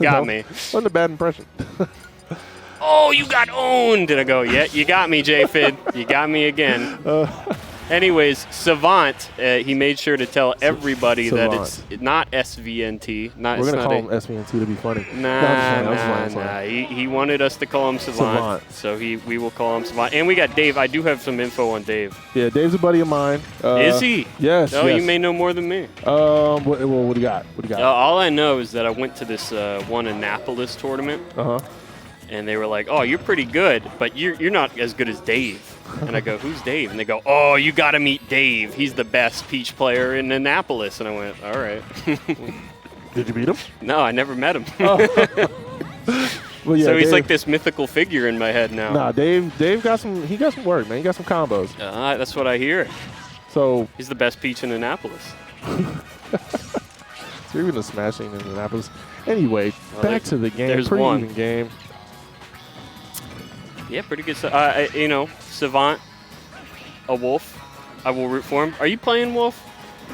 Got me. Wasn't a bad impression. Oh, you got owned. And I go, yeah, you got me, J-Fid. You got me again. Anyways, Savant, he made sure to tell everybody that it's not SVNT. We're going to call him SVNT to be funny. Nah. He wanted us to call him Savant. So we will call him Savant. And we got Dave. I do have some info on Dave. Yeah, Dave's a buddy of mine. Is he? Yes. Oh, yes. You may know more than me. What do you got? All I know is that I went to this one Annapolis tournament. And they were like, oh, you're pretty good, but you're not as good as Dave. And I go, who's Dave? And they go, oh, you got to meet Dave. He's the best Peach player in Annapolis. And I went, all right. Did you meet him? No, I never met him. Well, yeah, so he's Dave, like this mythical figure in my head now. Nah, Dave got some work, man. He got some combos. That's what I hear. So he's the best Peach in Annapolis. So even the smashing in Annapolis. Anyway, back to the game. There's pretty one. even game. Yeah, pretty good stuff. Savant, a Wolf. I will root for him. Are you playing Wolf?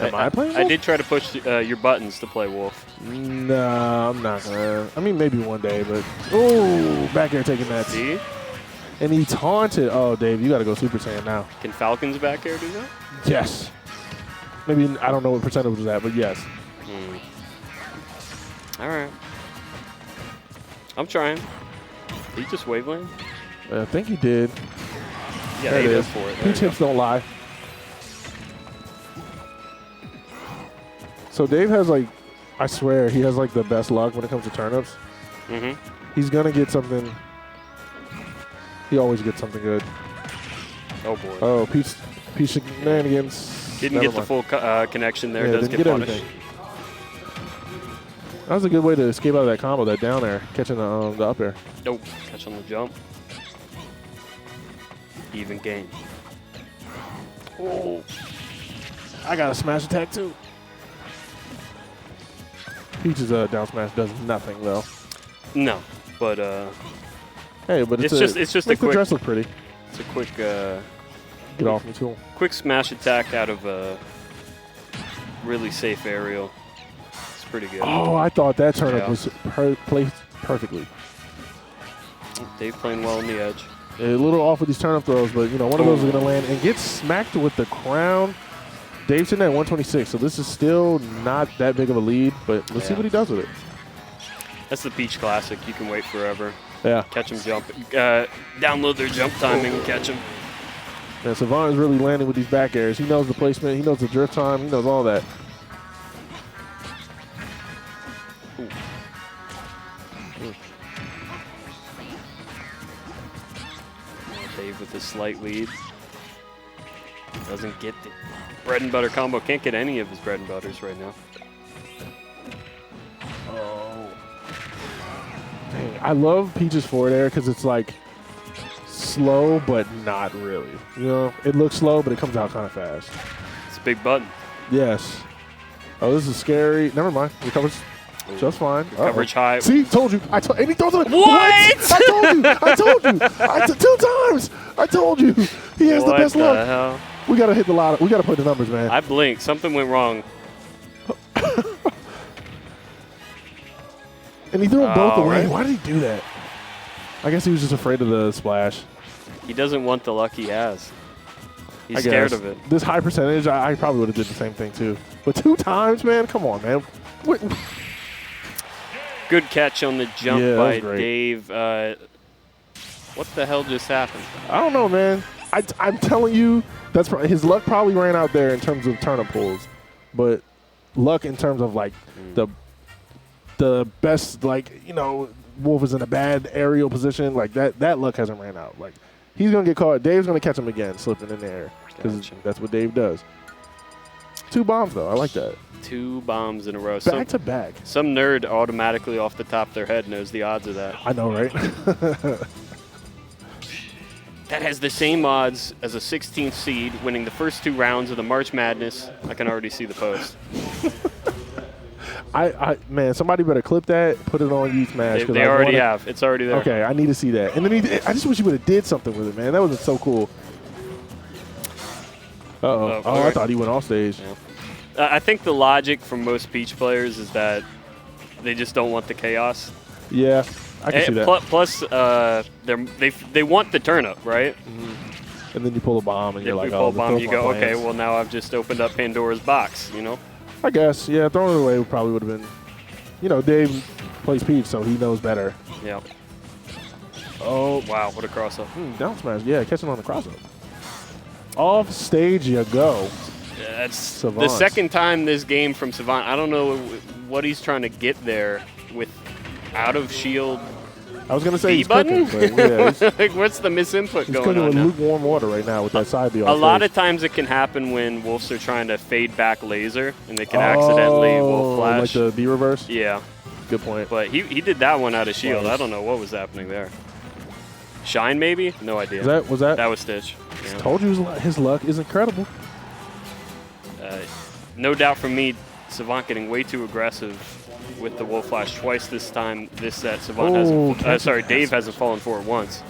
Am I playing Wolf? I did try to push your buttons to play Wolf. No, I'm not gonna. I mean, maybe one day, but ooh, back air taking that. See? And he taunted. Oh, Dave, you got to go Super Saiyan now. Can Falcon's back air do that? Yes. Maybe I don't know what percentage was that, but yes. All right. I'm trying. Did he just waveland? I think he did. Yeah, there he it does is. for it. Peach hips don't lie. So Dave has I swear, he has the best luck when it comes to turnips. He's gonna get something. He always gets something good. Oh boy. Oh, Peach shenanigans. Didn't get the full connection there. Yeah, Does didn't get get punished. everything. That was a good way to escape out of that combo, that down air, catching the up air. Nope. Catch on the jump. Even game. Oh. I got a smash attack too. Peach's down smash does nothing though. No, but hey, but it's just a quick. The dress look pretty. It's a quick. Get off me too. Quick smash attack out of a really safe aerial. It's pretty good. Oh, I thought that turnip was placed perfectly. Dave playing well on the edge. A little off with these turnip throws, but one of those is going to land and get smacked with the crown. Dave's sitting at 126, so this is still not that big of a lead, but let's see what he does with it. That's the Peach Classic. You can wait forever. Yeah. Catch him jump. Download their jump timing and catch him. Yeah, Savant is really landing with these back airs. He knows the placement. He knows the drift time. He knows all that. Dave with a slight lead. Doesn't get the bread and butter combo. Can't get any of his bread and butters right now. Oh. Dang, I love Peach's forward air because it's slow, but not really. It looks slow, but it comes out kind of fast. It's a big button. Yes. Oh, this is scary. Never mind. Recovers just fine. Coverage high. See, told you. And he throws it. What? I told you. 2 times. I told you. He has the best luck. Hell? We got to hit the lotto. We got to play the numbers, man. I blinked. Something went wrong. And he threw them both away. Right. Why did he do that? I guess he was just afraid of the splash. He doesn't want the luck he has. He's I scared guess. of it. This high percentage, I probably would have did the same thing too. But 2 times, man? Come on, man. Good catch on the jump by great. Dave. What the hell just happened? I don't know, man. I'm telling you, his luck probably ran out there in terms of turnip pulls. But luck in terms of the best, Wolf is in a bad aerial position. That luck hasn't ran out. He's going to get caught. Dave's going to catch him again, slipping in the air. Because that's what Dave does. 2 bombs, though. I like that. 2 bombs in a row. Back to back. Some nerd automatically off the top of their head knows the odds of that. I know, right? That has the same odds as a 16th seed winning the first 2 rounds of the March Madness. I can already see the post. Man, somebody better clip that, put it on Youth Smash. They already have. It's already there. Okay, I need to see that. And then I just wish he would have did something with it, man. That was so cool. Uh-oh. I thought he went off stage. Yeah. I think the logic for most Peach players is that They just don't want the chaos. Yeah, I can see that. Plus, they want the turnip, right? And then you pull a bomb, and you're like, you pull oh, a bomb, you go, okay, plans. well now I've just opened up Pandora's box, you know? I guess, yeah, throwing it away probably would have been, you know, Dave plays Peach, so he knows better. Yeah. Oh. Wow, what a cross-up. Down smash, yeah, catching on the cross-up. Off stage you go. Yeah, that's Savant. the second time this game from Savant. I don't know what he's trying to get there with out of shield. I was going to say he's button? cooking, but yeah, he's Like, what's the misinput cooking going on with now? lukewarm water right now with that side B. A lot of times it can happen when wolves are trying to fade back laser and they can accidentally wolf flash. Like the B reverse? Yeah. Good point. But he did that one out of shield. I don't know what was happening there. Shine maybe? No idea. Was that? That was Stitch. Yeah. Told you his luck is incredible. No doubt from me, Savant getting way too aggressive with the wolf flash twice this time. This set, Savant hasn't. Dave hasn't fallen for it once.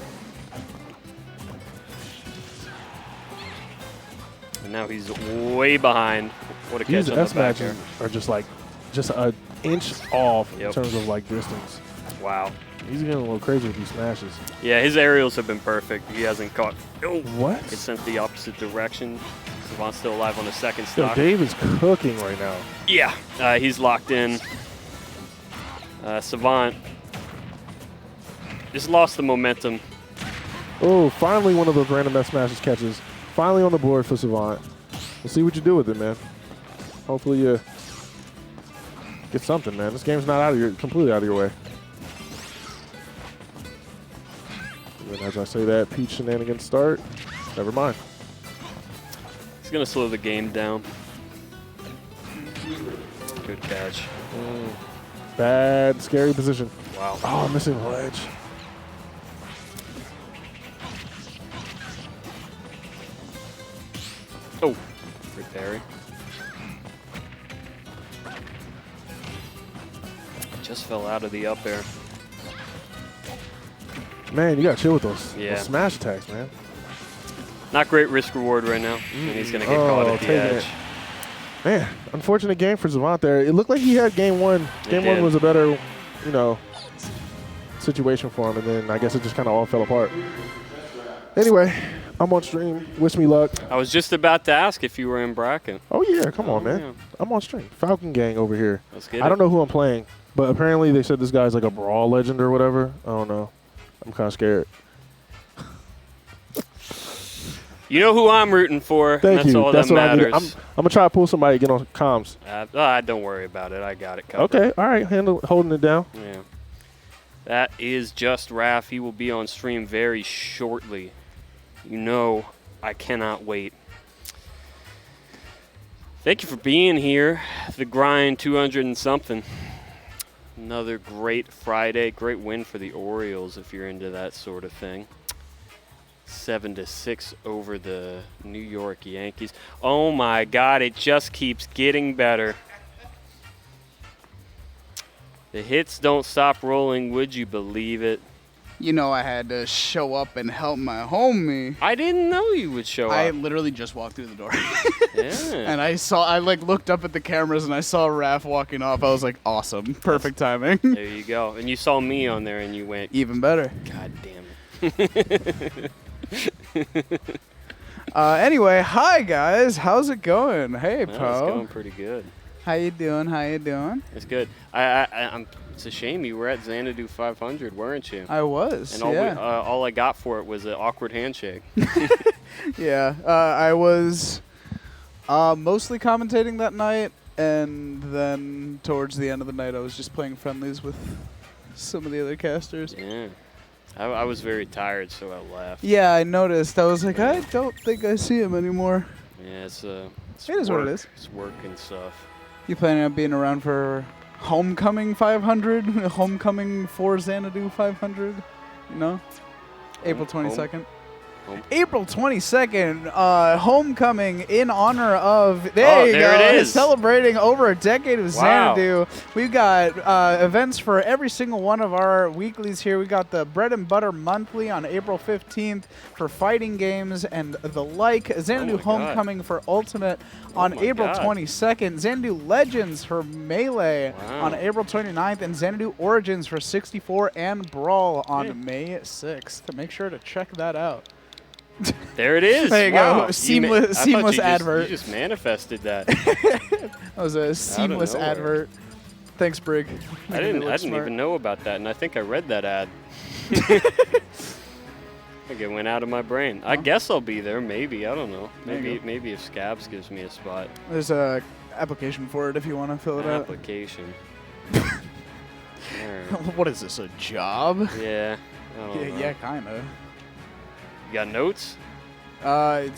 And now he's way behind. What a catch These on the S back air. matches are just an inch off in Yep. terms of like distance. Wow. He's getting a little crazy with these smashes. Yeah, his aerials have been perfect. He hasn't caught. Oh, What? it sent the opposite direction. Savant's still alive on the second Yo, stock. Dave is cooking right now. Yeah, he's locked in. Savant just lost the momentum. Oh, finally one of those random S smashes catches. Finally on the board for Savant. We'll see what you do with it, man. Hopefully you get something, man. This game's not completely out of your way. And as I say that, Peach shenanigans start. Never mind. He's going to slow the game down. Good catch. Bad, scary position. Wow. Oh, missing the ledge. Oh, good parry. Just fell out of the up air. Man, you got to chill with those smash attacks, man. Not great risk reward right now, and he's going to get caught at the edge. Man, unfortunate game for Savant there. It looked like he had game one. Game one was a better, you know, situation for him, and then I guess it just kind of all fell apart. Anyway, I'm on stream. Wish me luck. I was just about to ask if you were in bracket. Oh, yeah. Come on, man. Yeah. I'm on stream. Falcon gang over here. Let's get I don't know who I'm playing, but apparently they said this guy's like a Brawl legend or whatever. I don't know. I'm kind of scared. You know who I'm rooting for. Thank That's you. all That's that what I need. matters. I'm going to try to pull somebody, get on comms. Don't worry about it. I got it covered. Okay. All right. Holding it down. Yeah. That is just Raph. He will be on stream very shortly. You know, I cannot wait. Thank you for being here. The grind 200 and something. Another great Friday. Great win for the Orioles if you're into that sort of thing. 7-6 over the New York Yankees. Oh my God, it just keeps getting better. The hits don't stop rolling, would you believe it? You know I had to show up and help my homie. I didn't know you would show I up. literally just walked through the door. Yeah. And I looked up at the cameras and I saw Raph walking off. I was like, awesome. Perfect timing. There you go. And you saw me on there and you went, Even better. God damn it. Anyway, hi guys. How's it going? Hey, Well, Poe. it's going pretty good. How you doing? How you doing? It's good. It's a shame you were at Xanadu 500, weren't you? I was. And yeah. all I got for it was an awkward handshake. Yeah. I was mostly commentating that night, and then towards the end of the night, I was just playing friendlies with some of the other casters. Yeah. I was very tired, so I left. Yeah, I noticed. I was like, I don't think I see him anymore. Yeah, it's It is what it is. It's work and stuff. You planning on being around for Homecoming 500? Homecoming for Xanadu 500? You know? April 22nd. April 22nd, homecoming in honor of. There you go. it is. Celebrating over a decade of Wow. Xanadu. We've got events for every single one of our weeklies here. We got the Bread and Butter Monthly on April 15th for fighting games and the like. Xanadu Homecoming for Ultimate on April 22nd. Xanadu Legends for Melee on April 29th. And Xanadu Origins for 64 and Brawl on May 6th. Make sure to check that out. There it is. There you go. Seamless advert. You just manifested that. That was a seamless advert. Thanks, Brig. I didn't even know about that, and I think I read that ad. I think it went out of my brain. I guess I'll be there. Maybe. I don't know. Maybe if Scabs gives me a spot. There's a application for it if you want to fill it out. Application. What is this? A job? Yeah. I don't know. Yeah, kind of. You got notes? I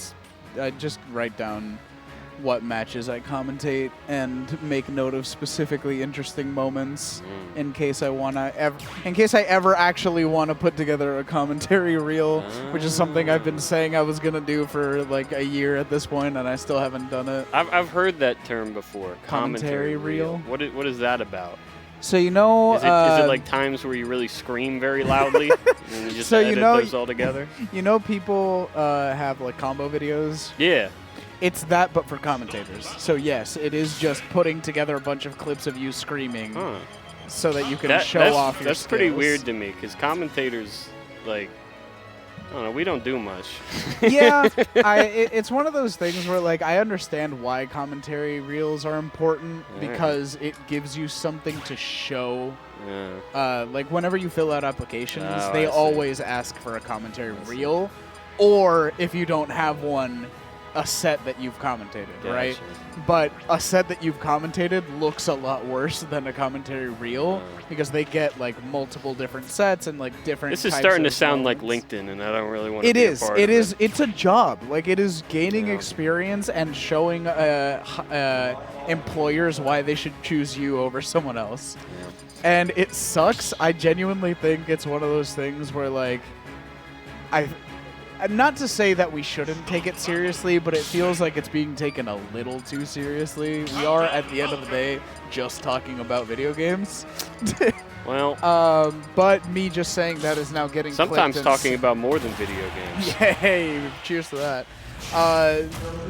just write down what matches I commentate and make note of specifically interesting moments in case I ever actually want to put together a commentary reel, which is something I've been saying I was gonna do for like a year at this point, and I still haven't done it. I've heard that term before. Commentary reel. What is that about? So you know, is it like times where you really scream very loudly and you just edit those all together? You know, people have like combo videos. Yeah. It's that, but for commentators. So yes, it is just putting together a bunch of clips of you screaming, so that you can show off your That's pretty skills. weird to me, because commentators, like, I don't know, we don't do much. Yeah, it's one of those things where, like, I understand why commentary reels are important because it gives you something to show. Yeah. Like, whenever you fill out applications, they always ask for a commentary reel, or if you don't have one, a set that you've commentated, right? But a set that you've commentated looks a lot worse than a commentary reel because they get like multiple different sets and like different. This is starting to sound like LinkedIn, and I don't really want to. It is. It is. It's a job. Like it is gaining experience and showing employers why they should choose you over someone else. Yeah. And it sucks. I genuinely think it's one of those things where like not to say that we shouldn't take it seriously, but it feels like it's being taken a little too seriously. We are, at the end of the day, just talking about video games. Well, but me just saying that is now getting sometimes talking about more than video games. Yay! Cheers to that.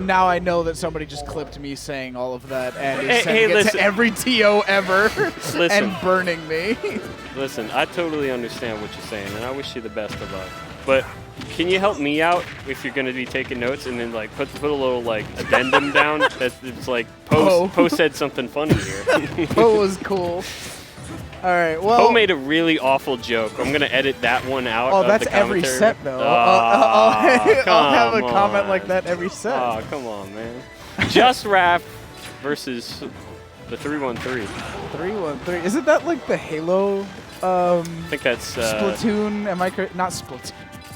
Now I know that somebody just clipped me saying all of that and is sending it to every TO ever and burning me. Listen, I totally understand what you're saying, and I wish you the best of luck. But can you help me out if you're going to be taking notes, and then like put a little like addendum down that it's like Poe said something funny here. Poe was cool. All right, well. Poe made a really awful joke. I'm going to edit that one out. Oh, that's every set, though. I'll have a comment like that every set. Oh, come on, man. Just Raph versus the 313. 313. Isn't that like the Halo? I think that's Splatoon. Am I correct? Not Splatoon.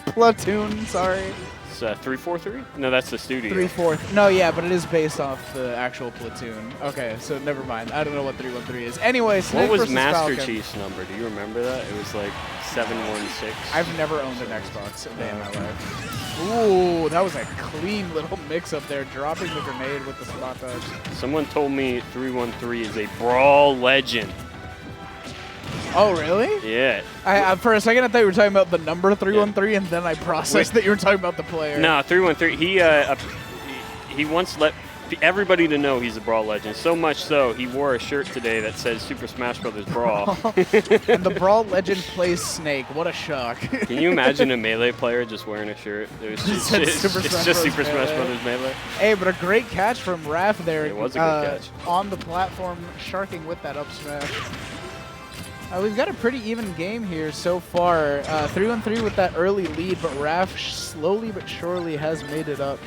Platoon. Sorry. It's 343. No, that's the studio. 3/4. No, yeah, but it is based off the actual Platoon. Okay, so never mind. I don't know what 313 is. Anyway, Snake what was versus Master Falcon. Chief's number? Do you remember that? It was like 716. I've never owned an Xbox a day in my life. Ooh, that was a clean little mix-up there, dropping the grenade with the spot dodge. Someone told me 313 is a Brawl legend. Oh, really? Yeah. For a second, I thought you were talking about the number 313, and then I processed that you were talking about the player. No, 313. He once let everybody to know he's a Brawl legend. So much so, he wore a shirt today that says Super Smash Brothers Brawl. And the Brawl legend plays Snake. What a shock. Can you imagine a Melee player just wearing a shirt? It's just Super Smash Brothers Melee. Hey, but a great catch from Raph there. It was a good catch. On the platform, sharking with that up smash. We've got a pretty even game here so far. 3-1-3 with that early lead, but Raph slowly but surely has made it up.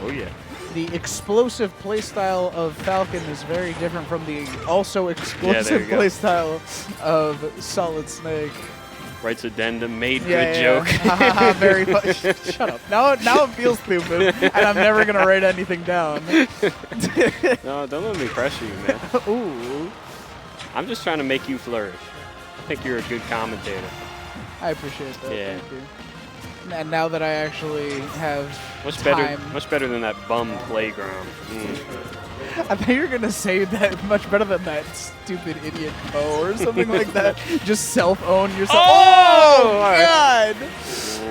Oh, yeah. The explosive playstyle of Falcon is very different from the also explosive playstyle of Solid Snake. Writes addendum, made good joke. Very fun. Shut up. Now it feels stupid, and I'm never going to write anything down. No, don't let me pressure you, man. Ooh. I'm just trying to make you flourish. I think you're a good commentator. I appreciate that. Yeah. Thank you. And now that I actually have Much time. better than that bum playground. I thought you were gonna say that much better than that stupid idiot Poe or something like that. Just self-own yourself. Oh, God!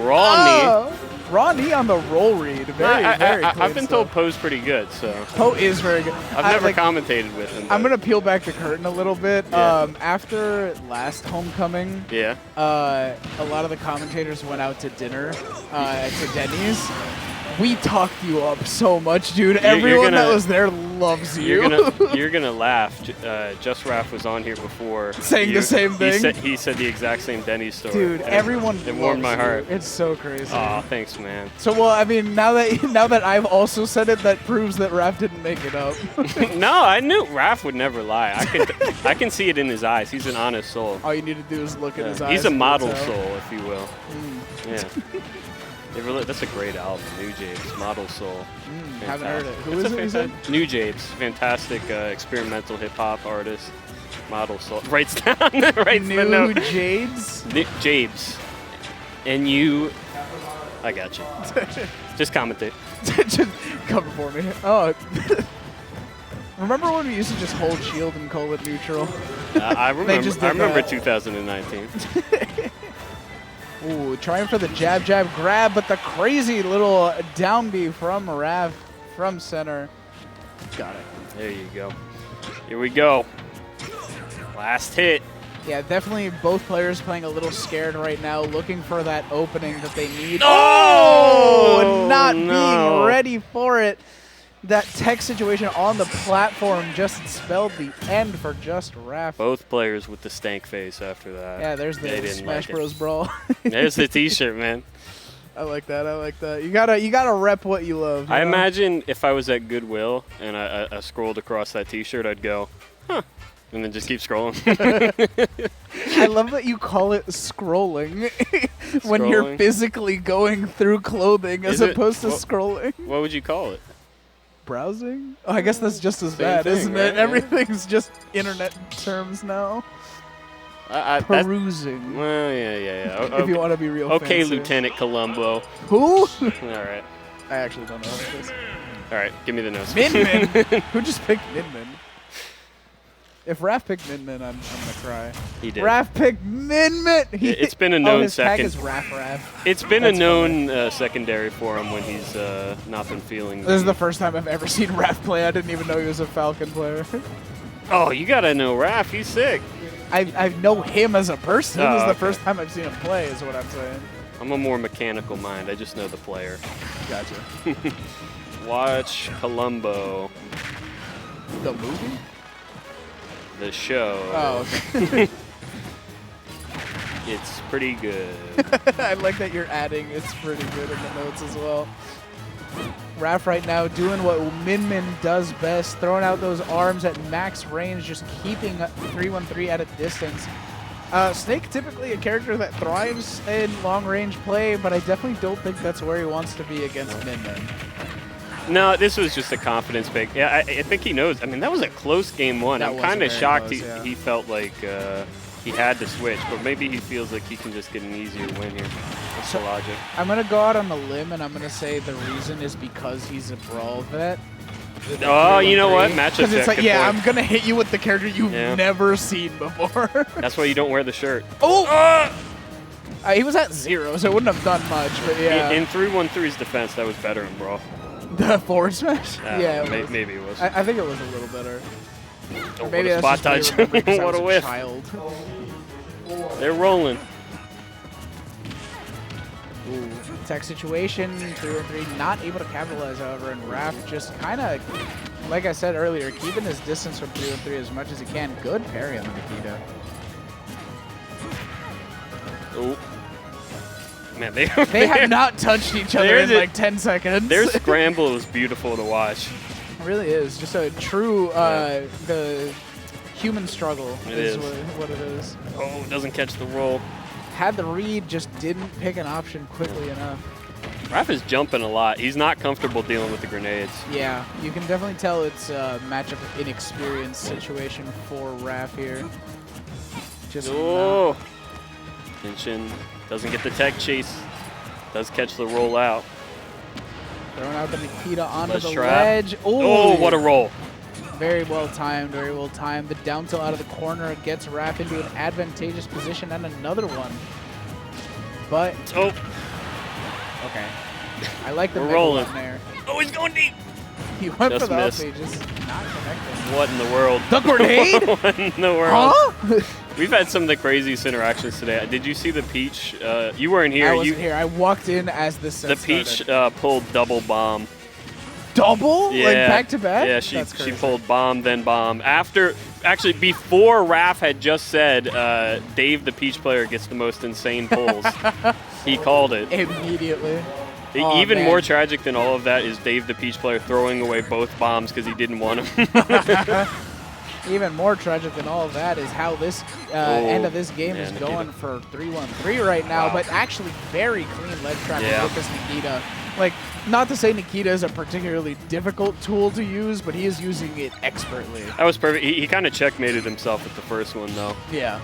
Raw knee. Raw knee on the roll read. Very I've been told Poe's pretty good, so. Poe is very good. I've never commentated with him. I'm gonna peel back the curtain a little bit. Yeah. After last homecoming, Yeah. a lot of the commentators went out to dinner to Denny's. We talked you up so much, dude. Everyone that was there loves you. You're gonna laugh. Just Raph was on here before. Saying the same thing. He said the exact same Denny's story. Dude, everyone it warmed my heart. It's so crazy. Aw, thanks, man. So, well, I mean, now that I've also said it, that proves that Raph didn't make it up. No, I knew Raph would never lie. I can see it in his eyes. He's an honest soul. All you need to do is look at his eyes. He's a model soul, if you will. Yeah. That's a great album, New James, Model Soul. Haven't heard it. Who is it? You said? New James, fantastic experimental hip hop artist. Model Soul. Writes down. New Jades? Jabes. And you. I got you. Just commentate. Just cover for me. Oh. Remember when we used to just hold shield and call it neutral? I remember 2019. Ooh, trying for the jab, grab, but the crazy little down B from Rav from center. Got it. There you go. Here we go. Last hit. Yeah, definitely both players playing a little scared right now, looking for that opening that they need. Oh! Not being ready for it. That tech situation on the platform just spelled the end for Just Raph. Both players with the stank face after that. Yeah, there's the Smash Bros. Brawl. There's the T-shirt, man. I like that. I like that. You gotta rep what you love. I imagine if I was at Goodwill and I scrolled across that T-shirt, I'd go, huh, and then just keep scrolling. I love that you call it scrolling when you're physically going through clothing as opposed to scrolling. What would you call it? Browsing? Oh, I guess that's just as bad, isn't it? Everything's just internet terms now. Perusing. Well, yeah. If you want to be real Okay, fancy. Lieutenant Columbo. Who? All right. I actually don't know what it is. All right, give me the notes. Min Min? Who just picked Min Min? If Raph picked Min Min, I'm gonna cry. He did. Raph picked Min Min. It's been a known his second. Tag is Raph. It's been a known secondary for him when he's not been feeling. This is the first time I've ever seen Raph play. I didn't even know he was a Falcon player. Oh, you gotta know Raph. He's sick. I know him as a person. This is the okay. first time I've seen him play, is what I'm saying. I'm a more mechanical mind. I just know the player. Gotcha. Watch Columbo. The movie? The show. Oh, okay. It's pretty good. I like that you're adding it's pretty good in the notes as well. Raph right now doing what Min Min does best, throwing out those arms at max range, just keeping 3-1-3 at a distance. Snake typically a character that thrives in long-range play, but I definitely don't think that's where he wants to be against Min Min. No, this was just a confidence pick. Yeah, I think he knows. I mean, that was a close game one. I'm kind of shocked he felt like he had to switch, but maybe he feels like he can just get an easier win here. That's the logic. I'm going to go out on a limb, and I'm going to say the reason is because he's a Brawl vet. Oh, you know what? Matchup Because it's check, like, yeah, I'm going to hit you with the character you've never seen before. That's why you don't wear the shirt. Oh! He was at 0, so it wouldn't have done much, but yeah. In 3-1-3's defense, that was better in Brawl. The forward smash? Yeah, maybe it was. I think it was a little better. Oh, Maybe what a spot touch. What a whiff. Child. They're rolling. Ooh, tech situation, 3-3, not able to capitalize, however, and Raph just kind of, like I said earlier, keeping his distance from 3-3 as much as he can. Good parry on the Nikita. Oh. Man, they have not touched each other in like 10 seconds. Their scramble was beautiful to watch. It really is. Just a true the human struggle is what it is. Oh, doesn't catch the roll. Had the read, just didn't pick an option quickly enough. Raph is jumping a lot. He's not comfortable dealing with the grenades. Yeah, you can definitely tell it's a matchup inexperience situation for Raph here. Just Tension doesn't get the tech chase. Does catch the roll out. Throwing out the Nikita onto Let's the trap. ledge. Oh, what a roll. Very well timed, very well timed. The down tilt out of the corner gets Raph into an advantageous position and another one. But, Oh, okay. I like the we're mega rolling. one there. Oh, he's going deep. He went Just for the missed. up B, just not connecting. What in the world? The grenade? What in the world? Huh? We've had some of the craziest interactions today. Did you see the Peach? You weren't here. I wasn't here. I walked in as the set The Peach started. pulled double bomb. Double? Yeah. Like back to back? Yeah, That's she crazy. pulled bomb, then bomb. Actually, before Raph had just said Dave, the Peach player, gets the most insane pulls, he called it. Immediately. Oh, Even man. more tragic than all of that is Dave, the Peach player, throwing away both bombs because he didn't want them. Even more tragic than all of that is how this end of this game is Nikita. going for 3-1-3 right now, Wow. but actually very clean ledge trapping Yeah. with this Nikita. Like, not to say Nikita is a particularly difficult tool to use, but he is using it expertly. That was perfect. He kind of checkmated himself with the first one, though. Yeah.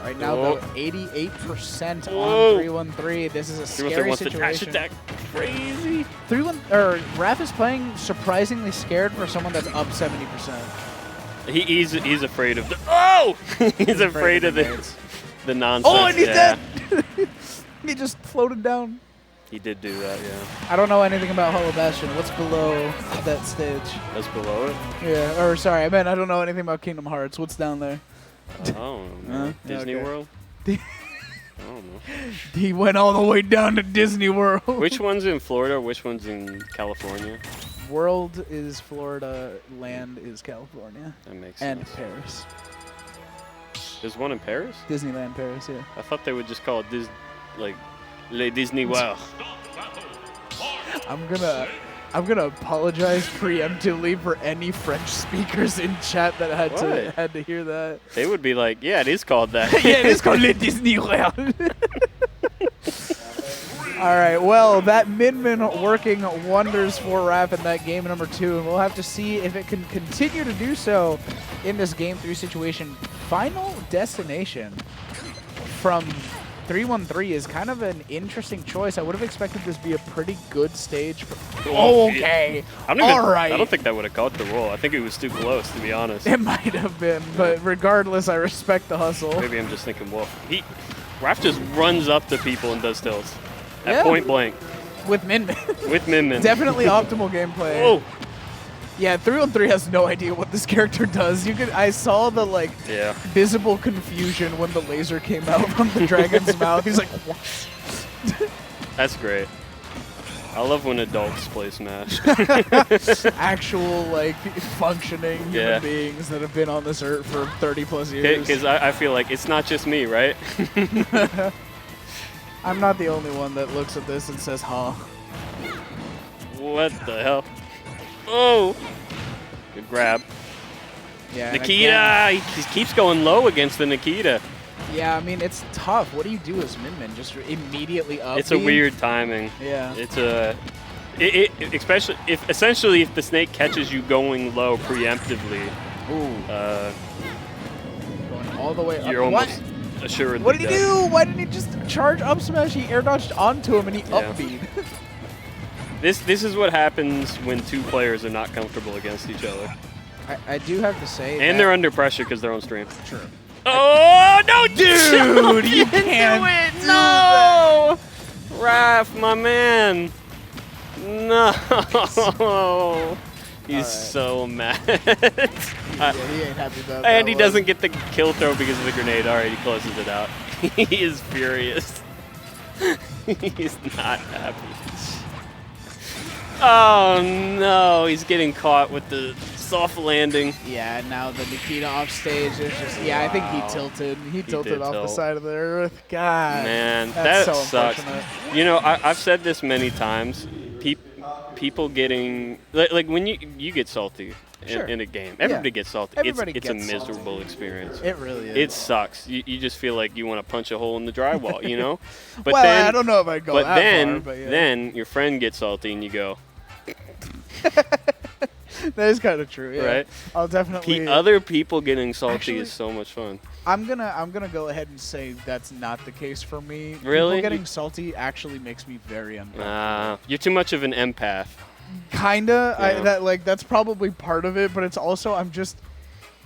Right now, Oh. though, 88% Whoa. on 3-1-3. This is a 3-1-3 scary wants to dash situation. attack. Crazy. 3-1, or Raph is playing surprisingly scared for someone that's up 70%. He's afraid of the. Oh! he's afraid of grenades. the nonsense. Oh, and he's yeah. dead! He just floated down. He did do that, yeah. I don't know anything about Hollow Bastion. What's below that stage? That's below it. Yeah, or sorry, I meant I don't know anything about Kingdom Hearts. What's down there? I don't know. Yeah, Disney okay. World? I don't know. He went all the way down to Disney World. Which one's in Florida? Which one's in California? World is Florida, land is California, That makes and sense. Paris. There's one in Paris? Disneyland Paris, yeah. I thought they would just call it Le Disney World. I'm gonna apologize preemptively for any French speakers in chat that What? had to hear that. They would be like, yeah, it is called that. Yeah, it is called Le Disney World. All right, well, that Min working wonders for Raph in that game number 2, and we'll have to see if it can continue to do so in this game 3 situation. Final destination from 3-1-3 is kind of an interesting choice. I would have expected this to be a pretty good stage. Oh, Okay, I don't even, all right. I don't think that would have caught the roll. I think it was too close, to be honest. It might have been, but regardless, I respect the hustle. Maybe I'm just thinking, well, Raph just runs up to people and does tilts at Yeah. point blank With Min. with Min Min. Definitely optimal gameplay. Oh, Yeah, 3-1-3 has no idea what this character does. I saw the yeah. visible confusion when the laser came out from the dragon's mouth. He's like, what? That's great. I love when adults play Smash. Actual, functioning human Yeah. beings that have been on this earth for 30 plus years. Because I feel like it's not just me, right? I'm not the only one that looks at this and says, huh. What the hell? Oh! Good grab. Yeah, and Nikita! again- He keeps going low against the Nikita. Yeah, I mean, it's tough. What do you do as Min? Just immediately up? It's a weird timing. Yeah. It's especially if the snake catches you going low preemptively, Ooh. Going all the way up. you're What? almost assuredly What did he dead. do? Why didn't he just charge up smash? He air dodged onto him and he Yeah. upbeat. This is what happens when two players are not comfortable against each other. I do have to say And they're under pressure because they're on stream. True. Oh, no, Dude, you can't can't do it. do No! Raph, my man. No. He's Alright. so mad. Yeah, he ain't happy about that. And he one. doesn't get the kill throw because of the grenade. All right, he closes it out. He is furious. He's not happy. Oh, no. He's getting caught with the soft landing. Yeah, now the Nikita off stage is just, yeah, I think he Wow. tilted. He tilted did off the tilt. side of the earth. God. Man, that's that so sucks. unfortunate. You know, I've said this many times. People getting like when you get salty Sure. in a game. Everybody gets salty. Everybody it's a gets salty. miserable experience. It really is. It sucks. You just feel like you want to punch a hole in the drywall, you know? But well, then I don't know if I'd go but that then far, but yeah. then your friend gets salty and you go, That is kind of true. Yeah. Right? I'll definitely. Other people getting salty Actually, is so much fun. I'm gonna go ahead and say that's not the case for me. Really? People getting salty actually makes me very uncomfortable. You're too much of an empath. Kinda. Yeah. That's probably part of it, but it's also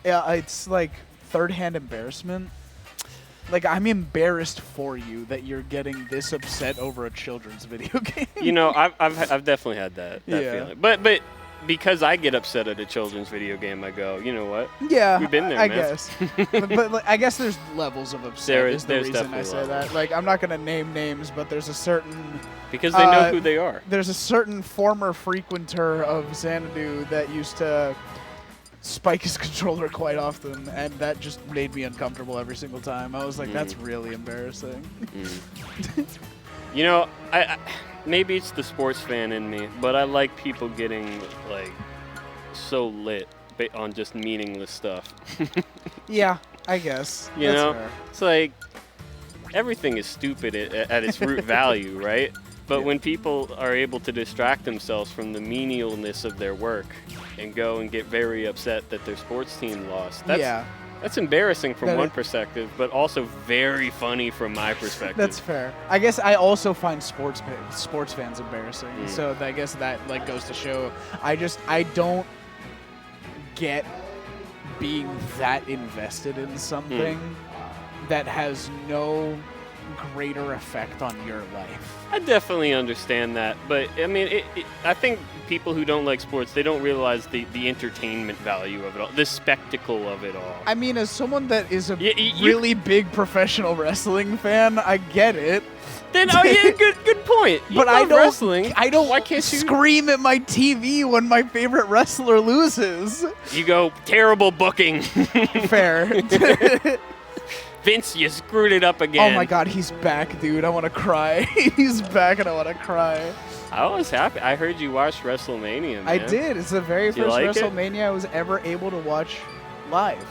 it's like third-hand embarrassment. Like, I'm embarrassed for you that you're getting this upset over a children's video game. You know, I've definitely had that Yeah. feeling. But because I get upset at a children's video game, I go, you know what? Yeah, We've been there, I man. guess. but like, I guess there's levels of upset. Is the there's reason I definitely say that. levels. Like, I'm not gonna name names, but there's a certain Because they know who they are. there's a certain former frequenter of Xanadu that used to spike his controller quite often, and that just made me uncomfortable every single time. I was like, that's really embarrassing. You know, I maybe it's the sports fan in me, but I like people getting like so lit on just meaningless stuff. Yeah, I guess. You That's know, fair. it's like everything is stupid at its root value, right? But when people are able to distract themselves from the menialness of their work and go and get very upset that their sports team lost, that's embarrassing from one perspective, but also very funny from my perspective. That's fair. I guess I also find sports fans embarrassing. So I guess that like goes to show I don't get being that invested in something that has no greater effect on your life. I definitely understand that, but I mean, I think people who don't like sports, they don't realize the entertainment value of it all, the spectacle of it all. I mean, as someone that is a really big professional wrestling fan, I get it. Then, oh yeah, good point. But I don't. Wrestling. I don't. Why can't you scream at my TV when my favorite wrestler loses? You go, terrible booking. Fair. Vince, you screwed it up again. Oh my God, he's back, dude. I want to cry. He's back, and I want to cry. I was happy. I heard you watched WrestleMania, man. I did. It's the very first like WrestleMania I was ever able to watch live.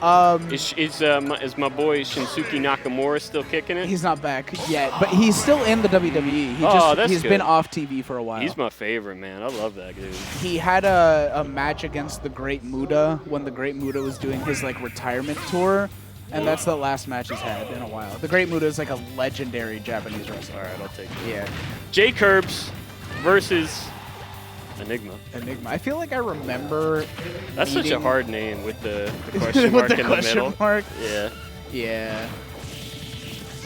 Is my boy Shinsuke Nakamura still kicking it? He's not back yet, but he's still in the WWE. He's been off TV for a while. He's my favorite, man. I love that dude. He had a match against the Great Muta when the Great Muta was doing his like retirement tour. And that's the last match he's had in a while. The Great Muta is like a legendary Japanese wrestler. All right, I'll take it. Yeah. JKirbz versus Enigma. I feel like I remember. That's such a hard name with the question mark in the middle. Mark. Yeah. Yeah.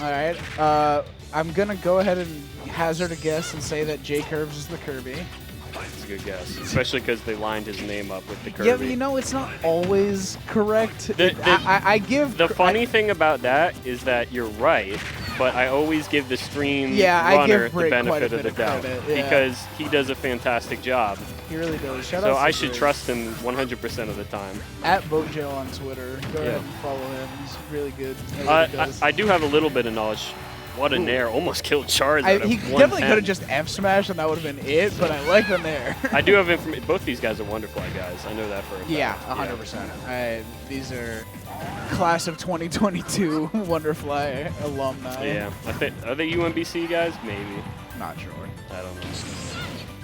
All right. I'm gonna go ahead and hazard a guess and say that JKirbz is the Kirby. That's a good guess, especially because they lined his name up with the Kirby. Yeah, but you know, it's not always correct. I give the funny thing about that is that you're right, but I always give the stream runner the benefit of the doubt because he does a fantastic job. He really does. So I should trust him 100% of the time. At VoteJail on Twitter. Go ahead and follow him. He's really good. I do have a little bit of knowledge. What a nair. Almost killed Charizard. He definitely could have just F-smashed and that would have been it, but I like the nair. I do have information. Both these guys are Wonderfly guys. I know that for a fact. Yeah, 100%. These are class of 2022 Wonderfly alumni. Yeah. Are they UMBC guys? Maybe. Not sure. I don't know.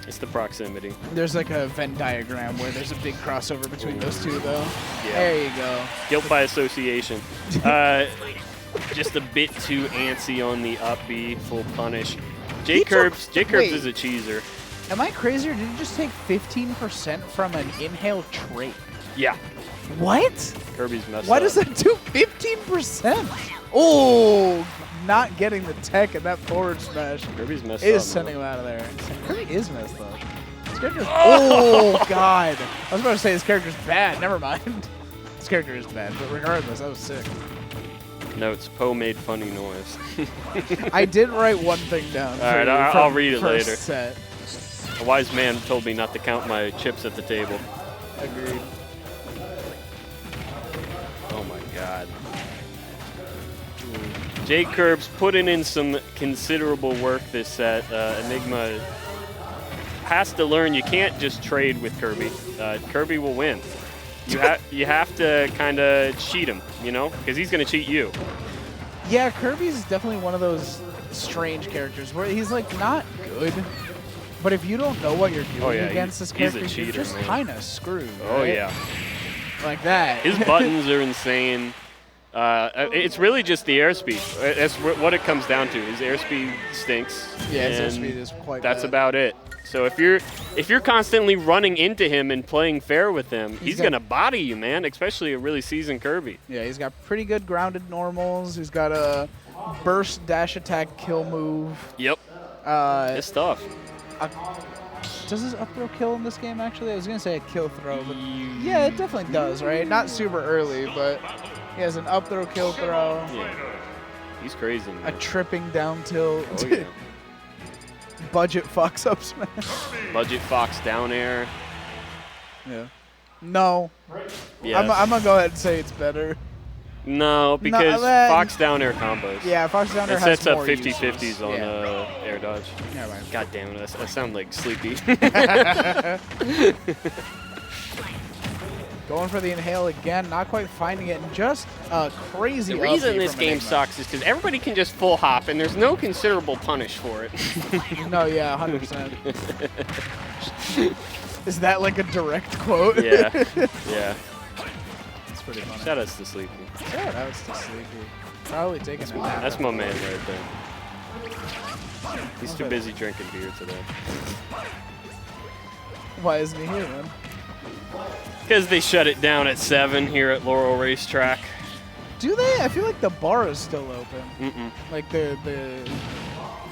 It's the proximity. There's like a Venn diagram where there's a big crossover between those two, though. Yeah. There you go. Guilt by association. Just a bit too antsy on the up B, full punish. JKirbz is a cheeser. Am I crazy or did you just take 15% from an inhale trait? Yeah. What? Kirby's messed up. Why does that do 15%? Oh, not getting the tech and that forward smash. Kirby's messed is up. Sending him out of there. Kirby is messed up. This character's oh, God. I was about to say this character's bad. Never mind. This character is bad, but regardless, that was sick. Notes, Poe made funny noise. I did write one thing down. All right, I'll read it later. Set. A wise man told me not to count my chips at the table. Agreed. Oh my God. JKirbz putting in some considerable work this set. Enigma has to learn you can't just trade with Kirby. Kirby will win. You have to kind of cheat him, you know, because he's going to cheat you. Yeah, Kirby's definitely one of those strange characters where he's like not good, But if you don't know what you're doing yeah, against this he's a character, you're cheater, just man. kind of screwed. Oh, right? yeah. Like that. His buttons are insane. It's really just the airspeed. That's what it comes down to. His airspeed stinks. Yeah, his and airspeed is quite that's bad. about it. So if you're constantly running into him and playing fair with him, he's gonna body you, man. Especially a really seasoned Kirby. Yeah, he's got pretty good grounded normals. He's got a burst dash attack kill move. Yep. It's tough. Does his up throw kill in this game, actually? I was going to say a kill throw, but yeah, it definitely does, right? Not super early, but he has an up throw, kill throw. Yeah. He's crazy, man. A tripping down tilt. Oh, yeah. Budget Fox up smash. Budget Fox down air. Yeah. No. Yeah. I'm going to go ahead and say it's better. No, because Fox down air combos. Yeah, Fox down air it has sets up more 50-50s uses. on air dodge. Yeah, right. God damn it, I sound like sleepy. Going for the inhale again, not quite finding it, and just a crazy The reason upbeat this from game Enigma. sucks is because everybody can just full hop, and there's no considerable punish for it. No, yeah, 100%. Is that like a direct quote? Yeah, yeah. It's pretty funny. Shout outs to Sleepy. Shout outs to Sleepy. Probably taking a nap. That's my man right there. He's too busy drinking beer today. Why isn't he here, man? Because they shut it down at 7 here at Laurel Racetrack. Do they? I feel like the bar is still open. Mm-mm. Like the.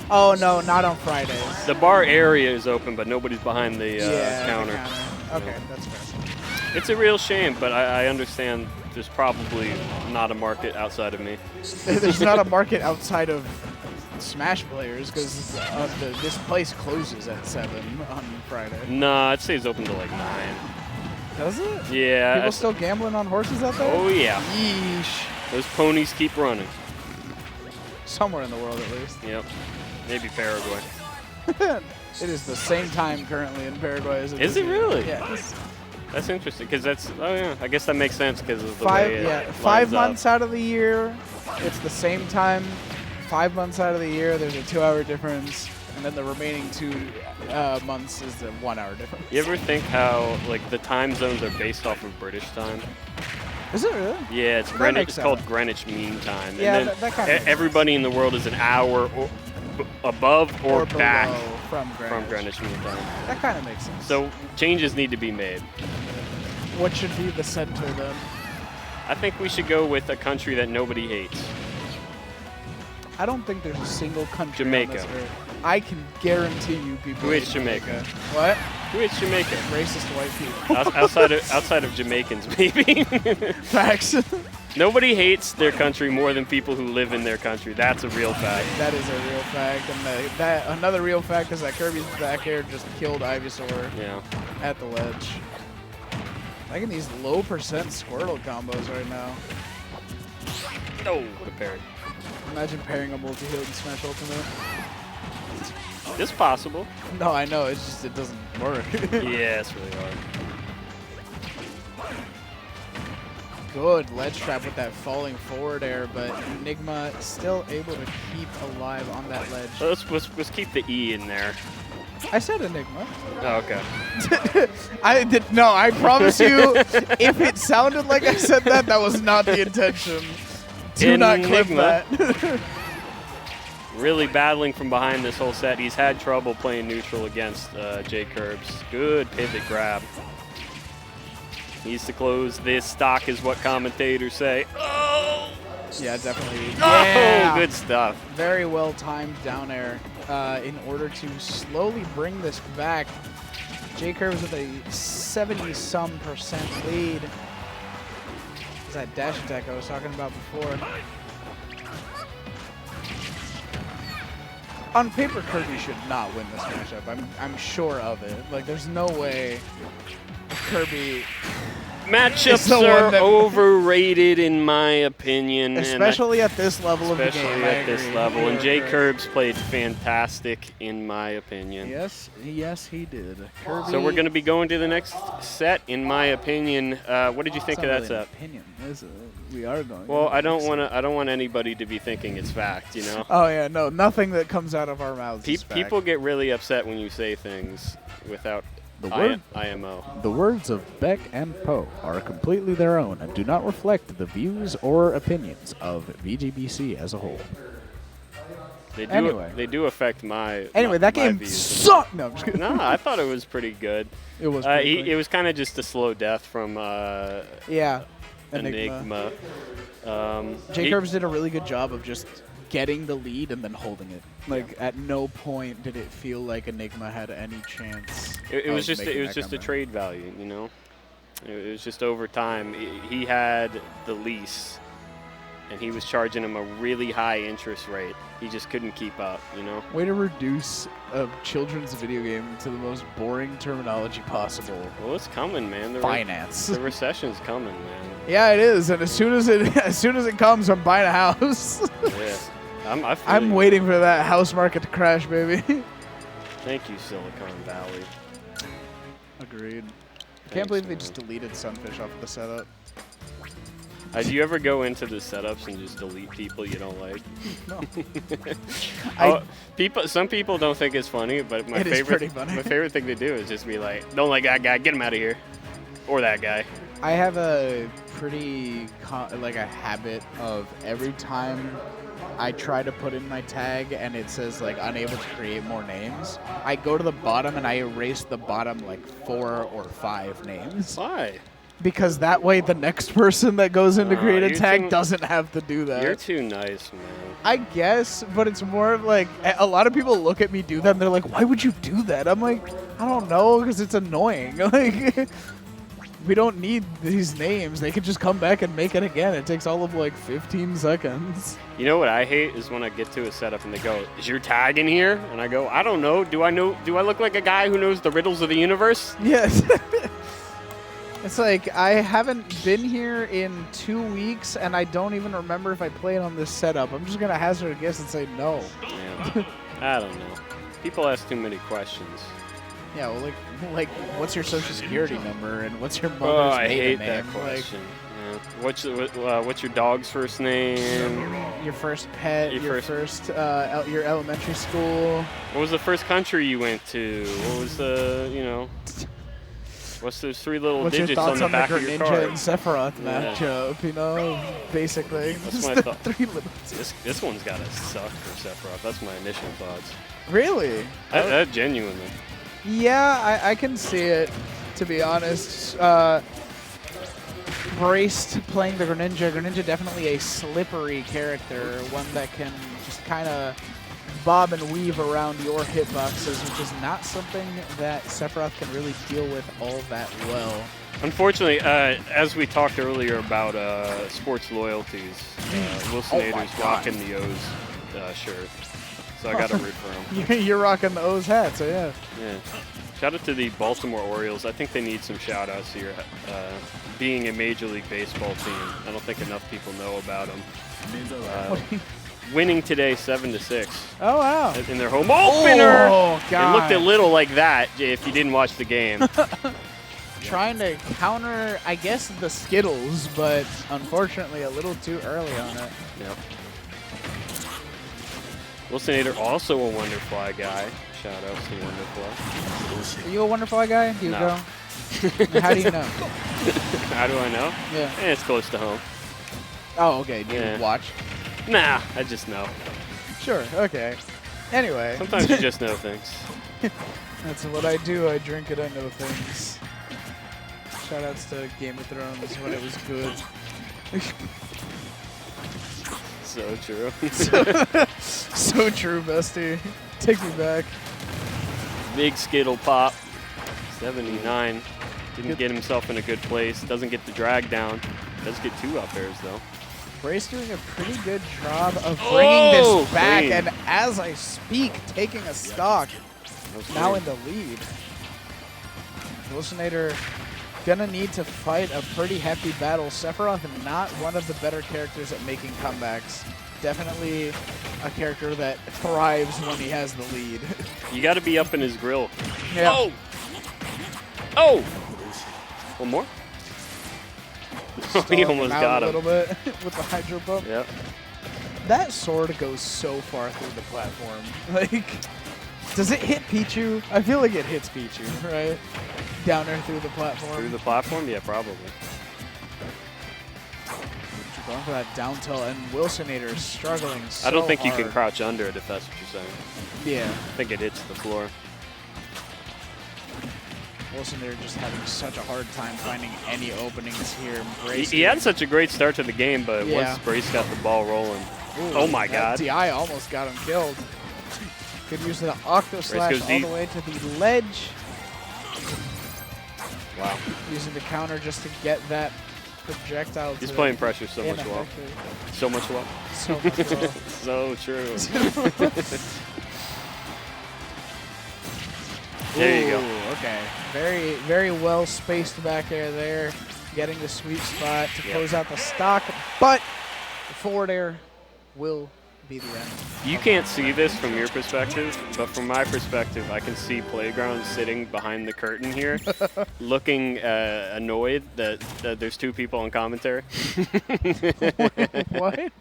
Oh no, not on Fridays. The bar area is open, but nobody's behind the counter. The counter. Okay, that's fair. It's a real shame, but I understand there's probably not a market outside of me. There's not a market outside of Smash players because this place closes at 7 on Friday. Nah, I'd say it's open to like 9. Does it? Yeah. People still gambling on horses out there? Oh, yeah. Yeesh. Those ponies keep running. Somewhere in the world, at least. Yep. Maybe Paraguay. It is the same time currently in Paraguay as it Is it here. really? Yeah. That's interesting, because that's, oh yeah, I guess that makes sense because of the Five, way it 5 lines up. months out of the year, it's the same time. 5 months out of the year, there's a 2-hour difference, and then the remaining 2 months is the 1-hour difference. You ever think how, like, the time zones are based off of British time? Is it really? Yeah, it's That Greenwich. makes It's called sense. Greenwich Mean Time. Yeah, and then that kinda makes everybody in the world is an hour above or back below from Greenwich. from Greenwich Mean Time. That kind of makes sense. So changes need to be made. What should be the center then? I think we should go with a country that nobody hates. I don't think there's a single country Jamaica. on this earth. I can guarantee you people Who hates hate Jamaica? What? Who hates Jamaica? Racist white people. outside of Jamaicans, maybe. Facts. Nobody hates their country more than people who live in their country. That's a real fact. That is a real fact. And another real fact is that Kirby's back air just killed Ivysaur Yeah. at the ledge. Liking these low percent Squirtle combos right now. No, the parry. Imagine pairing a multi-hit and Smash Ultimate. It's possible. No, I know. It's just it doesn't work. Yeah, it's really hard. Good ledge trap with that falling forward air, but Enigma still able to keep alive on that ledge. Let's keep the E in there. I said Enigma. Oh, okay. No, I promise you, if it sounded like I said that, that was not the intention. Do not clip Enigma. that. Really battling from behind this whole set. He's had trouble playing neutral against JKirbz. Good pivot grab. Needs to close this stock is what commentators say. Oh! Yeah, definitely. Oh, Yeah. good stuff. Very well timed down air in order to slowly bring this back. JKirbz with a 70-some% lead. Is that dash attack I was talking about before? On paper, Kirby should not win this matchup. I'm sure of it. Like, there's no way Kirby Matchups are overrated in my opinion. Especially at this level of the game. Especially at this level. And JKirbz played fantastic in my opinion. Yes, he did. Kirby, so we're going to be going to the next set, in my opinion. What did you think of that set? Opinion, is it? We are going. Well, I don't want anybody to be thinking it's fact, you know. Oh yeah, no, nothing that comes out of our mouths is fact. People get really upset when you say things without IMO. The words of Beck and Poe are completely their own and do not reflect the views or opinions of VGBC as a whole. They do affect my. Anyway, that game sucked. No, I'm just kidding. No, I thought it was pretty good. It was. It was kind of just a slow death from. Yeah. Enigma. JKirbz did a really good job of just getting the lead and then holding it. Like at no point did it feel like Enigma had any chance. It was just a trade value, you know. It was just over time. He had the lease, and he was charging him a really high interest rate. He just couldn't keep up, you know. Way to reduce a children's video game to the most boring terminology possible. Well, it's coming, man. Finance. The recession's coming, man. Yeah, it is, and as soon as it comes, I'm buying a house. Yeah. I'm waiting for that house market to crash, baby. Thank you, Silicon Valley. Agreed. I can't believe they just deleted Sunfish off the setup. Do you ever go into the setups and just delete people you don't like? No. Some people don't think it's funny, but my favorite thing to do is just be like, don't like that guy, get him out of here, or that guy. I have a pretty a habit of every time I try to put in my tag and it says like unable to create more names, I go to the bottom and I erase the bottom like 4 or 5 names. Why? Because that way the next person that goes in to create a tag doesn't have to do that. You're too nice, man. I guess, but it's more of like, a lot of people look at me do that and they're like, why would you do that? I'm like, I don't know, because it's annoying. Like, we don't need these names. They could just come back and make it again. It takes all of like 15 seconds. You know what I hate is when I get to a setup and they go, is your tag in here? And I go, I don't know. Do I look like a guy who knows the riddles of the universe? Yes. It's like, I haven't been here in 2 weeks, and I don't even remember if I played on this setup. I'm just going to hazard a guess and say no. Yeah. I don't know. People ask too many questions. Yeah, well, like, what's your social security number, and what's your mother's maiden name? I hate that question. Yeah. What's your dog's first name? Your first pet, your elementary school. What was the first country you went to? What was what's those 3 little digits on the back of your card? Greninja and Sephiroth matchup, you know, basically. That's my thought. 3 little this one's got to suck for Sephiroth. That's my initial thoughts. Really? That genuinely. Yeah, I can see it, to be honest. Braced playing the Greninja. Greninja definitely a slippery character, one that can just kind of bob and weave around your hitboxes, which is not something that Sephiroth can really deal with all that well. Unfortunately, as we talked earlier about sports loyalties, Wilsonator's rocking the O's shirt. So I got to root for him. You're rocking the O's hat, so yeah. Yeah. Shout out to the Baltimore Orioles. I think they need some shout outs here. Being a Major League Baseball team, I don't think enough people know about them. Winning today 7-6. Oh, wow. In their home opener. Oh, God. It looked a little like that if you didn't watch the game. Trying to counter, I guess, the Skittles, but unfortunately a little too early on it. Yep. Wilsonator, also a Wonderfly guy. Shout out to Wonderfly. Are you a Wonderfly guy? Do you No. go? How do you know? How do I know? Yeah. It's close to home. Oh, okay. Do you watch? Nah, I just know. Sure, okay. Anyway. Sometimes you just know things. That's what I do. I drink it, I know things. Shoutouts to Game of Thrones when it was good. So true. So true, bestie. Take me back. Big Skittle pop. 79. Didn't get himself in a good place. Doesn't get the drag down. Does get 2 up airs, though. Bray's doing a pretty good job of bringing this back, clean. and as I speak, taking a stock. Now in the lead. Wilsonator gonna need to fight a pretty hefty battle. Sephiroth, not one of the better characters at making comebacks. Definitely a character that thrives when he has the lead. You got to be up in his grill. Yeah. Oh! Oh! One more? He almost got him. A little bit with the hydro pump. Yep. That sword goes so far through the platform. Like, does it hit Pichu? I feel like it hits Pichu, right? Down there through the platform. Through the platform? Yeah, probably. Going for that down tilt, and Wilsonator is struggling so I don't think you hard. can crouch under it, if that's what you're saying. Yeah. I think it hits the floor. Wilsonator just having such a hard time finding any openings here. He had such a great start to the game, but Yeah. once Brace got the ball rolling. Ooh, Oh my that god. DI almost got him killed. Good use of the Octo Slash goes all deep. the way to the ledge. Wow. Using the counter just to get that projectile. He's to playing pressure so much well. ineffective. So much well. So much well. So true. There you go. Ooh, okay. Very, very well spaced back air there. Getting the sweet spot to close out the stock, but the forward air will be the end. You can't see this from your perspective, but from my perspective, I can see Playground sitting behind the curtain here, looking annoyed that there's two people on commentary. What?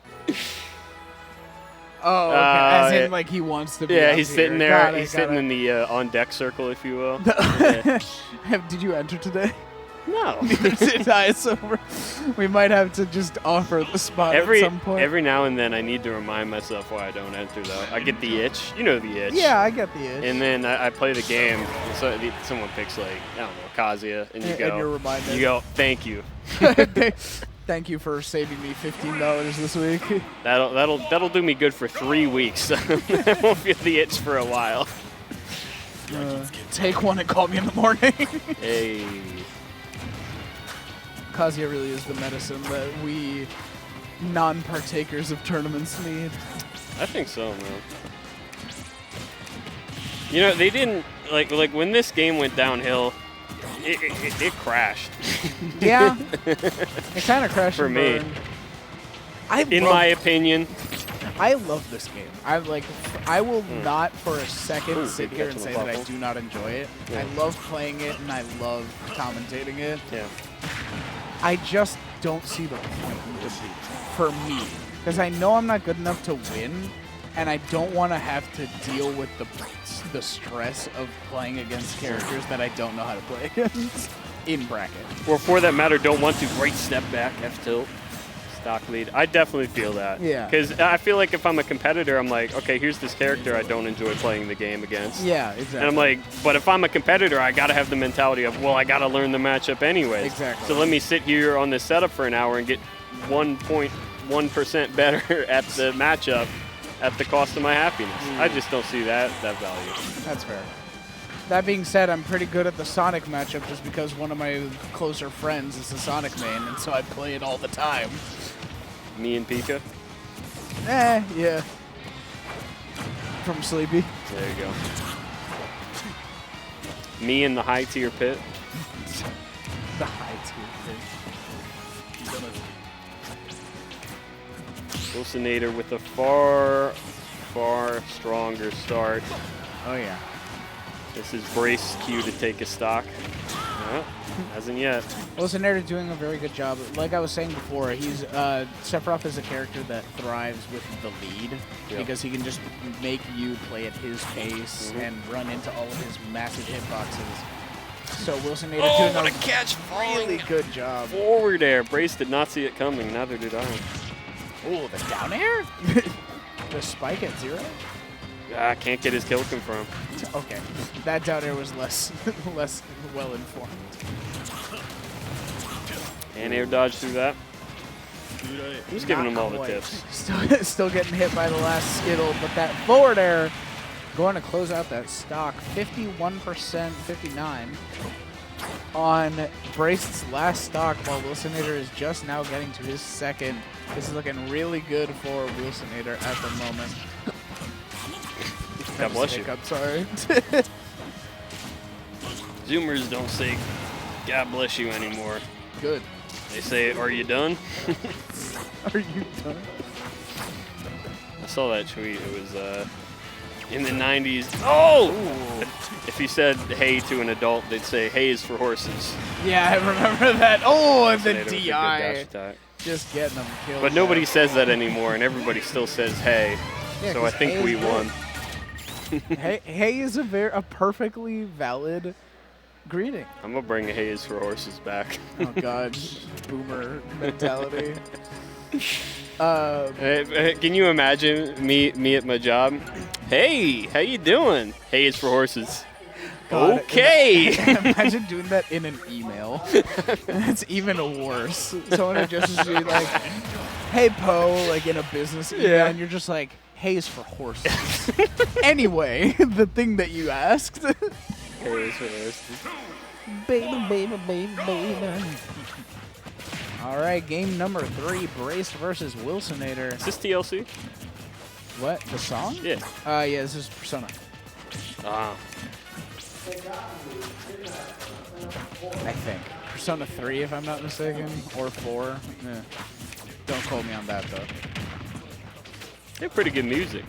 Oh, okay. As in, like, he wants to be Yeah, up he's here. sitting there. Got it, He's got sitting it. in the on-deck circle, if you will. Yeah. Did you enter today? No. So we might have to just offer the spot at some point. Every now and then, I need to remind myself why I don't enter, though. I get the itch. You know the itch. Yeah, I get the itch. And then I play the game. And so someone picks, like, I don't know, Kazuya, and you And go. you're reminded. You go, thank you. Thank you for saving me $15 this week. That'll do me good for 3 weeks. I won't feel the itch for a while. Take one and call me in the morning. Hey. Kazuya really is the medicine that we non-partakers of tournaments need. I think so, man. You know, they didn't like when this game went downhill. It crashed. Yeah, it kind of crashed For and me. burned. In my opinion. I love this game. I will not for a second Ooh, sit good here catch and on say the that I platform. do not enjoy it. Yeah. I love playing it and I love commentating it. Yeah. I just don't see the point in defeat for me, because I know I'm not good enough to win, and I don't want to have to deal with the stress of playing against characters that I don't know how to play against. In bracket. Or for that matter, don't want to. Great step back, F tilt. Stock lead. I definitely feel that. Yeah. Because I feel like if I'm a competitor, I'm like, okay, here's this character I don't enjoy playing the game against. Yeah, exactly. And I'm like, but if I'm a competitor, I got to have the mentality of, well, I got to learn the matchup anyways. Exactly. So let me sit here on this setup for an hour and get 1.1% better at the matchup at the cost of my happiness. I just don't see that value. That's fair. That being said, I'm pretty good at the Sonic matchup just because one of my closer friends is a Sonic main, and so I play it all the time. Me and Pika. Yeah. From Sleepy. There you go. Me in the high tier pit. The high tier. Wilsonator with a far stronger start. Oh, yeah. This is Brace's cue to take a stock. Well, hasn't yet. Wilsonator doing a very good job. Like I was saying before, Sephiroth is a character that thrives with the lead because he can just make you play at his pace and run into all of his massive hitboxes. So Wilsonator doing what a catch! really good job. Forward air. Brace did not see it coming. Neither did I. Oh, the down air? The spike at 0? I can't get his kill confirmed. Okay, that down air was less well informed. And air dodge through that. Who's giving him all the Not quite. tips? Still getting hit by the last Skittle, but that forward air going to close out that stock. 51%, 59 on Brace's last stock, while Wilsonator is just now getting to his second. This is looking really good for Wilsonator at the moment. God bless you. Hiccup, sorry. Zoomers don't say God bless you anymore. Good. They say, are you done? Are you done? I saw that tweet. It was in the 90s. Oh! If you said hey to an adult, they'd say hey is for horses. Yeah, I remember that. Oh, and the Senator with a good DI. dash attack. Just getting them killed. But nobody says that anymore, and everybody still says hey. Yeah, So I 'cause think hey we is won. Hey is a perfectly valid greeting. I'm gonna bring hey is for horses back. Oh God, boomer mentality. Can you imagine me at my job? Hey, how you doing? Hey is for horses. God, Okay. Imagine doing that in an email. It's even worse. Someone would just be like, "Hey Poe," like in a business email, Yeah. and you're just like, "Hey is for horses." Anyway, the thing that you asked. Hey is for horses. Baby. All right, game number 3, Braced versus Wilsonator. Is this TLC? What, the song? Yeah. Yeah, this is Persona. Ah. I think. Persona 3, if I'm not mistaken, or 4. Yeah. Don't quote me on that, though. They have pretty good music.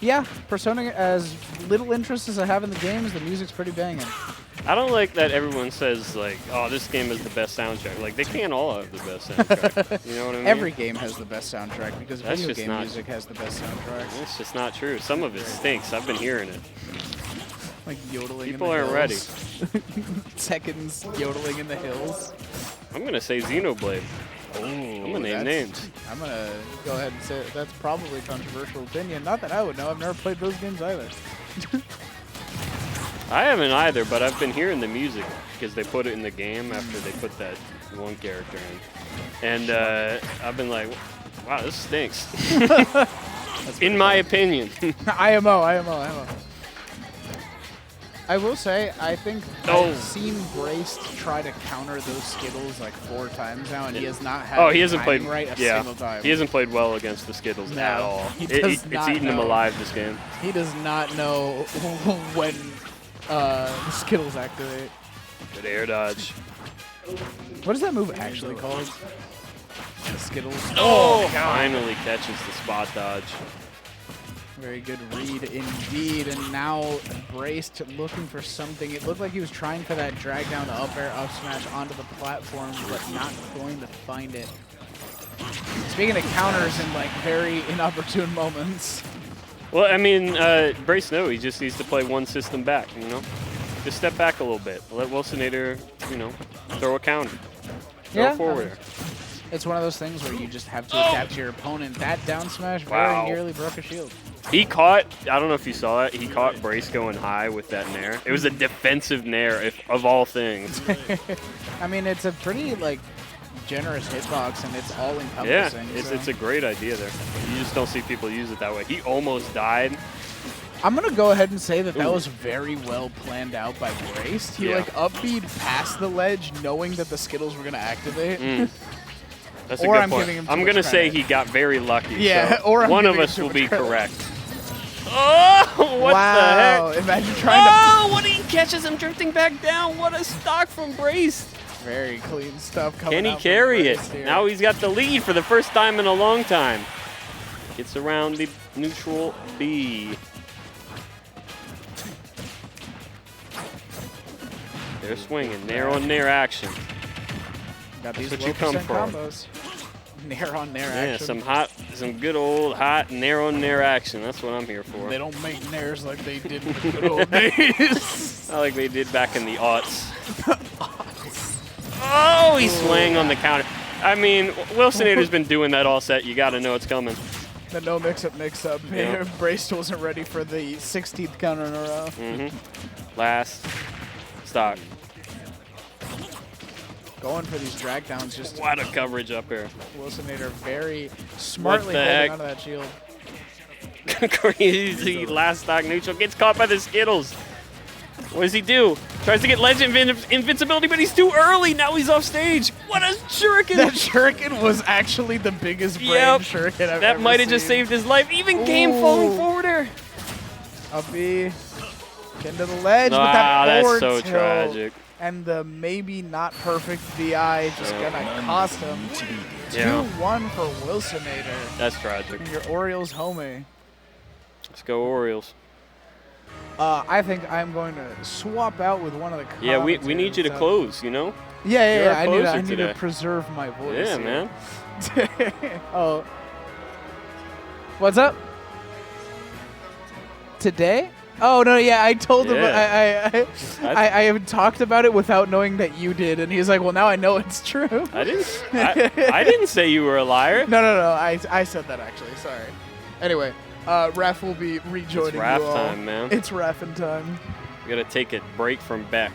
Yeah, Persona, as little interest as I have in the games, the music's pretty banging. I don't like that everyone says, like, oh, this game is the best soundtrack. Like, they can't all have the best soundtrack. You know what I mean? Every game has the best soundtrack because That's video just game not- music has the best soundtrack. It's just not true. Some of it stinks. I've been hearing it. Like yodeling People in the aren't ready. hills. Seconds yodeling in the hills. I'm going to say Xenoblade. Oh, I'm going to name names. I'm going to go ahead and say that's probably a controversial opinion. Not that I would know. I've never played those games either. I haven't either, but I've been hearing the music because they put it in the game after they put that one character in. And I've been like, wow, this stinks. In my opinion. IMO. I will say, I think Oh. I've seen Braced try to counter those Skittles like 4 times now, and he has not had Oh, he hasn't timing played right a yeah. single time. He hasn't played well against the Skittles No, at all. he does It's not eating him know. alive this game. He does not know when the Skittles activate. Good air dodge. What is that move actually called? The Skittles. Oh, finally catches the spot dodge. Very good read indeed. And now Braced looking for something. It looked like he was trying for that drag down the up air up smash onto the platform, but not going to find it. Speaking of counters in like very inopportune moments. Well, I mean, Brace, no, he just needs to play one system back, you know? Just step back a little bit. Let Wilsonator, you know, throw a counter. Throw forward. It's one of those things where you just have to adapt to your opponent. That down smash very nearly broke a shield. He caught, I don't know if you saw it, he caught Brace going high with that nair. It was a defensive nair, of all things. I mean, it's a pretty, like, generous hitbox, and it's all Yeah, encompassing. it's a great idea there. You just don't see people use it that way. He almost died. I'm going to go ahead and say that that was very well planned out by Braced. He, Yeah. like, up-beat past the ledge knowing that the Skittles were going to activate. That's a Or good I'm point. giving him too I'm much going to say credit. he got very lucky. Yeah, so or I'm one of giving him us too will much be credit. correct. Oh, what Wow, the heck? imagine trying Oh, what he catches him drifting back down. What a stock from Brace. to... Very clean stuff coming Can he out from carry it? Braced here. Now he's got the lead for the first time in a long time. Gets around the neutral B. They're swinging. Nair on nair action. Got That's these what low you come percent for. combos. Nair on nair Yeah, action. some good old hot nair on nair action. That's what I'm here for. They don't make nairs like they did in the good old days. Not like they did back in the aughts. Oh, he swang on the counter. I mean, Wilsonator's been doing that all set. You got to know it's coming. The no mix-up. Yeah. Braced wasn't ready for the 16th counter in a row. Last stock. Going for these drag downs, just What a coverage up here. Wilsonator very smartly the holding heck? onto that shield. Crazy last stock neutral. Gets caught by the Skittles. What does he do? Tries to get legend invincibility, but he's too early. Now he's off stage. What a shuriken. That shuriken was actually the biggest brain Yep. shuriken I've ever That might have just seen. saved his life. Even game falling Ooh. forward there. Up B. Getting to the ledge with Wow, that that's forward so tilt. tragic. and the maybe not perfect VI just gonna cost him. Yeah. 2-1 for Wilsonator. That's tragic. And your Orioles homie. Let's go Orioles. I think I'm going to swap out with one of the Yeah, we need you to close, you know? Yeah, You're our I closer need today. to preserve my voice. Yeah, here. man. Oh. What's up? Today? Oh, no, yeah, I told him. Yeah. I have talked about it without knowing that you did, and he's like, well, now I know it's true. I didn't say you were a liar. No, I said that, actually. Sorry. Anyway, Raf will be rejoining It's Raf you all. time, man. It's Raffin time. We gotta take a break from Beck.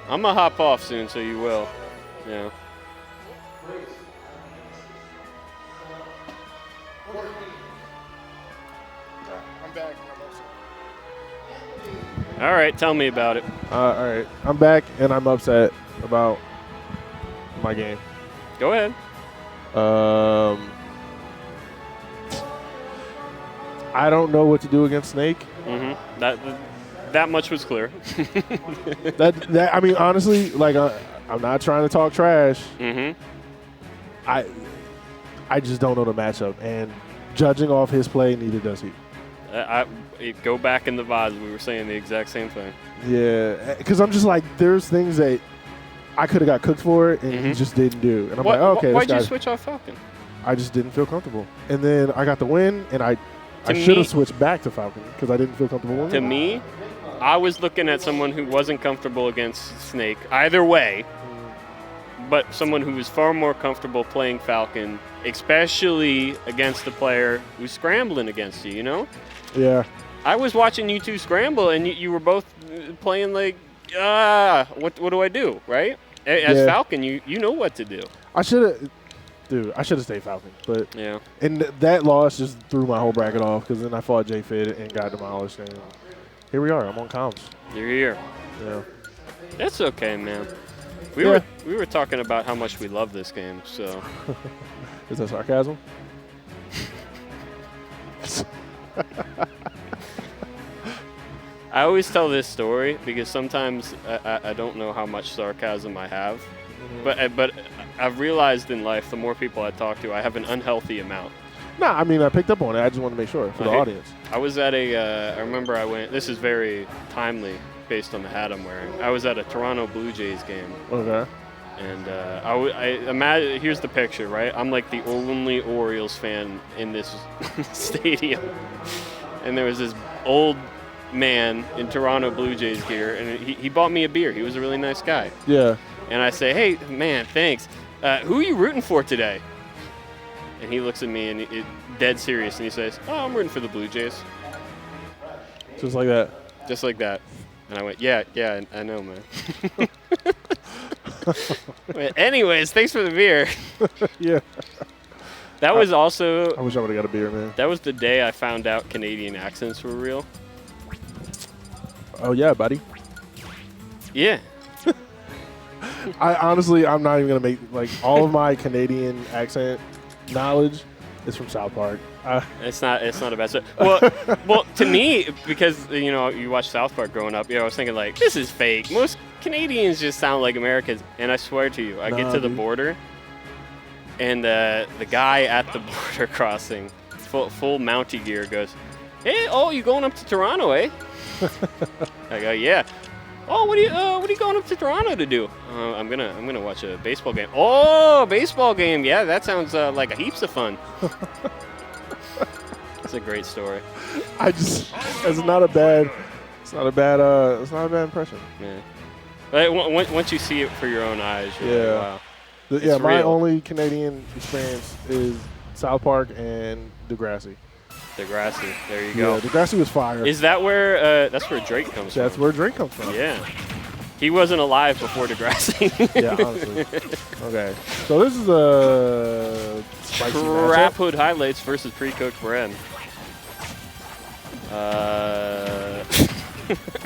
I'm gonna hop off soon, so you will. Yeah. I'm back. All right, tell me about it. All right, I'm back, and I'm upset about my game. Go ahead. I don't know what to do against Snake. Mm-hmm. That much was clear. that I mean, honestly, like I'm not trying to talk trash. Mm-hmm. I just don't know the matchup, and judging off his play, neither does he. Go back in the VODs. We were saying the exact same thing. Yeah, because I'm just like, there's things that I could have got cooked for, and he just didn't do. And I'm like, okay, why'd this you guy's- switch off Falcon? I just didn't feel comfortable. And then I got the win, and I To should me- have switched back to Falcon because I didn't feel comfortable winning. To me, I was looking at someone who wasn't comfortable against Snake either way, but someone who was far more comfortable playing Falcon, especially against the player who's scrambling against you, you know? Yeah. I was watching you two scramble, and you were both playing like, what do I do, right? As Yeah. Falcon, you know what to do. I should have, dude. I should have stayed Falcon, but Yeah. and that loss just threw my whole bracket off because then I fought JFid and got demolished, and here we are. I'm on comms. You're here. Yeah. That's okay, man. We were talking about how much we love this game, so. Is that sarcasm? I always tell this story because sometimes I don't know how much sarcasm I have, but I've realized in life the more people I talk to, I have an unhealthy amount. Nah, I mean I picked up on it. I just wanted to make sure for the Okay. audience. I was at I remember I went, this is very timely based on the hat I'm wearing. I was at a Toronto Blue Jays game. Okay. And I imagine, here's the picture, right? I'm like the only Orioles fan in this stadium. And there was this old man in Toronto Blue Jays gear, and he bought me a beer. He was a really nice guy. Yeah. And I say, hey, man, thanks. Who are you rooting for today? And he looks at me and dead serious, and he says, oh, I'm rooting for the Blue Jays. Just like that. Just like that. And I went, yeah, I know, man. But anyways, thanks for the beer. Yeah. That was also, I wish I would have got a beer, man. that was the day I found out Canadian accents were real. Oh yeah, buddy. Yeah. I'm not even gonna make like all of my Canadian accent knowledge is from South Park. It's not a bad story. Well, to me, because you watch South Park growing up, I was thinking like, this is fake. Most Canadians just sound like Americans, and I swear to you, I get to the border, and the guy at the border crossing, full Mountie gear, goes, "Hey, oh, you going up to Toronto, eh?" I go, "Yeah." Oh, what are you going up to Toronto to do? I'm gonna watch a baseball game. Oh, baseball game. Yeah, that sounds like a heaps of fun. It's a great story. It's not a bad impression. Yeah. But once you see it for your own eyes, you're like, wow. Yeah, my real. only Canadian experience is South Park and Degrassi. Degrassi. There you go. Yeah, Degrassi was fire. Is that where that's where Drake comes That's from? where Drake comes from. Yeah. He wasn't alive before Degrassi. Yeah, honestly. Okay. So this is a spicy matchup. TrapHoodHighlights versus PreCookedBread.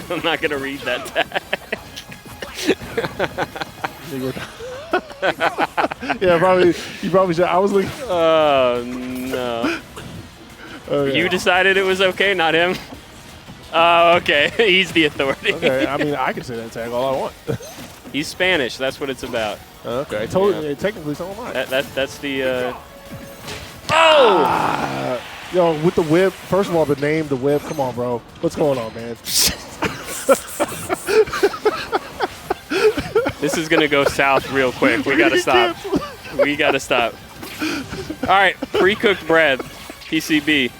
I'm not gonna read that tag. Yeah, probably. You probably should. I was like, Oh no. okay. You decided it was okay, not him. Oh, okay. He's the authority. Okay, I mean, I can say that tag all I want. He's Spanish. That's what it's about. Okay, totally. Technically, so am I. That's the. Oh! Yo, with the whip. First of all, the name, the whip. Come on, bro. What's going on, man? This is gonna go south real quick. We gotta stop. We gotta stop. All right, pre-cooked bread, PCB.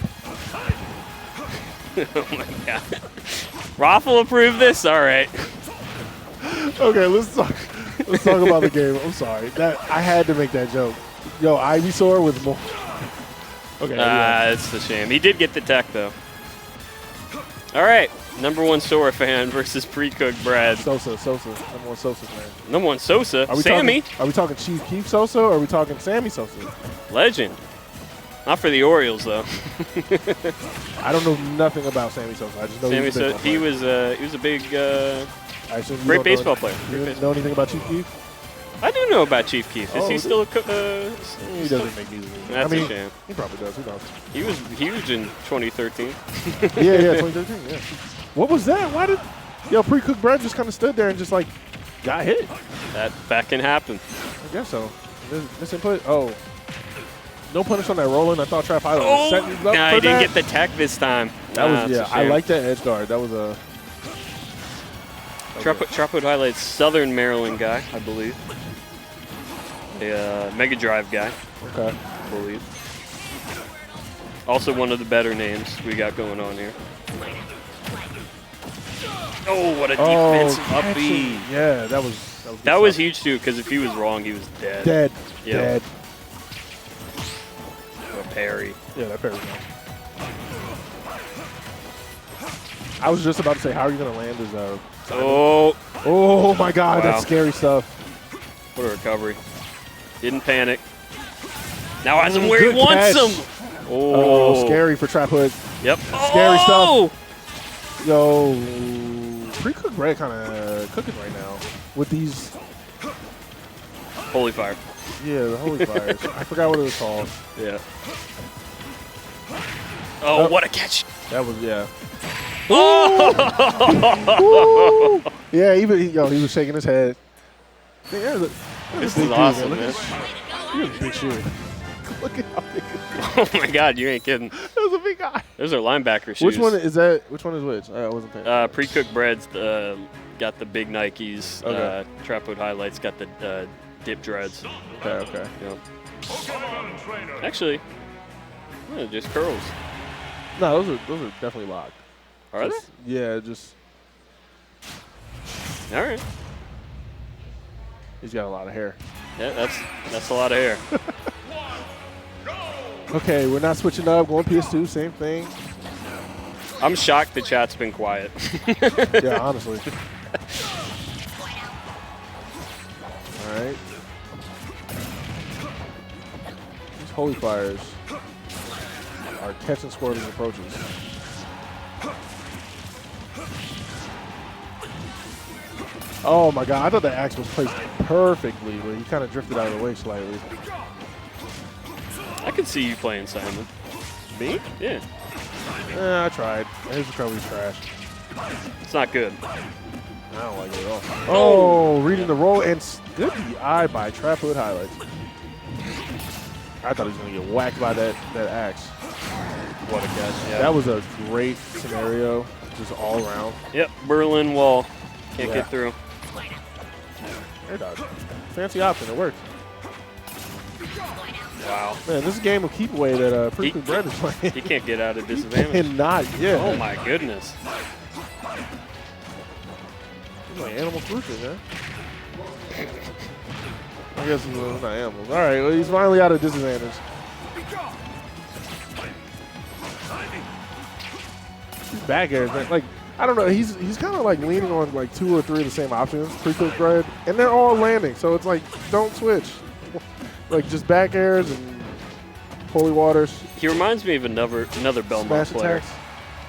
Oh my god. Raffle approved this. All right. Okay, let's talk about the game. I'm sorry. I had to make that joke. Yo, Ivysaur with more. Okay. It's a shame. He did get the tech though. All right, #1 Sora fan versus pre-cooked bread. Sosa. #1 Sosa fan. #1 Sosa. Sammy. Are we talking Chief Keef Sosa or are we talking Sammy Sosa? Legend. Not for the Orioles though. I don't know nothing about Sammy Sosa. I just know Sammy Sosa. He was a big, great baseball player. You know anything about Chief Keef? I do know about Chief Keef. Is he still a He doesn't make music. That's a shame. He probably does. Who knows? He was huge in 2013. Yeah, 2013. Yeah. What was that? Why did pre-cooked bread just kind of stood there and just like got hit? That can happen. I guess so. Misinput. Oh. No punish on that rolling. I thought TrapHoodHighlights was setting us up Nah, for he didn't that. get the tech this time. That was I like that edge guard. That was a TrapHoodHighlights Southern Maryland guy, I believe. A Mega Drive guy, okay. I believe. Also one of the better names we got going on here. Oh, what a defensive up B. Yeah, that was huge too, because if he was wrong, he was dead. Dead. A parry. Yeah, that parry was nice. I was just about to say, how are you going to land his Oh my God, Wow. That's scary stuff. What a recovery. Didn't panic. Now has him where he Good wants catch. him. Oh, scary for TrapHood. Yep. Scary stuff. Yo, pre-cooked bread kind of cooking right now with these. Holy fire. Yeah, the holy fires. I forgot what it was called. Yeah. Oh, what a catch. That was, yeah. Oh! Yeah, he was shaking his head. Yeah, This is awesome, man. He was a big shit. Look at how big he is. Oh my God, you ain't kidding. That was a big guy. Those are linebacker shoes. Which one is that? Which one is which? I wasn't paying. Pre-cooked bread's got the big Nikes. Okay. TrapHoodHighlights got the dip dreads. Okay. Yep. Actually, just curls. No, those are definitely locked. Are they? Yeah, just. All right. He's got a lot of hair. Yeah, that's a lot of hair. Okay, we're not switching up. Going PS2, same thing. I'm shocked the chat's been quiet. Yeah, honestly. All right. These holy fires are catching squirting approaches. Oh my God! I thought that axe was placed perfectly, but he kind of drifted out of the way slightly. I could see you playing Simon. Me? Yeah. I tried. His recovery's trash. It's not good. I don't like it at all. Oh, reading the roll and good DI by TrapHoodHighlights. I thought he was going to get whacked by that axe. What a catch. Yeah. That was a great scenario, just all around. Yep, Berlin Wall. Can't Yeah. get through. Air dodge. Fancy option. It worked. Wow. Man, this is a game of keep away that pre-cooked bread is playing. He can't get out of disadvantage. Cannot, yeah. Oh my goodness. He's like Animal Cruising, man. I guess he's not animals. All right, well, he's finally out of disadvantage. These back airs, man. Like, I don't know. He's kind of like leaning on like 2 or 3 of the same options, pre-cooked bread, and they're all landing. So it's like, don't switch. Like just back airs and holy waters. He reminds me of another Belmont Smash player. attacks.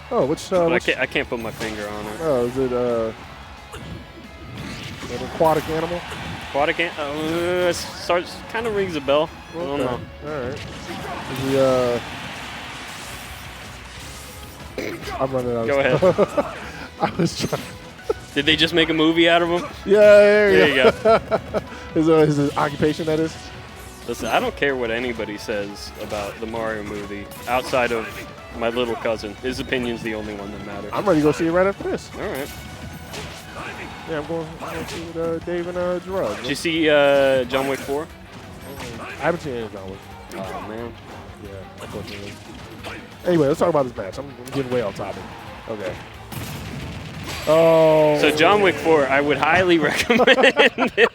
Oh, which? But which I can't put my finger on it. oh, is it an aquatic animal? Aquatic starts kind of rings a bell. I don't know. All right. Is he I'm running out. Go ahead. I was trying. Did they just make a movie out of him? Yeah, there you go. His occupation, that is. Listen, I don't care what anybody says about the Mario movie outside of my little cousin. His opinion's the only one that matters. I'm ready to go see it right after this. All right. Yeah, I'm going to see with Dave and Gerard. Did you see John Wick 4? I haven't seen any of John Wick. Oh, man. Yeah, unfortunately. Anyway, let's talk about this match. I'm getting way off topic. Okay. Oh. So John Wick 4, I would highly recommend it.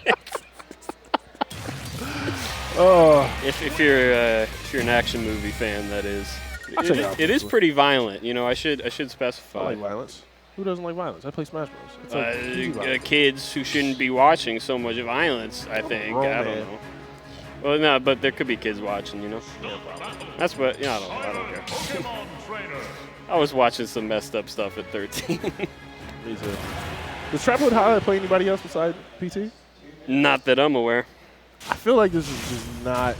Oh. If you're an action movie fan, that is. It is pretty violent. You know, I should specify. I like violence. Who doesn't like violence? I play Smash Bros. It's like easy violence. Kids who shouldn't be watching so much violence, I think. I don't know. Well, no, but there could be kids watching, you know. That's what, I don't care. I was watching some messed up stuff at 13. Me too. Does TrapHood Highlight play anybody else besides PT? Not that I'm aware. I feel like this is just not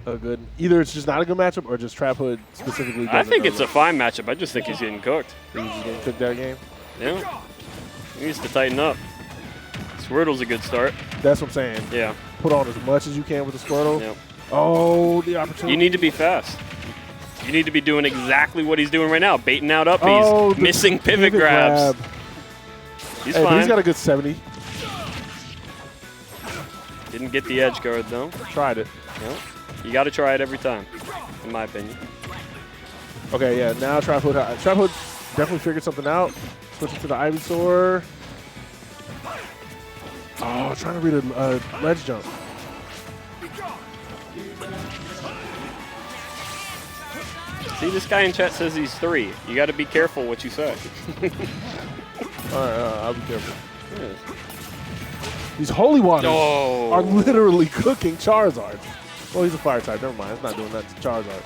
a good. Either it's just not a good matchup, or just TrapHood specifically. I think it's a fine matchup. I just think he's getting cooked. He's just getting cooked that game. Yeah. He needs to tighten up. Squirtle's a good start. That's what I'm saying. Yeah. Put on as much as you can with the Squirtle. Yep. Oh, the opportunity. You need to be fast. You need to be doing exactly what he's doing right now, baiting out uppies, missing pivot grabs. He's fine. He's got a good 70. Didn't get the edge guard, though. Tried it. Yep. You got to try it every time, in my opinion. Okay, yeah, now TrapHood definitely figured something out. Switching to the Ivysaur. Oh, trying to read a ledge jump. See, this guy in chat says he's 3. You got to be careful what you say. All right, I'll be careful. Yeah. These holy waters are literally cooking Charizard. Well, he's a fire type. Never mind. It's not doing that to Charizard.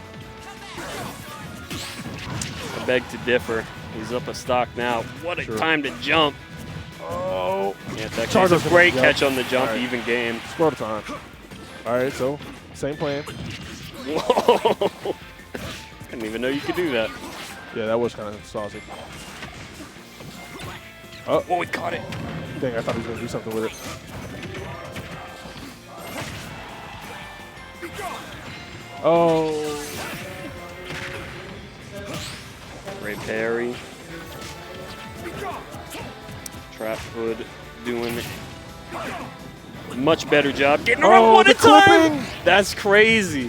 I beg to differ. He's up a stock now. What a time to jump. Oh. Yeah, that's a great catch on the jump, even game. Squirtle time. All right, so same plan. Whoa. I didn't even know you could do that. Yeah, that was kind of saucy. Oh, he caught it. Dang, I thought he was going to do something with it. Oh. Great parry. TrapHood doing a much better job getting around one at a time. That's crazy.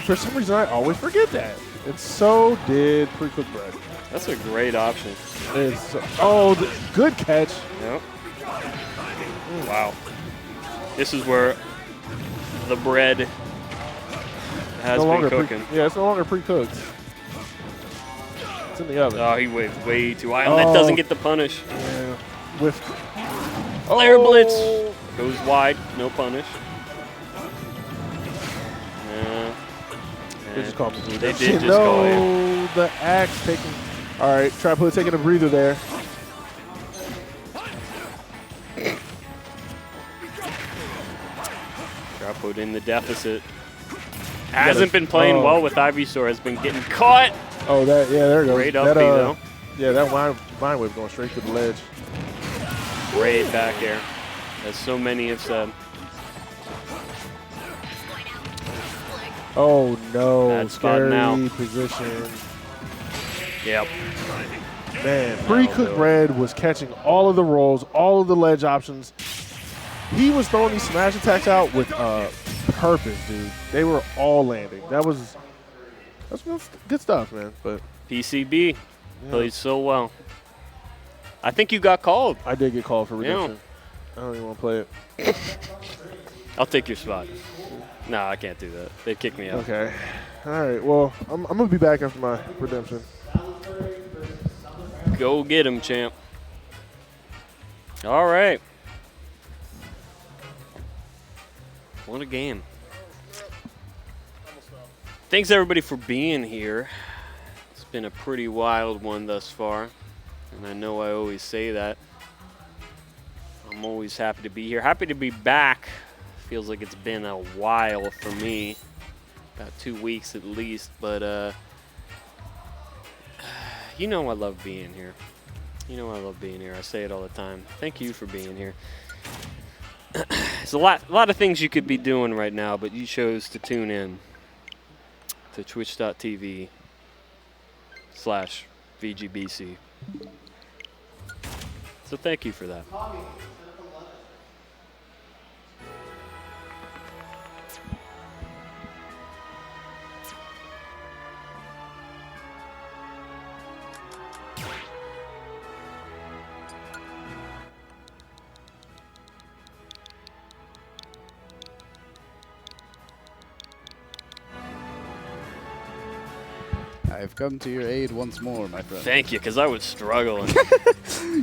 For some reason, I always forget that. And so did PreCookedBread. That's a great option. Good catch. Yep. Wow. This is where the bread has been cooking. Yeah, it's no longer pre-cooked. It's in the oven. Oh, he waved way too high. That doesn't get the punish. Yeah. Whiffed. Flare blitz. Goes wide. No punish. They just called me. They did just call you. The axe taking. All right, TrapHood taking a breather there. TrapHood in the deficit. Hasn't been playing well with Ivysaur. Has been getting caught. Oh, there it goes. Great uppy, though. Yeah, that vine whip going straight to the ledge. Great back air, as so many have said. Oh, no. That's scary position. Yep. Man, PreCookedBread was catching all of the rolls, all of the ledge options. He was throwing these smash attacks out with purpose, dude. They were all landing. That's good stuff, man. But PCB played so well. I think you got called. I did get called for redemption. Yeah. I don't even want to play it. I'll take your spot. No, I can't do that. They kicked me out. Okay. All right. Well, I'm going to be back after my redemption. Go get him, champ. All right. What a game. Thanks, everybody, for being here. It's been a pretty wild one thus far, and I know I always say that. I'm always happy to be here. Happy to be back. Feels like it's been a while for me. About 2 weeks at least, but You know I love being here. You know I love being here. I say it all the time. Thank you for being here. There's a lot of things you could be doing right now, but you chose to tune in to twitch.tv/VGBC. So thank you for that. I've come to your aid once more, my friend. Thank you, because I was struggling.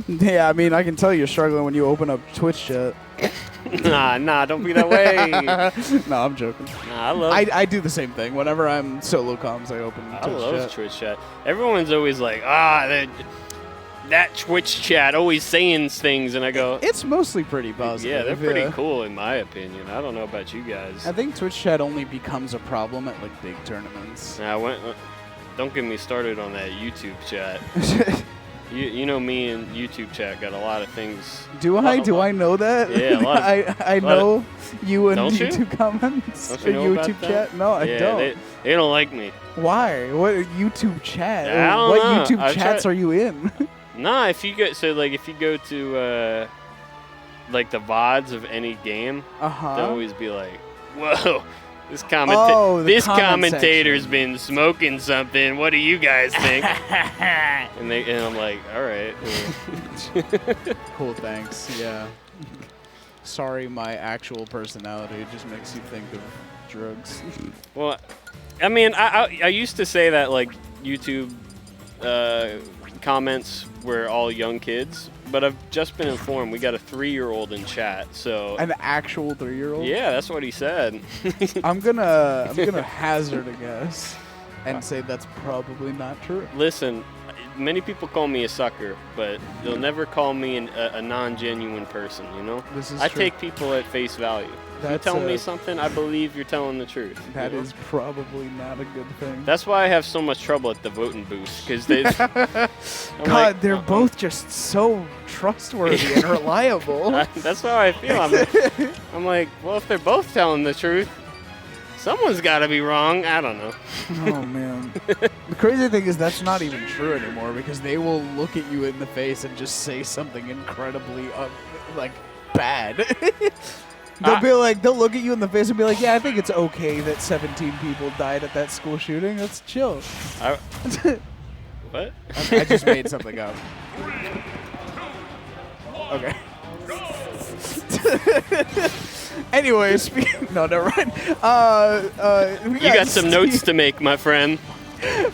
Yeah, I mean, I can tell you're struggling when you open up Twitch chat. Nah, don't be that way. No, I'm joking. Nah, I do the same thing. Whenever I'm solo comms, I open I Twitch love chat. Twitch chat. Everyone's always like, that Twitch chat always saying things, and I go, It's mostly pretty positive. yeah, they're pretty cool in my opinion. I don't know about you guys. I think Twitch chat only becomes a problem at like big tournaments. Now, don't get me started on that YouTube chat. You know me and YouTube chat got a lot of things. Do I know that? Yeah, a lot I know you and Don't you? YouTube comments Don't or you know about YouTube that? chat. No, I Yeah, don't. They don't like me. Why? What YouTube chat? I don't What know. YouTube I chats tried- are you in? Nah, if you go to like the VODs of any game, Uh-huh. they'll always be like, "Whoa, this Oh, the this comment commentator's section. been smoking something. What do you guys think?" and I'm like, "All right." Cool, thanks. Yeah. Sorry, my actual personality just makes you think of drugs. Well, I mean, I used to say that like YouTube comments were all young kids, but I've just been informed we got a 3-year-old in chat. So An actual 3-year-old? yeah, that's what he said. I'm gonna hazard a guess and say that's probably not true. Listen, many people call me a sucker, but they'll never call me a non-genuine person, you know? This is I true. take people at face value. If you That's, tell me something, I believe you're telling the truth. That you know? is probably not a good thing. That's why I have so much trouble at the voting booth, because they. God, they're both just so trustworthy and reliable. That's how I feel. I'm like, well, if they're both telling the truth, someone's got to be wrong. I don't know. Oh, man. The crazy thing is that's not even true anymore because they will look at you in the face and just say something incredibly, bad. They'll look at you in the face and be like, yeah, I think it's okay that 17 people died at that school shooting. Let's chill. What? I just made something up. Okay. Anyway, no, never mind. You got some notes to make, my friend.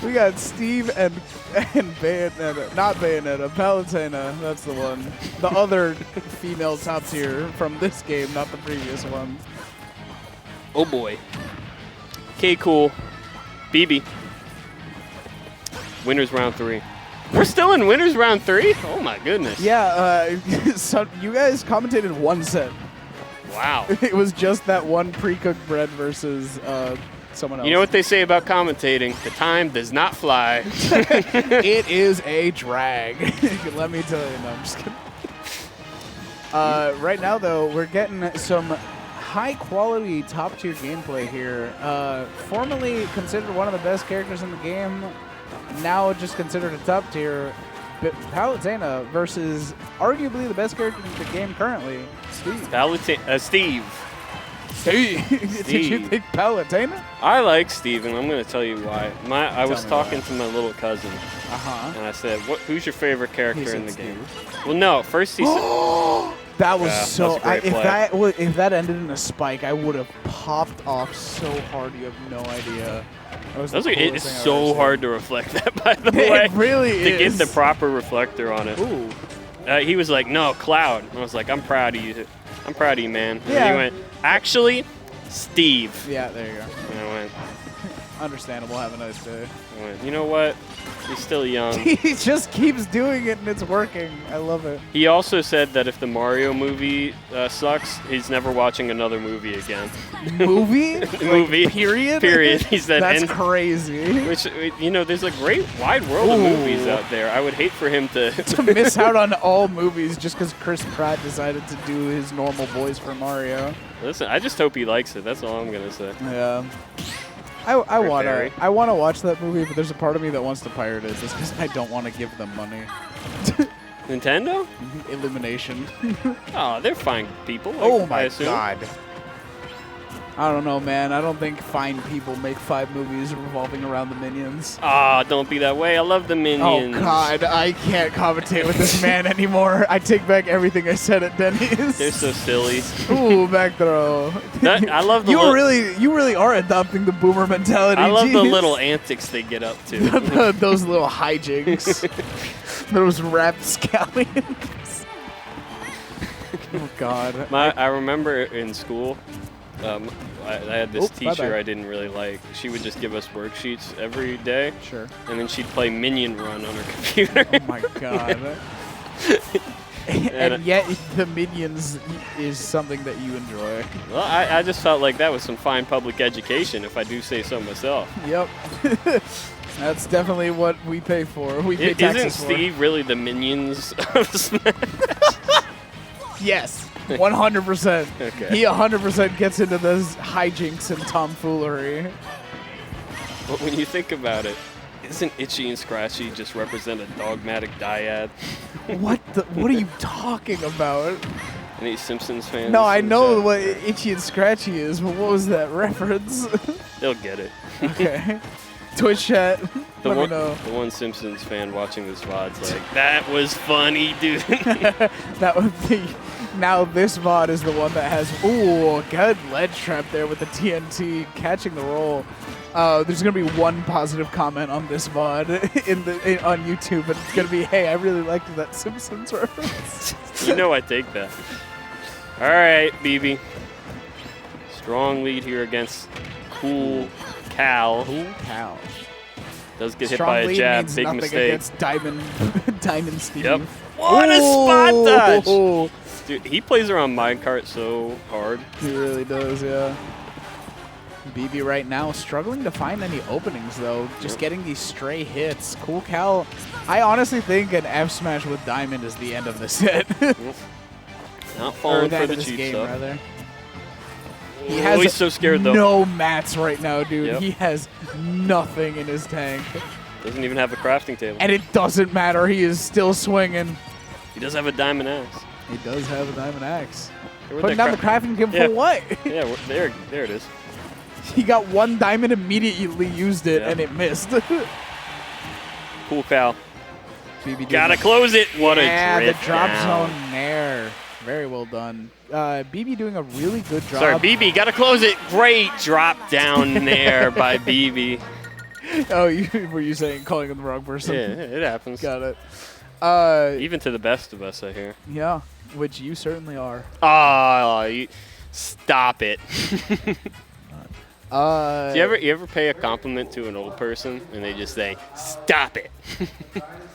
We got Steve and Bayonetta, not Bayonetta, Palutena. That's the one. The other female top tier from this game, not the previous one. Oh boy. Kool. BB. Winners round 3. We're still in winners round 3? Oh my goodness. Yeah, so you guys commentated one set. Wow. It was just that one pre-cooked bread versus someone else. You know what they say about commentating? The time does not fly. It is a drag. Let me tell you. No, I'm just kidding. Right now, though, we're getting some high-quality, top-tier gameplay here. Formerly considered one of the best characters in the game, now just considered a top tier. Palutena versus arguably the best character in the game currently, Steve. Steve. Did you think Palutena? I like Steve, and I'm going to tell you why. I was me talking why. to my little cousin, Uh-huh. and I said, "Who's your favorite character He said in the Steve. game?" Well, no. First he said, That was Yeah, so. that's a great If that ended in a spike, I would have popped off so hard. You have no idea. That was the it's coolest thing I've so ever seen. hard to reflect that, by the way. It really to is. get the proper reflector on it. Ooh. He was like, "No, Cloud." And I was like, "I'm proud of you. I'm proud of you, man." And Yeah. he went, "Actually, Steve." Yeah, there you go. And I went, Understandable. Have a nice day. You know what? He's still young. He just keeps doing it and it's working. I love it. He also said that if the Mario movie sucks, he's never watching another movie again. Movie? Movie. Period? Period. He said. That's crazy. Which, you know, there's a great wide world of movies out there. I would hate for him to... to miss out on all movies just because Chris Pratt decided to do his normal voice for Mario. Listen, I just hope he likes it. That's all I'm going to say. Yeah. I want to watch that movie, but there's a part of me that wants to pirate it just because I don't want to give them money. Nintendo? Illumination. Oh, they're fine people. Oh my god. I don't know, man. I don't think fine people make 5 movies revolving around the Minions. Ah, don't be that way. I love the Minions. Oh god, I can't commentate with this man anymore. I take back everything I said at Denny's. They're so silly. Ooh, back throw. I love the you really are adopting the boomer mentality. I love the little antics they get up to. Those little hijinks. Those rapscallions. Oh god. I remember in school, I had this teacher bye-bye. I didn't really like. She would just give us worksheets every day. Sure. And then she'd play Minion Run on her computer. Oh my god. And yet the Minions is something that you enjoy. Well, I just felt like that was some fine public education, if I do say so myself. Yep. That's definitely what we pay for. We pay taxes Isn't Steve really the Minions of Smash? Yes. 100%. Okay. He 100% gets into those hijinks and tomfoolery. But when you think about it, isn't Itchy and Scratchy just represent a dogmatic dyad? What are you talking about? Any Simpsons fans? No, I know what Itchy and Scratchy is, but what was that reference? They'll get it. Okay. Twitch chat. Let me know. The one Simpsons fan watching this VOD's like, that was funny, dude. That would be. Now this VOD is the one that has, ooh, good ledge trap there with the TNT catching the roll. There's going to be one positive comment on this VOD on YouTube, and it's going to be, hey, I really liked that Simpsons reference. You know I take that. All right, BB. Strong lead here against Kool Cal. Kool Cal. Does get hit Strong by a lead jab. means Big nothing mistake. against Diamond Steve. Yep. What a spot dodge! Oh. Dude, he plays around minecart so hard. He really does, yeah. BB right now struggling to find any openings, though. Just getting these stray hits. Kool Cal, I honestly think an F smash with Diamond is the end of the set. Not falling for the this cheap game, stuff. rather. He has he's so scared, though. No mats right now, dude. Yep. He has nothing in his tank. Doesn't even have a crafting table. And it doesn't matter. He is still swinging. He does have a diamond axe. He does have a Diamond Axe. Where'd Putting that down the crafting table for what? Yeah, there it is. He got one diamond, immediately used it, Yeah. and it missed. Kool Cal. BB Gotta close it. What a drift the drop down. zone there. Very well done. BB doing a really good job. Sorry, BB, gotta close it. Great drop down there by BB. Oh, were you saying calling him the wrong person? Yeah, it happens. Got it. Even to the best of us, I hear. Yeah, which you certainly are. Oh, stop it. Do you ever pay a compliment to an old person and they just say, stop it?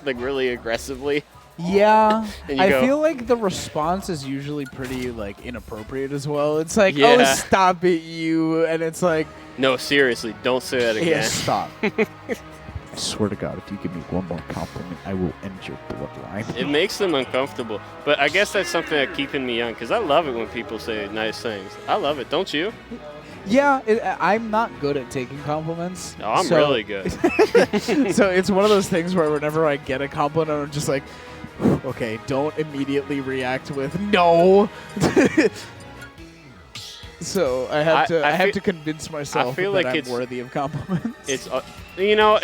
Like really aggressively? Yeah, And you I go, feel like the response is usually pretty like inappropriate as well. It's like, Yeah. oh, stop it, you, and it's like, no, seriously, don't say that again. yeah, stop. I swear to God, if you give me one more compliment, I will end your bloodline. It makes them uncomfortable. But I guess that's something that's keeping me young because I love it when people say nice things. I love it. Don't you? Yeah, I'm not good at taking compliments. Oh, I'm so- really good. So it's one of those things where whenever I get a compliment, I'm just like, okay, don't immediately react with no. So I have to convince myself feel that like I'm it's- worthy of compliments. It's, you know,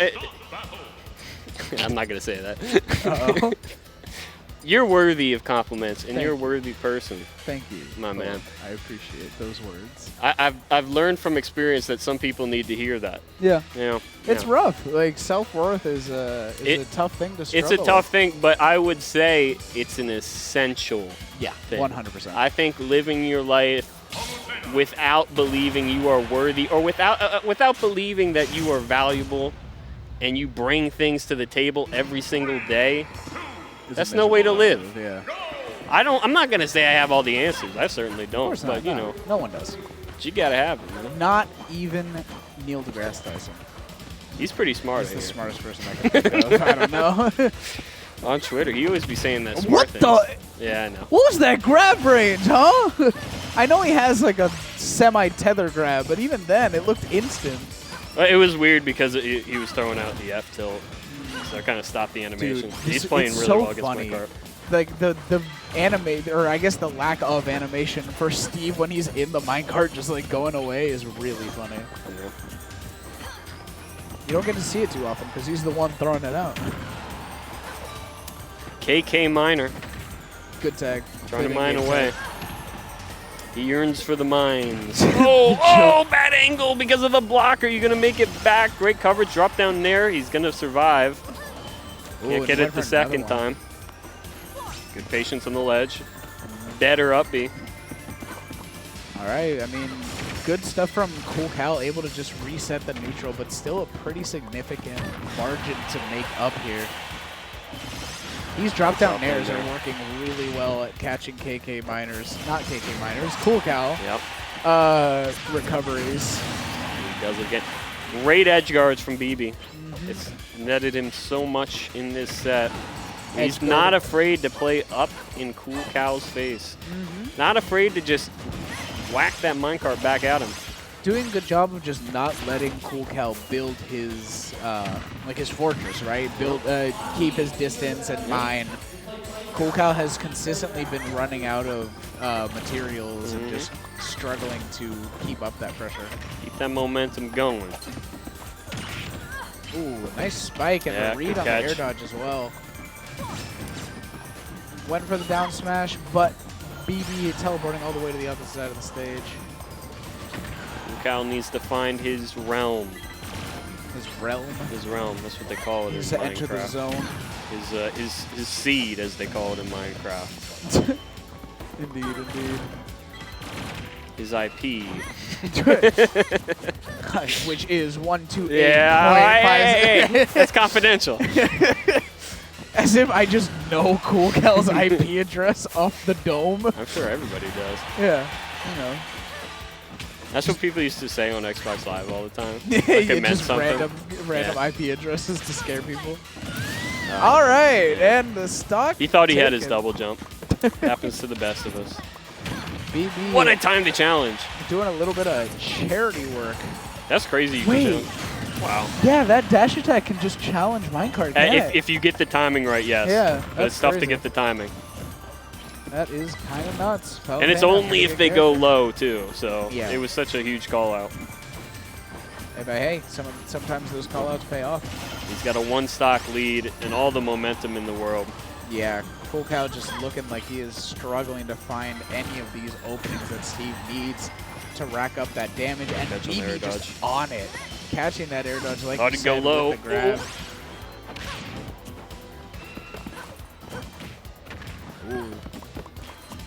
I'm not going to say that. Uh-oh. You're worthy of compliments, and Thank you're a you. worthy person. Thank you, My Kool. man. I appreciate those words. I've learned from experience that some people need to hear that. Yeah, You know, it's yeah. rough. Like self-worth is a tough thing to struggle It's a tough thing, but I would say it's an essential with. Yeah, thing. 100%. I think living your life without believing you are worthy, or without believing that you are valuable, and you bring things to the table every single day, that's no way to live. Yeah. I'm not gonna say I have all the answers. I certainly don't. Of course but not, you no. know, No one does. but you gotta have it. Man. Not even Neil deGrasse Tyson. He's pretty smart. He's the I hear. smartest person I can think of. I don't know. On Twitter, he always be saying that smart What things. the? Yeah, I know. What was that grab range, huh? I know he has like a semi-tether grab, but even then, it looked instant. It was weird because he was throwing out the F tilt, so I kind of stopped the animation. Dude, He's playing it's really so well against funny. Minecart. Like the animate, or I guess the lack of animation for Steve when he's in the minecart just like going away is really funny. Yeah. You don't get to see it too often because he's the one throwing it out. KK Miner Good tag. trying Good to mine in-game away. tag. He yearns for the mines. oh, bad angle because of the blocker. You're going to make it back. Great coverage. Drop down there. He's going to survive. Ooh, Can't and get went it the for another second one. time. Good patience on the ledge. Better up B. All right, I mean, good stuff from Cool Cal, able to just reset the neutral, but still a pretty significant margin to make up here. These drop-down airs are working really well at catching KK Miners, not KK Miners, Cool Cal Yep. recoveries. He does it again. Great edge guards from BB. It's netted him so much in this set. He's Edge not guard. afraid to play up in Cool Cal's face. Not afraid to just whack that minecart back at him. Doing a good job of just not letting Cool Cal build his, like his fortress, right? Build, keep his distance and mine. Cool Cal has consistently been running out of materials and just struggling to keep up that pressure. Keep that momentum going. Ooh, nice spike and Yeah, a read good on the air catch. dodge as well. Went for the down smash, but BB teleporting all the way to the other side of the stage. Cool Cal needs to find his realm. His realm. His realm, that's what they call it in Needs to enter the Minecraft. zone. His seed, as they call it in Minecraft. Indeed, indeed. His IP. Which is 128.5. Yeah, hey, that's confidential. As if I just know Cool Cal's IP address off the dome. I'm sure everybody does. Yeah, you know. That's what people used to say on Xbox Live all the time. Yeah, Like it meant just something. random Yeah. IP addresses to scare people. All right, and the stock. He thought he had his taken. double jump. Happens to the best of us. BB What a time to challenge. doing a little bit of charity work. That's crazy. You Wait. can do. Wow. Yeah, that dash attack can just challenge minecart. If you get the timing right, yes. Yeah, But that's it's tough to crazy. get the timing. That is kind of nuts. And it's Palutena, only pretty if good they go character. low, too. So Yeah. it was such a huge call out. But hey, sometimes those callouts pay off. He's got a one stock lead and all the momentum in the world. Yeah, Cool Cow just looking like he is struggling to find any of these openings that Steve needs to rack up that damage. And Catch an air BB just dodge. on it. Catching that air dodge like Thought you he'd go said low. with the grab. Ooh.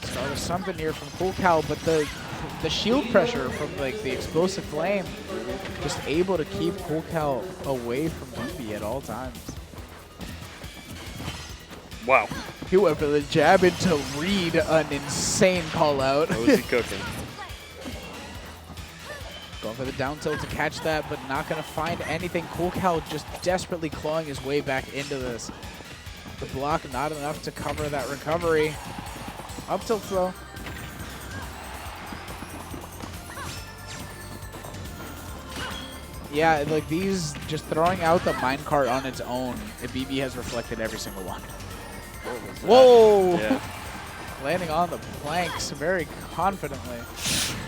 Start of something here from Cool Cow, but the shield pressure from like the explosive flame just able to keep Cool Cow away from BB at all times. Wow. He went for the jab into read an insane call out. What was he cooking? Going for the down tilt to catch that, but not going to find anything. Cool Cow just desperately clawing his way back into this. The block not enough to cover that recovery. Up tilt though. Yeah, like these, just throwing out the minecart on its own, BB has reflected every single one. Whoa! Yeah. Landing on the planks very confidently.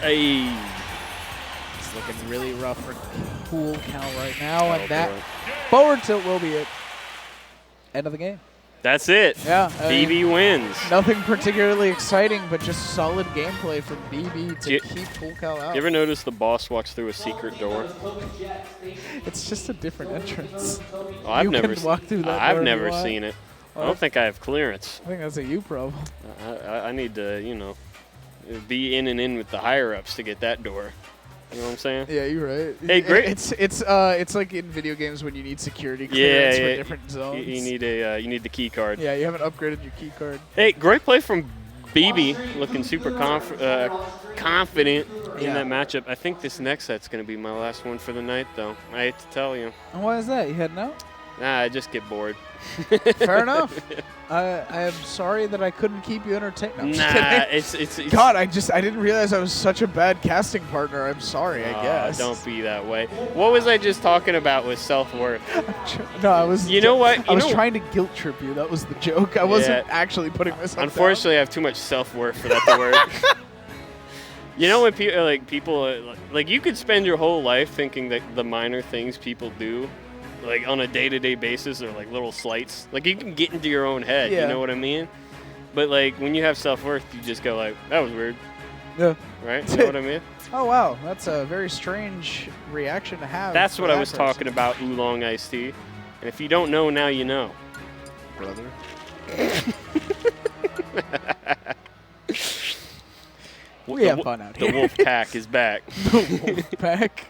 Hey. It's looking really rough for Cool Cow right now, Oh, and that boy. forward tilt will be it. End of the game. That's it. Yeah. I mean, BB wins. nothing particularly exciting, but just solid gameplay from BB to You- keep Cool Cow out. You ever notice the boss walks through a secret door? It's just a different entrance. Oh, I've You never can walk through that I've door if you never want. seen it. I Oh. don't think I have clearance. I think that's a you problem. I need to, be in and in with the higher ups to get that door. You know what I'm saying? Yeah, you're right. Hey, great. It's like in video games when you need security clearance for different zones. You need the key card. Yeah, you haven't upgraded your key card. Hey, great play from BB, looking super confident in that matchup. I think this next set's going to be my last one for the night, though. I hate to tell you. And why is that? You heading out? Nah, I just get bored. Fair enough. I am sorry that I couldn't keep you entertained. No, I'm just kidding. It's God, I didn't realize I was such a bad casting partner. I'm sorry, I guess. Don't be that way. What was I just talking about with self-worth? No, I was. You know what? I was trying to guilt trip you. That was the joke. I wasn't actually putting myself Unfortunately, I have too much self-worth for that to work. You know when people like you could spend your whole life thinking that the minor things people do, like on a day-to-day basis, are like little slights. Like you can get into your own head. Yeah. You know what I mean? But like when you have self-worth, you just go like, that was weird. Yeah. Right? You know what I mean? Oh wow, that's a very strange reaction to have. That's what I was talking about. Oolong iced tea. And if you don't know, now you know, brother. We have fun out here. The wolf pack is back. The wolf pack.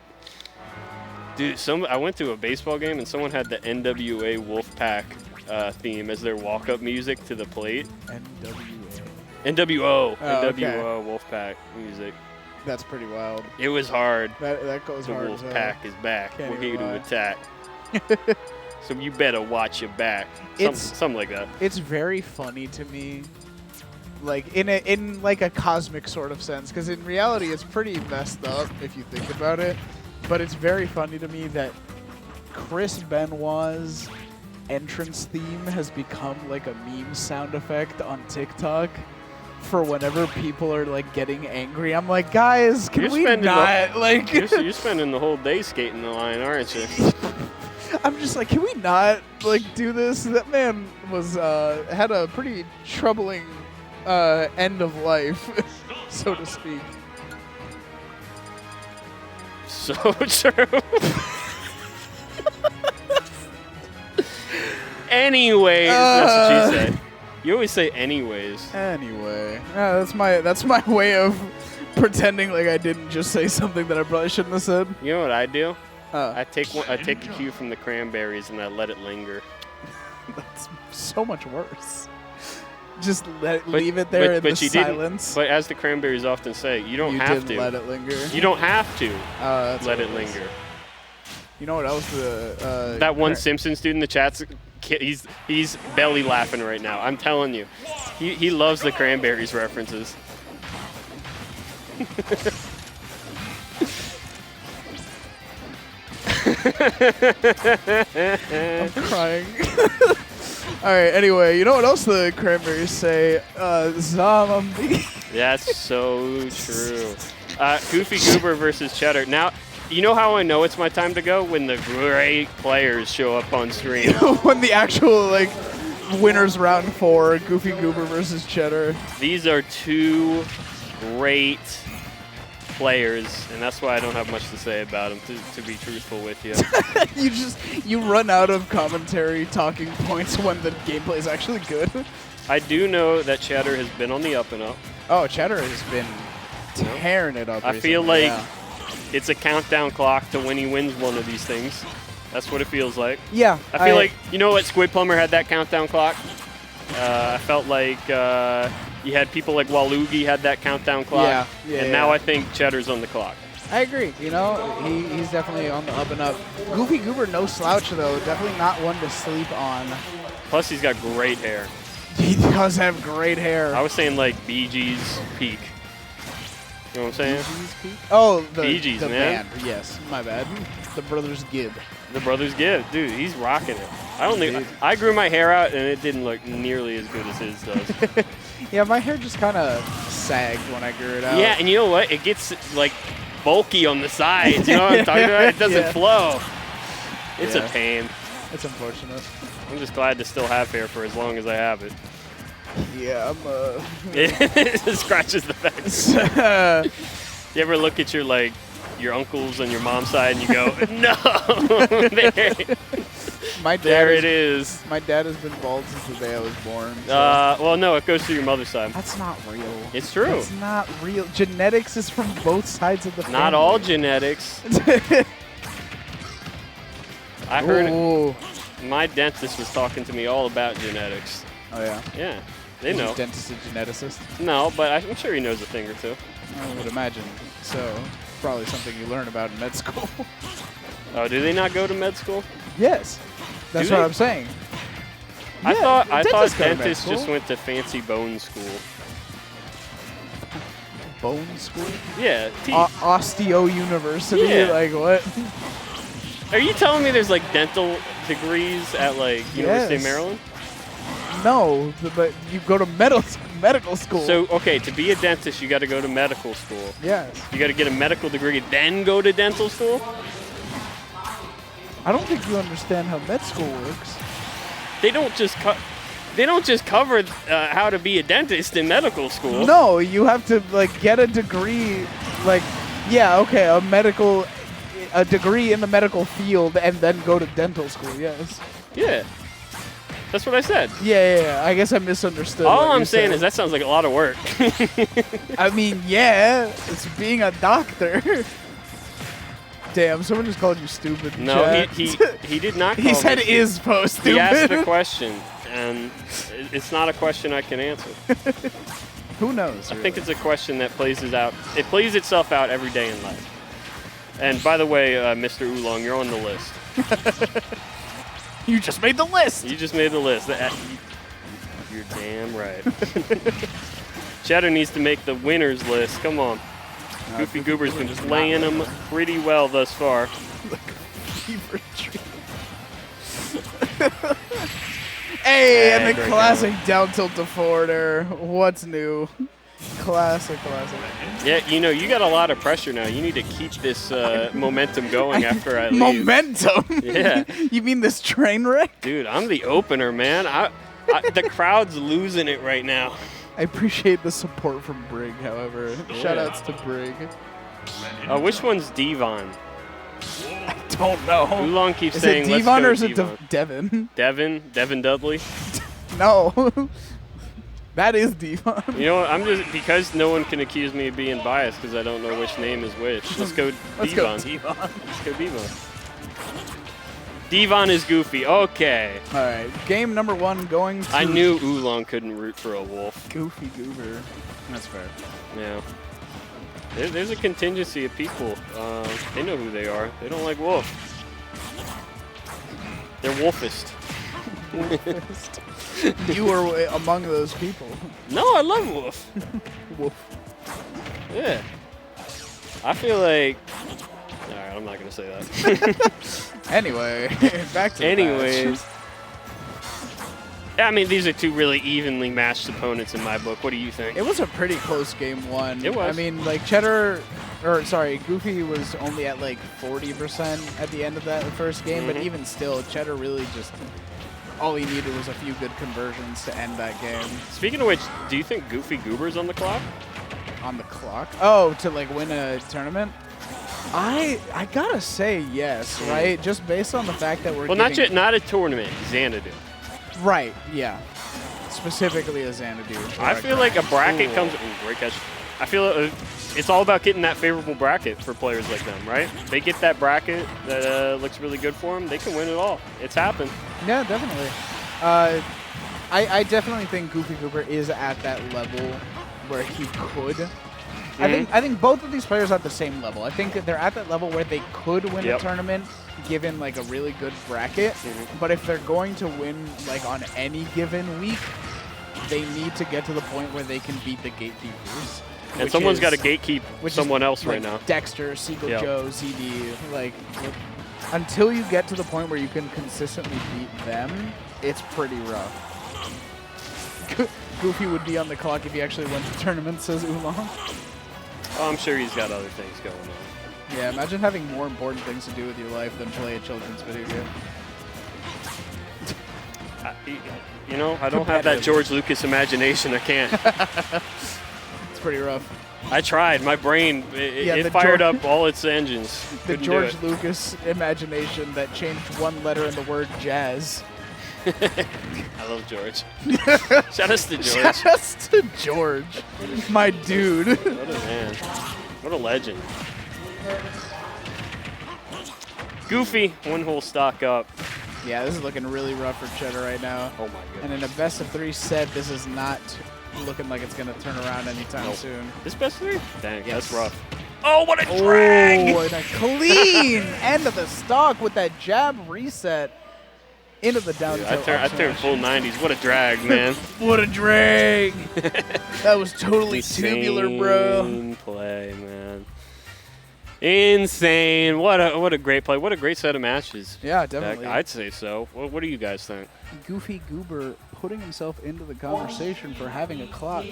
Dude, I went to a baseball game and someone had the NWA Wolfpack theme as their walk-up music to the plate. NWO. NWO Wolfpack music. That's pretty wild. It was hard. That goes the hard. The Wolfpack is back. Can't We're here even to lie. attack. So you better watch your back. Something like that. It's very funny to me, like in like a cosmic sort of sense, because in reality it's pretty messed up if you think about it. But it's very funny to me that Chris Benoit's entrance theme has become like a meme sound effect on TikTok for whenever people are like getting angry. I'm like, guys, can we not like? You're spending the whole day skating the line, aren't you? I'm just like, can we not like do this? That man was had a pretty troubling end of life, so to speak. So true. Anyways, that's what she said. You always say anyways. Anyway, that's my way of pretending like I didn't just say something that I probably shouldn't have said. You know what I do? I take a cue from the cranberries and I let it linger. That's so much worse. Just leave it there in the silence. But as the cranberries often say, you don't have to. Let it linger. You don't have to let it hilarious. linger. You know what else? That one Simpsons dude in the chat's he's belly laughing right now. I'm telling you, he loves the cranberries references. I'm crying. All right, anyway, you know what else the cranberries say? Zombie. That's so true. GoofyGoober versus Cheddar. Now, you know how I know it's my time to go? When the great players show up on stream. When the actual, like, winners round 4, GoofyGoober versus Cheddar. These are two great players, and that's why I don't have much to say about them, to be truthful with you. you run out of commentary talking points when the gameplay is actually good. I do know that Cheddar has been on the up and up. Oh, Cheddar has been tearing it up I feel like it's a countdown clock to when he wins one of these things. That's what it feels like. Yeah. I feel like, you know what, Squid Plumber had that countdown clock? I felt like you had people like Waluigi had that countdown clock. And now I think Cheddar's on the clock. I agree. You know, he's definitely on the up and up. GoofyGoober, no slouch, though. Definitely not one to sleep on. Plus, he's got great hair. He does have great hair. I was saying like Bee Gees peak. You know what I'm saying? Bee Gees peak? Oh, the Bee Gees, the man. band. Yes, my bad. The Brothers Gibb. The Brothers Gibb. Dude, he's rocking it. I grew my hair out, and it didn't look nearly as good as his does. Yeah, my hair just kind of sagged when I grew it out. Yeah, and you know what? It gets, like, bulky on the sides. You know what I'm talking about? It doesn't flow. It's a pain. It's unfortunate. I'm just glad to still have hair for as long as I have it. Yeah, It scratches the back. You ever look at your uncles on your mom's side and you go, no! My dad There it is. My dad has been bald since the day I was born. So. Well, no, it goes through your mother's side. That's not real. It's true. It's not real. Genetics is from both sides of the family. Not all genetics. I heard my dentist was talking to me all about genetics. Oh, yeah? Yeah, they know. Is your dentist a geneticist? No, but I'm sure he knows a thing or two. I would imagine. So, probably something you learn about in med school. Oh, do they not go to med school? Yes. That's Do what they? I'm saying. I Yeah, thought dentists go to med dentists just school. went to fancy bone school. Bone school? Yeah, teeth. Osteo University? Yeah. Like, what? Are you telling me there's like dental degrees at like University of Yes. Maryland? No, but you go to medical school. So, okay, to be a dentist, you got to go to medical school. Yes. You got to get a medical degree, then go to dental school? I don't think you understand how med school works. They don't just cover how to be a dentist in medical school. No, you have to like get a degree, like, yeah, okay, a degree in the medical field, and then go to dental school. Yes. Yeah. That's what I said. Yeah. I guess I misunderstood. All what I'm you saying said. is that sounds like a lot of work. I mean, yeah, it's being a doctor. Damn, someone just called you stupid. in No, chat. he did not call He said me is post stupid. He asked a question, and it's not a question I can answer. Who knows? I think it's a question that plays itself out every day in life. And by the way, Mr. Oolong, you're on the list. You just made the list. You just made the list. You're damn right. Cheddar needs to make the winners list. Come on. GoofyGoober's been playing them pretty well thus far. Hey, and the great classic down tilt to forwarder. What's new? Classic. Yeah, you got a lot of pressure now. You need to keep this momentum going after I leave. Momentum? Yeah. You mean this train wreck? Dude, I'm the opener, man. The crowd's losing it right now. I appreciate the support from Brig, however. Shoutouts to Brig. Which one's Devon? I don't know. Oolong keeps Is saying, it let's Devon go or is it Devon. Devin? Devin Dudley. No. That is Devon. You know what? Because no one can accuse me of being biased because I don't know which name is which. Let's go Let's go Devon. Devon. Let's go Devon. Devon is Goofy. Okay. All right. Game number 1 going to I knew Oolong couldn't root for a wolf. GoofyGoober. That's fair. Yeah. There's a contingency of people. They know who they are. They don't like wolf. They're wolfist. You were among those people. No, I love wolf. Wolf. Yeah. I feel like... All right, I'm not going to say that. Anyway, back to the Anyways. match. I mean, these are two really evenly matched opponents in my book. What do you think? It was a pretty close game 1. It was. I mean, like Goofy was only at like 40% at the end of that first game, but even still, Cheddar really just, all he needed was a few good conversions to end that game. Speaking of which, do you think GoofyGoober's on the clock? On the clock? Oh, to like win a tournament? I gotta say yes, right? Just based on the fact that we're not a tournament, Xanadu. Right, yeah. Specifically a Xanadu. I feel like a bracket comes... Ooh, great catch. I feel it's all about getting that favorable bracket for players like them, right? They get that bracket that looks really good for them, they can win it all. It's happened. Yeah, definitely. I definitely think GoofyGoober is at that level where he could. I think both of these players are at the same level. I think that they're at that level where they could win a tournament given like a really good bracket. But if they're going to win like on any given week, they need to get to the point where they can beat the gatekeepers. And someone's got to gatekeep someone else like right now. Dexter, Seagull, Joe, ZD. Like, until you get to the point where you can consistently beat them, it's pretty rough. Goofy would be on the clock if he actually went to tournaments, says Oolong. Oh, I'm sure he's got other things going on. Yeah, imagine having more important things to do with your life than play a children's video game. I don't have that George Lucas imagination. I can't. It's pretty rough. I tried. My brain, Yeah, it the fired George- up all its engines. The Couldn't do George it. Lucas imagination that changed one letter in the word jazz. I love George. Shout out to George. Just to George, my dude. What a man. What a legend. Goofy, one whole stock up. Yeah, this is looking really rough for Cheddar right now. Oh my goodness. And in a best of 3 set, this is not looking like it's going to turn around anytime Nope. soon. This best of 3? Dang, Yes. that's rough. Oh, what a drag! Oh, and a clean end of the stock with that jab reset into the down Dude, tilt. I turned full 90s. What a drag, man. What a drag! That was totally tubular, bro. Insane play, man. Insane. What a great play. What a great set of matches. Yeah, definitely. I'd say so. What do you guys think? GoofyGoober putting himself into the conversation for having a clock.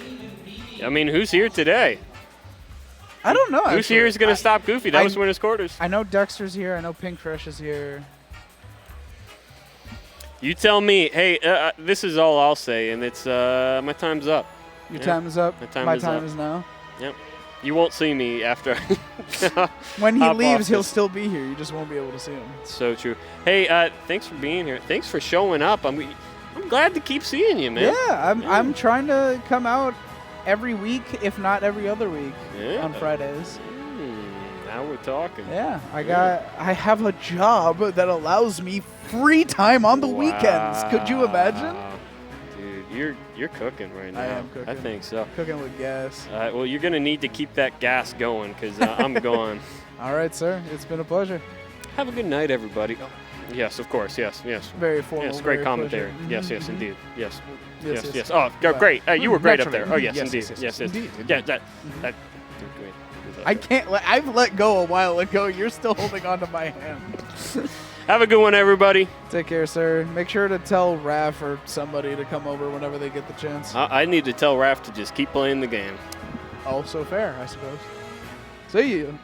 I mean, who's here today? I don't know. Who's actually. here is going to stop Goofy? That I- was winners quarters. I know Dexter's here. I know Pink Fresh is here. You tell me. Hey, this is all I'll say, and it's my time's up. Your Yeah. time is up. My time is time up. is now. Yep. You won't see me after. When he Hop off leaves, he'll this. still be here. You just won't be able to see him. So true. Hey, thanks for being here. Thanks for showing up. I'm glad to keep seeing you, man. Yeah, I'm trying to come out every week, if not every other week, Yeah. on Fridays. Now we're talking. Yeah, I have a job that allows me free time on the weekends. Could you imagine? Wow. Dude, you're cooking right now. I am cooking. I think so. Cooking with gas. Well, you're gonna need to keep that gas going because I'm going. All right, sir. It's been a pleasure. Have a good night, everybody. Oh, yes, of course. Yes. Very formal. Yes, great very commentary. pleasure. Yes, Mhm, yes, mhm. indeed. Yes. Yes, Yes, yes. Oh, great. You were great up there. Naturally. Oh, yes, Yes, indeed. yes, yes. Indeed. Yeah, that. Great. I can't. I've let go a while ago. You're still holding on to my hand. Have a good one, everybody. Take care, sir. Make sure to tell Raph or somebody to come over whenever they get the chance. I need to tell Raph to just keep playing the game. Also fair, I suppose. See you.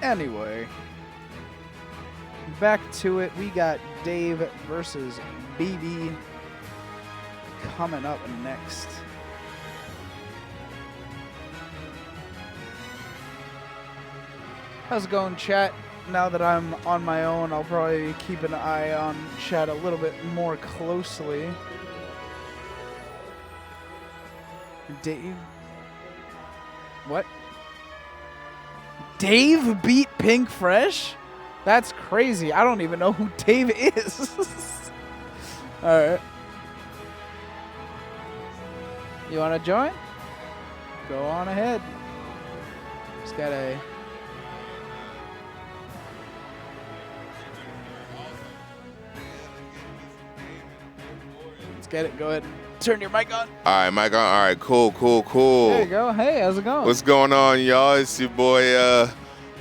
Anyway, back to it. We got Dave versus BB coming up next. How's it going, chat? Now that I'm on my own, I'll probably keep an eye on chat a little bit more closely. Dave? What? Dave beat Pink Fresh? That's crazy. I don't even know who Dave is. Alright. You want to join? Go on ahead. Just gotta... Let's get it. Go ahead. Turn your mic on. All right, mic on. All right, cool. There you go. Hey, how's it going? What's going on, y'all? It's your boy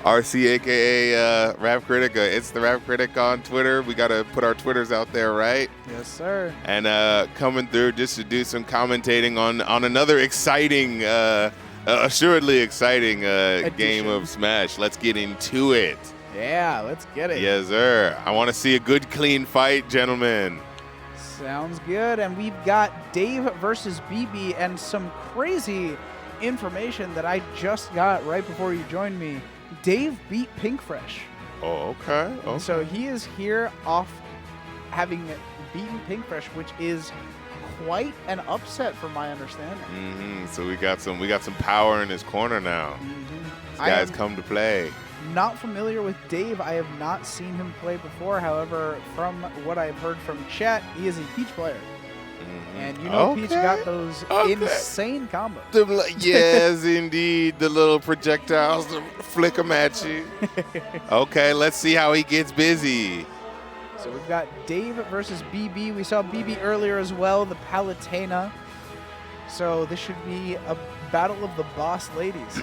RC, aka Rap Critic. It's the Rap Critic on Twitter. We gotta put our Twitters out there, right? Yes, sir. And coming through just to do some commentating on another exciting, assuredly exciting game of Smash. Let's get into it. Yeah, let's get it. Yes, sir. I want to see a good, clean fight, gentlemen. Sounds good. And we've got Dave versus BB and some crazy information that I just got right before you joined me. Dave beat Pink Fresh. Oh, okay. So he is here off having beaten Pink Fresh, which is quite an upset from my understanding. So we got some power in his corner now. These guys come to play. Not familiar with Dave. I have not seen him play before. However, from what I've heard from chat, he is a Peach player. And you know Peach got those insane combos. Yes, indeed. The little projectiles to flick them at you. Okay, let's see how he gets busy. So we've got Dave versus BB. We saw BB earlier as well, the Palutena. So this should be a battle of the boss ladies.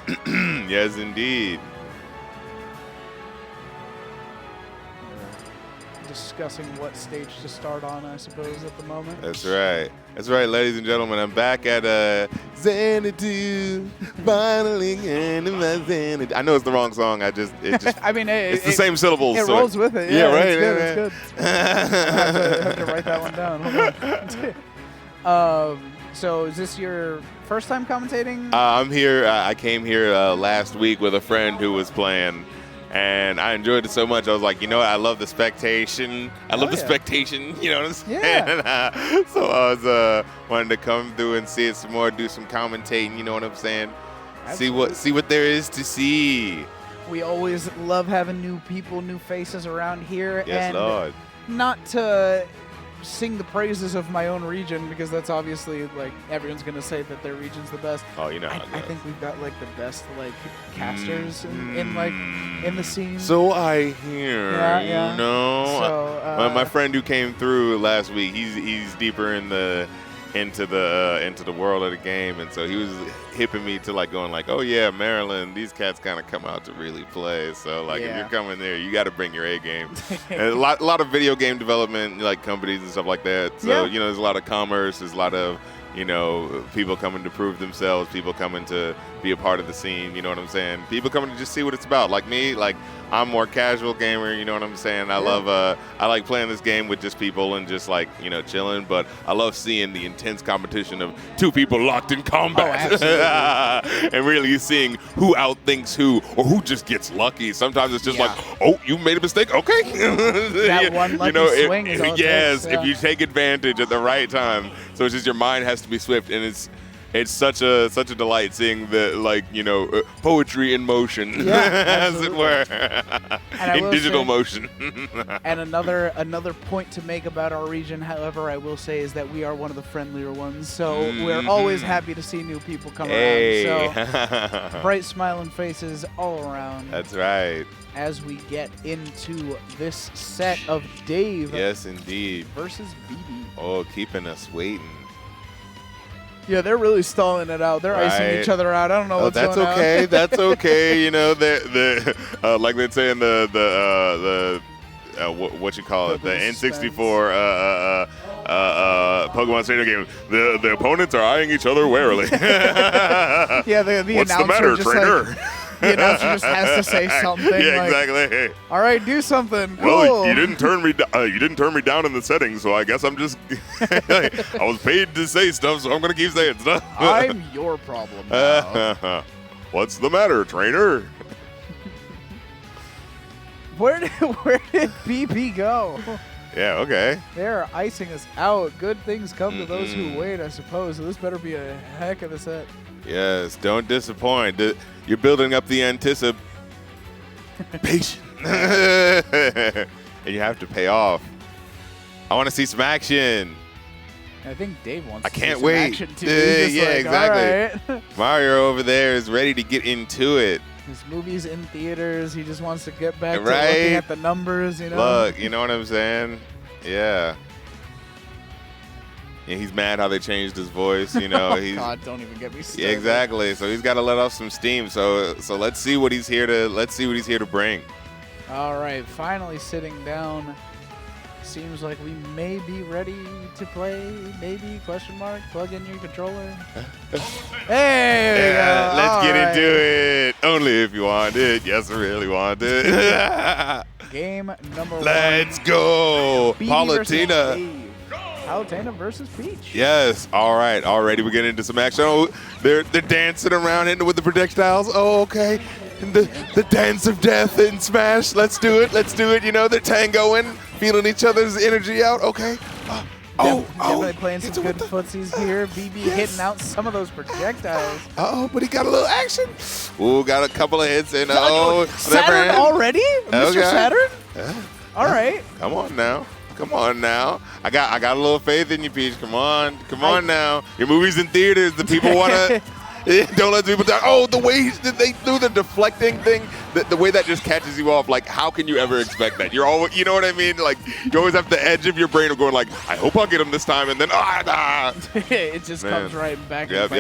Yes, indeed. Discussing what stage to start on, I suppose, at the moment. That's right. That's right, ladies and gentlemen. I'm back at Xanadu. Finally, my Xanadu. I know it's the wrong song. I just I mean, it's the same syllables. It so rolls with it. Yeah, right. It's good. Yeah, It's good. I have to write that one down. Hold on. So is this your first time commentating? I'm here. I came here last week with a friend who was playing, and I enjoyed it so much. I was like, you know what? I love the spectation. I love the spectation. You know what I'm saying? Yeah. So I was wanted to come through and see it some more, do some commentating. You know what I'm saying? Absolutely. See what there is to see. We always love having new people, new faces around here. Yes, and Lord. Not to sing the praises of my own region, because that's obviously like everyone's gonna say that their region's the best. Oh, you know. I think we've got like the best like casters in the scene. So I hear. Yeah. You know. So my friend who came through last week, he's deeper into the world of the game, and so he was hipping me to like going like, oh yeah, Maryland, these cats kind of come out to really play. So like if you're coming there, you got to bring your A game. And a lot of video game development like companies and stuff like that. So you know, there's a lot of commerce, there's a lot of people coming to prove themselves, people coming to be a part of the scene, you know what I'm saying? People coming to just see what it's about. Like me, like I'm more casual gamer, you know what I'm saying? I love I like playing this game with just people and just like, chilling, but I love seeing the intense competition of two people locked in combat. And really seeing who outthinks who or who just gets lucky. Sometimes it's just like, oh, you made a mistake, okay. That one lucky swing is all it yes, takes, if you take advantage at the right time. So it's just your mind has to be swift, and it's such a delight seeing the poetry in motion, as it were, in digital motion. And another point to make about our region, however, I will say, is that we are one of the friendlier ones. So we're always happy to see new people come around. So bright smiling faces all around. That's right. As we get into this set of Dave, yes, indeed, versus BB. Oh, keeping us waiting. Yeah, they're really stalling it out. They're icing each other out. I don't know what's going on. That's okay. The like they say in the what you call it, the N64 Pokemon Stadium game. The opponents are eyeing each other warily. Yeah, the what's announcer the matter, just trainer? The announcer just has to say something. Yeah, like, exactly. All right, do something. Cool. Well, you didn't turn me down in the settings, so I guess I'm just. I was paid to say stuff, so I'm gonna keep saying stuff. I'm your problem now. What's the matter, trainer? Where did BB go? Yeah, okay. They're icing us out. Good things come to those who wait, I suppose. So this better be a heck of a set. Yes, don't disappoint. You're building up the anticipation. And you have to pay off. I want to see some action. I think Dave wants I to see can't some wait. action too. Yeah, exactly. All right. Mario over there is ready to get into it. His movie's in theaters. He just wants to get back to looking at the numbers, Look, you know what I'm saying? Yeah. And he's mad how they changed his voice, Oh, God, don't even get me started. Yeah, exactly. So he's got to let off some steam. So let's see what he's here to bring. All right, finally sitting down. Seems like we may be ready to play. Maybe ? Plug in your controller. Hey, let's get into it. Only if you want it. Yes, I really want it. Game number 1. Let's go. Palutena. Palutena versus Peach. Yes. All right. Already we're getting into some action. Oh, they're dancing around hitting with the projectiles. Oh, okay. And the dance of death in Smash. Let's do it. They're tangoing, feeling each other's energy out. Okay. Definitely playing some good footsies here. BB hitting out some of those projectiles. But he got a little action. Ooh, got a couple of hits in. Saturn already? Mr. Saturn? All right. Come on now. I got a little faith in you, Peach. Come on now. Your movie's in theaters. The people want to. Don't let the people down. Oh, the way they do the deflecting thing, the way that just catches you off. Like, how can you ever expect that? You're always, you know what I mean? Like, you always have the edge of your brain of going like, I hope I'll get him this time, and then it just comes right back. Yep.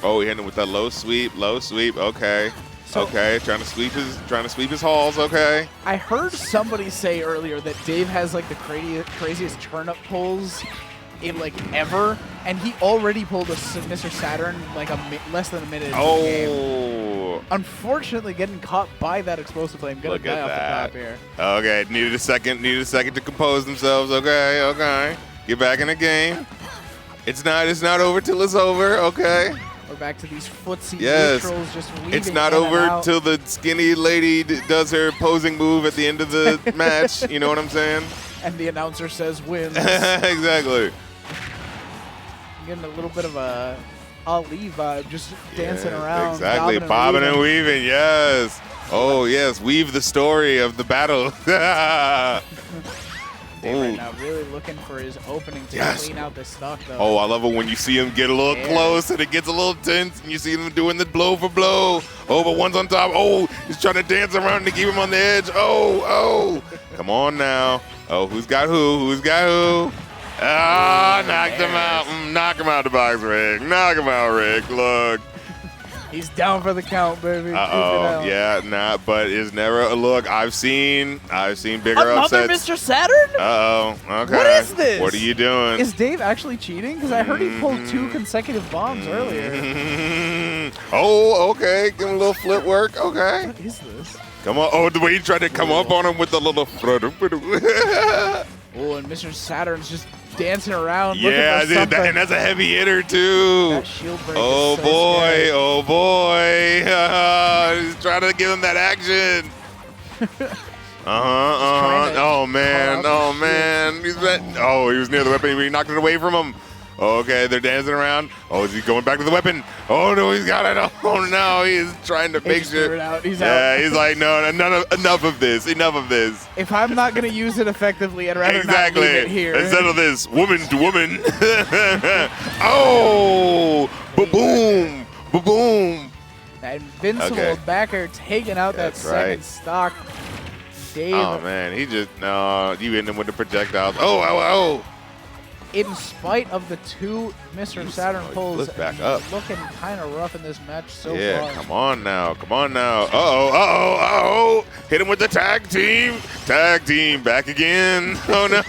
Oh, he hit him with that low sweep. Okay. Okay, trying to sweep his halls. Okay. I heard somebody say earlier that Dave has like the craziest turnip pulls in like ever, and he already pulled a Mr. Saturn like less than a minute into the game. Unfortunately, getting caught by that explosive flame. Gonna die off the top here. Okay, needed a second to compose themselves. Okay. Get back in the game. It's not over till it's over. Okay. We're back to these footsie Yes. neutrals just weaving It's not in and over out. till the skinny lady does her posing move at the end of the match. You know what I'm saying? And the announcer says wins. Exactly. Getting a little bit of a Ali vibe, just dancing around. Exactly. Bobbing and weaving. Yes. Oh, yes. Weave the story of the battle. Dave right now really looking for his opening to clean out this stock, though. Oh, I love it when you see him get a little close and it gets a little tense and you see them doing the blow for blow. Oh, but one's on top. Oh, he's trying to dance around to keep him on the edge. Oh. Come on now. Oh, who's got who? Who's got who? Ah, knocked him out. Knock him out the box, Rick. Knock him out, Rick. Look. He's down for the count, baby. Uh-oh. Yeah, nah, but it's never a look. I've seen bigger Another upsets. Mr. Saturn? Uh-oh. Okay. What is this? What are you doing? Is Dave actually cheating? Because I heard he pulled 2 consecutive bombs earlier. Oh, okay. Give him a little flip work. Okay. What is this? Come on. Oh, the way he tried to come up on him with the little. Oh, and Mr. Saturn's just dancing around. Yeah, looking for something. and that's a heavy hitter, too. That shield break Oh, is so boy. scary. Oh, boy. He's trying to give him that action. Oh, man. Oh, man. He was near the weapon. He knocked it away from him. Okay, they're dancing around. Oh, is he going back to the weapon? Oh, no, he's got it. Oh, no, he's trying to make sure. Threw it out. He's Yeah, out. he's like, no, enough of this. Enough of this. If I'm not going to use it effectively, I'd rather Exactly. not leave it here. Instead of this, woman to woman. Oh, ba-boom, ba-boom. That invincible Okay. backer taking out that That's second right. stock. Dave, Oh, man, you hit him with the projectiles. Oh. in spite of the 2 Mr. Saturn pulls, flipped back up. looking kind of rough in this match so Yeah, far. come on now. Uh-oh. Hit him with the tag team. Tag team, back again. Oh, no.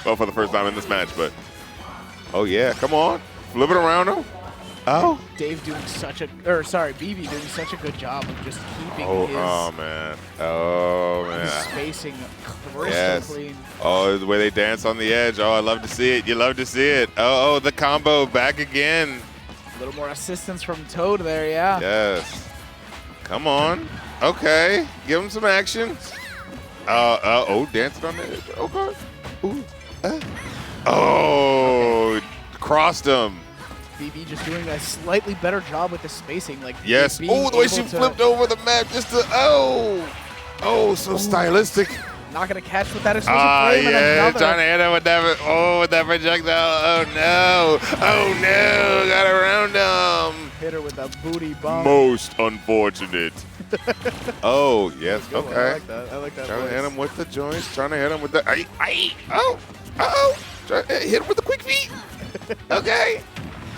Well, for the first time in this match, but. Oh, yeah, come on. Flip it around him. Oh. Dave doing BB doing such a good job of just keeping Oh, man. Oh, his man. spacing crystal Yes. clean. Oh, the way they dance on the edge. Oh, I love to see it. You love to see it. Oh, the combo back again. A little more assistance from Toad there, yeah. Yes. Come on. Okay. Give him some action. Dancing on the edge. Okay. Ooh. Oh, crossed him. BB just doing a slightly better job with the spacing. Like Yes. being Oh, the way she able to- flipped over the map just to. Oh, so stylistic. Not going to catch with that explosive Ah, flame. And yeah, another. trying to hit him with that. With that projectile. Oh no! Got around him. Hit her with a booty bomb. Most unfortunate. Oh yes, Good one. okay. I like that. I like that. Trying to voice. hit him with the joints. Trying to hit him with the. Hit him with the quick feet. Okay.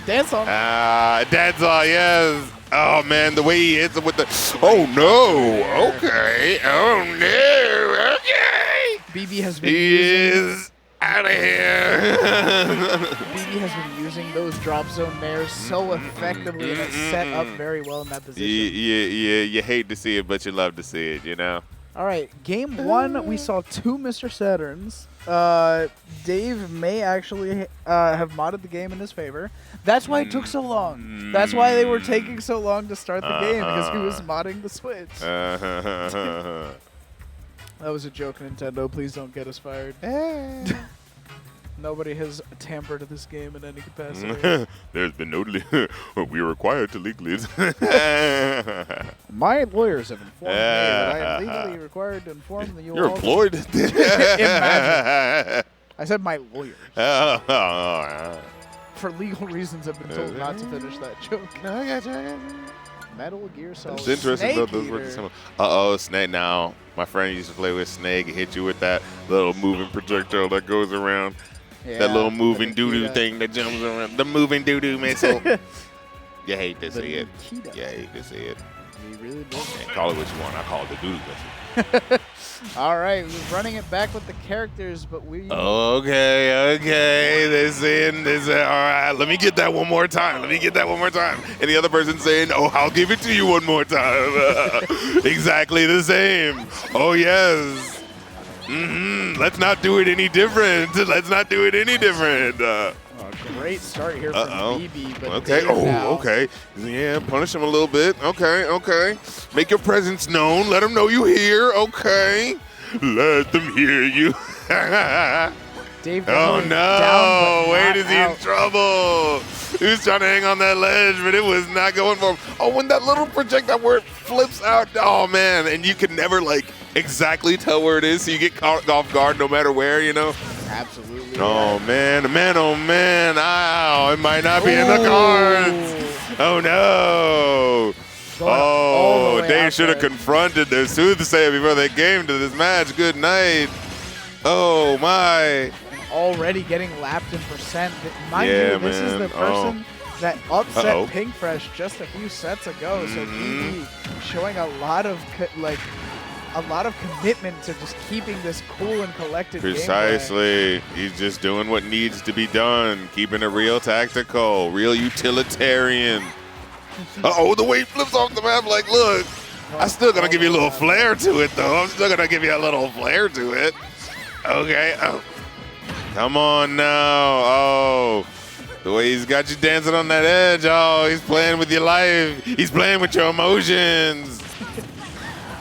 Dance on. That's all. Yes. Oh man, the way he hits him with the. Oh no. Okay. Oh no. Okay. BB has been He using, is out of here. BB has been using those drop zone nares so effectively, and it's set up very well in that position. You hate to see it, but you love to see it, you know? All right, game 1, we saw 2 Mr. Saturns. Dave may actually have modded the game in his favor. That's why it took so long. That's why they were taking so long to start the game, because he was modding the Switch. That was a joke, Nintendo. Please don't get us fired. Nobody has tampered this game in any capacity. There's been no. We are required to legally. My lawyers have informed me that I am legally required to inform the You're all. employed. Imagine. I said my lawyers. Oh, For legal reasons, I've been told not to finish that joke. no, I got you. Metal Gear Solid. It's interesting though. Those Snake work Eater. similar. Snake. Now, my friend used to play with Snake. Hit you with that little moving projectile that goes around. Yeah, That little moving the doo-doo Nikita. thing that jumps around. The moving doo-doo missile. You hate to The see it. Nikita. You hate to see it. We really do. And call it what you want. I call it the doo-doo missile. All right, we're running it back with the characters, but we. Okay. This in. All right. Let me get that one more time. And the other person saying, "Oh, I'll give it to you one more time." Exactly the same. Oh yes. Let's not do it any different. great start here from BB, but Okay. Dave now. Okay. Yeah, punish him a little bit. Okay. Make your presence known. Let them know you here. Okay. Let them hear you. Dave Oh definitely no! down, but Wait, not is he in out. trouble? He was trying to hang on that ledge, but it was not going for him. Oh, when that little projectile where it flips out, oh man, and you can never like exactly tell where it is, so you get caught off guard no matter where, you know? Absolutely. Oh man, oh man, ow, it might not be in the cards. Oh no. all the way Dave out should have there. confronted their soothsayer before they came to this match. Good night. Oh my. Already getting lapped in percent. Mind Yeah, you, this is man. the person that upset Uh-oh. Pink Fresh just a few sets ago. So Mhm. BB showing a lot of commitment to just keeping this cool and collected gameplay. Precisely. He's just doing what needs to be done, keeping it real tactical, real utilitarian. Uh-oh, the way he flips off the map, like, look, I'm still going to give you a little flair to it, though. I'm still going to give you a little flair to it. Okay. Oh. Come on now. Oh. The way he's got you dancing on that edge. Oh, he's playing with your life. He's playing with your emotions.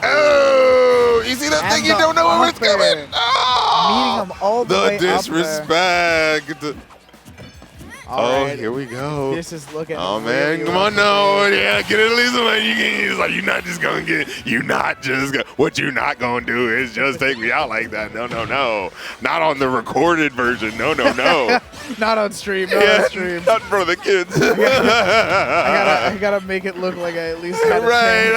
Oh, you see that And thing? You the don't know where it's up air. coming. Oh, Meeting him all the way the up disrespect. Oh, Alright. here we go. This is looking Oh really man, come rough on for now, Dave. yeah, get it at least like you can. It's like you're not just gonna get, what you're not gonna do is just take me out like that. No, not on the recorded version. No. Not on stream, not on stream. Not in front of the kids. I gotta make it look like I at least had a Right,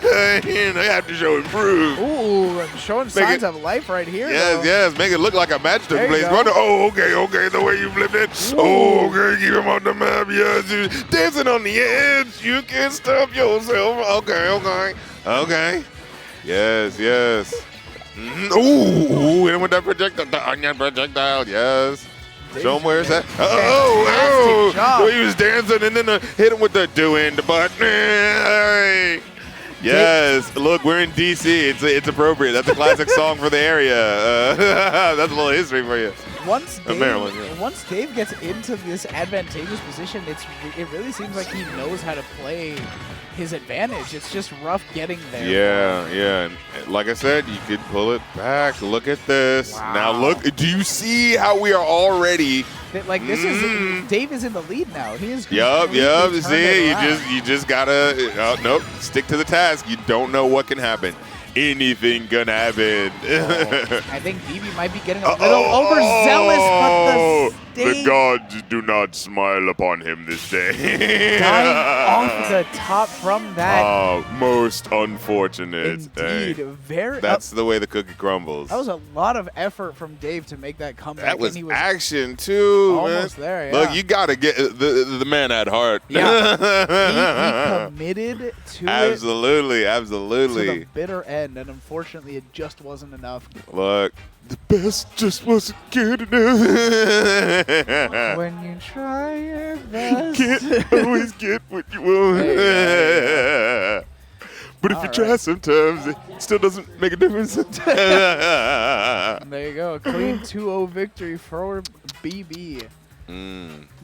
chance. I have to show improve. Ooh, I'm showing signs of life right here. though. Yes, make it look like a match took There you place. go. Oh, okay, the way you flipped it. Oh, okay, keep him on the map. Yes, you're dancing on the edge. You can stop yourself. Okay. Yes. Ooh, hit him with that projectile, the onion projectile. Yes. Show him where it's at. Fantastic job. The way he was dancing and then hit him with the doing the button. Hey. Yes, look, we're in DC. It's appropriate. That's a classic song for the area. That's a little history for you. Once Dave, Maryland, yeah. once Dave gets into this advantageous position, it really seems like he knows how to play his advantage. It's just rough getting there. Yeah. And like I said, you could pull it back. Look at this. Wow. Now look. Do you see how we are already? Like this is Dave is in the lead now. He is. Yup. completely turned See, it around. you just gotta. Nope. Stick to the task. You don't know what can happen. Anything gonna happen. I think BB might be getting a little overzealous, but the gods do not smile upon him this day. dying off the top from that. Oh, most unfortunate. Indeed, Hey, very. that's the way the cookie crumbles. That was a lot of effort from Dave to make that comeback. That was and he was action too. almost man. there. Yeah. Look, you gotta get the man at heart. Yeah, he committed to Absolutely. it to the bitter end, and unfortunately, it just wasn't enough. Look, the best just wasn't good enough. When you try your best, Can't always get what you want. Hey, But if you try sometimes, it still doesn't make a difference. there you go, a clean 2-0 victory for BB.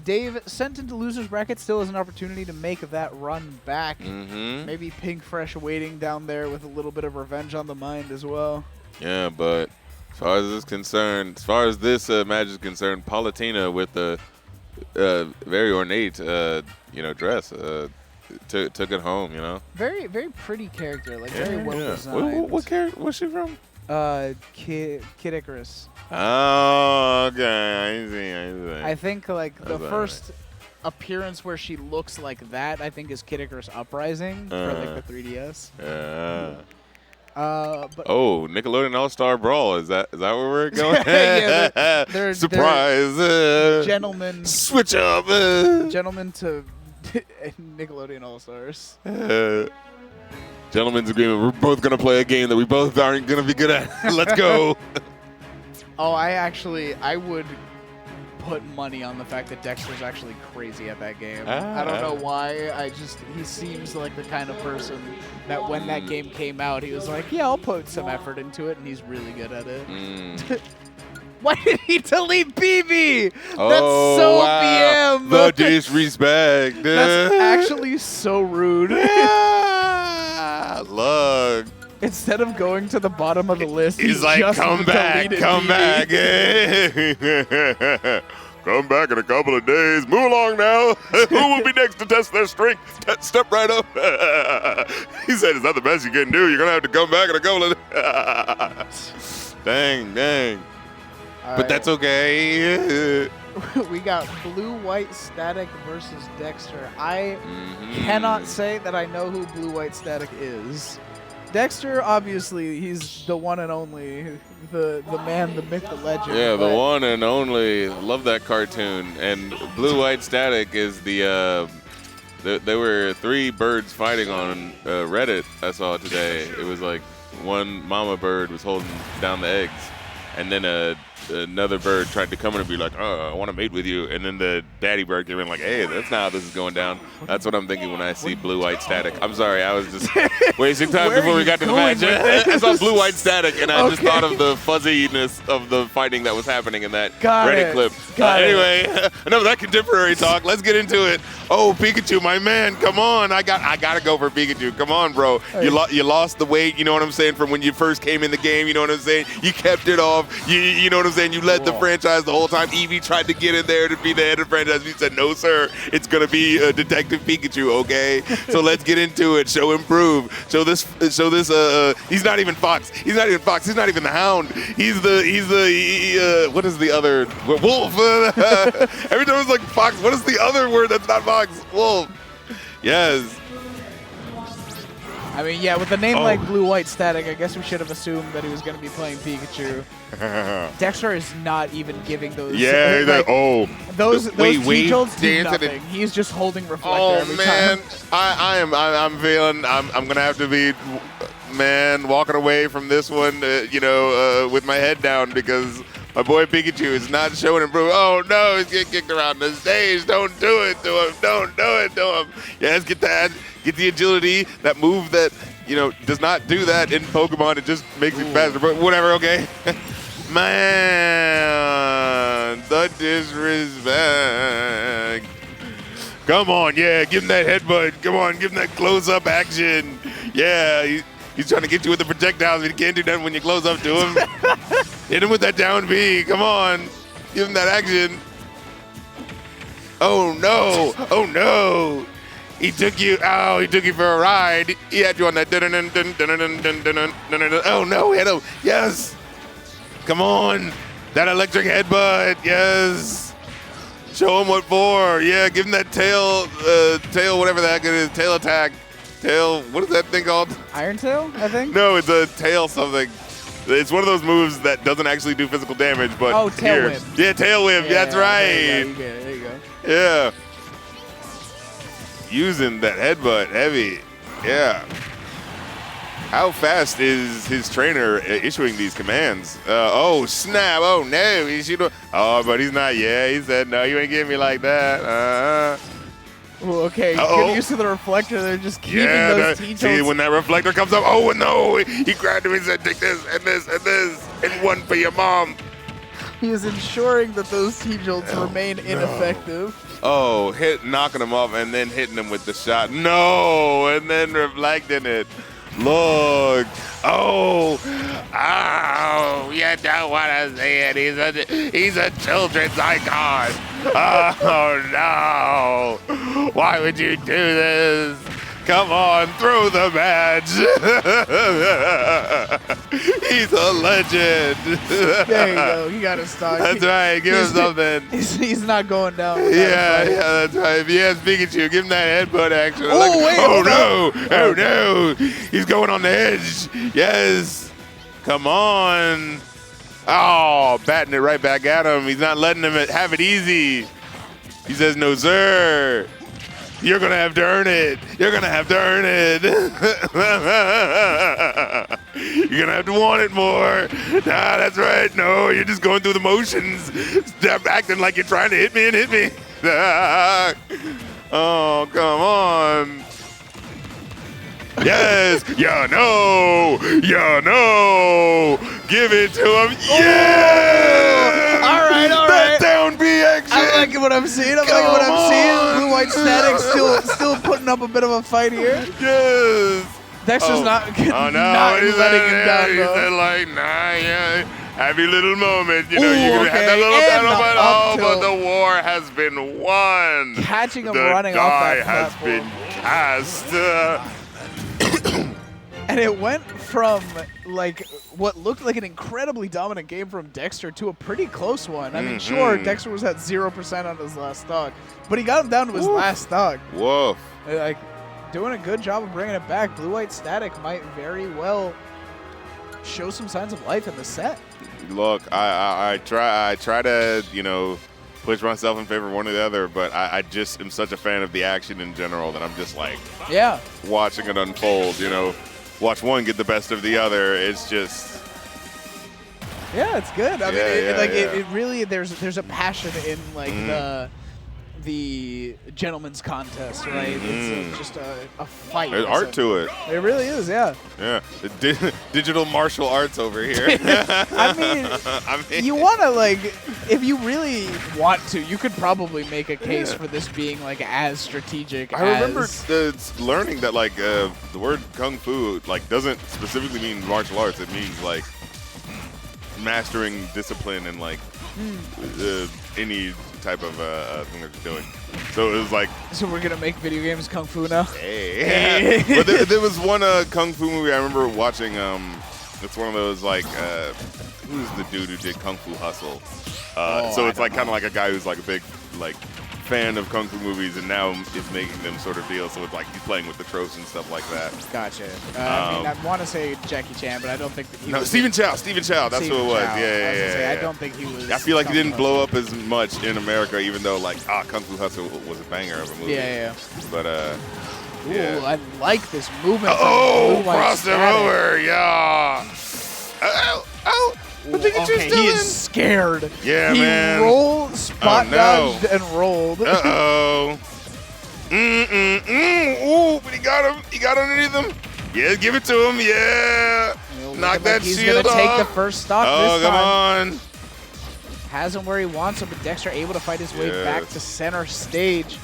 Dave, sent into loser's bracket, still has an opportunity to make that run back. Maybe Pink Fresh waiting down there with a little bit of revenge on the mind as well. Yeah, but as far as this match is concerned, Palutena with the very ornate, dress took it home. You know. Very, very pretty character, like very well designed. What character? What's she from? Kid Icarus. Oh, okay. I see. I think like the That's first appearance where she looks like that, I think is Kid Icarus Uprising for like the 3DS. Yeah. But Nickelodeon All-Star Brawl. Is that where we're going? Yeah, they're surprise. gentlemen Switch up. Gentlemen to Nickelodeon All Stars. Gentlemen's agreement. We're both gonna play a game that we both aren't gonna be good at. Let's go. Oh, I would put money on the fact that Dexter's actually crazy at that game. I don't know why. He seems like the kind of person that when that game came out, he was like, yeah, I'll put some effort into it, and he's really good at it. Why did he delete BB? That's Oh, so wow. BM. The disrespect. That's actually so rude. Yeah. Look. Instead of going to the bottom of the list, He's like, just come back, deleted come BB. back. Come back in a couple of days. Move along now. Who will be next to test their strength? Step right up. He said, it's not the best you can do. You're going to have to come back in a couple of days. Dang. But that's okay. We got BlueWhiteStatic versus Dexter. I cannot say that I know who BlueWhiteStatic is. Dexter, obviously, he's the one and only, the man, the myth, the legend. Yeah, the one and only. Love that cartoon. And BlueWhiteStatic is the. There were 3 birds fighting on Reddit. I saw today. It was like one mama bird was holding down the eggs, and then another bird tried to come in and be like, "Oh, I want to mate with you," and then the daddy bird came in like, "Hey, that's not how this is going down." That's what I'm thinking when I see BlueWhiteStatic. I'm sorry, I was just wasting time before we got to the match. I saw BlueWhiteStatic, and I just thought of the fuzziness of the fighting that was happening in that Reddit clip. Anyway, enough of that contemporary talk. Let's get into it. Oh, Pikachu, my man, come on! I gotta go for Pikachu. Come on, bro. You lost the weight. You know what I'm saying? From when you first came in the game. You know what I'm saying? You kept it off. You know what I'm saying? You led the franchise the whole time. Eevee tried to get in there to be the head of the franchise. You said, no, sir. It's going to be Detective Pikachu, okay? So let's get into it. Show him prove. Show this, he's not even Fox. He's not even Fox. He's not even the Hound. He's the what is the other? Wolf. Every time it's like Fox, what is the other word that's not Fox? Wolf. Yes. I mean, yeah, with a name like BlueWhiteStatic, I guess we should have assumed that he was going to be playing Pikachu. Dexter is not even giving those. Yeah, those T-Jolts do dancing nothing. He's just holding reflector every time. I'm feeling I'm gonna have to be walking away from this one, with my head down because my boy Pikachu is not showing improvement. Oh no, he's getting kicked around the stage. Don't do it to him. Don't do it to him. Yes, get that. Get the agility, that move that, does not do that in Pokemon. It just makes it faster, but whatever, okay? Man, the disrespect. Come on, yeah, give him that headbutt. Come on, give him that close-up action. Yeah, he's trying to get you with the projectiles, but he can't do that when you close up to him. Hit him with that down B. Come on. Give him that action. Oh, no. Oh, no. He took you for a ride. He had you on that. Oh, no, hit him. Yes. Come on. That electric headbutt. Yes. Show him what for. Yeah, give him that tail, whatever the heck it is, tail attack. Tail, what is that thing called? Iron Tail, I think? No, it's a tail something. It's one of those moves that doesn't actually do physical damage, but tail whip. Yeah, tail whip. Yeah, that's right. There you go. Yeah. Using that headbutt heavy. Yeah. How fast is his trainer issuing these commands? Oh, snap. Oh, no. But he's not. Yeah, he said, no, you ain't getting me like that. Ooh, okay, get used to the reflector. They're just keeping those T-Jolts. See, when that reflector comes up, oh, no. He grabbed him and said, take this and this and this and one for your mom. He is ensuring that those T-Jolts remain ineffective. Oh, knocking him off and then hitting him with the shot. No, and then reflecting it. Look. Oh. Oh, you don't want to see it. He's a children's icon. Oh, no. Why would you do this? Come on, through the match. He's a legend. There you go. You got to stop. That's right. Give him something. He's not going down. Yeah, that's right. If he has Pikachu, give him that headbutt action. Oh, no. Oh, no. He's going on the edge. Yes. Come on. Oh, batting it right back at him. He's not letting him have it easy. He says, no, sir. You're going to have to earn it. You're going to have to earn it. You're going to have to want it more. Nah, that's right. No, you're just going through the motions. Stop acting like you're trying to hit me and hit me. Oh, come on. Yes. Yeah, no. Yeah, no. Give it to him. Yeah. liking what I'm seeing. I'm liking what I'm seeing. BlueWhiteStatic still putting up a bit of a fight here. Yes. Dexter's not letting him down, He though. said, like, nah, yeah. Happy little moment. You know, Ooh, you can have that okay, little and battle, but the up but tilt. the war has been won. Catching him The running off die that has platform. been cast. And it went from like what looked like an incredibly dominant game from Dexter to a pretty close one. I mean, sure, Dexter was at 0% on his last stock, but he got him down to his last stock. Woof. Like, doing a good job of bringing it back. BlueWhiteStatic might very well show some signs of life in the set. Look, I try to, you know, push myself in favor of one or the other, but I just am such a fan of the action in general that I'm just like, Yeah. watching it unfold, you know. Watch one get the best of the other. It's just, Yeah, it's good. I mean, yeah. it really there's a passion in like the gentleman's contest, right? It's just a fight. there's art to it. It really is, yeah. Yeah, digital martial arts over here. I mean, you want to, like, if you really want to, you could probably make a case for this being, like, as strategic I remember as... learning that, like, the word kung fu, like, doesn't specifically mean martial arts. It means, like, mastering discipline and, like, any type of thing that you're doing. So it was like... So we're going to make video games kung fu now? Hey. But there was one kung fu movie I remember watching. It's one of those, like, who's the dude who did Kung Fu Hustle? So it's like kind of like a guy who's like a big, like, fan of kung fu movies and now is making them sort of deal. So it's like he's playing with the tropes and stuff like that. Gotcha. I mean, I want to say Jackie Chan, but I don't think that he was... Stephen Chow. That's Stephen who it was. Chow. Yeah. I don't think he was... I feel like it Kung Fu didn't blow Hustle. up as much in America, even though, like, Kung Fu Hustle was a banger of a movie. Yeah. But, Ooh, yeah. I like this movement. Crossed him over, yeah. Oh. What did you Okay, he is scared. Yeah, he man. rolled, spot dodged, and rolled. Uh-oh. Ooh, but he got him. He got underneath him. Yeah, give it to him. Yeah. Knock that he's shield gonna take off. the first stock Oh, this come time. on. Has him where he wants him, but Dexter able to fight his way Yes. back to center stage.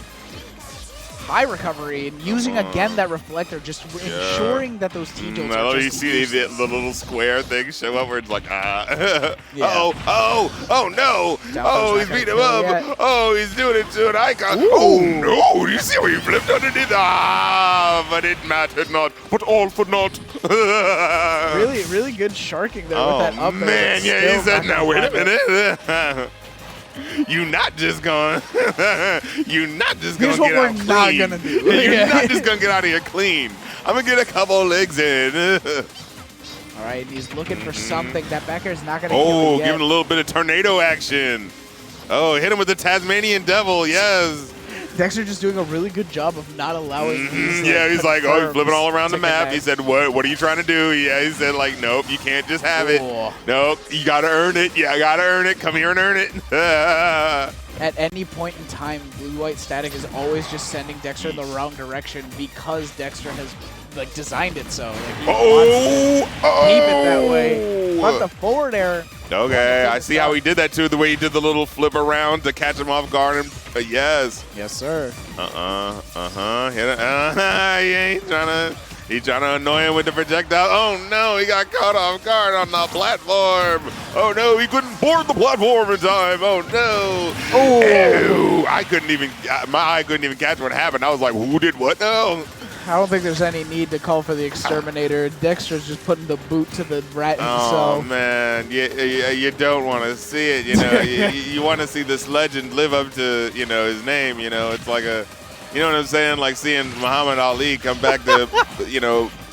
High recovery and using again that reflector, just ensuring that those T-jolts I are love you just see the useless. little square thing show up where it's like, Yeah. oh no, Down oh, throws he's not beating him gonna up, kill yet. oh, he's doing it to an icon, Ooh. oh no, do you see where he flipped underneath, but it mattered not, but all for naught. Really good sharking there with that up air. Man, yeah, he Still said, not now wait a gonna minute. You not just going Here's get what we're out not clean. gonna do. You're Yeah. not just gonna get out of here clean. I'm gonna get a couple legs in. All right, he's looking for something. That back air is not going to kill Oh, him give yet. him a little bit of tornado action. Oh, hit him with the Tasmanian Devil, yes. Dexter just doing a really good job of not allowing these, Yeah, he's like, oh, he's flipping all around the to map. connect. He said, what are you trying to do? Yeah, he said, like, nope, you can't just have it. Ooh. Nope, you gotta earn it. Yeah, I gotta earn it. Come here and earn it. At any point in time, BlueWhiteStatic is always just sending Dexter in the wrong direction because Dexter has like designed it so. Like, he wants to keep it that way. But the forward air. Okay, I see how he did that too, the way he did the little flip around to catch him off guard. Yes. Yes, sir. Hit it. Yeah, he's trying to annoy him with the projectile. Oh no, he got caught off guard on the platform. Oh no, he couldn't board the platform in time. Oh no. Oh, my eye couldn't even catch what happened. I was like, who did what now? I don't think there's any need to call for the exterminator. Dexter's just putting the boot to the rat Oh himself. man, you don't want to see it. You know, you want to see this legend live up to his name. It's like you know what I'm saying? Like seeing Muhammad Ali come back to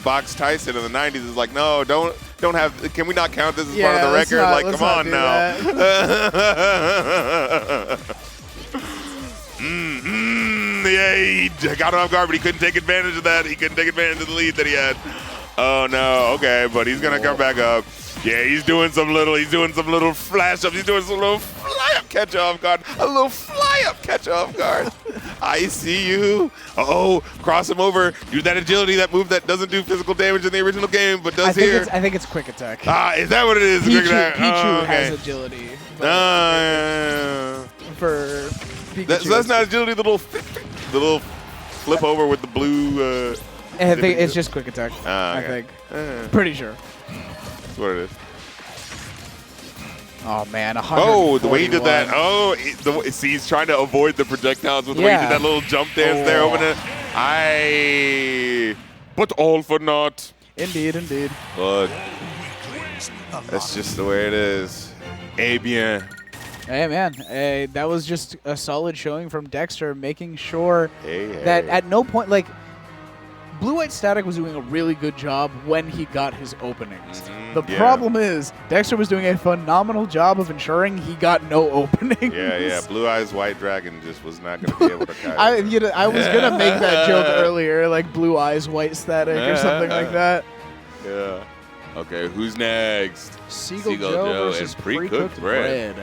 box Tyson in the '90s is like, no, don't have. Can we not count this as part of the record? Like, come on now. Yeah, he got him off guard, but he couldn't take advantage of that. He couldn't take advantage of the lead that he had. Oh no, okay, but he's gonna come back up. Yeah, he's doing some little flash up. He's doing some little fly up catch off guard. A little fly up catch off guard. I see you. Oh, cross him over. Do that agility, that move that doesn't do physical damage in the original game, but does here. I think it's quick attack. Is that what it is? Pichu Oh, okay. has agility. But for Pikachu. So that's not agility. The little flip over with the blue. I think it's just quick attack. I Okay. think. Pretty sure. That's what it is. Oh man, Oh, the way he did that. 141. Oh, see, he's trying to avoid the projectiles with the way he did that little jump dance there. But all for naught. Indeed. Look, that's just the way it is. Eh bien. Hey man, that was just a solid showing from Dexter, making sure Hey. that at no point, like, BlueWhiteStatic was doing a really good job when he got his openings. The problem is, Dexter was doing a phenomenal job of ensuring he got no openings. Yeah. Blue Eyes White Dragon just was not going to be able to catch I was going to make that joke earlier, like Blue Eyes White Static or something like that. Yeah. Okay, who's next? Seagull Seagull Joe Joe versus and pre-cooked bread.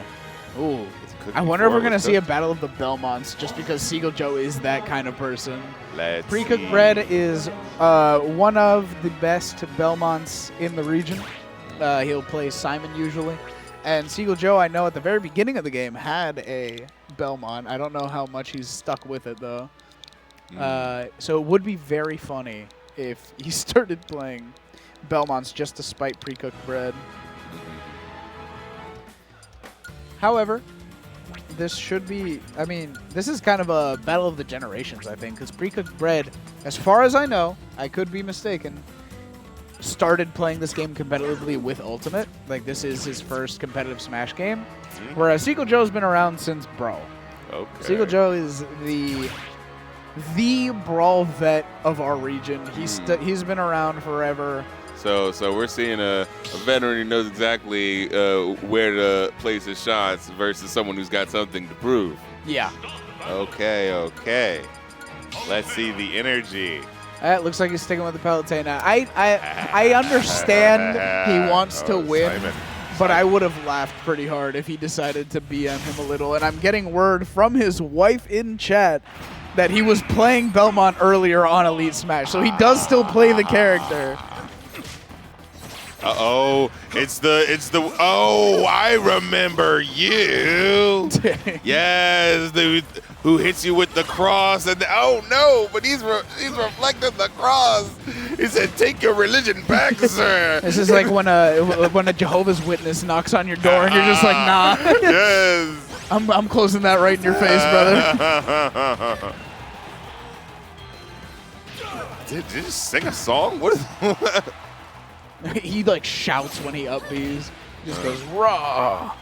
Ooh. I wonder if we're going to see a battle of the Belmonts just because Seagull Joe is that kind of person. Let's Pre-cooked see. bread is one of the best Belmonts in the region. He'll play Simon usually. And Seagull Joe, I know at the very beginning of the game, had a Belmont. I don't know how much he's stuck with it, though. So it would be very funny if he started playing Belmonts just to spite pre-cooked bread. However, this should be, I mean, this is kind of a battle of the generations, I think, because pre-cooked bread, as far as I know, I could be mistaken, started playing this game competitively with Ultimate. Like, this is his first competitive Smash game, whereas Seagull Joe's been around since Brawl. Okay. Seagull Joe is the Brawl vet of our region. He's been around forever. So we're seeing a veteran who knows exactly where to place his shots versus someone who's got something to prove. Yeah. Okay. Let's see the energy. It looks like he's sticking with the Palutena. I understand he wants to win, Simon. but I would have laughed pretty hard if he decided to BM him a little. And I'm getting word from his wife in chat that he was playing Belmont earlier on Elite Smash, so he does still play the character. Uh-oh, it's the, oh, I remember you. Yes, dude, who hits you with the cross, and oh no, but he's reflecting the cross. He said, take your religion back, sir. This is like when a Jehovah's Witness knocks on your door and you're just like, nah. Yes. I'm closing that right in your face, brother. Did you just sing a song? What is He like shouts when he up Bs. Just goes raw.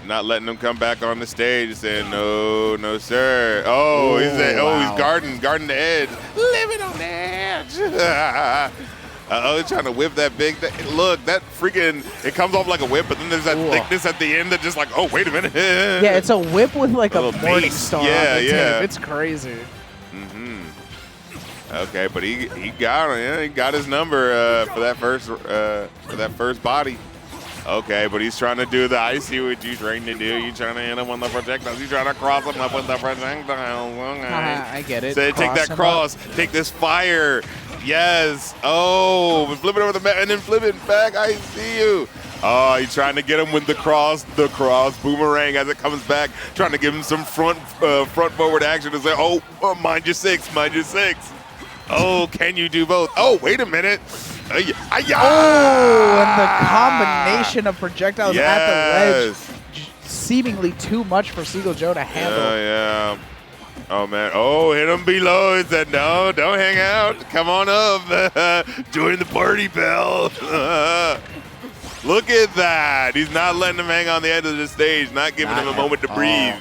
Not letting him come back on the stage, saying no, sir. Oh, wow. He's guarding the edge, living on the edge. He's trying to whip that big. Look, that freaking, it comes off like a whip, but then there's that thickness at the end that just like, oh, wait a minute. Yeah, it's a whip with like a morning mace. star on the tip. It's crazy. Okay, but he got him. Yeah, he got his number for that first body. Okay, but he's trying to do the I see what you're trying to do. You're trying to hit him on the projectiles. He's trying to cross him up with the projectiles. Okay. I get it. So take that cross. Take this fire. Yes. Oh, flip it over the mat and then flip it back. I see you. Oh, he's trying to get him with the cross boomerang as it comes back, trying to give him some front forward action to say, oh, mind your six. Oh, can you do both? Oh, wait a minute. Oh, and the combination of projectiles at the ledge, seemingly too much for Seagull Joe to handle. Yeah. Oh, man. Oh, hit him below. He said, no, don't hang out. Come on up. Join the party, pal. Look at that. He's not letting him hang on the edge of the stage, not giving him a moment to breathe.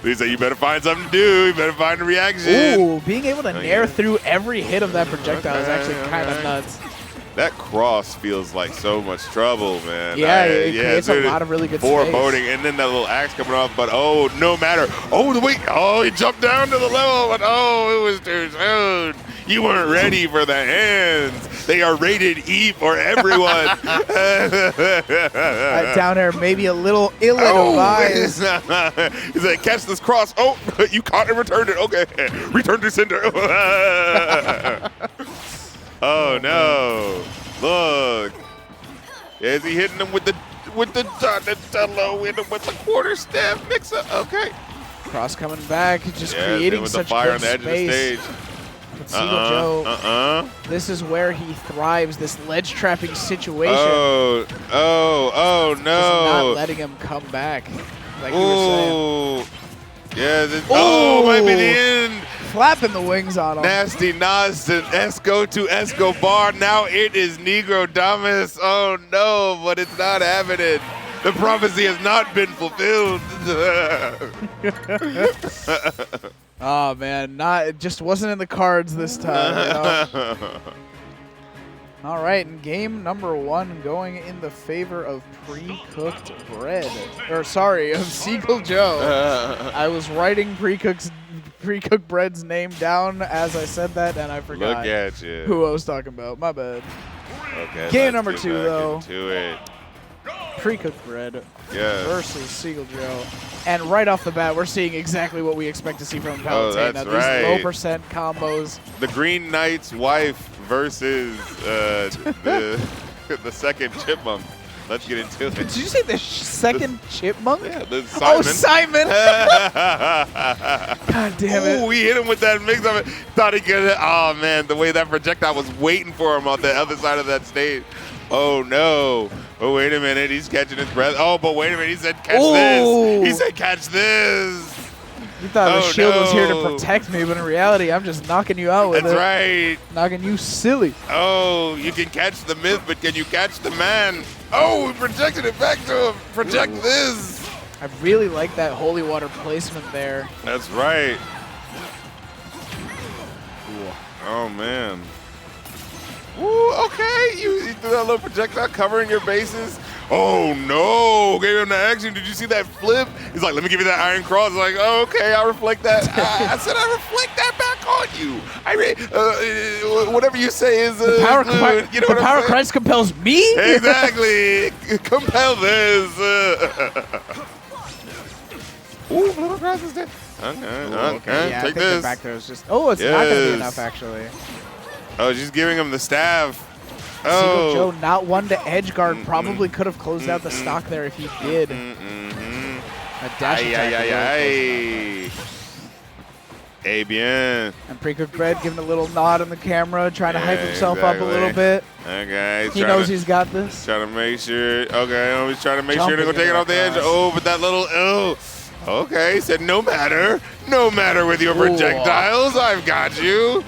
He said, you better find something to do. You better find a reaction. Ooh, being able to nair through every hit of that projectile is actually kind of nuts. That cross feels like so much trouble, man. Yeah, it creates a lot of really good space. Foreboding, and then that little axe coming off, but oh, no matter. Oh, he jumped down to the level, but oh, it was too soon. You weren't ready for the hands. They are rated E for everyone. Down there, maybe a little ill-advised. He's like, catch this cross. Oh, you caught and returned it. Okay, return to sender. Oh no! Look, is he hitting him with the Donatello? Hit him with the quarter step mix-up. Okay. Cross coming back, just Yeah, creating with such the fire good on the edge space. of the stage. But Seagull Joe, this is where he thrives, this ledge trapping situation. Oh Just not no. letting him come back, like you were saying. Yeah, oh, might be the end. Flapping the wings on him. Nasty Nas and Esco to Escobar. Now it is Negro Damas. Oh no, but it's not happening. The prophecy has not been fulfilled. Oh man, it just wasn't in the cards this time. You know? All right, and game number 1 going in the favor of Pre-Cooked Bread. Or sorry, of Seagull Joe. I was writing Pre-Cooked Bread's name down as I said that, and I forgot Look at you. who I was talking about. My bad. Okay, Game let's number get 2, back though. into it. Pre-Cooked Bread Yes. versus Seagull Joe. And right off the bat, we're seeing exactly what we expect to see from Oh, Palutena. that's These right. low percent combos. The Green Knight's wife versus the second chipmunk. Let's get into it. Did you say the second chipmunk? Yeah, the Oh, Simon. Simon! God damn it. Ooh, we hit him with that mix of it. Thought he could. Oh man, the way that projectile was waiting for him on the other side of that stage. Oh no. Oh wait a minute, he's catching his breath. Oh, but wait a minute, he said catch this. He said catch this. You thought the Oh, shield was here to no. protect me, but in reality, I'm just knocking you out with That's it. right. Knocking you silly. Oh, you can catch the myth, but can you catch the man? Oh, we projected it back to him. Project this. I really like that holy water placement there. That's right. Oh man. Ooh, okay. You threw that little projectile covering your bases. Oh no! Gave him the action. Did you see that flip? He's like, let me give you that iron cross. Like, oh, okay, I'll reflect that. I said I reflect that back on you. Whatever you say is The power, good. You know the what I'm power saying? Christ compels me? Exactly. Compel this. Ooh, little cross is dead. Okay. Yeah, I Take think the this. back throw is just. Oh, it's not going to be Yes. enough, actually. Oh, she's giving him the staff. Seagull Oh. Joe, not one to edge guard, probably could have closed out the stock there if he did. A dash attack. Ay. Eh bien. And Pre-Cooked Bread giving a little nod on the camera, trying to hype Yeah, himself up a little bit. Okay. He knows he's got this. Trying to make sure. Okay, he's trying to make Jumping sure to go take it into off the edge. that Oh, but that little. Oh. Okay, he said no matter with your projectiles. I've got you.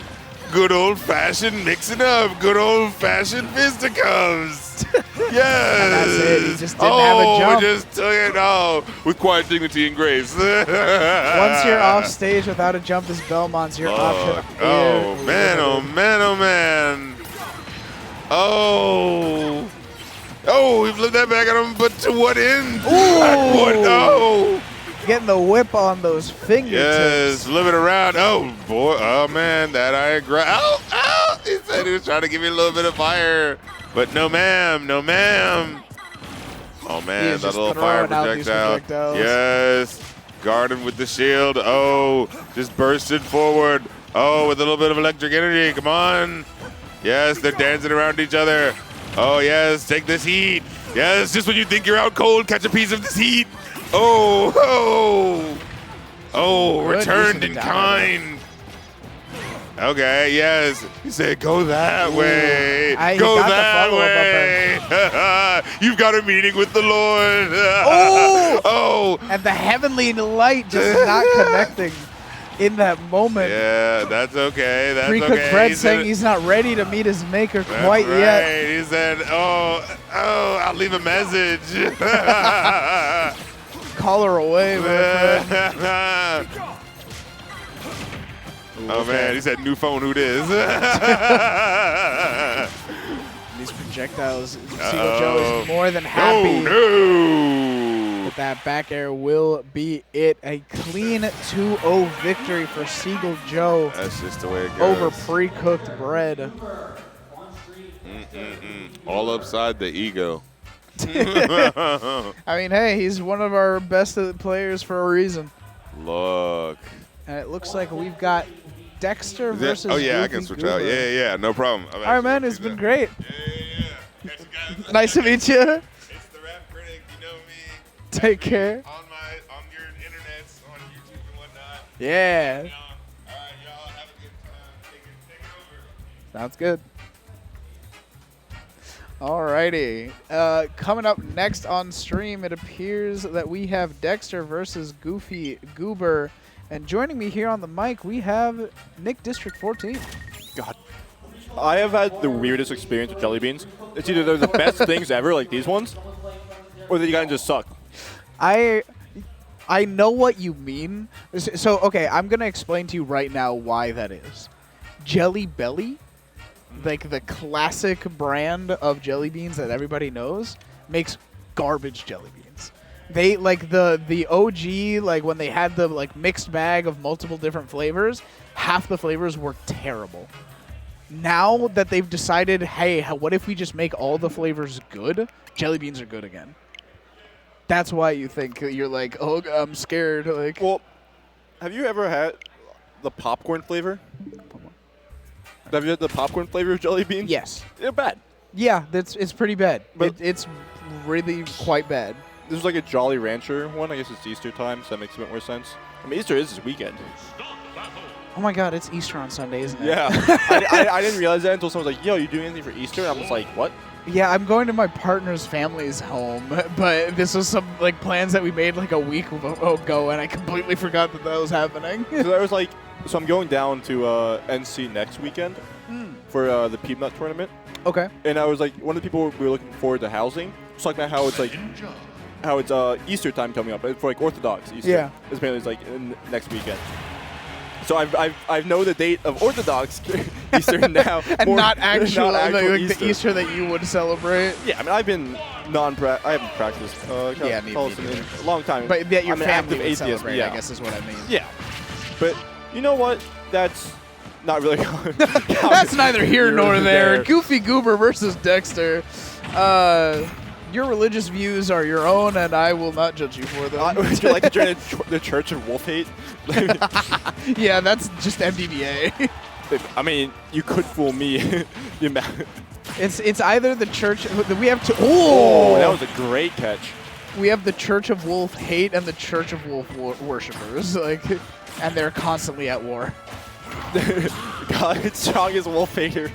Good old-fashioned mixing up. Good old-fashioned fisticuffs. Yes. And that's it. He just didn't have a jump. Just took it all with quiet dignity and grace. Once you're off stage without a jump as Belmont's your option. Oh, man, oh, man, oh, man. Oh. Oh, he flipped that back at him, but to what end? Ooh. What? Oh. Getting the whip on those fingertips. Yes, flip it around. Oh, boy. Oh, man, that I agree. Ow, ow. He said he was trying to give me a little bit of fire. But no, ma'am. No, ma'am. Oh, man, that little fire projectile. Yes. Guarded with the shield. Oh, just bursted forward. Oh, with a little bit of electric energy. Come on. Yes, they're dancing around each other. Oh, yes, take this heat. Yes, just when you think you're out cold, catch a piece of this heat. Oh, oh. Oh, Good returned use in of the kind. Okay, yes. He said, go that way. He Go got the that way. You've got a meeting with the Lord. Oh! Oh. And the heavenly light just not connecting in that moment. Yeah, that's okay. That's Pre-Cooked okay. Bread He saying said- he's not ready to meet his maker That's quite right. yet. He said, oh, I'll leave a message. Call her away, my friend. Oh, man, he said, new phone, who this? These projectiles, Seagull Joe is more than happy. No. But that back air will be it. A clean 2-0 victory for Seagull Joe That's just the way it goes. over Pre-Cooked Bread. All upside the ego. I mean, hey, he's one of our best players for a reason. Look. And it looks like we've got Dexter Is that- versus oh, yeah, I can switch out. GoofyGoober. Yeah, no problem. All right, man, it's been great. Yeah. Catch you guys. Nice to meet you. It's the rap critic, you know me. Take care. On your internets, on YouTube and Yeah. Sounds good. Alrighty. Coming up next on stream, it appears that we have Dexter versus GoofyGoober. And joining me here on the mic, we have Nick District 14. God. I have had the weirdest experience with jelly beans. It's either they're the best things ever, like these ones, or they kind of just suck. I know what you mean. So, okay, I'm going to explain to you right now why that is. Jelly Belly, like the classic brand of jelly beans that everybody knows, makes garbage jelly beans. They like the OG, like when they had the like mixed bag of multiple different flavors, half the flavors were terrible. Now that they've decided, hey, what if we just make all the flavors good? Jelly beans are good again. That's why you think you're like, oh, I'm scared. Like, Well, have you ever had the popcorn flavor? Have you had the popcorn flavor of jelly beans? yes, They're bad. yeah, it's pretty bad. But- It's really quite bad. This is like a Jolly Rancher one. I guess it's Easter time, so that makes a bit more sense. I mean, Easter is this weekend. Oh my God, it's Easter on Sunday, isn't it? Yeah. I didn't realize that until someone was like, yo, you doing anything for Easter? And I was like, what? Yeah, I'm going to my partner's family's home, but this was some like plans that we made like a week ago, and I completely forgot that was happening. So I was like, so I'm going down to NC next weekend for the Peanut tournament. Okay. And I was like, one of the people we were looking forward to housing. Just talking about how it's like, how it's Easter time coming up. For like Orthodox Easter. Yeah. Apparently it's like next weekend. So I know the date of Orthodox Easter now. And not actual, not actual like Easter. the Easter that you would celebrate. Yeah, I mean, I haven't practiced Yeah, me Catholicism neither. in a long time. But that your I'm an family active would atheist, celebrate, yeah. I guess is what I mean. Yeah. But you know what? That's not really That's neither here nor there. GoofyGoober versus Dexter. Your religious views are your own, and I will not judge you for them. Would you like to join the Church of Wolf Hate? Yeah, that's just MDBA. I mean, you could fool me. The amount- It's either the church. We have to. Oh, Oh, that was a great catch. we have the Church of Wolf Hate and the Church of Wolf worshippers. Like, and they're constantly at war. God's strongest wolf hater.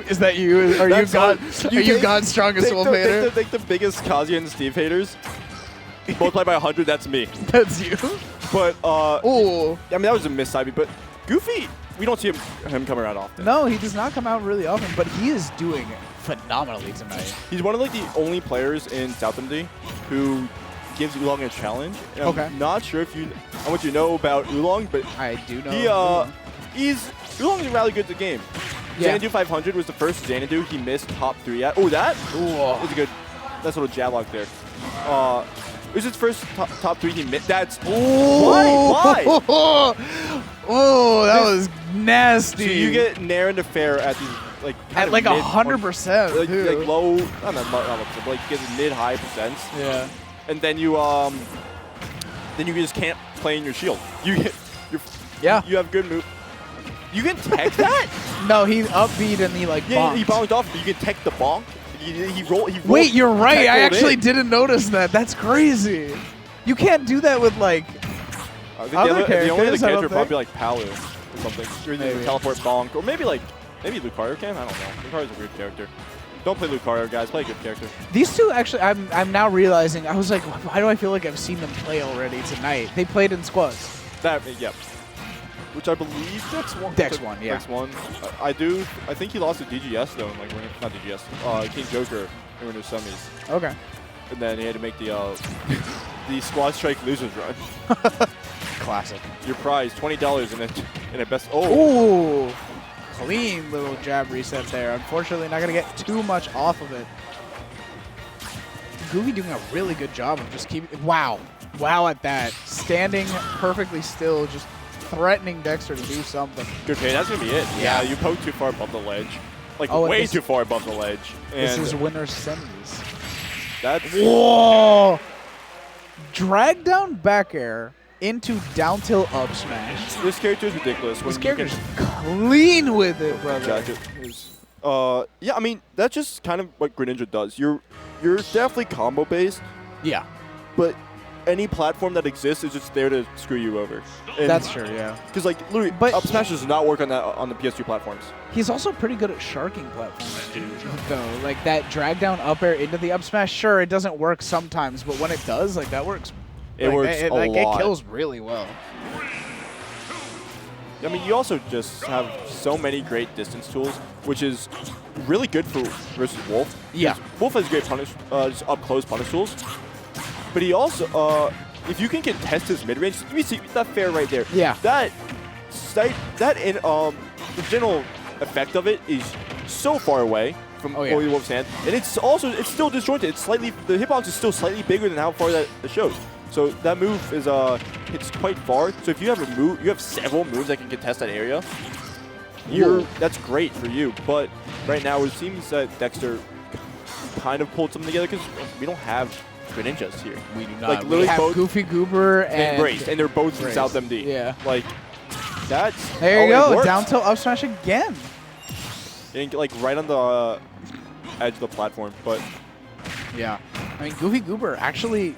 Is that you? Are you That's God? all- Are you take- God's strongest wolf hater? Take the biggest Kazuya and Steve haters. Multiply by 100, that's me. That's you. But, Oh. I mean, that was a miss, Ivy, but Goofy, we don't see him come around often. No, he does not come out really often, but he is doing phenomenally tonight. He's one of like the only players in South MD who gives Oolong a challenge. And Okay. I'm not sure how much you know about Oolong, but I do know. Oolong's really good at the game. Yeah. Xanadu 500 was the first Xanadu he missed top 3 at. Oh, that was a good. That's a little jab lock there. It was his first top 3 he missed. That's why? Oh, that was nasty. So you get nair into fair at these like at like 100%. like low, not low, but like get mid-high percents. Yeah. And then you just can't play in your shield. You have good move. You can tech that? No, he upbeat and he like Yeah, bonked. he bonked off, but you can tech the bonk. He rolled. Wait, you're right. I rolled actually in. didn't notice that. That's crazy. You can't do that with like. I think Other the only other characters, I character don't would probably be like Palu or something. Or either Maybe. teleport bonk, or maybe Lucario can. I don't know. Lucario's a weird character. Don't play Lucario, guys. Play a good character. These two actually, I'm now realizing. I was like, why do I feel like I've seen them play already tonight? They played in squads. Yep. Which I believe Dex won. Yeah. Dex won. I think he lost to DGS though. In like not DGS. King Joker in the semis. Okay. And then he had to make the the squad strike losers run. Classic. Your prize, $20 in a best. Oh. Ooh. Clean little jab reset there. Unfortunately, not going to get too much off of it. Goofy doing a really good job of just keeping... Wow. Wow at that. Standing perfectly still, just threatening Dexter to do something. Good pay. That's gonna be it. Yeah. You poke too far above the ledge, like Oh, and way this- too far above the ledge. This And is winner's semis. that's Whoa! Drag down back air into down tilt up smash. this character is ridiculous. This When you character's can clean with it, brother. jacket is, yeah. I mean, that's just kind of what Greninja does. You're definitely combo based, Yeah. but any platform that exists is just there to screw you over. And That's true, yeah. Because like literally, But up smash does not work on the PS2 platforms. He's also pretty good at sharking platforms, though. Like that drag down up air into the up smash, sure, it doesn't work sometimes, but when it does, like that works. It works a lot. It kills really well. I mean, you also just have so many great distance tools, which is really good for versus Wolf. Yeah. Wolf has great punish, just up close punish tools, but he also, if you can contest his mid range, you see that fair right there. Yeah. The general effect of it is so far away from Wolf's hand, and it's still disjointed. It's slightly, the hitbox is still slightly bigger than how far that it shows. So that move is hits quite far. So if you have a move, you have several moves that can contest that area. That's great for you. But right now it seems that Dexter kind of pulled something together because we don't have Greninjas here. We do not. Like We literally have both GoofyGoober and Brace, and they're both Brace. South MD. Yeah. Like that's There you it go. works. Down tilt up smash again. And like right on the edge of the platform, but Yeah. I mean, GoofyGoober actually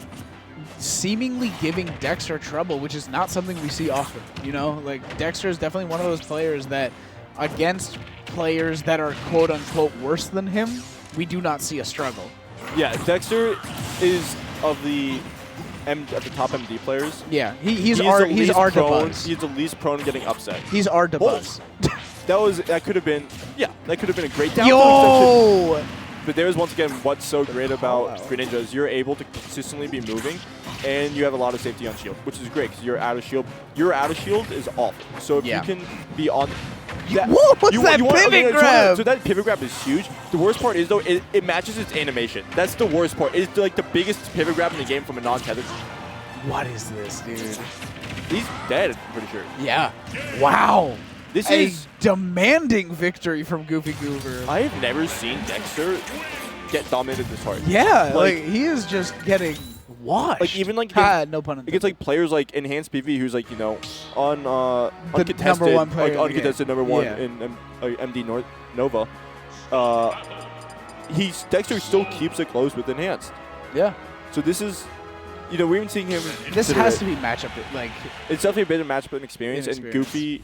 seemingly giving Dexter trouble, which is not something we see often. You know, like Dexter is definitely one of those players that against players that are quote unquote worse than him, we do not see a struggle. yeah, Dexter is of the top MD players. Yeah, he's our Debuzz. He's the least prone to getting upset. He's our Debuzz. That could have been a great down. Yo! But there's once again what's so great about Greninja is you're able to consistently be moving, and you have a lot of safety on shield, which is great because you're out of shield. Your out of shield is awful. So if you can be on. What's that pivot grab? So that pivot grab is huge. The worst part is though it matches its animation. That's the worst part. It's like the biggest pivot grab in the game from a non-tethered. What is this, dude? He's dead, I'm pretty sure. Yeah. Wow. This a is demanding victory from GoofyGoober. I have never seen Dexter get dominated this hard. Yeah, like he is just getting washed. Like even like no pun intended. Against like players like Enhanced PV, who's like uncontested, number one player like uncontested number one in MD Nova. Dexter still keeps it close with Enhanced. Yeah. So this is, we've been seeing him. This has to be matchup like. It's definitely a bit of matchup experience, and Goofy.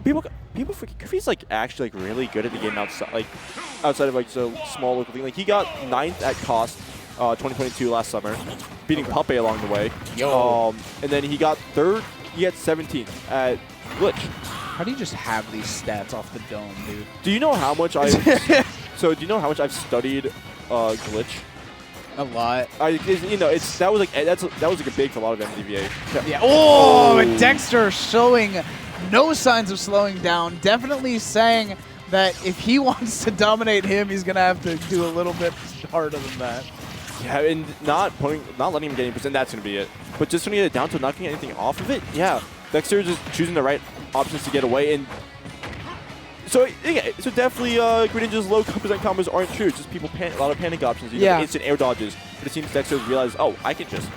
People forget Goofy's like actually like really good at the game outside of like so small local thing. Like he got 9th at Cost 2022 last summer, beating Pape along the way. And then he got 3rd. He got 17th at Glitch. How do you just have these stats off the dome, dude? Do you know how much I've studied Glitch? A lot. That was like a big for a lot of MDVA. Yeah. Oh, and Dexter showing no signs of slowing down. Definitely saying that if he wants to dominate him, he's gonna have to do a little bit harder than that. Yeah, and not letting him get any percent. That's gonna be it. But just when you get it down to not getting anything off of it, yeah, Dexter is just choosing the right options to get away. And so definitely Greninja's low percent combos aren't true. It's just people a lot of panic options. Instant air dodges. But it seems Dexter's realized, I can just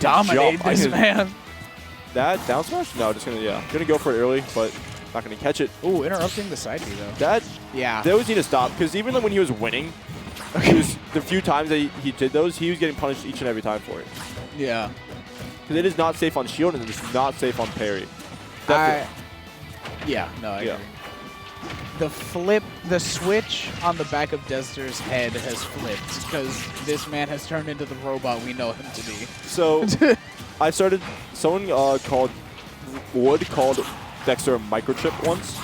dominate this man. That down smash? No, just gonna go for it early, but not gonna catch it. Ooh, interrupting the side B though. They always need to stop because even when he was winning, the few times that he did those, he was getting punished each and every time for it. Yeah. Because it is not safe on shield and it's not safe on parry. I agree. The switch on the back of Dexter's head has flipped because this man has turned into the robot we know him to be. So someone called Dexter a microchip once.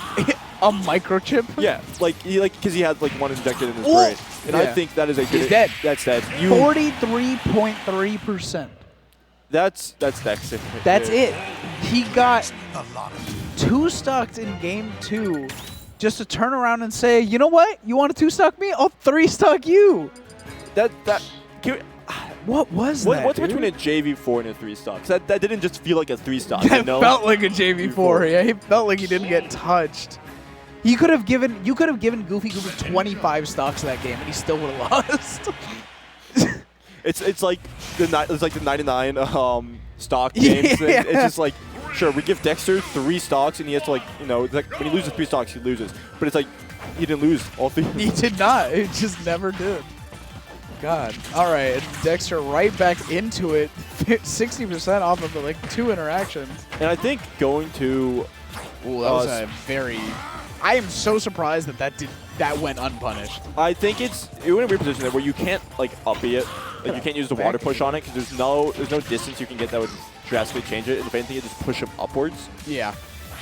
A microchip? Yeah, because he had one injected in his brain. And I think that is He's dead. That's dead. 43.3%. That's Dexter. That's it. He got 2-stocked in game 2 just to turn around and say, you know what? You want to 2-stock me? I'll 3-stock you. What was that? What's between a JV4 and a 3-stock? That didn't just feel like a 3-stock. That felt like a JV4. Yeah, he felt like he didn't get touched. You could have given GoofyGoober 25 stocks that game, and he still would have lost. It's like the 99 stock games. Yeah. It's just like, sure, we give Dexter 3 stocks, and he has to when he loses 3 stocks, he loses. But it's like he didn't lose all 3. He did not. He just never did. God. All right, Dexter right back into it. 60% off of the, like 2 interactions. And I think going to... Ooh, that was a very... I am so surprised that went unpunished. I think you're in a weird position there where you can't like uppy it. Like you can't use the water push on it because there's no distance you can get that would drastically change it. And if anything, you just push him upwards. Yeah.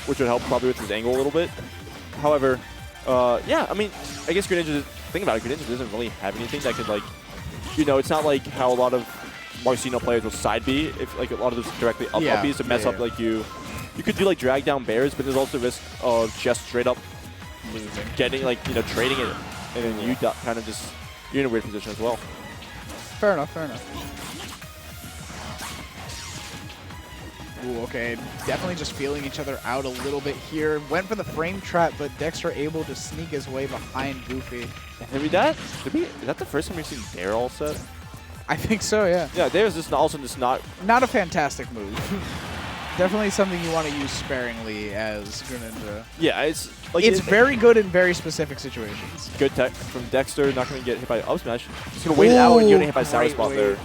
Which would help probably with his angle a little bit. However, yeah, I mean, I guess Greninja, think about it, Greninja doesn't really have anything that could like, it's not like how a lot of Marcino players will side B, if like a lot of those directly up uppies to mess up like you could do like drag down bears, but there's also risk of just straight up losing, getting like, trading it, and then you kind of just, you're in a weird position as well. Fair enough, fair enough. Ooh, okay, definitely just feeling each other out a little bit here. Went for the frame trap, but Dexter able to sneak his way behind Goofy. And is that the first time we've seen Dare all set? I think so, yeah. Yeah, Dare's just also just not a fantastic move. Definitely something you want to use sparingly as Greninja. Yeah, it's like it's very good in very specific situations. Good tech from Dexter, not going to get hit by up smash. Just going to wait it out and you're going to hit by sour spot there.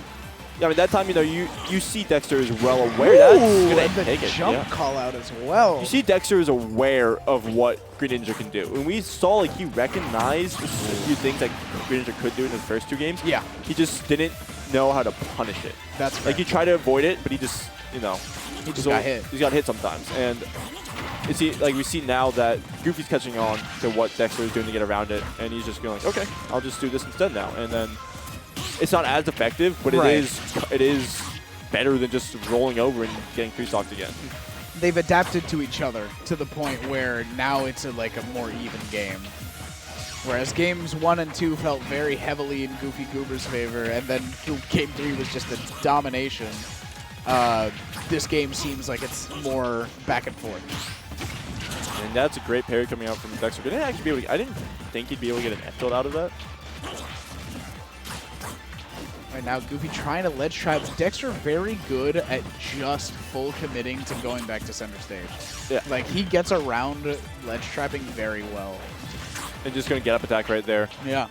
Yeah, I mean, that time, you see Dexter is well aware that's going to take it. Jump call out as well. You see Dexter is aware of what Greninja can do. And we saw, like, he recognized a few things that Greninja could do in his first 2 games. Yeah. He just didn't know how to punish it. That's fair. Like, he tried to avoid it, but he just, he just got hit. He's got hit sometimes. And we see now that Goofy's catching on to what Dexter is doing to get around it. And he's just going like, okay, I'll just do this instead now. And then it's not as effective, but it is better than just rolling over and getting 3-stocked again. They've adapted to each other to the point where now it's a more even game. Whereas games 1 and 2 felt very heavily in GoofyGoober's favor, and then game 3 was just a domination. This game seems like it's more back and forth. And that's a great parry coming out from Dexter. I didn't think he'd be able to get an F-tilt out of that. Right now, Goofy trying to ledge trap. Dexter very good at just full committing to going back to center stage. Yeah. Like, he gets around ledge trapping very well. And just going to get up attack right there. Yeah.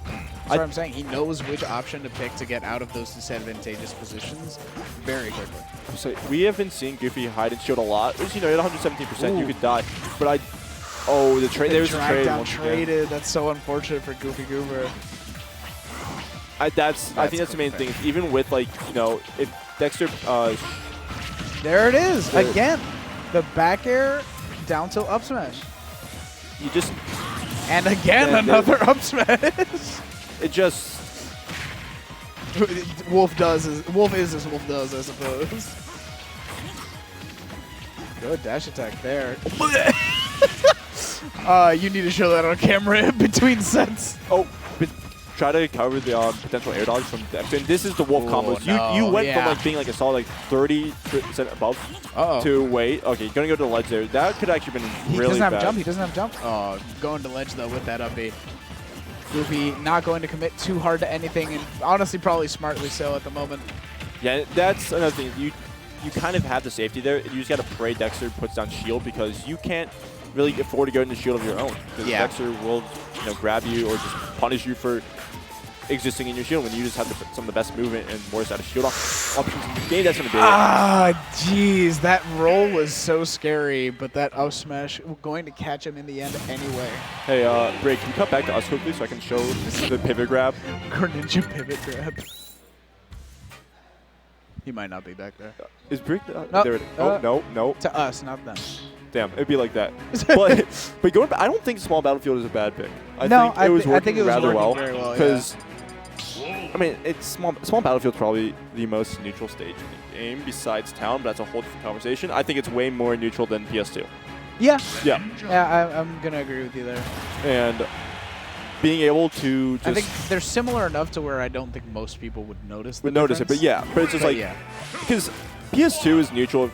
That's what I'm saying. He knows which option to pick to get out of those disadvantageous positions very quickly. So we have been seeing Goofy hide and shield a lot. Which, at 117%, you could die. But the trade. There's a trade. Down traded. That's so unfortunate for GoofyGoober. I think that's the main thing. Even with if Dexter. There it is again. The back air down tilt up smash. You just. And again another up smash. It just. Wolf is as Wolf does, I suppose. Good dash attack there. You need to show that on camera in between sets. Oh, but try to cover the potential air dodge from Dexter. And this is the Wolf combos. You went from being a solid 30% above to wait. Okay, you're gonna go to the ledge there. That could actually been really bad. He doesn't have jump. Oh, going to ledge though with that up B. Goofy not going to commit too hard to anything, and honestly probably smartly so at the moment. Yeah, that's another thing. You kind of have the safety there. You just got to pray Dexter puts down shield because you can't really afford to go into shield of your own. Because Dexter will grab you or just punish you for existing in your shield when you just have some of the best movement and worst out of shield options in the game. That's going to be it. Jeez, that roll was so scary, but that up smash going to catch him in the end anyway. Hey, Bray, can you cut back to us quickly so I can show the pivot grab? Greninja pivot grab. He might not be back there. Is Brick? There it is. Oh, no. To us, not them. Damn, it'd be like that. but going back, I don't think Small Battlefield is a bad pick. I think it was working rather well. Because, I mean, Small Battlefield's probably the most neutral stage in the game besides Town, but that's a whole different conversation. I think it's way more neutral than PS2. Yeah. Yeah. Yeah, I'm going to agree with you there. And being able to just... I think they're similar enough to where I don't think most people would notice the difference. But it's just because PS2 is neutral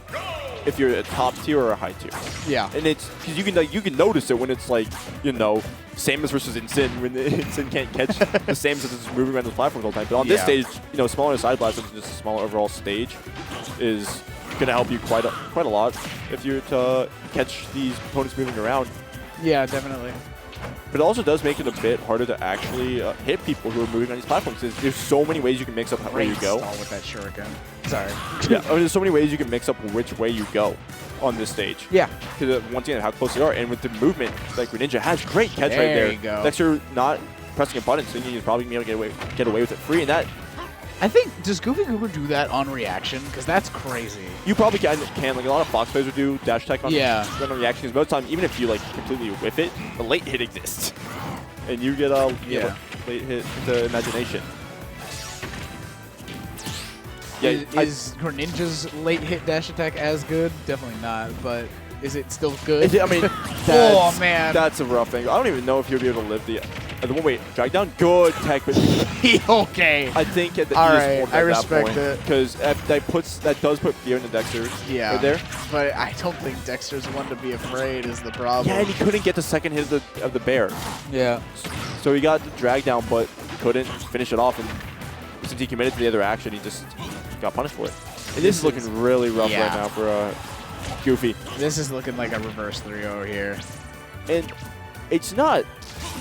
if you're a top tier or a high tier. Yeah. And it's because you can notice it when it's Samus versus Insane when Insane can't catch the Samus that's just moving around the platforms all the time. But on this stage, smaller side blasts and just a smaller overall stage is going to help you quite a lot if you're to catch these opponents moving around. Yeah, definitely. But it also does make it a bit harder to actually hit people who are moving on these platforms. There's so many ways you can mix up where you go. Stall with that shuriken. Sorry. Yeah, I mean, there's so many ways you can mix up which way you go on this stage. Yeah. Because once again, how close they are, and with the movement, like Greninja has great catch right there. There you go. Dexter not pressing a button, so he's probably gonna be able to get away with it free, and that I think, does GoofyGoober do that on reaction? Because that's crazy. you probably can. Like a lot of Fox players would do dash attack on, Yeah. on reaction. Because most of the time, even if you like completely whiff it, the late hit exists, and you get a late hit into imagination. Yeah, Is Greninja's late hit dash attack as good? Definitely not, but is it still good? I mean, oh man, that's a rough angle. I don't even know if you'll be able to live the one. Wait, drag down, good tech, but okay. I think at the All right, I respect it because that does put fear in the Dexter right there. But I don't think Dexter's one to be afraid is the problem. Yeah, and he couldn't get the second hit of the bear. Yeah. So he got the drag down, but couldn't finish it off. And since he committed to the other action, he just got punished for it. And this is looking really rough right now for Goofy. This is looking like a reverse 3-0 here. And it's not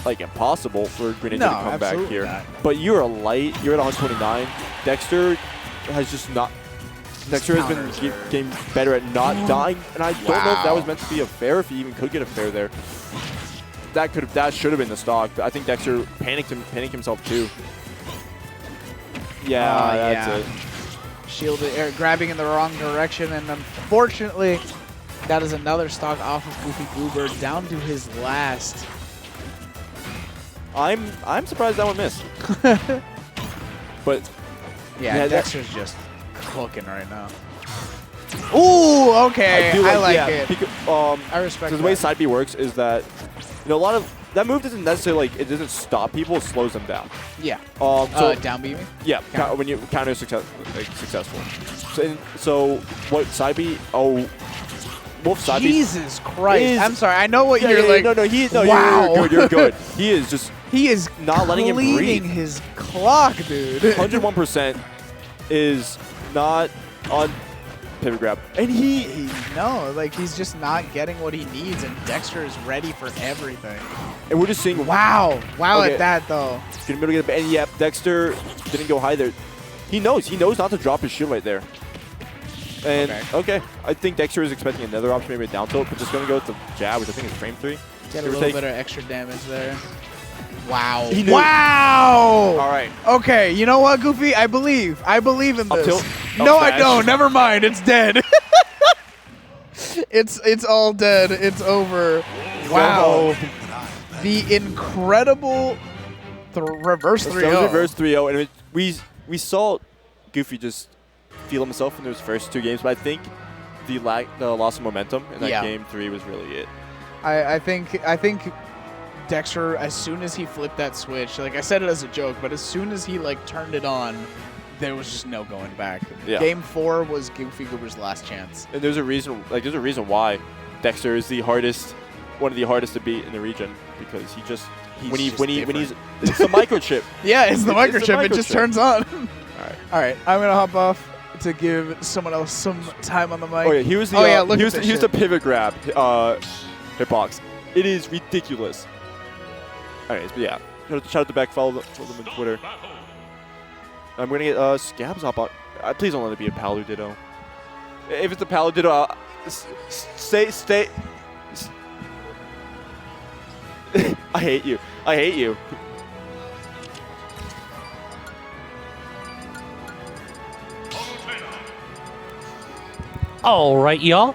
like impossible for Greninja to come back here. Not. But you're a light. You're at 129. Dexter has just not. Dexter has been getting better at not dying, and I don't know if that was meant to be a fair. If he even could get a fair there, that should have been the stock. But I think Dexter panicked himself too. Yeah, that's it. Shielded, grabbing in the wrong direction, and unfortunately, that is another stock off of GoofyGoober down to his last. I'm surprised that one missed. But yeah, Dexter's just cooking right now. Ooh, okay, I like it. I respect that. The way side B works is that a lot of that move doesn't necessarily it doesn't stop people, it slows them down. Yeah. So down beaming? Yeah, when you counter successful. So what side B? Oh, Wolf side B. Jesus Christ! I'm sorry. I know what you're like. No, wow. You're good. He is just. He is not letting him breathe. His clock, dude. 101% is not on pivot grab, and he's just not getting what he needs, and Dexter is ready for everything. And we're just seeing wow at that though. Gonna be able to get it, and yeah, Dexter didn't go high there. He knows not to drop his shield right there. And okay, I think Dexter is expecting another option, maybe a down tilt, but just gonna go with the jab, which I think is frame 3. Get a little bit of extra damage there. Wow. Wow! All right. Okay, you know what, Goofy? I believe in this. Tilt. No, I don't. Never mind. It's dead. It's all dead. It's over. Wow. The incredible reverse 3-0. Reverse 3-0, and we saw Goofy just feel himself in those first 2 games, but I think the loss of momentum in that game 3 was really it. I think Dexter, as soon as he flipped that switch, like I said it as a joke, but as soon as he turned it on, there was just no going back. Yeah. Game 4 was GoofyGoober's last chance. And there's a reason why Dexter is one of the hardest to beat in the region, because he's it's the microchip. Yeah, it's the microchip. It just turns on. All right. I'm gonna hop off to give someone else some time on the mic. Oh yeah, here's the pivot grab hitbox. It is ridiculous. Alright, but yeah. Shout out to Beck, follow them on Twitter. I'm gonna get Scabs hop on. Please don't let it be a Palutena. If it's a Palutena, stay. I hate you. All right, y'all.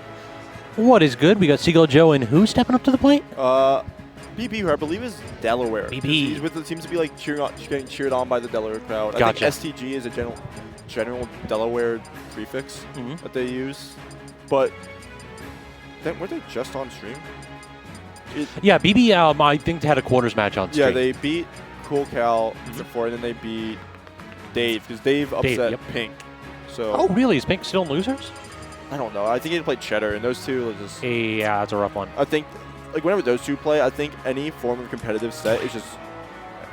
What is good? We got Seagull Joe and who stepping up to the plate? BB, who I believe is Delaware. BB. Seems to be getting cheered on by the Delaware crowd. Gotcha. I think STG is a general Delaware prefix that they use. But weren't they just on stream? Yeah, BB, I think they had a quarters match on stream. Yeah, they beat Cool Cal before, and then they beat Dave, because Dave upset Pink. So. Oh, really? Is Pink still in losers? I don't know. I think he played Cheddar, and those two are just. Yeah, that's a rough one. I think, whenever those two play, I think any form of competitive set is just.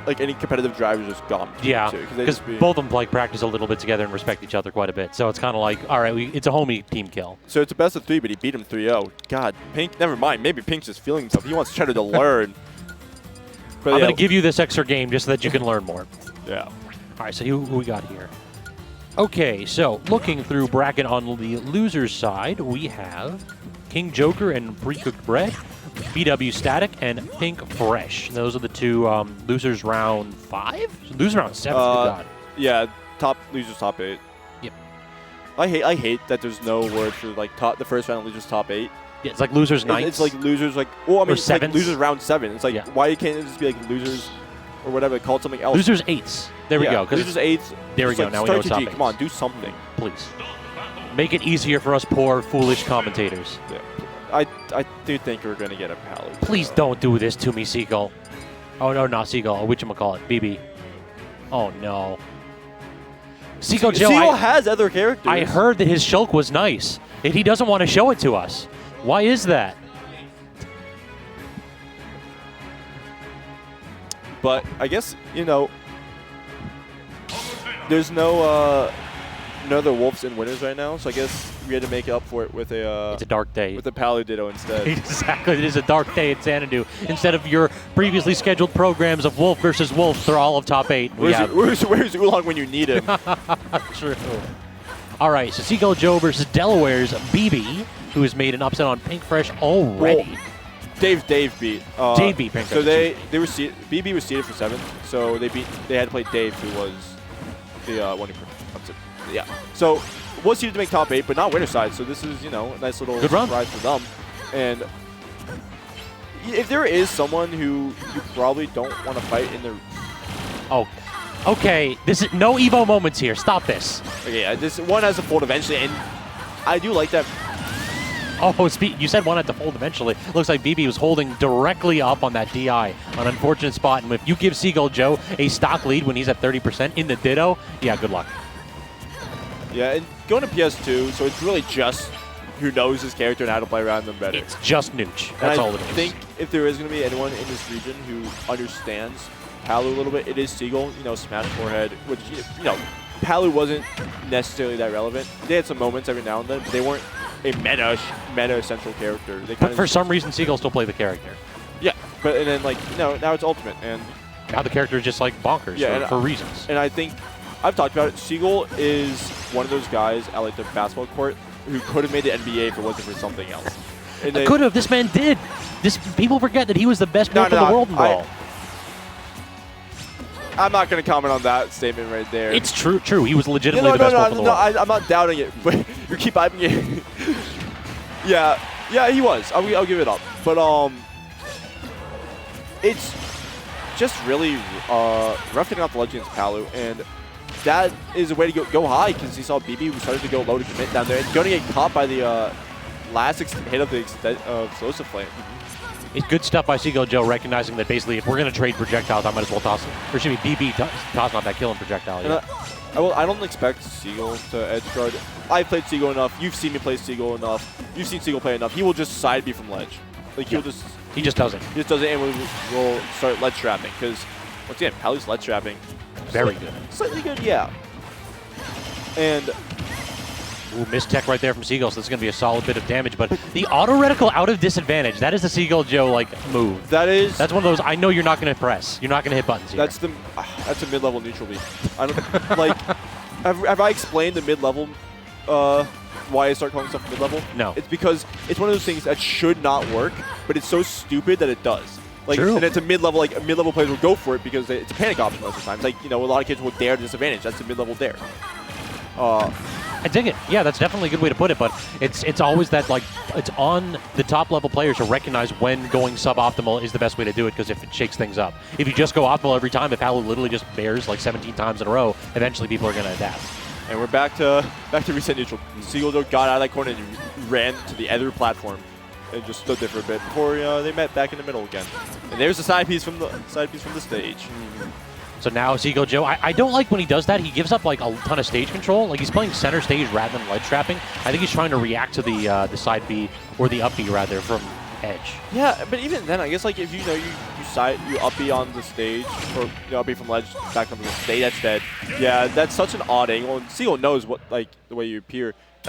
Any competitive drive is just gone. Yeah, because both of them practice a little bit together and respect each other quite a bit. So it's kind of like, all right, it's a homie team kill. So it's a best of 3, but he beat him 3-0. God, Pink, never mind. Maybe Pink's just feeling himself. He wants Cheddar to learn. But I'm going to give you this extra game just so that you can learn more. Yeah. All right, so who we got here? Okay, so looking through bracket on the losers side, we have King Joker and PreCookedBread, BWStatic, and Pink Fresh. Those are the two losers round 5? Losers round 7, good God. Yeah, losers top 8. Yep. I hate that there's no word for like the first round losers top 8. Yeah, it's like losers 9. It's like losers like it's like sevens. losers round 7. It's like why can't it just be like losers or whatever, call it something else? Losers 8s. There we go. Losers 8s. There we go. Like, now we know it's top 8s. Come on, do something. Please. Make it easier for us poor, foolish commentators. Yeah. I do think we're going to get a Palutena. Please don't do this to me, Seagull. Oh, no, not Seagull. Whatchamacallit? BB. Oh, no. Seagull Joe, Seagull has other characters. I heard that his Shulk was nice, and he doesn't want to show it to us. Why is that? But I guess, there's no other Wolves and winners right now, so I guess we had to make up for it with it's a dark day. With a Palutena instead. Exactly. It is a dark day at Xanadu. Instead of your previously scheduled programs of Wolf versus Wolf for all of top 8. Where's Oolong when you need him? True. All right, so Seagull Joe versus Delaware's BB, who has made an upset on Pink Fresh already. Well, Dave beat. Dave beat Pink Fresh. So they were seeded. BB was seeded for 7th, so they had to play Dave, who was the one who upset. Yeah. So was seeded to make top 8, but not winner side. So this is a nice little surprise for them. And if there is someone who you probably don't want to fight in the okay. This is no Evo moments here. Stop this. Okay, yeah, this one has to fold eventually, and I do like that. Oh, you said one had to fold eventually. Looks like BB was holding directly up on that DI. An unfortunate spot, and if you give Seagull Joe a stock lead when he's at 30% in the Ditto, yeah, good luck. Yeah, and going to PS2, so it's really just who knows his character and how to play around them better. It's just Nooch. That's all it is. I think if there is going to be anyone in this region who understands Palu a little bit, it is Seagull. Smash forehead, which, Palu wasn't necessarily that relevant. They had some moments every now and then, but they weren't a meta central character. But for some reason, Seagull still played the character. Yeah, and then now it's Ultimate, and now the character is just like bonkers for reasons. And I think I've talked about it. Seagull is one of those guys at like the basketball court who could have made the NBA if it wasn't for something else. Could have. This man did. People forget that he was the best player in the world in Brawl. I'm not going to comment on that statement right there. It's true. He was legitimately the best player in the world. I'm not doubting it, but you keep hyping it. yeah, he was. I'll give it up. But it's just really rough getting off the ledge against Palu, and that is a way to go high because he saw BB who started to go low to commit down there. And going to get caught by the last hit of the explosive flame. It's good stuff by Seagull Joe, recognizing that basically if we're going to trade projectiles, I might as well toss it. Or should be BB tossing out that killing projectile. Yeah. I don't expect Seagull to edge guard. I've played Seagull enough. You've seen me play Seagull enough. You've seen Seagull play enough. He will just side B from ledge. Like he just doesn't. He just doesn't, and we'll start ledge trapping because once again, Palu's ledge trapping. Very good. Slightly good, yeah. And missed tech right there from Seagull, so this is going to be a solid bit of damage. But the auto reticle out of disadvantage, that is the Seagull Joe move. That's one of those, I know you're not going to press. You're not going to hit buttons here. That's a mid-level neutral beat. I don't like. Have I explained the mid-level? Why I start calling stuff mid-level? No. It's because it's one of those things that should not work, but it's so stupid that it does. True. And it's a mid-level, mid-level players will go for it because it's a panic option most of the time. A lot of kids will dare to disadvantage. That's a mid-level dare. I dig it. Yeah, that's definitely a good way to put it, but it's always that, it's on the top level players to recognize when going suboptimal is the best way to do it, because if it shakes things up. If you just go optimal every time, if Palu literally just bears 17 times in a row, eventually people are going to adapt. And we're back to reset neutral. Seagull got out of that corner and ran to the other platform and just stood there for a bit before they met back in the middle again. And there's the side piece from the stage. So now Seagull Joe, I don't like when he does that. He gives up a ton of stage control. He's playing center stage rather than ledge trapping. I think he's trying to react to the side B, or the up B rather, from edge. Yeah, but even then, I guess if you up B on the stage, or up B from ledge back onto the stage, that's dead. Yeah, that's such an odd angle, and Seagull knows the way you appear. If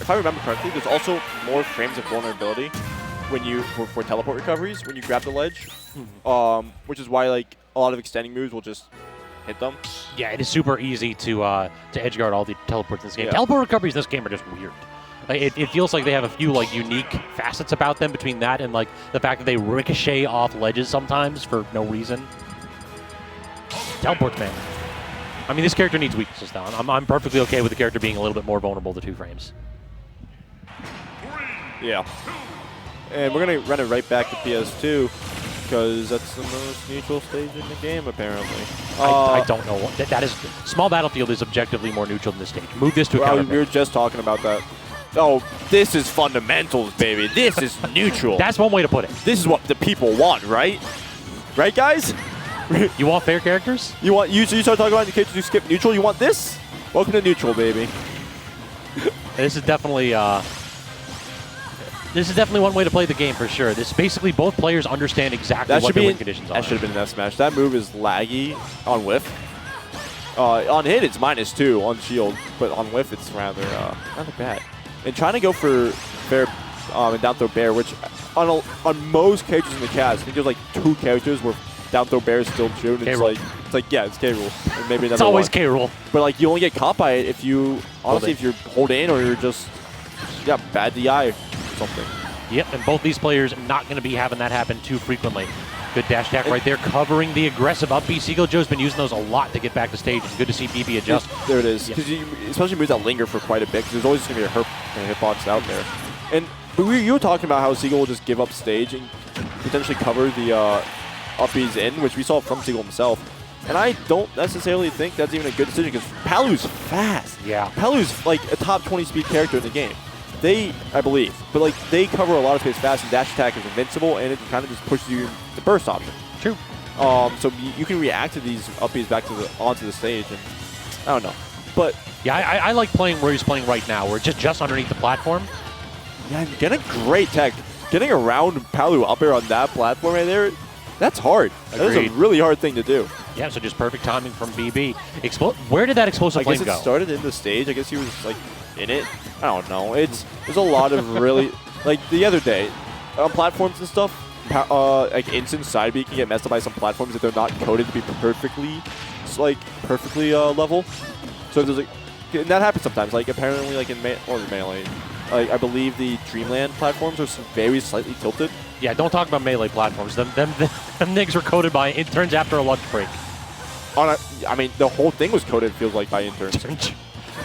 I remember correctly, there's also more frames of vulnerability when you for teleport recoveries when you grab the ledge, which is why like a lot of extending moves will just hit them. Yeah, it is super easy to edgeguard all the teleports in this game. Yeah. Teleport recoveries in this game are just weird. Like, it feels like they have a few like unique facets about them between that and like the fact that they ricochet off ledges sometimes for no reason. Teleports, man. I mean, this character needs weaknesses now. I'm perfectly okay with the character being a little bit more vulnerable to 2 frames. Yeah. And we're going to run it right back to PS2 because that's the most neutral stage in the game, apparently. I don't know. That is Small Battlefield is objectively more neutral than this stage. Move this to a counter. We were just talking about that. Oh, this is fundamentals, baby. This is neutral. That's one way to put it. This is what the people want, right? Right, guys? You want fair characters? So you start talking about the characters who skip neutral. You want this? Welcome to neutral, baby. This is definitely one way to play the game for sure. This basically both players understand exactly what the win conditions are. That should have been an S smash. That move is laggy on whiff. On hit, it's -2 on shield, but on whiff, it's rather bad. And trying to go for fair and down throw bear, which on most characters in the cast, I think there's like 2 characters where down throw bear is still true. And it's like yeah, it's K rule. And maybe another it's always one. K rule. But like you only get caught by it if you honestly if you're hold in or you're just bad DI or something. Yep, and both these players not going to be having that happen too frequently. Good dash attack right there, covering the aggressive up B. Seagull Joe's been using those a lot to get back to stage. It's good to see BB adjust. There it is. Because especially moves that linger for quite a bit, because there's always going to be a hitbox out there. And you were talking about how Seagull will just give up stage and potentially cover the up B's in, which we saw from Seagull himself. And I don't necessarily think that's even a good decision, because Palu's fast. Yeah. Palu's like a top 20 speed character in the game. I believe, but like they cover a lot of space fast, and dash attack is invincible, and it kind of just pushes you the burst option. True. So you can react to these upbeats back onto the stage, and I don't know, but yeah, I like playing where he's playing right now, where it's just underneath the platform. Yeah, getting great tech, getting around Palu up there on that platform right there, that's hard. Agreed. That is a really hard thing to do. Yeah, so just perfect timing from BB. Where did that explosive flame go? I guess it started in the stage. I guess he was like in it. I don't know. There's a lot of really like the other day on platforms and stuff. Like instant side B can get messed up by some platforms if they're not coded to be perfectly level. So there's like and that happens sometimes. Like apparently like in Melee, like I believe the Dreamland platforms are very slightly tilted. Yeah, don't talk about Melee platforms. Them nigs were coded by interns after a lunch break. I mean, the whole thing was coded, feels like, by interns.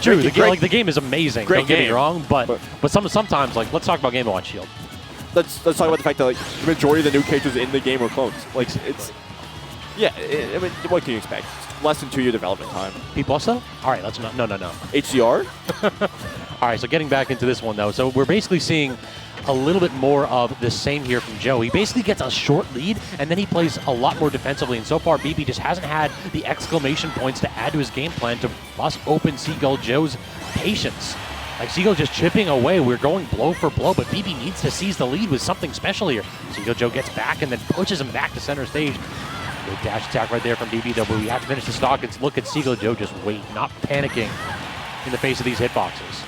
True, the game is amazing. Don't get me wrong, but sometimes, like, let's talk about Game & Watch Shield. Let's talk about the fact that like the majority of the new characters in the game are clones. Like it's, I mean, what can you expect? It's less than 2-year development time. P+ though? All right, let's not. No. HCR. All right, so getting back into this one though, so we're basically seeing a little bit more of the same here from Joe. He basically gets a short lead, and then he plays a lot more defensively. And so far, BB just hasn't had the exclamation points to add to his game plan to bust open Seagull Joe's patience. Like, Seagull just chipping away. We're going blow for blow, but BB needs to seize the lead with something special here. Seagull Joe gets back and then pushes him back to center stage. Good dash attack right there from BB, though, but we have to finish the stock and look at Seagull Joe just wait, not panicking in the face of these hitboxes.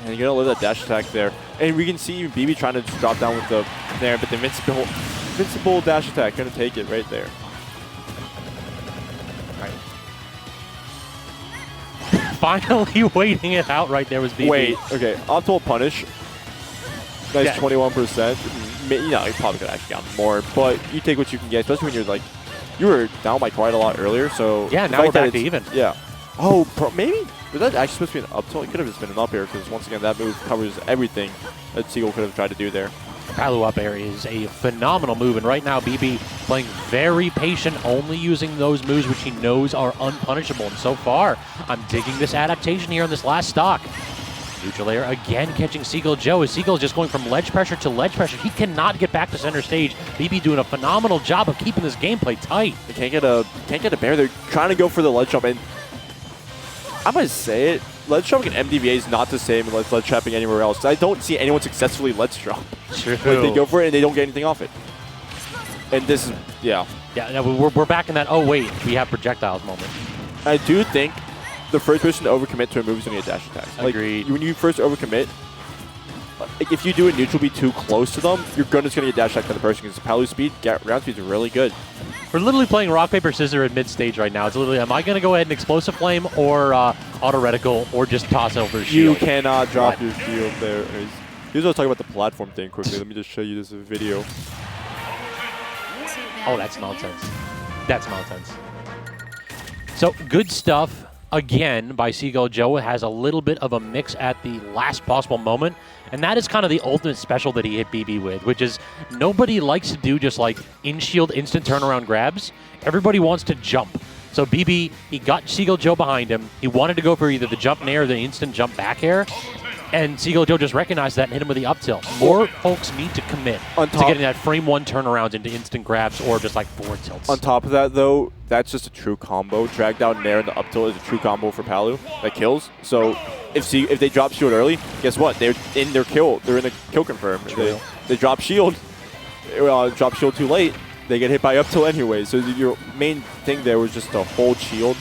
And you gotta live that dash attack there. And we can see BB trying to just drop down with the there, but the invincible dash attack gonna take it right there. Finally waiting it out right there was BB. Wait, okay, optimal punish. Nice 21%. You know, you probably could have actually gotten more, but you take what you can get, especially when you're like, you were down by quite a lot earlier, so. Yeah, now we're back to even. Yeah. Oh, maybe? Was that actually supposed to be an up tilt? It could have just been an up air, because once again, that move covers everything that Seagull could have tried to do there. Palu up air is a phenomenal move, and right now BB playing very patient, only using those moves which he knows are unpunishable. And so far, I'm digging this adaptation here on this last stock. Neutral air again catching Seagull Joe. As Seagull is just going from ledge pressure to ledge pressure. He cannot get back to center stage. BB doing a phenomenal job of keeping this gameplay tight. They can't get a bair. They're trying to go for the ledge jump, and I'm going to say it. Ledge jumping in MDVA is not the same as ledge trapping anywhere else. I don't see anyone successfully ledge jump. True. Like they go for it and they don't get anything off it. And this is, yeah. Yeah, we're back in that, oh wait, we have projectiles moment. I do think the first person to overcommit to a move is going to get dash attacks. Like, Agreed. when you first overcommit, if you do a neutral B too close to them, you're just going to get dash attacked by the person because Palu's speed, ground speed is really good. We're literally playing rock, paper, scissors at mid-stage right now. It's literally, am I going to go ahead and explosive flame or auto reticle or just toss over his shield? You cannot drop your shield there. Here's what I was talking about the platform thing quickly. Let me just show you this video. Oh, that's nonsense. That's nonsense. So, good stuff, again, by Seagull. Joe has a little bit of a mix at the last possible moment, and that is kind of the ultimate special that he hit BB with, which is nobody likes to do just like in-shield instant turnaround grabs. Everybody wants to jump. So BB, he got Seagull Joe behind him. He wanted to go for either the jump nair or the instant jump back air. And Seagull Joe just recognized that and hit him with the up tilt. More folks need to commit to getting that frame 1 turnarounds into instant grabs or just like forward tilts. On top of that, though, that's just a true combo. Drag down nair and the up tilt is a true combo for Palu that kills. So if they drop shield early, guess what? They're in their kill. They're in the kill confirm. They drop shield. Drop shield too late. They get hit by up tilt anyway. So your main thing there was just to hold shield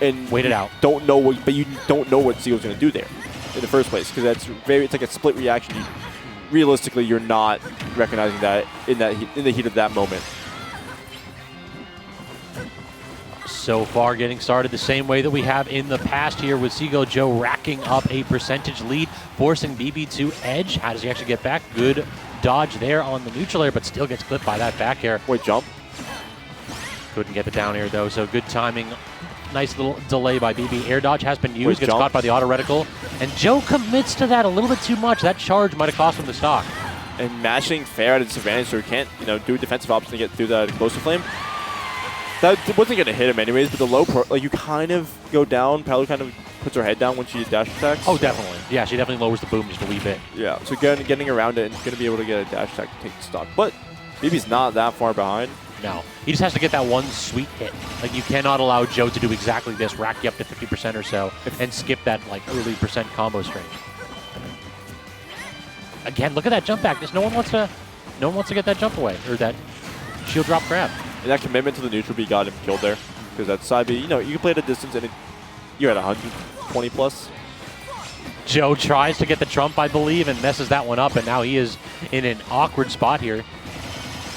and wait it out. But you don't know what Seagull's going to do there in the first place, because it's like a split reaction. Realistically, you're not recognizing that in the heat of that moment. So far, getting started the same way that we have in the past here with Seagull Joe racking up a percentage lead, forcing BB to edge. How does he actually get back? Good dodge there on the neutral air, but still gets clipped by that back air. Wait, jump. Couldn't get the down air though, so good timing. Nice little delay by BB. Air dodge has been used, gets caught by the auto reticle. And Joe commits to that a little bit too much. That charge might have cost him the stock. And mashing fair at a disadvantage, so he can't, do a defensive option to get through that explosive flame. That wasn't going to hit him anyways, but the low pro, you kind of go down. Palu kind of puts her head down when she dash attacks. Oh, definitely. Yeah, she definitely lowers the boom just a wee bit. Yeah, so getting around it and going to be able to get a dash attack to take the stock. But BB's not that far behind. No. He just has to get that one sweet hit. Like, you cannot allow Joe to do exactly this, rack you up to 50% or so, and skip that, early percent combo string. Again, look at that jump back. No one wants to get that jump away, or that shield drop grab. And that commitment to the neutral B got him killed there. Because that side B, you can play at a distance, and you're at 120 plus. Joe tries to get the trump, I believe, and messes that one up, and now he is in an awkward spot here.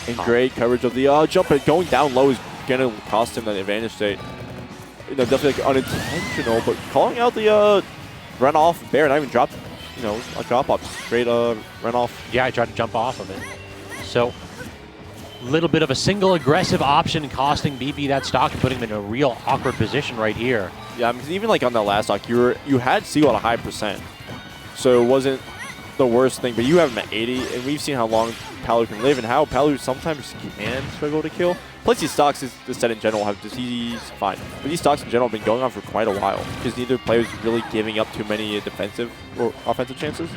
And great coverage of the jump, but going down low is going to cost him that advantage state. Definitely unintentional, but calling out the run off bear, not even drop, a drop off, straight run off. Yeah, I tried to jump off of it. So, little bit of a single aggressive option costing BB that stock and putting him in a real awkward position right here. Yeah, because even on that last stock, you had Seagull at a high percent, so it wasn't the worst thing, but you have him at 80, and we've seen how long Palu can live and how Palu sometimes can struggle to kill. Plus, these stocks, the set in general, he's fine. But these stocks in general have been going on for quite a while because neither player is really giving up too many defensive or offensive chances.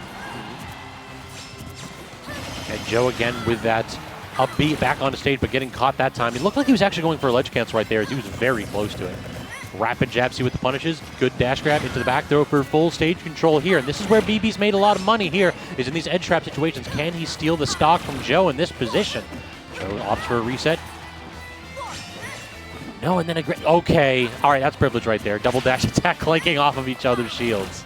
And Joe again with that upbeat back on the stage, but getting caught that time. It looked like he was actually going for a ledge cancel right there as he was very close to it. Rapid jab, see what the punishes. Good dash grab into the back throw for full stage control here. And this is where BB's made a lot of money here, is in these edge trap situations. Can he steal the stock from Joe in this position? Joe opts for a reset. No, and then a great... Okay. All right, that's privilege right there. Double dash attack clanking off of each other's shields.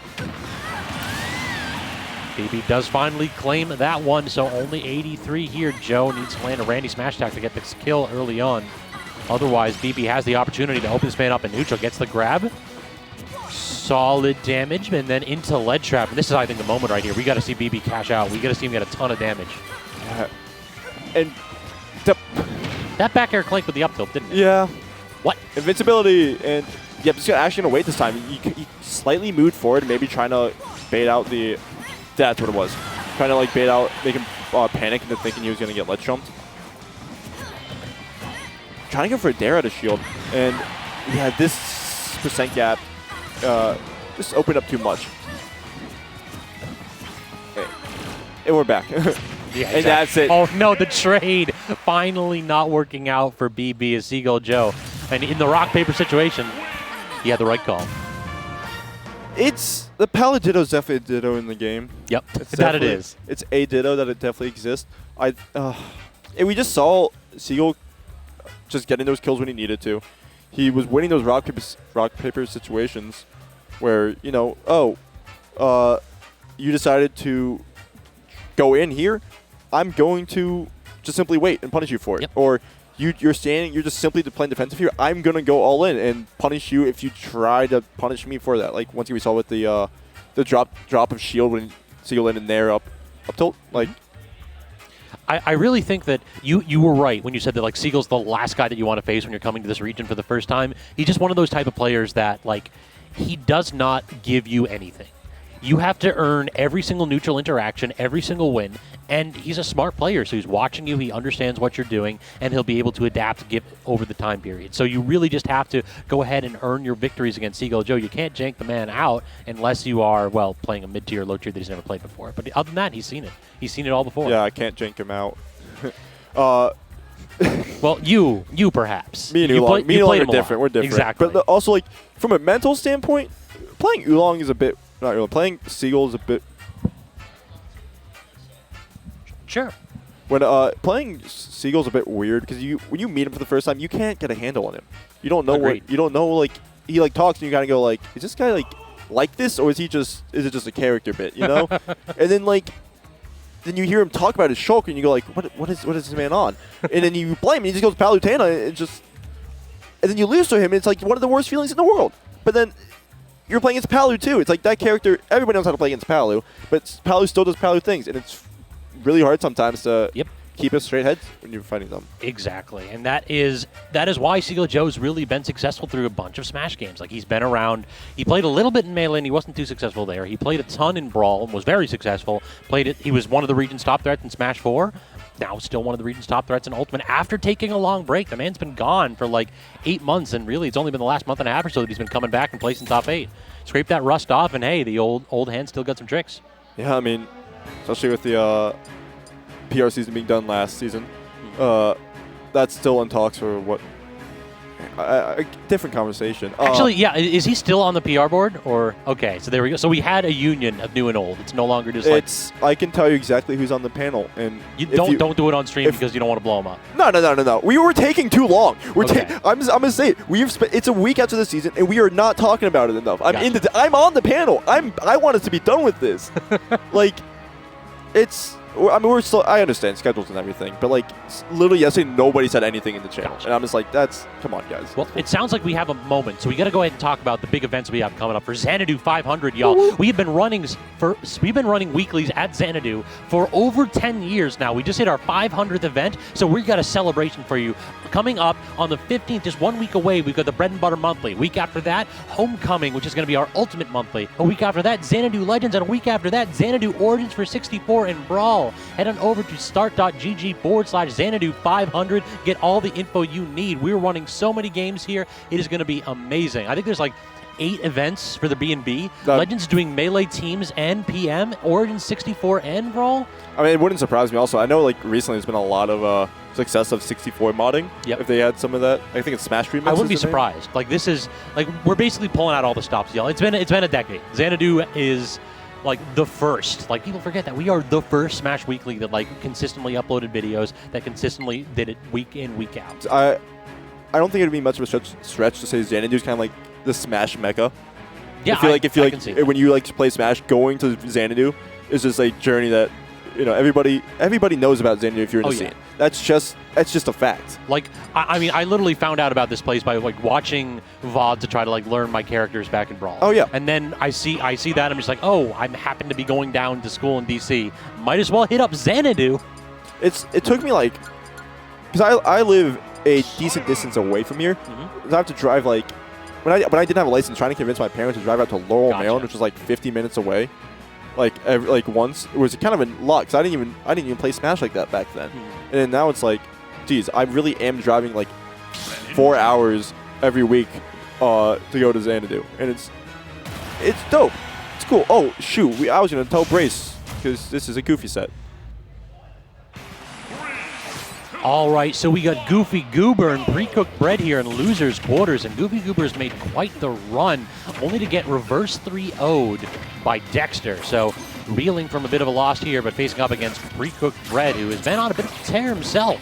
BB does finally claim that one, so only 83 here. Joe needs to land a Randy smash attack to get this kill early on. Otherwise, BB has the opportunity to open this man up in neutral. Gets the grab. Solid damage, and then into lead trap. And this is, I think, the moment right here. We got to see BB cash out. We got to see him get a ton of damage. And that back air clanked with the up tilt, didn't it? Yeah. What? Invincibility. And yeah, just actually going to wait this time. You slightly moved forward, maybe trying to bait out the... That's what it was. Trying to bait out, make him panic into thinking he was going to get ledge jumped. Trying to go for a dare at a shield, and yeah, this percent gap just opened up too much. And we're back. Yeah, and that's it. Oh no, the trade finally not working out for BB as Seagull Joe. And in the rock paper situation, he had the right call. It's the Palutena definitely a ditto in the game. Yep, that it is. It's a ditto that it definitely exists. And we just saw Seagull just getting those kills when he needed to. He was winning those rock paper situations where you decided to go in here, I'm going to just simply wait and punish you for it. Yep. Or you're standing, you're just simply playing defensive here. I'm going to go all in and punish you if you try to punish me for that. Like, once we saw with the drop of shield when Seagull in there up tilt. Like, I really think that you were right when you said that, like, Seagull's the last guy that you want to face when you're coming to this region for the first time. He's just one of those type of players that, like, he does not give you anything. You have to earn every single neutral interaction, every single win, and he's a smart player, so he's watching you, he understands what you're doing, and he'll be able to adapt over the time period. So you really just have to go ahead and earn your victories against Seagull Joe. You can't jank the man out unless you are, well, playing a mid-tier, low-tier that he's never played before. But other than that, he's seen it. He's seen it all before. Yeah, I can't jank him out. Well, you perhaps. Me and Oolong are different. We're different. Exactly. But also, like, from a mental standpoint, playing Oolong is a bit... Not really. Playing Seagull is a bit... Sure. When playing Seagull's a bit weird because when you meet him for the first time, you can't get a handle on him. You don't know Agreed. you don't know, like, he like talks and you gotta go like, is this guy like this, or is it just a character bit, you know? And then then you hear him talk about his Shulk and you go like, what is this man on? And then you blame him, he just goes Palutena and then you lose to him and it's like one of the worst feelings in the world. But then you're playing against Palu too. It's like that character, everybody knows how to play against Palu, but Palu still does Palu things, and it's really hard sometimes to keep a straight head when you're fighting them. Exactly, and that is why Seagull Joe's really been successful through a bunch of Smash games. Like, he's been around. He played a little bit in Melee, and he wasn't too successful there. He played a ton in Brawl and was very successful. He was one of the region's top threats in Smash 4. Now still one of the region's top threats in Ultimate after taking a long break. The man's been gone for like 8 months, and really it's only been the last month and a half or so that he's been coming back and placing top 8. Scrape that rust off, and hey, the old hand still got some tricks. Yeah, I mean, especially with the PR season being done last season, that's still in talks for what a different conversation. Actually, yeah, is he still on the PR board? Or okay, so there we go. So we had a union of new and old. It's no longer just I can tell you exactly who's on the panel, and you don't do it on stream because you don't want to blow him up. No. We were taking too long. Okay. I'm gonna say it. It's a week after the season, and we are not talking about it enough. Gotcha. I'm on the panel. I want us to be done with this. Like, it's. I mean, I understand schedules and everything, but like literally yesterday, nobody said anything in the channel, Gotcha. and I'm just like, come on, guys. Well, it sounds like we have a moment, so we got to go ahead and talk about the big events we have coming up for Xanadu 500, y'all. We've been running weeklies at Xanadu for over 10 years now. We just hit our 500th event, so we got a celebration for you. Coming up on the 15th, just 1 week away, we've got the Bread and Butter Monthly. Week after that, Homecoming, which is going to be our Ultimate Monthly. A week after that, Xanadu Legends, and a week after that, Xanadu Origins for 64 and Brawl. Head on over to start.gg/Xanadu 500. Get all the info you need. We're running so many games here. It is going to be amazing. I think there's like 8 events for the B&B. Legends doing Melee teams and PM. Origins 64 and Brawl. I mean, it wouldn't surprise me also. I know like recently there's been a lot of success of 64 modding. Yep. If they had some of that. I think it's Smash Remix. I wouldn't be surprised. Like, this is, like, we're basically pulling out all the stops, y'all. It's been a decade. Xanadu is like the first. Like, people forget that we are the first Smash Weekly that like consistently uploaded videos, that consistently did it week in, week out. I don't think it'd be much of a stretch to say Xanadu is kind of like the Smash mecca. Yeah, I feel like when you like to play Smash, going to Xanadu is just a journey that, you know, everybody knows about Xanadu if you're in the scene. That's just a fact. Like, I mean, I literally found out about this place by like watching VOD to try to like learn my characters back in Brawl. Oh yeah. And then I see that, I'm just like, oh, I happen to be going down to school in DC. Might as well hit up Xanadu. It took me like, because I live a decent distance away from here. I have to drive like, when I didn't have a license, trying to convince my parents to drive out to Laurel, Maryland, which was like 50 minutes away. Like once, it was kind of a lot because I didn't even play Smash like that back then. And then now it's like, geez, I really am driving like 4 hours every week to go to Xanadu, and it's dope. It's cool. Oh shoot, I was gonna tell Brace because this is a Goofy set. All right, so we got GoofyGoober and PreCookedBread here in losers quarters, and GoofyGoober's made quite the run, only to get reverse 3-0'd by Dexter. So reeling from a bit of a loss here, but facing up against PreCookedBread, who has been on a bit of a tear himself.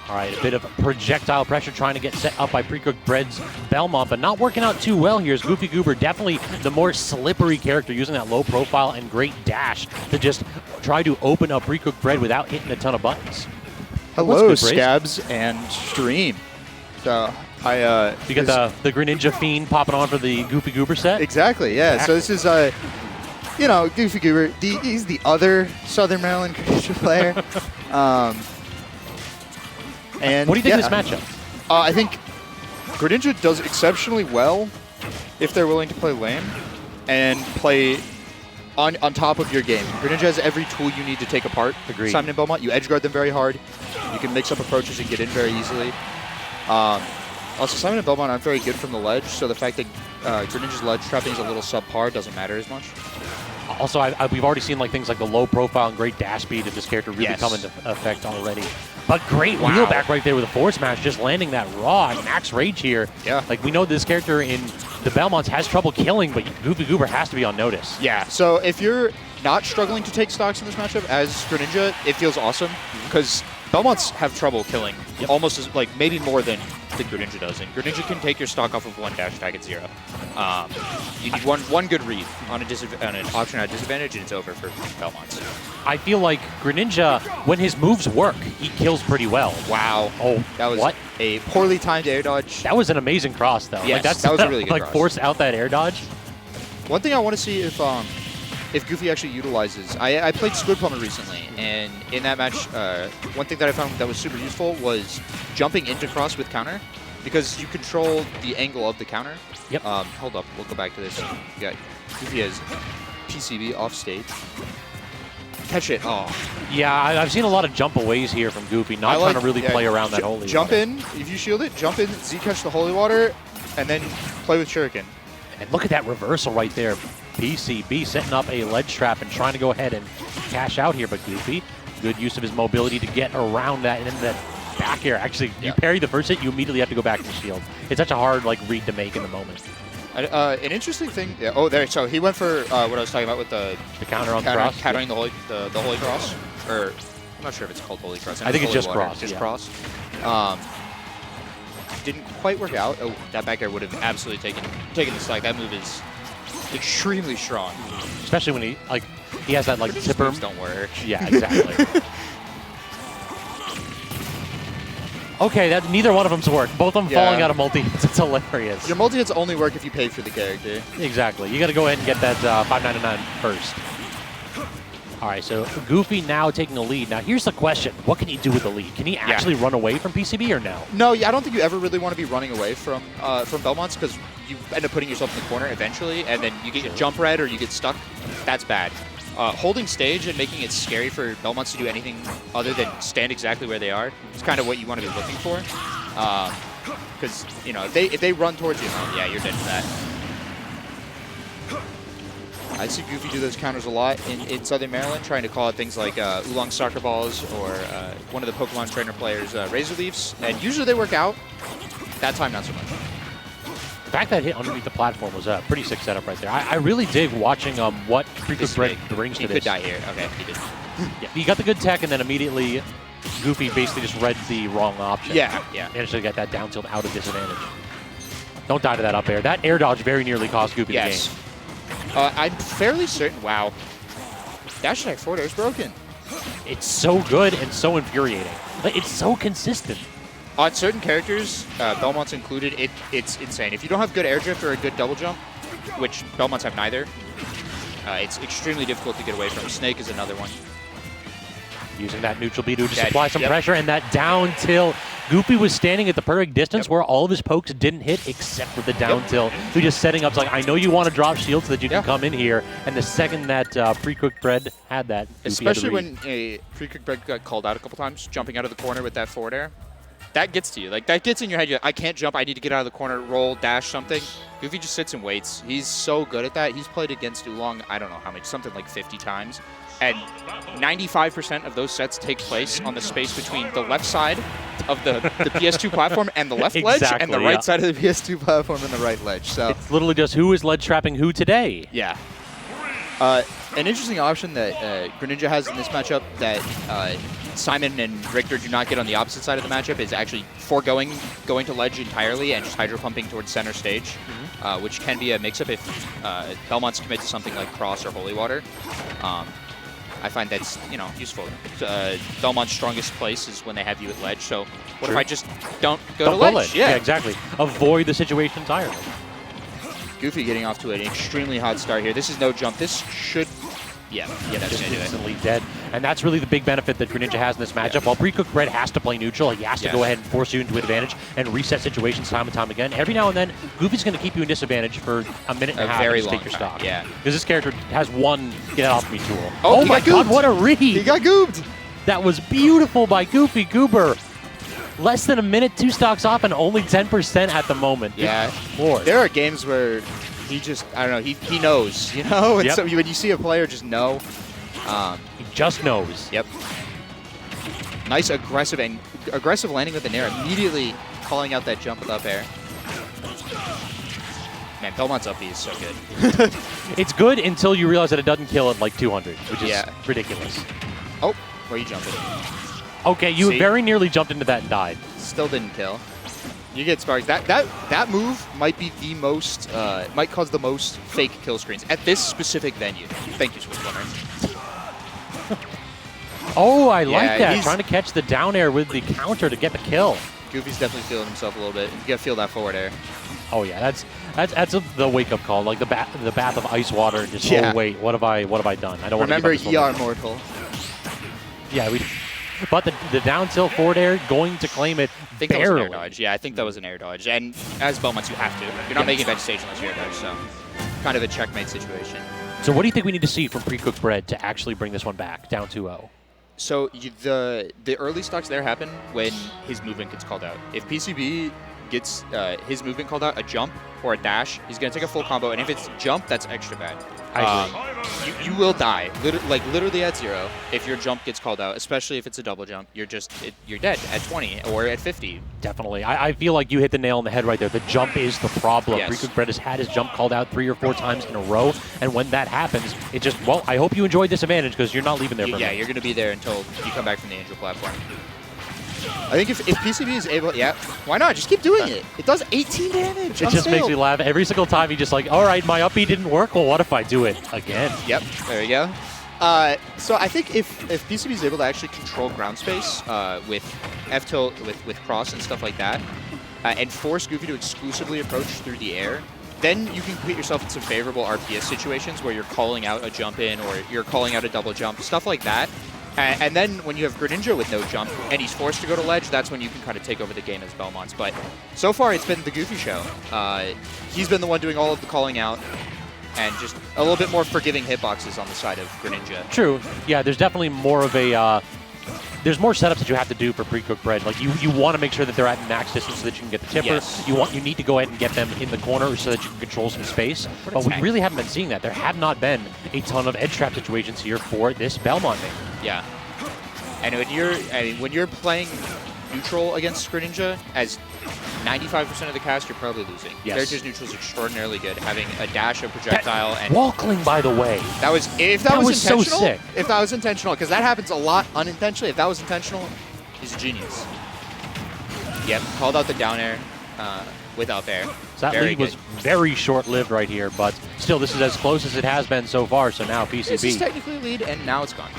All right, a bit of projectile pressure trying to get set up by PreCookedBread's Belmont, but not working out too well here. As GoofyGoober definitely the more slippery character, using that low profile and great dash to just try to open up PreCookedBread without hitting a ton of buttons. Hello, Scabs and Stream. So you got the Greninja Fiend popping on for the GoofyGoober set? Exactly, yeah. So this is, you know, GoofyGoober, he's the other Southern Maryland Greninja player. And what do you think of this matchup? I think Greninja does exceptionally well if they're willing to play lane and play on top of your game. Greninja has every tool you need to take apart Simon and Belmont. You edge guard them very hard. You can mix up approaches and get in very easily. Also, Simon and Belmont aren't very good from the ledge, so the fact that Greninja's ledge trapping is a little subpar doesn't matter as much. Also, we've already seen like things like the low profile and great dash speed of this character really come into effect already. But great wheel back right there with a forward smash, just landing that raw max rage here. Yeah. Like we know this character in the Belmonts has trouble killing, but GoofyGoober has to be on notice. Yeah. So if you're not struggling to take stocks in this matchup as Greninja, it feels awesome because Belmonts have trouble killing almost as, like, maybe more than Greninja does. And Greninja can take your stock off of one dash attack at 0. You need one good read on an option at disadvantage, and it's over for Belmonts. I feel like Greninja, when his moves work, he kills pretty well. Wow. Oh, that was a poorly timed air dodge. That was an amazing cross, though. Yes, like, that was a really good like cross. Force out that air dodge. One thing I want to see if Goofy actually utilizes. I played Squid Plumber recently, and in that match, one thing that I found that was super useful was jumping into cross with counter, because you control the angle of the counter. Yep. Hold up, we'll go back to this. You got Goofy has PCB off stage. Catch it. Oh. Yeah, I've seen a lot of jump aways here from Goofy, not trying to really play around that holy jump water. in, if you shield it, jump in, Z catch the holy water, and then play with Shuriken. And look at that reversal right there. PCB setting up a ledge trap and trying to go ahead and cash out here, but Goofy, good use of his mobility to get around that and then that back air. Actually, you parry the first hit, you immediately have to go back to shield. It's such a hard read to make in the moment. An interesting thing. Yeah, oh, there. So he went for what I was talking about with the counter on the cross, countering the holy cross, or I'm not sure if it's called holy cross. I think it's just water, cross. Just cross. Didn't quite work out. Oh, that back air would have absolutely taken the slack. That move is extremely strong, especially when he has that tipper. Moves don't work. Yeah, exactly. Okay, neither one of them's worked. Both of them falling out of multi-hits. It's hilarious. Your multi-hits only work if you pay for the character. Exactly. You got to go ahead and get that 599 first. All right, so Goofy now taking the lead. Now, here's the question. What can he do with the lead? Can he actually run away from PCB or no? No, I don't think you ever really want to be running away from Belmonts, because you end up putting yourself in the corner eventually, and then you get your jump red or you get stuck. That's bad. Holding stage and making it scary for Belmonts to do anything other than stand exactly where they are is kind of what you want to be looking for. Because, if they run towards you, you're dead to that. I see Goofy do those counters a lot in Southern Maryland, trying to call out things like Oolong Soccer Balls or one of the Pokemon trainer players' Razor Leafs, and usually they work out. That time, not so much. The fact that hit underneath the platform was a pretty sick setup right there. I really dig watching what PreCookedBread brings to this. He could die here. Okay, he did. Yeah, he got the good tech, and then immediately Goofy basically just read the wrong option. Yeah. Managed to get that down tilt out of disadvantage. Don't die to that up air. That air dodge very nearly cost Goofy the game. I'm fairly certain. Wow. Dash attack forward air is broken. It's so good and so infuriating. It's so consistent. On certain characters, Belmonts included, it's insane. If you don't have good air drift or a good double jump, which Belmonts have neither, it's extremely difficult to get away from. Snake is another one. Using that neutral B to just apply some pressure, and that down tilt. Goofy was standing at the perfect distance where all of his pokes didn't hit except for the down tilt. So just setting up, I know you want to drop shield so that you can come in here. And the second that PreCookedBread had that, especially when PreCookedBread got called out a couple times, jumping out of the corner with that forward air, that gets to you. That gets in your head. I can't jump. I need to get out of the corner, roll, dash something. Goofy just sits and waits. He's so good at that. He's played against Oolong, I don't know how many, something like 50 times. And 95% of those sets take place on the space between the left side of the PS2 platform and the left ledge, and the right side of the PS2 platform and the right ledge. So it's literally just who is ledge trapping who today. Yeah. An interesting option that Greninja has in this matchup that Simon and Richter do not get on the opposite side of the matchup is actually going to ledge entirely and just hydro pumping towards center stage, which can be a mix-up if Belmont's commit to something like Cross or Holy Water. I find that's, useful. Belmont's strongest place is when they have you at ledge, so what if I just don't go to ledge? Yeah, exactly. Avoid the situation entirely. Goofy getting off to an extremely hot start here. This is no jump. This should... Yeah, that's just going to do it. instantly dead. And that's really the big benefit that Greninja has in this matchup. While PreCookedBread has to play neutral, he has to go ahead and force you into advantage and reset situations time and time again. Every now and then, Goofy's going to keep you in disadvantage for a minute and a half very and long take your time, stock. yeah. Because this character has one get off me tool. Oh my god, what a read! He got gooped. That was beautiful by GoofyGoober. Less than a minute, 2 stocks off, and only 10% at the moment. Yeah. Lord. There are games where he just, I don't know, he knows, And so when you see a player just know. He just knows. Yep. Nice aggressive landing with the nair, immediately calling out that jump with up air. Man, Belmont's up B is so good. It's good until you realize that it doesn't kill at like 200, which is ridiculous. Oh, where are you jumping? Okay, you very nearly jumped into that and died. Still didn't kill. You get sparks. That move might be the most, might cause the most fake kill screens at this specific venue. Thank you, Switchbunner. Oh, I like that. Trying to catch the down air with the counter to get the kill. Goofy's definitely feeling himself a little bit. You gotta feel that forward air. Oh yeah, that's the wake up call, like the bath of ice water. And just oh wait, what have I done? I don't remember want to ER mortal. Yeah, but the down tilt forward air going to claim it. I think that was an air dodge. Yeah, I think that was an air dodge. And as Belmonts, you have to. You're not making vegetation unless you air dodge, so kind of a checkmate situation. So what do you think we need to see from PreCookedBread to actually bring this one back down 2-0? So the early stocks there happen when his movement gets called out. If PCB gets his movement called out, a jump or a dash, he's going to take a full combo. And if it's jump, that's extra bad. You will die, literally at 0 if your jump gets called out, especially if it's a double jump. You're dead at 20 or at 50. Definitely. I feel like you hit the nail on the head right there. The jump is the problem. Yes. PreCookedBread has had his jump called out 3 or 4 times in a row, and when that happens, it just, well, I hope you enjoyed this advantage because you're not leaving there for me. Yeah, you're going to be there until you come back from the Angel platform. I think if PCB is able, why not? Just keep doing it. It does 18 damage. It just makes me laugh. Every single time, he just like, all right, my up B didn't work. Well, what if I do it again? Yep, there you go. So I think if PCB is able to actually control ground space with F-tilt, with cross and stuff like that, and force Goofy to exclusively approach through the air, then you can put yourself in some favorable RPS situations where you're calling out a jump in or you're calling out a double jump, stuff like that. And then when you have Greninja with no jump and he's forced to go to ledge, that's when you can kind of take over the game as Belmonts. But so far, it's been the Goofy show. He's been the one doing all of the calling out and just a little bit more forgiving hitboxes on the side of Greninja. True. Yeah, there's definitely more of a... there's more setups that you have to do for PreCookedBread. Like you want to make sure that they're at max distance so that you can get the tipper. Yes. You need to go ahead and get them in the corner so that you can control some space. But we really haven't been seeing that. There have not been a ton of edge trap situations here for this Belmont main. Yeah. And when you're playing neutral against Greninja, as 95% of the cast, you're probably losing. Yes. Character's neutral is extraordinarily good, having a dash, a projectile, and wall cling, by the way. That was intentional. So sick. If that was intentional, because that happens a lot unintentionally. If that was intentional, he's a genius. Yep, called out the down air with up air. So that lead was very short-lived right here, but still, this is as close as it has been so far. So now PCB. This is technically a lead, and now it's gone.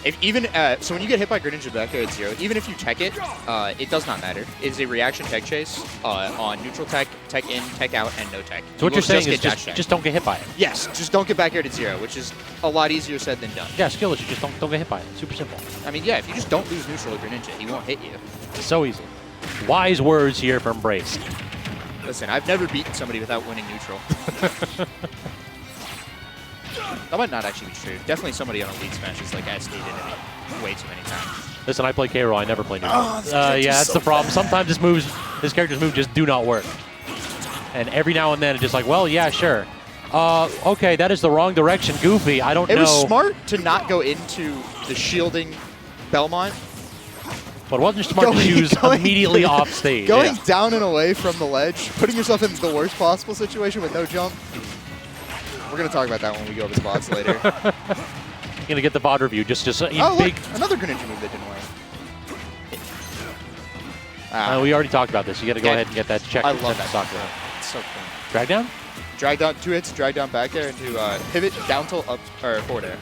So when you get hit by Greninja back there at 0, even if you tech it, it does not matter. It is a reaction tech chase on neutral tech, tech in, tech out, and no tech. So what you're saying is just don't get hit by it. Yes, just don't get back here to 0, which is a lot easier said than done. Yeah, skill issue, just don't get hit by it. Super simple. I mean, yeah, if you just don't lose neutral with Greninja, he won't hit you. So easy. Wise words here from Brace. Listen, I've never beaten somebody without winning neutral. That might not actually be true. Definitely somebody on a lead smash is like SD did it way too many times. Listen, I play K-Roll. I never play neutral. Yeah, that's the problem. Sometimes his character's moves just do not work. And every now and then it's just like, well, yeah, sure. Okay, that is the wrong direction, Goofy. I don't know. It was smart to not go into the shielding Belmont. But it wasn't smart to choose immediately off stage. Going down and away from the ledge, putting yourself in the worst possible situation with no jump. We're going to talk about that when we go over the bots later. gonna get the VOD review. Just Oh, big. look, another Greninja move that didn't work. We already talked about this. You got to go ahead and get that checked. I love that Sakura. It's so cool. Drag down? Drag down, 2 hits, drag down back air into pivot, down tilt, up, or forward air.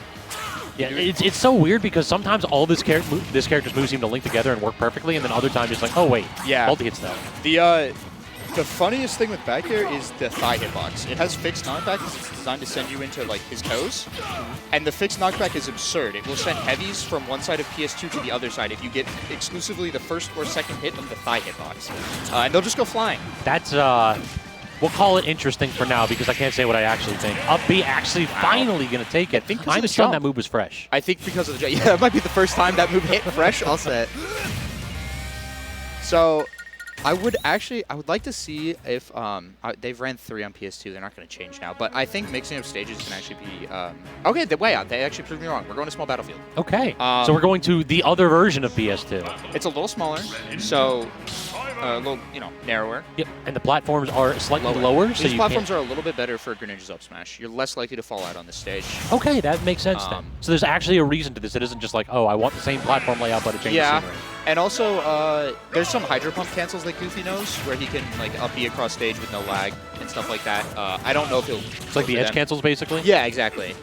Yeah, it's so weird because sometimes all this character's moves seem to link together and work perfectly, and then other times it's like, oh wait, multi hits though. The funniest thing with back air is the thigh hitbox. It has fixed knockback because it's designed to send you into like his toes, and the fixed knockback is absurd. It will send heavies from one side of PS2 to the other side if you get exclusively the first or second hit of the thigh hitbox, and they'll just go flying. That's we'll call it interesting for now because I can't say what I actually think. Up B actually finally gonna take it. I understand that move was fresh. I think because of the jump. Yeah, it might be the first time that move hit fresh. I'll say it. So. I would like to see if they've ran 3 on PS2. They're not going to change now, but I think mixing up stages can actually be okay. They actually proved me wrong. We're going to small battlefield. Okay, so we're going to the other version of PS2. It's a little smaller, so a little narrower. Yep, and the platforms are slightly lower. So these platforms are a little bit better for Greninja's up smash. You're less likely to fall out on this stage. Okay, that makes sense then. So there's actually a reason to this. It isn't just like, oh, I want the same platform layout, but it changes the scenery. And also, there's some Hydro Pump cancels that Goofy knows, where he can like up B across stage with no lag and stuff like that. I don't know if he'll. It's like the edge cancels, basically. Yeah, exactly.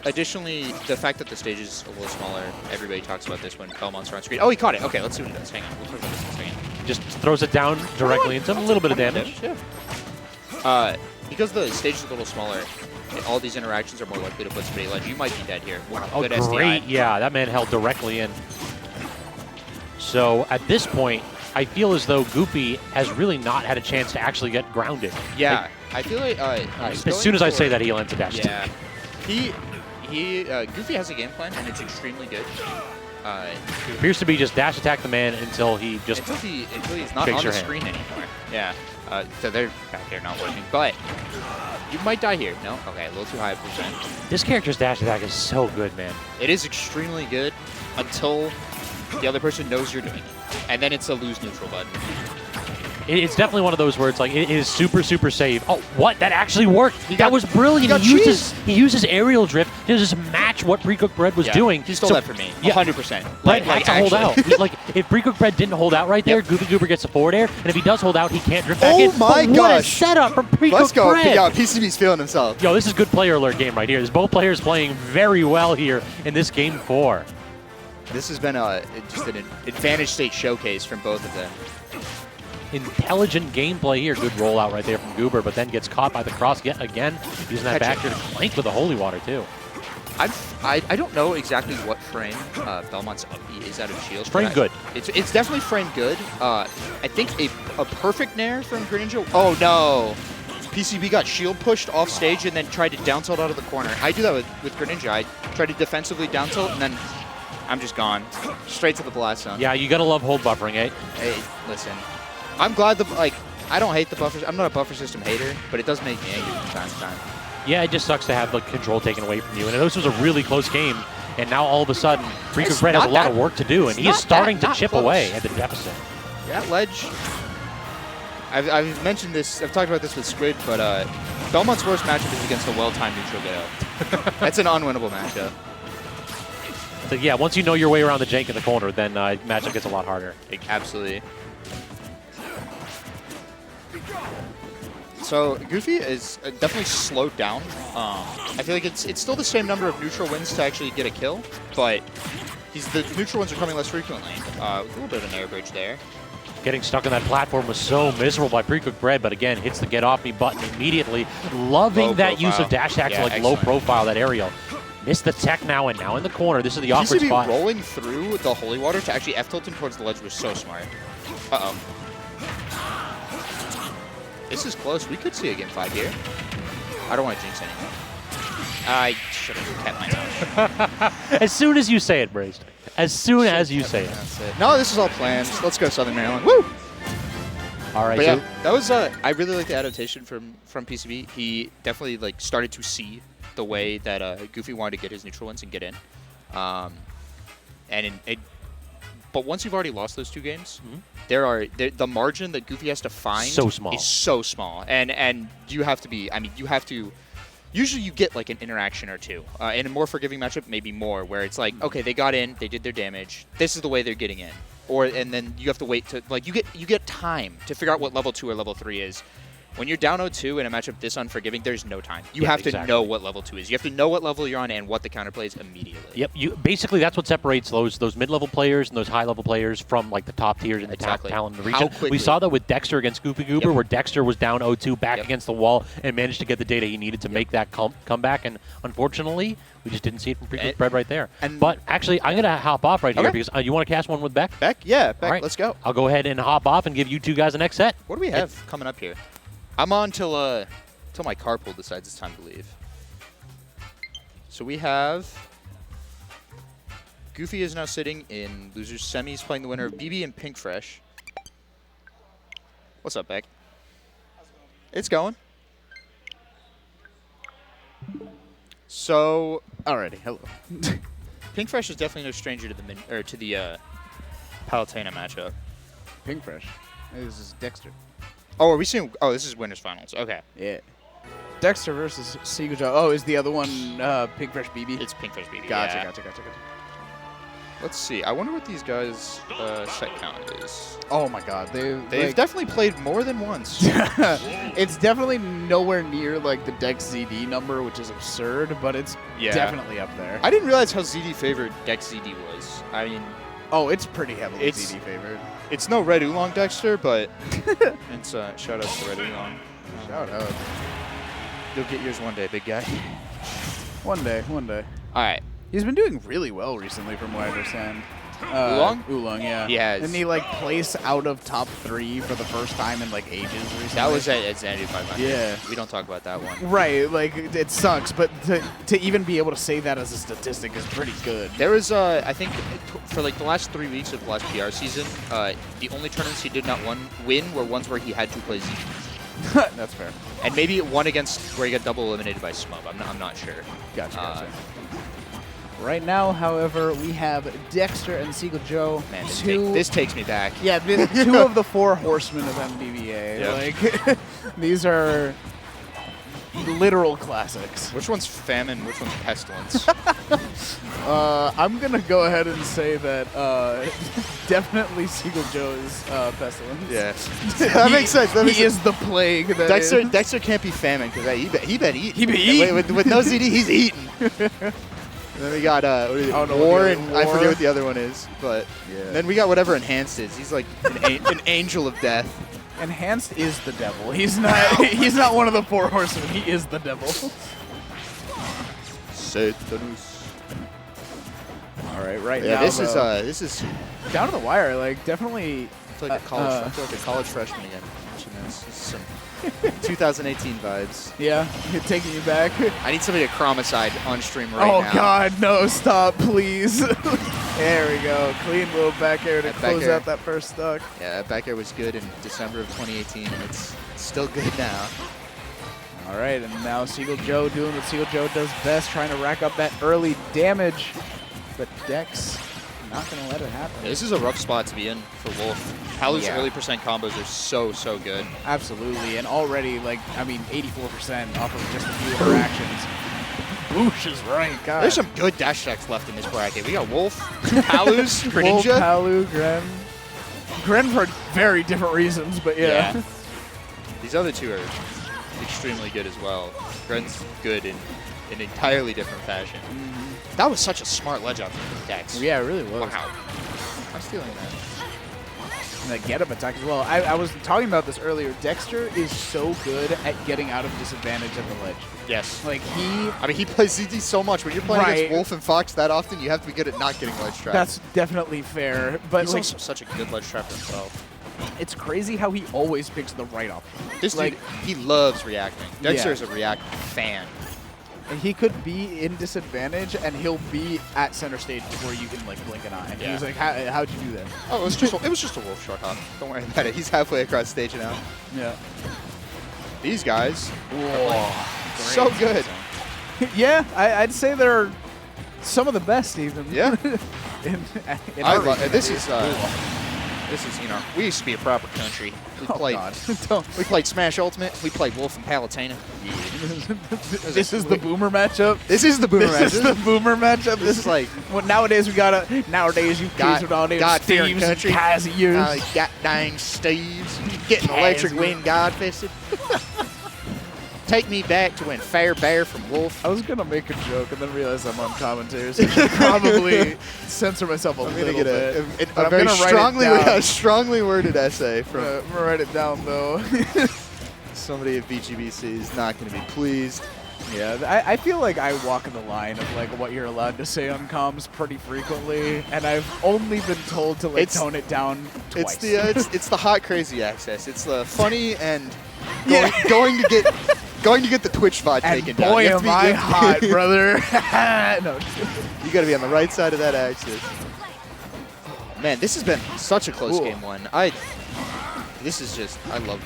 Additionally, the fact that the stage is a little smaller, everybody talks about this when Belmont's are on screen. Oh, he caught it. Okay, let's see what he does. Hang on, we'll talk about this in a second. Just throws it down directly into a little bit of damage. Yeah. Because the stage is a little smaller, all these interactions are more likely to put somebody ledge. You might be dead here. Wow, oh, good great. SDI. Yeah, that man held directly in. So at this point, I feel as though Goofy has really not had a chance to actually get grounded. Yeah, I feel like as soon as I say that, he'll enter dash. Yeah, Goofy has a game plan, and it's extremely good. It appears to be just dash attack the man until he just until he's not on the screen anymore. Yeah, so they're back there not working, but you might die here. No, okay, a little too high percent. This character's dash attack is so good, man. It is extremely good until the other person knows you're doing it, and then it's a lose neutral button. It's definitely one of those where it's like, it is super, super safe. Oh, what? That actually worked. That was brilliant. He uses aerial drift to just match what PreCookedBread was doing. He stole that from me, 100%. But had to hold out. Like, if PreCookedBread didn't hold out right there, GoofyGoober gets a forward air, and if he does hold out, he can't drift back in. Oh my gosh. What a setup from PreCookedBread. Let's go. Yeah, PCB's feeling himself. Yo, this is good player alert game right here. There's both players playing very well here in this game 4. This has been just an advantage state showcase from both of them. Intelligent gameplay here. Good rollout right there from Goober, but then gets caught by the cross yet again, using that back here to clank with the holy water too. I don't know exactly what frame Belmont's up B is out of shield. Frame good. It's definitely frame good. I think a perfect nair from Greninja. Oh no! PCB got shield pushed off stage and then tried to down tilt out of the corner. I do that with Greninja. I try to defensively down tilt and then I'm just gone. Straight to the blast zone. Yeah, you gotta love hold buffering, eh? Hey, listen. I'm glad I don't hate the buffers. I'm not a buffer system hater, but it does make me angry from time to time. Yeah, it just sucks to have the control taken away from you. And this was a really close game, and now all of a sudden, PreCookedBread has a lot of work to do, and he is starting to chip away at the deficit. Yeah, ledge. I've mentioned this. I've talked about this with Squid, but Belmont's worst matchup is against a well-timed neutral get-up. That's an unwinnable matchup. So yeah, once you know your way around the jank in the corner, then matchup gets a lot harder. Absolutely. So Goofy is definitely slowed down. I feel like it's still the same number of neutral wins to actually get a kill, but the neutral wins are coming less frequently. A little bit of an air bridge there. Getting stuck on that platform was so miserable by PreCookedBread, but again, hits the get off me button immediately. Loving that use of dash attacks, like low profile, that aerial. Missed the tech now, and now in the corner. This is the awkward spot. Rolling through the holy water to actually F-tilt him towards the ledge was so smart. Uh-oh. This is close. We could see a game 5 here. I don't want to jinx anything. I should have kept my mouth. As soon as you say it, Brazed. As soon as you say it. That's it. No, this is all planned. Let's go Southern Maryland. Woo! All right. But yeah, that was. I really like the adaptation from PCB. He definitely started to see the way that Goofy wanted to get his neutral wins and get in. But once you've already lost those 2 games, the margin that Goofy has to find is so small, and you have to be. I mean, you have to usually you get like an interaction or two. In a more forgiving matchup, maybe more, where it's like, okay, they got in, they did their damage. This is the way they're getting in. And then you have to wait to, like, you get time to figure out what level 2 or level 3 is. When you're down 0-2 in a matchup this unforgiving, there's no time. You have to know what level 2 is. You have to know what level you're on and what the counterplay is immediately. Yep. Basically, that's what separates those mid-level players and those high-level players from like the top tiers in the top talent in the region. We saw that with Dexter against GoofyGoober, where Dexter was down 0-2 back against the wall and managed to get the data he needed to make that comeback. And unfortunately, we just didn't see it from PreCookedBread right there. But actually, I'm going to hop off right here because you want to cast one with Beck? Beck? Yeah, Beck. Right. Let's go. I'll go ahead and hop off and give you two guys the next set. What do we have coming up here? I'm on till my carpool decides it's time to leave. So we have Goofy is now sitting in losers semis, playing the winner of BB and Pink Fresh. What's up, Beck? It's going. So alrighty, hello. Pink Fresh is definitely no stranger to the Palutena matchup. Pink Fresh. This is Dexter. Oh, are we seeing? Oh, this is winners finals. Okay. Yeah. Dexter versus Seagull. Oh, is the other one Pink Fresh BB? It's Pink Fresh BB. Gotcha. Let's see. I wonder what these guys' set count is. Oh my God, they've definitely played more than once. It's definitely nowhere near like the Dex ZD number, which is absurd, but it's definitely up there. I didn't realize how ZD favored Dex ZD was. I mean, oh, it's pretty heavily ZD favored. It's no Red Oolong Dexter, but it's shout out to Red Oolong. Shout out. You'll get yours one day, big guy. One day. All right. He's been doing really well recently, from what I understand. Oolong? Oolong, yeah. He has. Didn't he like place out of top 3 for the first time in like ages recently? That was at Xanadu 500. Yeah. We don't talk about that one. Right, like it sucks, but to even be able to say that as a statistic is pretty good. There was, I think, for like the last 3 weeks of the last PR season, the only tournaments he did not win were ones where he had to play Z. That's fair. And maybe one against where he got double eliminated by Smub. I'm not sure. Gotcha. Right now, however, we have Dexter and Seagull Joe. Man, this takes me back. Yeah, 2 of the 4 horsemen of MBBA. Yep. Like, these are literal classics. Which one's Famine? Which one's Pestilence? I'm going to go ahead and say that definitely Seagull Joe is Pestilence. Yeah. That makes sense. He is the plague. Dexter can't be Famine because he been eating. He been eating. With no ZD, he's eating. And then we got War, and I forget what the other one is. But then we got whatever Enhanced is. He's like an angel of death. Enhanced is the devil. He's not one of the 4 horsemen. He is the devil. Satanus. All right, yeah, now this is down to the wire. Like definitely. I feel like a college freshman again. This is some 2018 vibes. Yeah, taking you back. I need somebody to chromicide on stream right now. Oh God, no! Stop, please. There we go. Clean little back air to close out that first stock. Yeah, that back air was good in December of 2018, and it's still good now. All right, and now Seagull Joe doing what Seagull Joe does best, trying to rack up that early damage. But Dex not going to let it happen. Yeah, this is a rough spot to be in for Wolf. Palu's early percent combos are so good. Absolutely, and already, like, I mean, 84% off of just a few interactions. Boosh is right, God. There's some good dash attacks left in this bracket. We got Wolf, 2 Palus, Greninja. Wolf, Palu, Gren. Gren for very different reasons, but yeah. These other 2 are extremely good as well. Gren's good in an entirely different fashion. That was such a smart ledge out from Dex. Yeah, it really was. Wow. I'm stealing that. And that get-up attack as well. I was talking about this earlier. Dexter is so good at getting out of disadvantage at the ledge. Yes. Like, he plays ZD so much. When you're playing against Wolf and Fox that often, you have to be good at not getting ledge trapped. That's definitely fair. But he's like, also such a good ledge trapper himself. It's crazy how he always picks the right option. This dude, he loves reacting. Dexter is a react fan. And he could be in disadvantage, and he'll be at center stage before you can like blink an eye. And he's like, "How'd you do that?" Oh, it was just a Wolf short hop. Don't worry about it. He's halfway across stage now. Yeah. These guys, so good. Yeah, I'd say they're some of the best even. Yeah. in I love this is This is, you know, we used to be a proper country. We Oh, played. God. We played Smash Ultimate. We played Wolf and Palutena. This is the boomer matchup. This is the boomer matchup. This is the boomer matchup. This is like well, nowadays you gotta. Nowadays you kids with all them God-fearing Steves country. and Casimir. God dang Steves. Getting electric wind God-fisted. Take me back to when Fair Bear from Wolf. I was gonna make a joke and then realized I'm on commentary, so I should probably censor myself a little bit. But a I'm very gonna write it down. strongly worded essay from I'm gonna write it down though. somebody at VGBC is not going to be pleased. Yeah, I feel like I walk the line of like what you're allowed to say on comms pretty frequently, and I've only been told to like tone it down twice. It's the hot crazy access. It's the funny and Yeah. going to get the Twitch VOD and taken down. boy, You have to am be- I hot, brother! No, You got to be on the right side of that axis. Man, this has been such a close game one. This is just I love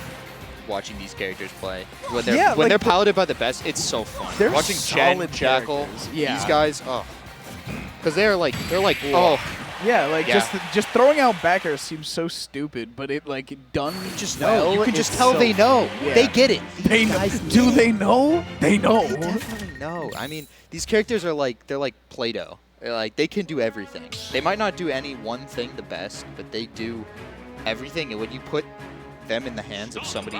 watching these characters play. When they're piloted by the best, it's so fun. They're Watching Chen, solid Jackal, characters. Yeah. these guys, because they're like yeah, like Yeah. just throwing out backers seems so stupid, but it like done just well. know. You can just it's tell so they know. Yeah. They get it. They These know. guys Do get they it. know? They know. They definitely know. I mean, these characters are like Play-Doh. They can do everything. They might not do any one thing the best, but they do everything. And when you put them in the hands of somebody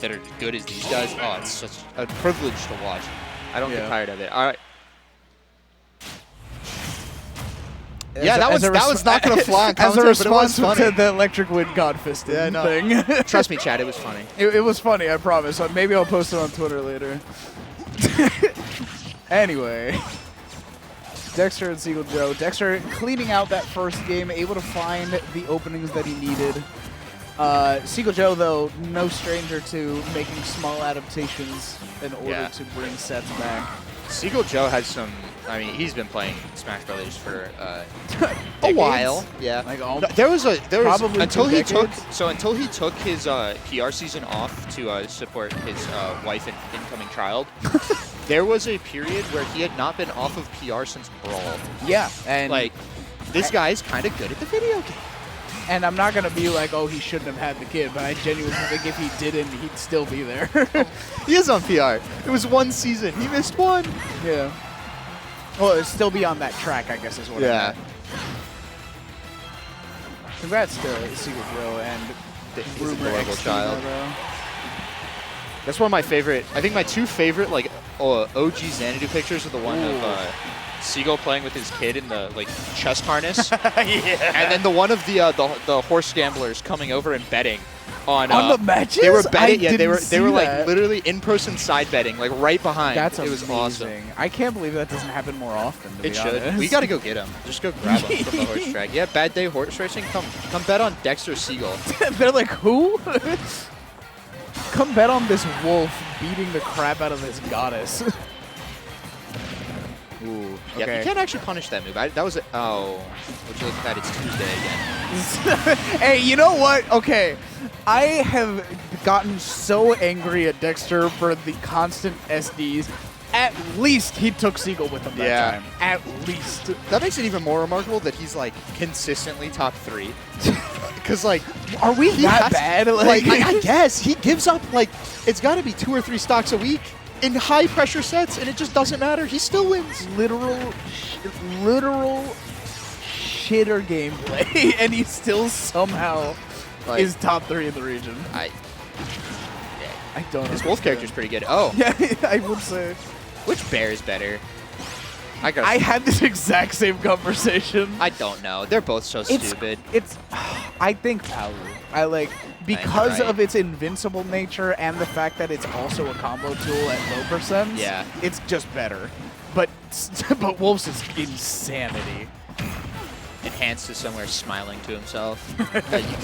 that are good as these guys, oh, it's such a privilege to watch. I don't get tired of it. All right. Yeah, that was not going to fly on As a commentary, but it was response funny. to the electric wind godfisting thing. Trust me, Chad, it was funny. It was funny, I promise. Maybe I'll post it on Twitter later. Anyway. Dexter and Seagull Joe. Dexter cleaning out that first game, able to find the openings that he needed. Seagull Joe, though, no stranger to making small adaptations in order to bring sets back. Seagull Joe has some. I mean, he's been playing Smash Brothers for a while. Yeah, Like there was probably until 2 he took decades. his PR season off to support his wife and incoming child. There was a period where he had not been off of PR since Brawl. Yeah, and Like, this guy's kind of good at the video game. And I'm not going to be like, oh, he shouldn't have had the kid, but I genuinely think if he didn't, he'd still be there. He is on PR. It was one season. He missed one. Yeah. Well, it'd still be on that track, I guess is what I meant. Congrats to Seagull Joe and He's Rumor an adorable XT child. Logo. That's one of my favorite. I think my 2 favorite OG Xanadu pictures are the one of Seagull playing with his kid in the chest harness, and then the one of the horse gamblers coming over and betting on the matches. They were betting. I They were didn't see that. literally in-person side betting, right behind. That's it was awesome. amazing. I can't believe that doesn't happen more often. To It be should. honest. We got to go get him. Just go grab him from the horse track. Yeah, bad day horse racing. Come bet on Dexter Seagull. They're like, who? Come bet on this wolf beating the crap out of this goddess. Ooh. Yeah, Okay. you can't actually punish that move. That was would you look at that? It's Tuesday again. Hey, you know what? Okay. I have gotten so angry at Dexter for the constant SDs. At least he took Seagull with him that time. At least. That makes it even more remarkable that he's consistently top 3. Because Are we that bad? I guess he gives up it's got to be 2 or 3 stocks a week in high pressure sets, and it just doesn't matter. He still wins. literal shitter gameplay, and he still somehow is top 3 in the region. I don't. His wolf character's pretty good. Oh, Yeah, I would say. which bear is better? I had this exact same conversation. I don't know. They're both so stupid. I think Palu. Because right. of its invincible nature and the fact that it's also a combo tool at low percents. Yeah. It's just better. But Wolf's is insanity. Enhanced to somewhere smiling to himself. You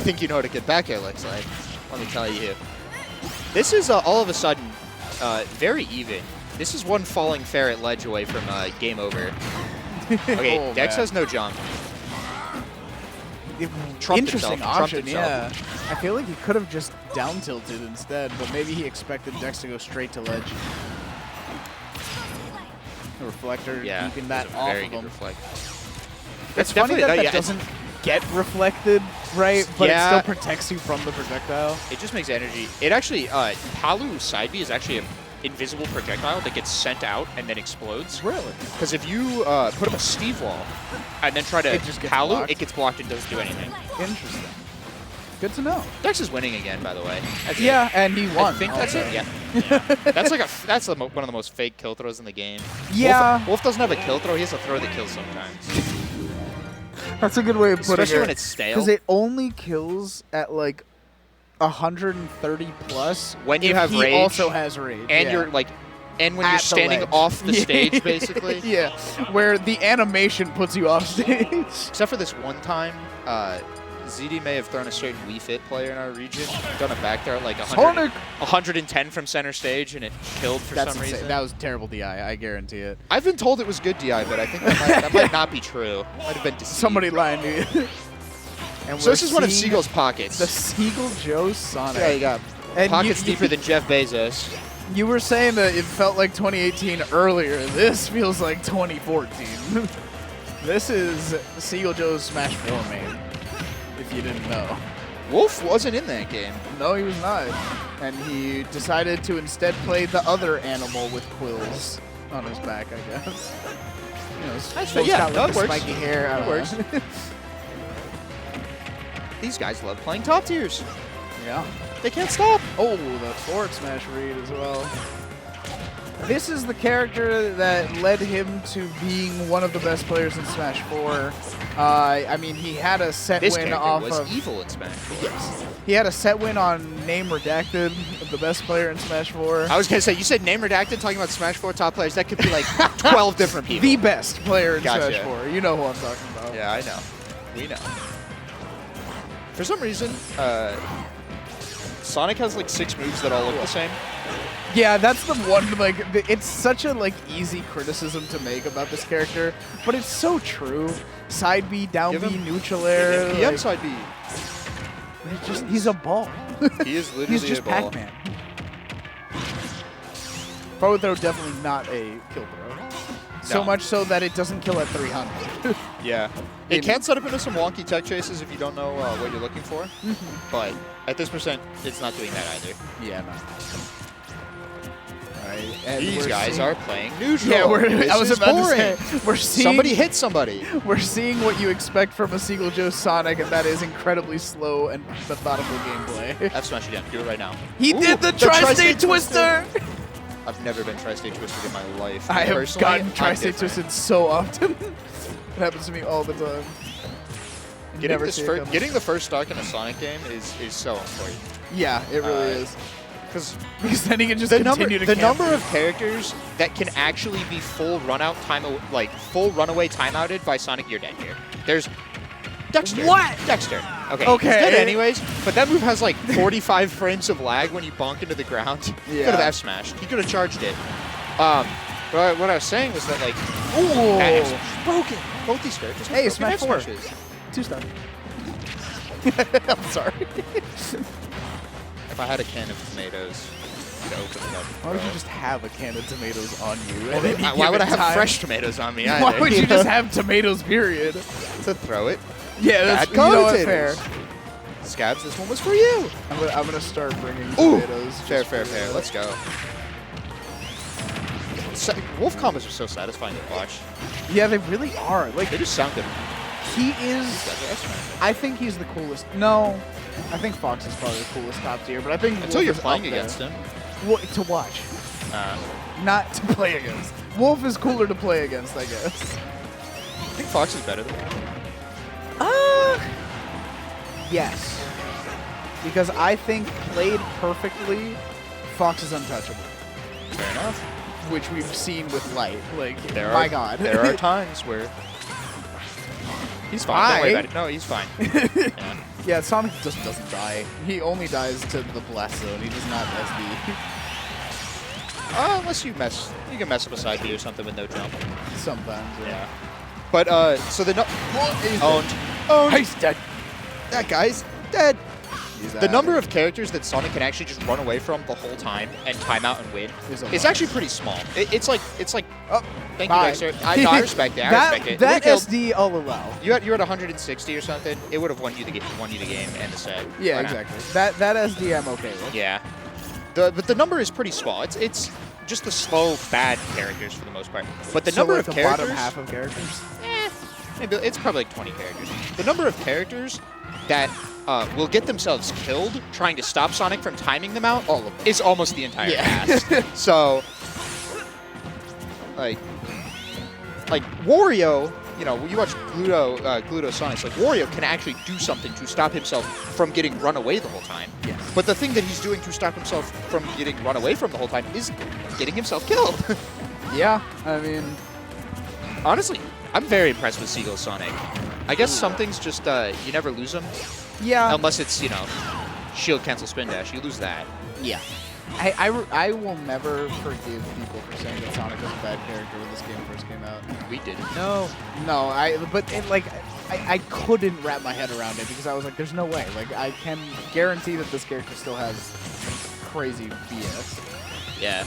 think you know what a good back air looks like. Let me tell you. This is all of a sudden very even. This is one falling fair at ledge away from game over. Okay, Oh, Dex man. has no jump. Trumped Interesting himself, trumped option, himself. yeah. I feel like he could have just down tilted instead, but maybe he expected Dex to go straight to ledge. The reflector, keeping that it's a off very of good him. reflect. It's funny that yeah, doesn't get reflected Right, but Yeah. it still protects you from the projectile. It just makes energy. It actually, Palu side B is actually an invisible projectile that gets sent out and then explodes. Really? Because if you put up a Steve wall and then try to It just gets Palu, blocked? it gets blocked and doesn't do anything. Interesting. Good to know. Dex is winning again, by the way. That's Yeah, it. and he won. I think that's also. it. Yeah. That's like one of the most fake kill throws in the game. Yeah. Wolf doesn't have a kill throw. He has a throw that kills sometimes. That's a good way of putting it. Especially when it's stale. Because it only kills at like 130 plus When you if have he rage, also has rage. and yeah. you're like, and when At you're the standing ledge. off the stage, basically. Yeah, where the animation puts you off stage. Except for this one time, ZD may have thrown a certain Wii Fit player in our region, done a back there at like 110 from center stage, and it killed for some reason. That was terrible DI, I guarantee it. I've been told it was good DI, but I think that might not be true. Might have been deceived. Somebody lying to you. And So this we're is one of seeing Seagull's pockets. The Seagull Joe Sonic. Yeah, you got And pockets you- deeper than Jeff Bezos. You were saying that it felt like 2018 earlier. This feels like 2014. This is Seagull Joe's Smash 4 main, if you didn't know. Wolf wasn't in that game. No, he was not. And he decided to instead play the other animal with quills on his back, I guess. You know, That's Wolf's yeah, got, like, that the works. spiky hair. I That don't works. know. These guys love playing top tiers. Yeah. They can't stop. Oh, the forward smash read as well. This is the character that led him to being one of the best players in Smash 4. I mean, he had a set This win character off was of... evil in Smash 4. He had a set win on Name Redacted, the best player in Smash 4. I was going to say, you said name redacted talking about Smash 4 top players. That could be like 12 different people. The best player in Gotcha. Smash 4. You know who I'm talking about. Yeah, I know. We know. For some reason, Sonic has like 6 moves that all look the same. Yeah, that's the one, like, it's such a, like, easy criticism to make about this character, but it's so true. Side B, down Give B, him- neutral air. PM like, side B. he's a ball. He is literally He's just a ball. Pac-Man. Forward throw definitely not a kill throw. So No. much so that it doesn't kill at 300. Yeah. It can set up into some wonky tech chases if you don't know what you're looking for. But at this percent, it's not doing that either. Yeah, no. All right, and These we're guys seeing- are playing neutral. Yeah, This I was is about boring. to say, we're seeing Somebody hit somebody. We're seeing what you expect from a Seagull Joe Sonic, and that is incredibly slow and methodical gameplay. F smash again. Do it right now. He Ooh, did the tri-state tri-state twister! I've never been tri-state twisted in my life. I have Personally, gotten I'm tri-state different. twisted so often. It happens to me all the time. Getting, Never see it coming. getting the first stock in a Sonic game is so important. Yeah, it really is. Because Because then he can just the number continue to the camp. number of characters that can actually be full full runaway timeouted by Sonic, you're dead here. There's Dexter. What? Dexter. Okay. Okay. He's dead anyways, but that move has like 45 frames of lag when you bonk into the ground. He could have Yeah. F smashed. He could have charged it. But what I was saying was that like Ooh. that F smash is broken. Both these characters. have Hey, broken Smash F 4. smashes. 2-star. I'm sorry. If I had a can of tomatoes, I'd open it up. Why would you just have a can of tomatoes on you? Well, at any why would I given have time? fresh tomatoes on me either? Why would you just have tomatoes, period? to throw it? Yeah, that's Bad you know what, fair. commentators. Scabs, this one was for you. I'm gonna start bringing Ooh. tomatoes. Fair, just fair, for fair. you. Let's go. Wolf combos are so satisfying to watch. Yeah, they really are. Like, They just sound good. he is. These guys are S-Man. I think he's the coolest. No, I think Fox is probably the coolest top tier, but I think Until Wolf you're is playing up there. against him. Well, to watch, not to play against. Wolf is cooler to play against, I guess. I think Fox is better than him. Yes, because I think played perfectly, Fox is untouchable, Fair enough. which we've seen with Light. Like, There my are, God, There are times where he's fine. Don't worry Why? about it. No, he's fine. Yeah. Yeah, Sonic just doesn't die. He only dies to the blast zone. He does not SD. Unless you can mess up a side B or something with no jump. Sometimes, Yeah. But so the He's owned. He's dead. That guy's dead. The number of characters that Sonic can actually just run away from the whole time and time out and win is actually pretty small. It's like oh, thank you, Dexter. I respect it. I respect it. That SD I'll allow. You're at 160 or something. It would have won you the game and the set. Yeah, exactly. That SD I'm okay with. Yeah. But the number is pretty small. It's just the slow, bad characters for the most part. But the number of the characters, bottom half of characters. Maybe it's probably like 20 characters. The number of characters that will get themselves killed trying to stop Sonic from timing them out, all of them, is almost the entire cast. So, like Wario, you know, you watch Gluto Sonic, like Wario can actually do something to stop himself from getting run away the whole time. Yes. But the thing that he's doing to stop himself from getting run away from the whole time is getting himself killed. Yeah, I mean, honestly, I'm very impressed with Seagull Sonic. I guess some things just, you never lose them. Yeah. Unless it's, you know, shield cancel spin dash. You lose that. Yeah. I will never forgive people for saying that Sonic was a bad character when this game first came out. We didn't. No, but I couldn't wrap my head around it because I was like, there's no way. Like, I can guarantee that this character still has crazy BS. Yeah.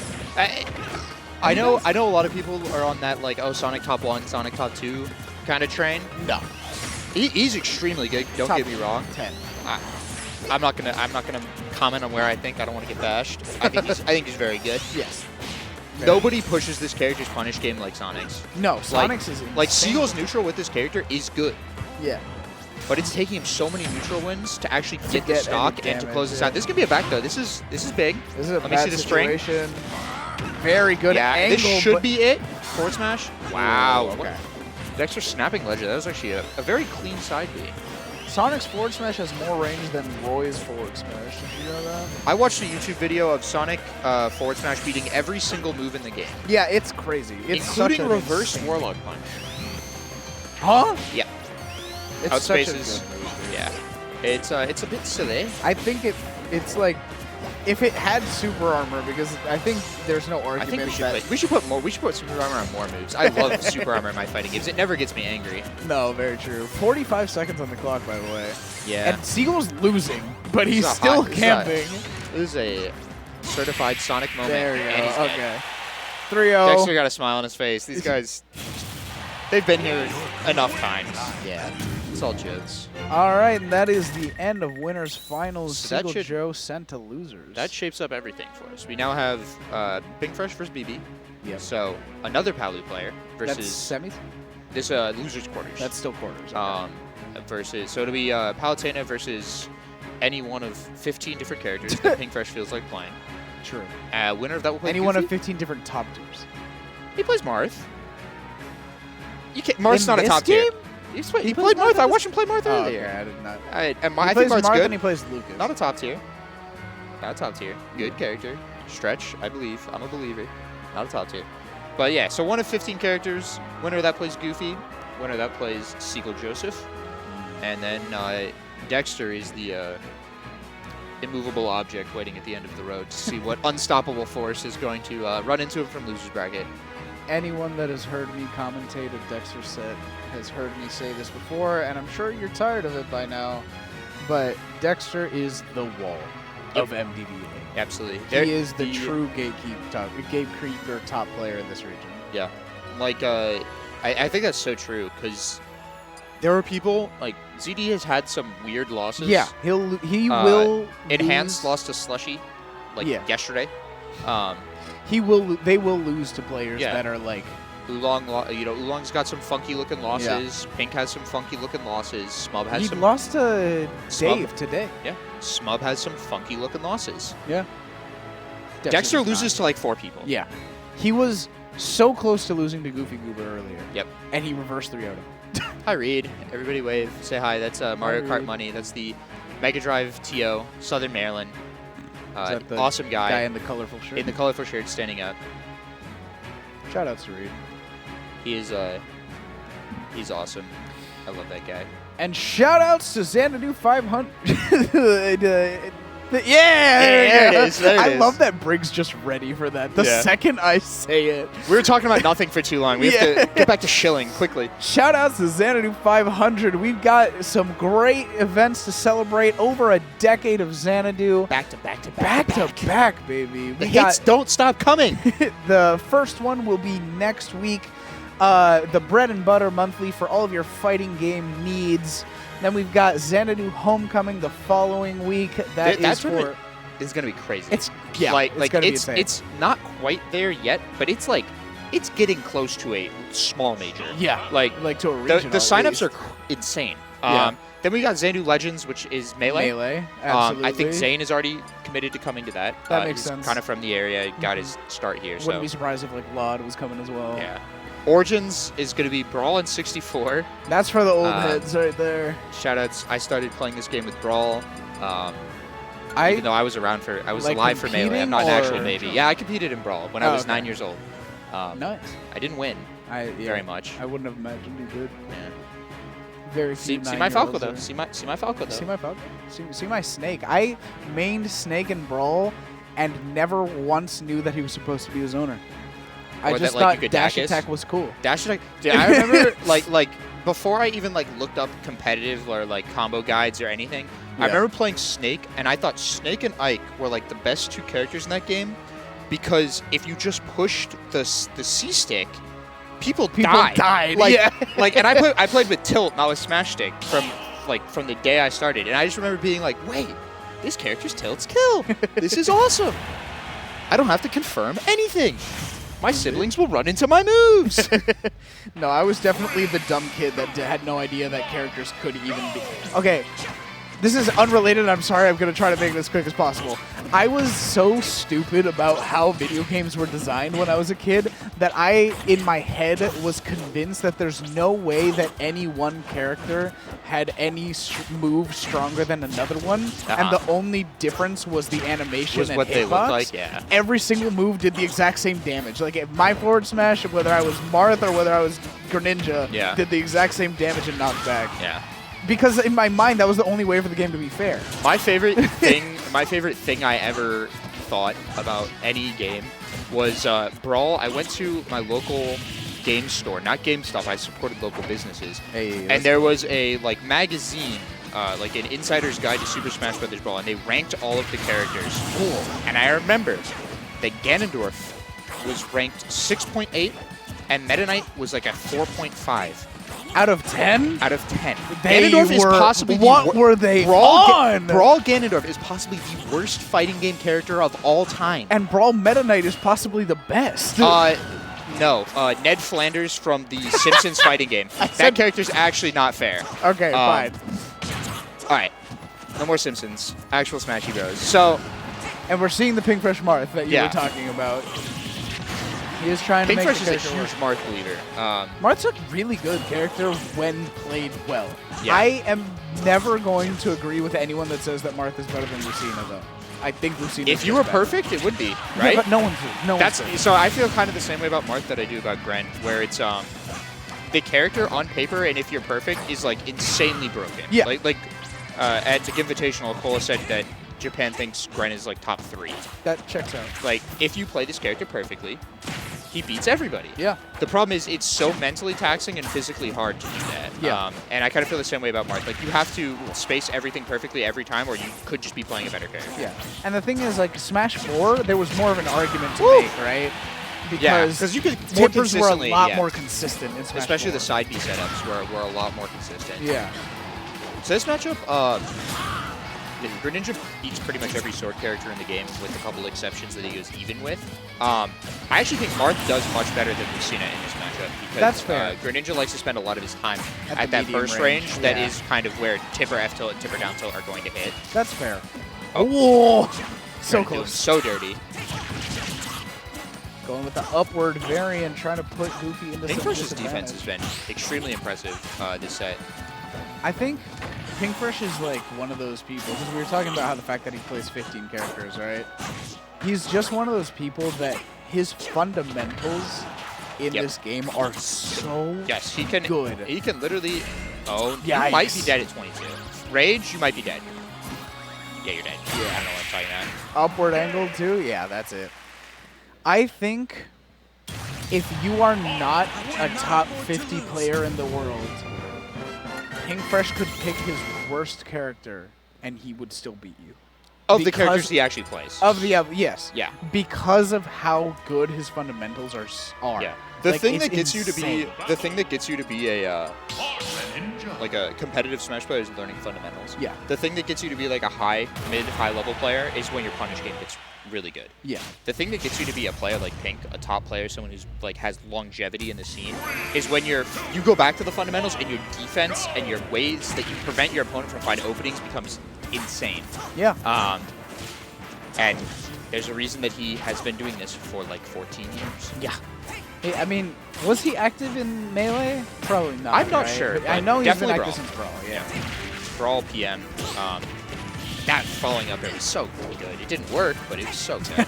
I know a lot of people are on that, like, oh, Sonic top 1, Sonic top 2 kind of train. No. He's extremely good, don't top get me wrong. 10. I'm not gonna comment on where I think. I don't want to get bashed. I think he's very good. Yes. Nobody pushes this character's punish game like Sonic's. No, Sonic's is insane. Like Seagull's neutral with this character is good. Yeah. But it's taking him so many neutral wins to actually get the stock and to close this out. This could be a back though. This is big. This is a Let me bad see the string. situation. Very good angle. This should be it. Forward smash. Wow. Ooh, okay. Dexter snapping ledger. That was actually a very clean side B. Sonic's forward smash has more range than Roy's forward smash. Did you know that? I watched a YouTube video of Sonic forward smash beating every single move in the game. Yeah, it's crazy. It's including reverse Warlock punch. Huh? Yeah. It's Out such spaces. a good move, dude. Yeah. It's a bit silly. I think it's like if it had super armor, because I think there's no argument. I think we should put super armor on more moves. I love super armor in my fighting games. It never gets me angry. No, very true. 45 seconds on the clock, by the way. Yeah. And Seagull's losing, but he's still camping. This is a certified Sonic moment. There you and go. he's Okay. dead. 3-0. Dexter got a smile on his face. These guys, they've been here enough times. Yeah. It's all jokes. All right, and that is the end of winners finals. So that Seagull Joe sent to losers. That shapes up everything for us. We now have Pink Fresh versus BB. Yep. So another Palu player versus That's semis? this losers quarters. That's still quarters. Okay. Versus it'll be Palutena versus any one of 15 different characters that Pink Fresh feels like playing. True. Winner of that will play Any Goofy. one of 15 different top tiers. He plays Marth. You can't. Marth's In not a this top game? tier. He played Marth. I watched him play Marth Oh, earlier. okay, I did not. I think plays Marth's Marth good. and he plays Lucas. Not a top tier. Not a top tier. Good character. Stretch, I believe. I'm a believer. Not a top tier. But yeah, so one of 15 characters. Winner that plays Goofy. Winner that plays Seagull Joseph. And then Dexter is the immovable object waiting at the end of the road to see what unstoppable force is going to run into him from loser's bracket. Anyone that has heard me commentate a Dexter set has heard me say this before, and I'm sure you're tired of it by now, but Dexter is the wall of MDVA. Absolutely. He is the true gatekeeper top player in this region. Yeah. Like, I think that's so true, because there are people, like, ZD has had some weird losses. Yeah, he will Enhanced lose. lost to Slushy, like, yesterday. They will lose to players that are like Oolong's got some funky looking losses. Yeah. Pink has some funky looking losses. Smub has some. He lost to Dave today. Yeah. Smub has some funky looking losses. Yeah. Dexter loses to like 4 people. Yeah. He was so close to losing to GoofyGoober earlier. Yep. And he reversed 3-0. Hi Reed. Everybody wave. Say hi. That's Mario Kart Reed. Money. That's the Mega Drive TO, Southern Maryland. The awesome guy in the colorful shirt. In the colorful shirt, standing up. Shout outs to Reed. He is he's awesome. I love that guy. And shout outs to Xanadu 500 There it is. There it I is. love that Briggs just ready for that. The second I say it. We were talking about nothing for too long. We have to get back to shilling quickly. Shout outs to Xanadu 500. We've got some great events to celebrate. Over a decade of Xanadu. Back to back to Back to back, baby. The hits don't stop coming. The first one will be next week. The Bread and Butter Monthly for all of your fighting game needs. Then we've got Xanadu Homecoming the following week. That is going to be crazy. It's it's not quite there yet, but it's getting close to a small major. Yeah, like to a regional. The signups are insane. Then we got Xanadu Legends, which is Melee. Absolutely. I think Zane is already committed to coming to that. That makes he's sense. Kind of from the area, got his start here. Wouldn't be surprised if Laud was coming as well. Yeah. Origins is going to be Brawl and 64. That's for the old heads right there. Shoutouts. I started playing this game with Brawl. Even though I was alive for Melee. I'm not an actual baby. Yeah, I competed in Brawl when I was 9 years old. Nice. I didn't win very much. I wouldn't have imagined you did. Yeah. Very few. See my Falco though. See my Falco though. See my Falco. See my Snake. I mained Snake in Brawl and never once knew that he was supposed to be his owner. I just thought dash attack was cool. Dash attack. Yeah, I remember like before I even looked up competitive or combo guides or anything. I remember playing Snake, and I thought Snake and Ike were the best two characters in that game, because if you just pushed the C stick, people died. And I played with Tilt, not with Smash Stick from the day I started, and I just remember being like, wait, this character's Tilt's kill. This is awesome. I don't have to confirm anything. My siblings will run into my moves. No, I was definitely the dumb kid that had no idea that characters could even be. Okay, this is unrelated. I'm sorry. I'm going to try to make it as quick as possible. I was so stupid about how video games were designed when I was a kid that I, in my head, was convinced that there's no way that any one character had any move stronger than another one, and the only difference was the animation was and what they hitbox. looked like. Yeah. Every single move did the exact same damage. Like if my forward smash, whether I was Marth or whether I was Greninja, did the exact same damage and knockback. Yeah. Because in my mind, that was the only way for the game to be fair. My favorite thing I ever thought about any game was Brawl. I went to my local game store, not GameStop. I supported local businesses. And there was a magazine, an Insider's Guide to Super Smash Bros. Brawl, and they ranked all of the characters. Cool. And I remember that Ganondorf was ranked 6.8, and Meta Knight was a 4.5. Out of 10? Out of 10. Ganondorf is possibly what were they on? Brawl Ganondorf is possibly the worst fighting game character of all time. And Brawl Meta Knight is possibly the best. No. Ned Flanders from the Simpsons fighting game. That character's actually not fair. Okay, fine. All right. No more Simpsons. Actual Smashy Bros. So, and we're seeing the Pink Fresh Marth that you were talking about. He is trying to make the character is a huge Marth believer. Marth's a really good character when played well. Yeah. I am never going to agree with anyone that says that Marth is better than Lucina, though. I think Lucina. If you were perfect, it would be, right? Yeah, but no one's good. So I feel kind of the same way about Marth that I do about Gren, where it's the character on paper, and if you're perfect, is insanely broken. Yeah. At the Invitational, Kool said that Japan thinks Gren is top 3. That checks out. If you play this character perfectly, he beats everybody. Yeah. The problem is it's so mentally taxing and physically hard to do that. Yeah. And I kind of feel the same way about Marth. You have to space everything perfectly every time, or you could just be playing a better character. Yeah. And the thing is, Smash 4, there was more of an argument to make, right? Because you could tippers were a lot more consistent in Smash Especially 4. the side B setups were a lot more consistent. Yeah. So this matchup, Greninja beats pretty much every sword character in the game, with a couple exceptions that he goes even with. I actually think Marth does much better than Lucina in this matchup, because that's fair. Greninja likes to spend a lot of his time at that burst range. That is kind of where tipper F tilt and tipper down tilt are going to hit. That's fair. Oh, so close. So dirty. Going with the upward variant, trying to put Goofy into Pink some Fresh's defense has been extremely impressive this set. I think Pink Fresh is one of those people, because we were talking about how the fact that he plays 15 characters, right? He's just one of those people that his fundamentals in this game are so good. He can literally, you might be dead at 22. Rage, you might be dead. Yeah, you're dead. Yeah. I don't know what I'm talking about. Upward angle too? Yeah, that's it. I think if you are not a top 50 player in the world, Pinkfresh could pick his worst character and he would still beat you. Of the characters he actually plays. Of the yes. Yeah. Because of how good his fundamentals are. Yeah. The Like, thing it's that gets insane. you to be a like a competitive Smash player is learning fundamentals. Yeah. The thing that gets you to be like a mid-high level player is when your punish game gets really good. Yeah. The thing that gets you to be a player like Pink, a top player, someone who's like has longevity in the scene, is when you go back to the fundamentals and your defense and your ways that you prevent your opponent from finding openings becomes insane. Yeah. And there's a reason that he has been doing this for like 14 years. Yeah. I mean, was he active in Melee? Probably not. I'm not right? sure. I know he's been definitely active since Brawl. Yeah. Brawl PM. That following up there was so good. It didn't work, but it was so good.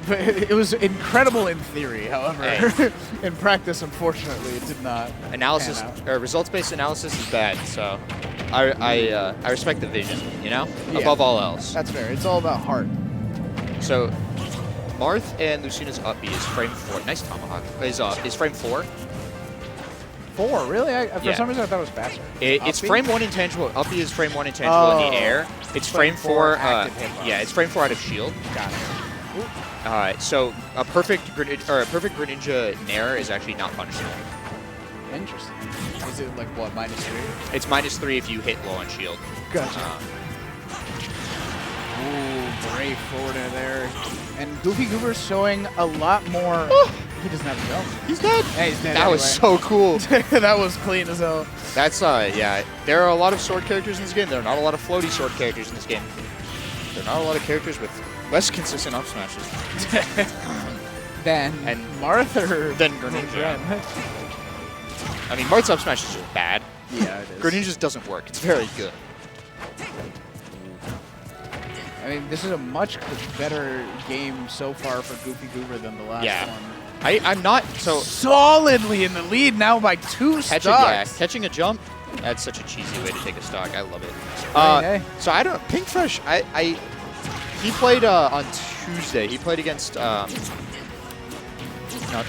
But it was incredible in theory, however. Hey. In practice, unfortunately, it did not. Analysis or results-based analysis is bad, so I respect the vision, you know, above all else. That's fair. It's all about heart. So, Marth and Lucina's up B is frame 4. Nice tomahawk. Is frame 4. 4, really? For Yeah. some reason, I thought it was faster. It's Up B? frame 1 intangible. Up B is frame 1 intangible in the air. It's frame 4. active hitbox. Yeah, it's frame 4 out of shield. Got it. So a perfect Greninja Nair is actually not punishable. Interesting. Is it like what, -3? It's -3 if you hit low on shield. Gotcha. Ooh, great forward air there. And GoofyGoober's showing a lot more. He doesn't have a jump. He's dead. Yeah, he's dead. That was so cool. That was clean as hell. That's yeah. There are a lot of sword characters in this game. There are not a lot of floaty sword characters in this game. There are not a lot of characters with less consistent up smashes. Then Marth or then Greninja. I mean, Marth's up smash is just bad. Yeah, it is. Greninja's doesn't work. It's very good. I mean, this is a much better game so far for GoofyGoober than the last one. I'm not so solidly in the lead now by 2 stocks. Catching a jump. That's such a cheesy way to take a stock. I love it. Hey. So I don't Pinkfresh. He played on Tuesday. He played against not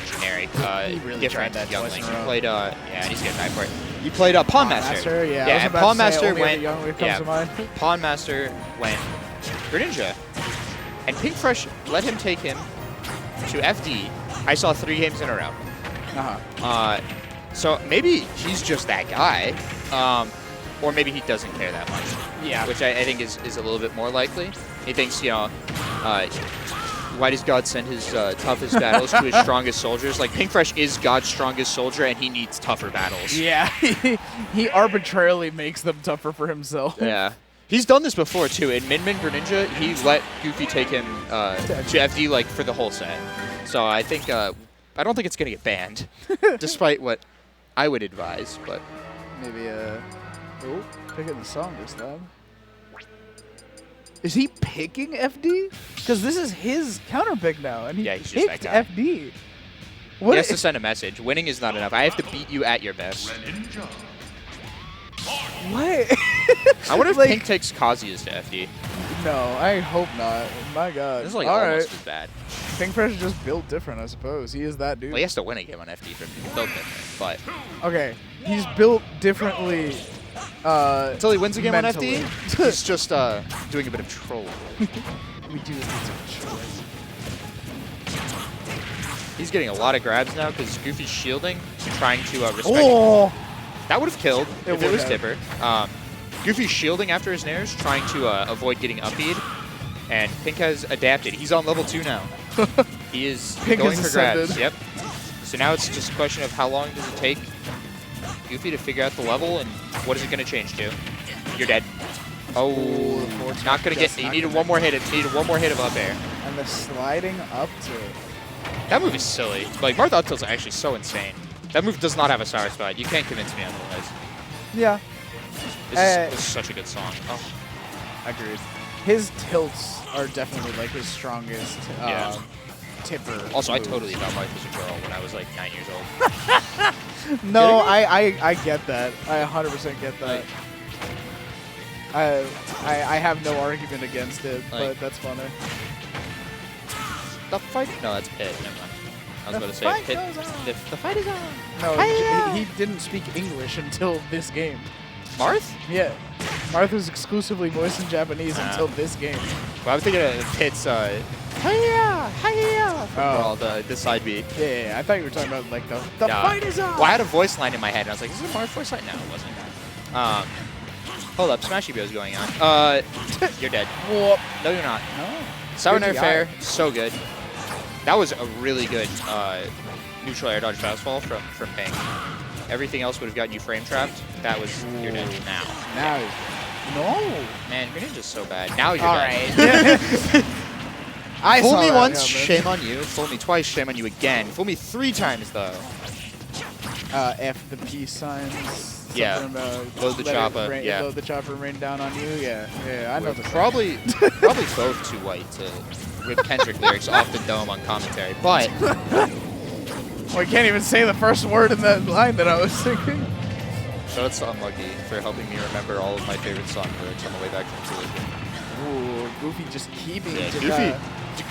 generic. He really different tried that youngling. twice in a He row. played yeah, he's getting back for it. He played Pawn Master. Yeah, yeah. I was And about Pawn to say Master only went. the youngling comes to mind. Pawn Master went Greninja, and Pinkfresh let him take him to FD. I saw 3 games in a row. So maybe he's just that guy, or maybe he doesn't care that much. Yeah. Which I think is a little bit more likely. He thinks, you know, why does God send his toughest battles to his strongest soldiers? Like, Pinkfresh is God's strongest soldier, and he needs tougher battles. Yeah, he arbitrarily makes them tougher for himself. Yeah. He's done this before, too. In Min Greninja, he let Goofy take him to FD, like, for the whole set. So I think, I don't think it's going to get banned, despite what I would advise, but... Maybe, picking the song this time. Is he picking FD? Because this is his counter pick now, and he he's just picked that guy. FD. He has to send a message. Winning is not enough. I have to beat you at your best. What? I wonder if Like- Pink takes Kazuya's to FD. No, I hope not. My God. This is like All almost right. as bad. Pinkfresh is just built different, I suppose. He is that dude. Well, he has to win a game on FD for him to build different, but Okay, he's built differently. until he wins a game mentally. on FD, he's just doing a bit of trolling. We do need some choice. He's getting a lot of grabs now because Goofy's shielding, trying to respect. Oh! That would have killed if it would was have. Tipper. Goofy's shielding after his nairs, trying to avoid getting up-beat, and Pink has adapted. He's on level 2 now. He is Pink going has for grabs. ascended. Yep. So now it's just a question of how long does it take Goofy to figure out the level, and what is it going to change to? You're dead. Oh, not going to get. He needed one more hit. It needed one more hit of up air. And the sliding up to. That move is silly. Like, Marth up tilts are actually so insane. That move does not have a sour spot. You can't convince me otherwise. Yeah. This is such a good song. Oh. Agreed. His tilts are definitely like his strongest tipper. Also, I moves. totally thought Marth was a girl when I was like 9 years old. No, I get that. I 100% get that. I have no argument against it, Like- but that's funny. The fight? No, that's Pit. Never mind. I was about to say fight Pit. goes on. The fight is on. No, Hi-ya! he didn't speak English until this game. Marth? Yeah. Marth was exclusively voiced in Japanese Ah. until this game. Well, I was thinking of Pit's hiya, hiya, Oh. the side B. Yeah, I thought you were talking about like the No. fight is on. Well, I had a voice line in my head, and I was like, is this a Marth voice line? No, it wasn't. Hold up, Smashy Bio's going on. You're dead. Whoop. No, you're not. No. Sour Good Nerf DI. Fair, so good. That was a really good neutral air dodge fastball from Pink. Everything else would have gotten you frame trapped. That was you're dead now. Now he's no. Man, Greninja's so bad. Now you're All dead. right. I Fool saw me that once, coming. shame on you. Fool me twice, shame on you again. Fool me 3 times though. F the peace signs. Yeah. Something about Load the let it chopper, rain- yeah. Load the chopper and rain down on you. Yeah. Yeah. I know We're the probably both too white to rip Kendrick lyrics off the dome on commentary, but Well, I can't even say the first word in that line that I was thinking. shout out to Unlucky for helping me remember all of my favorite song lyrics on the way back from Tuesday. Ooh, Goofy just keeping Yeah, to Goofy.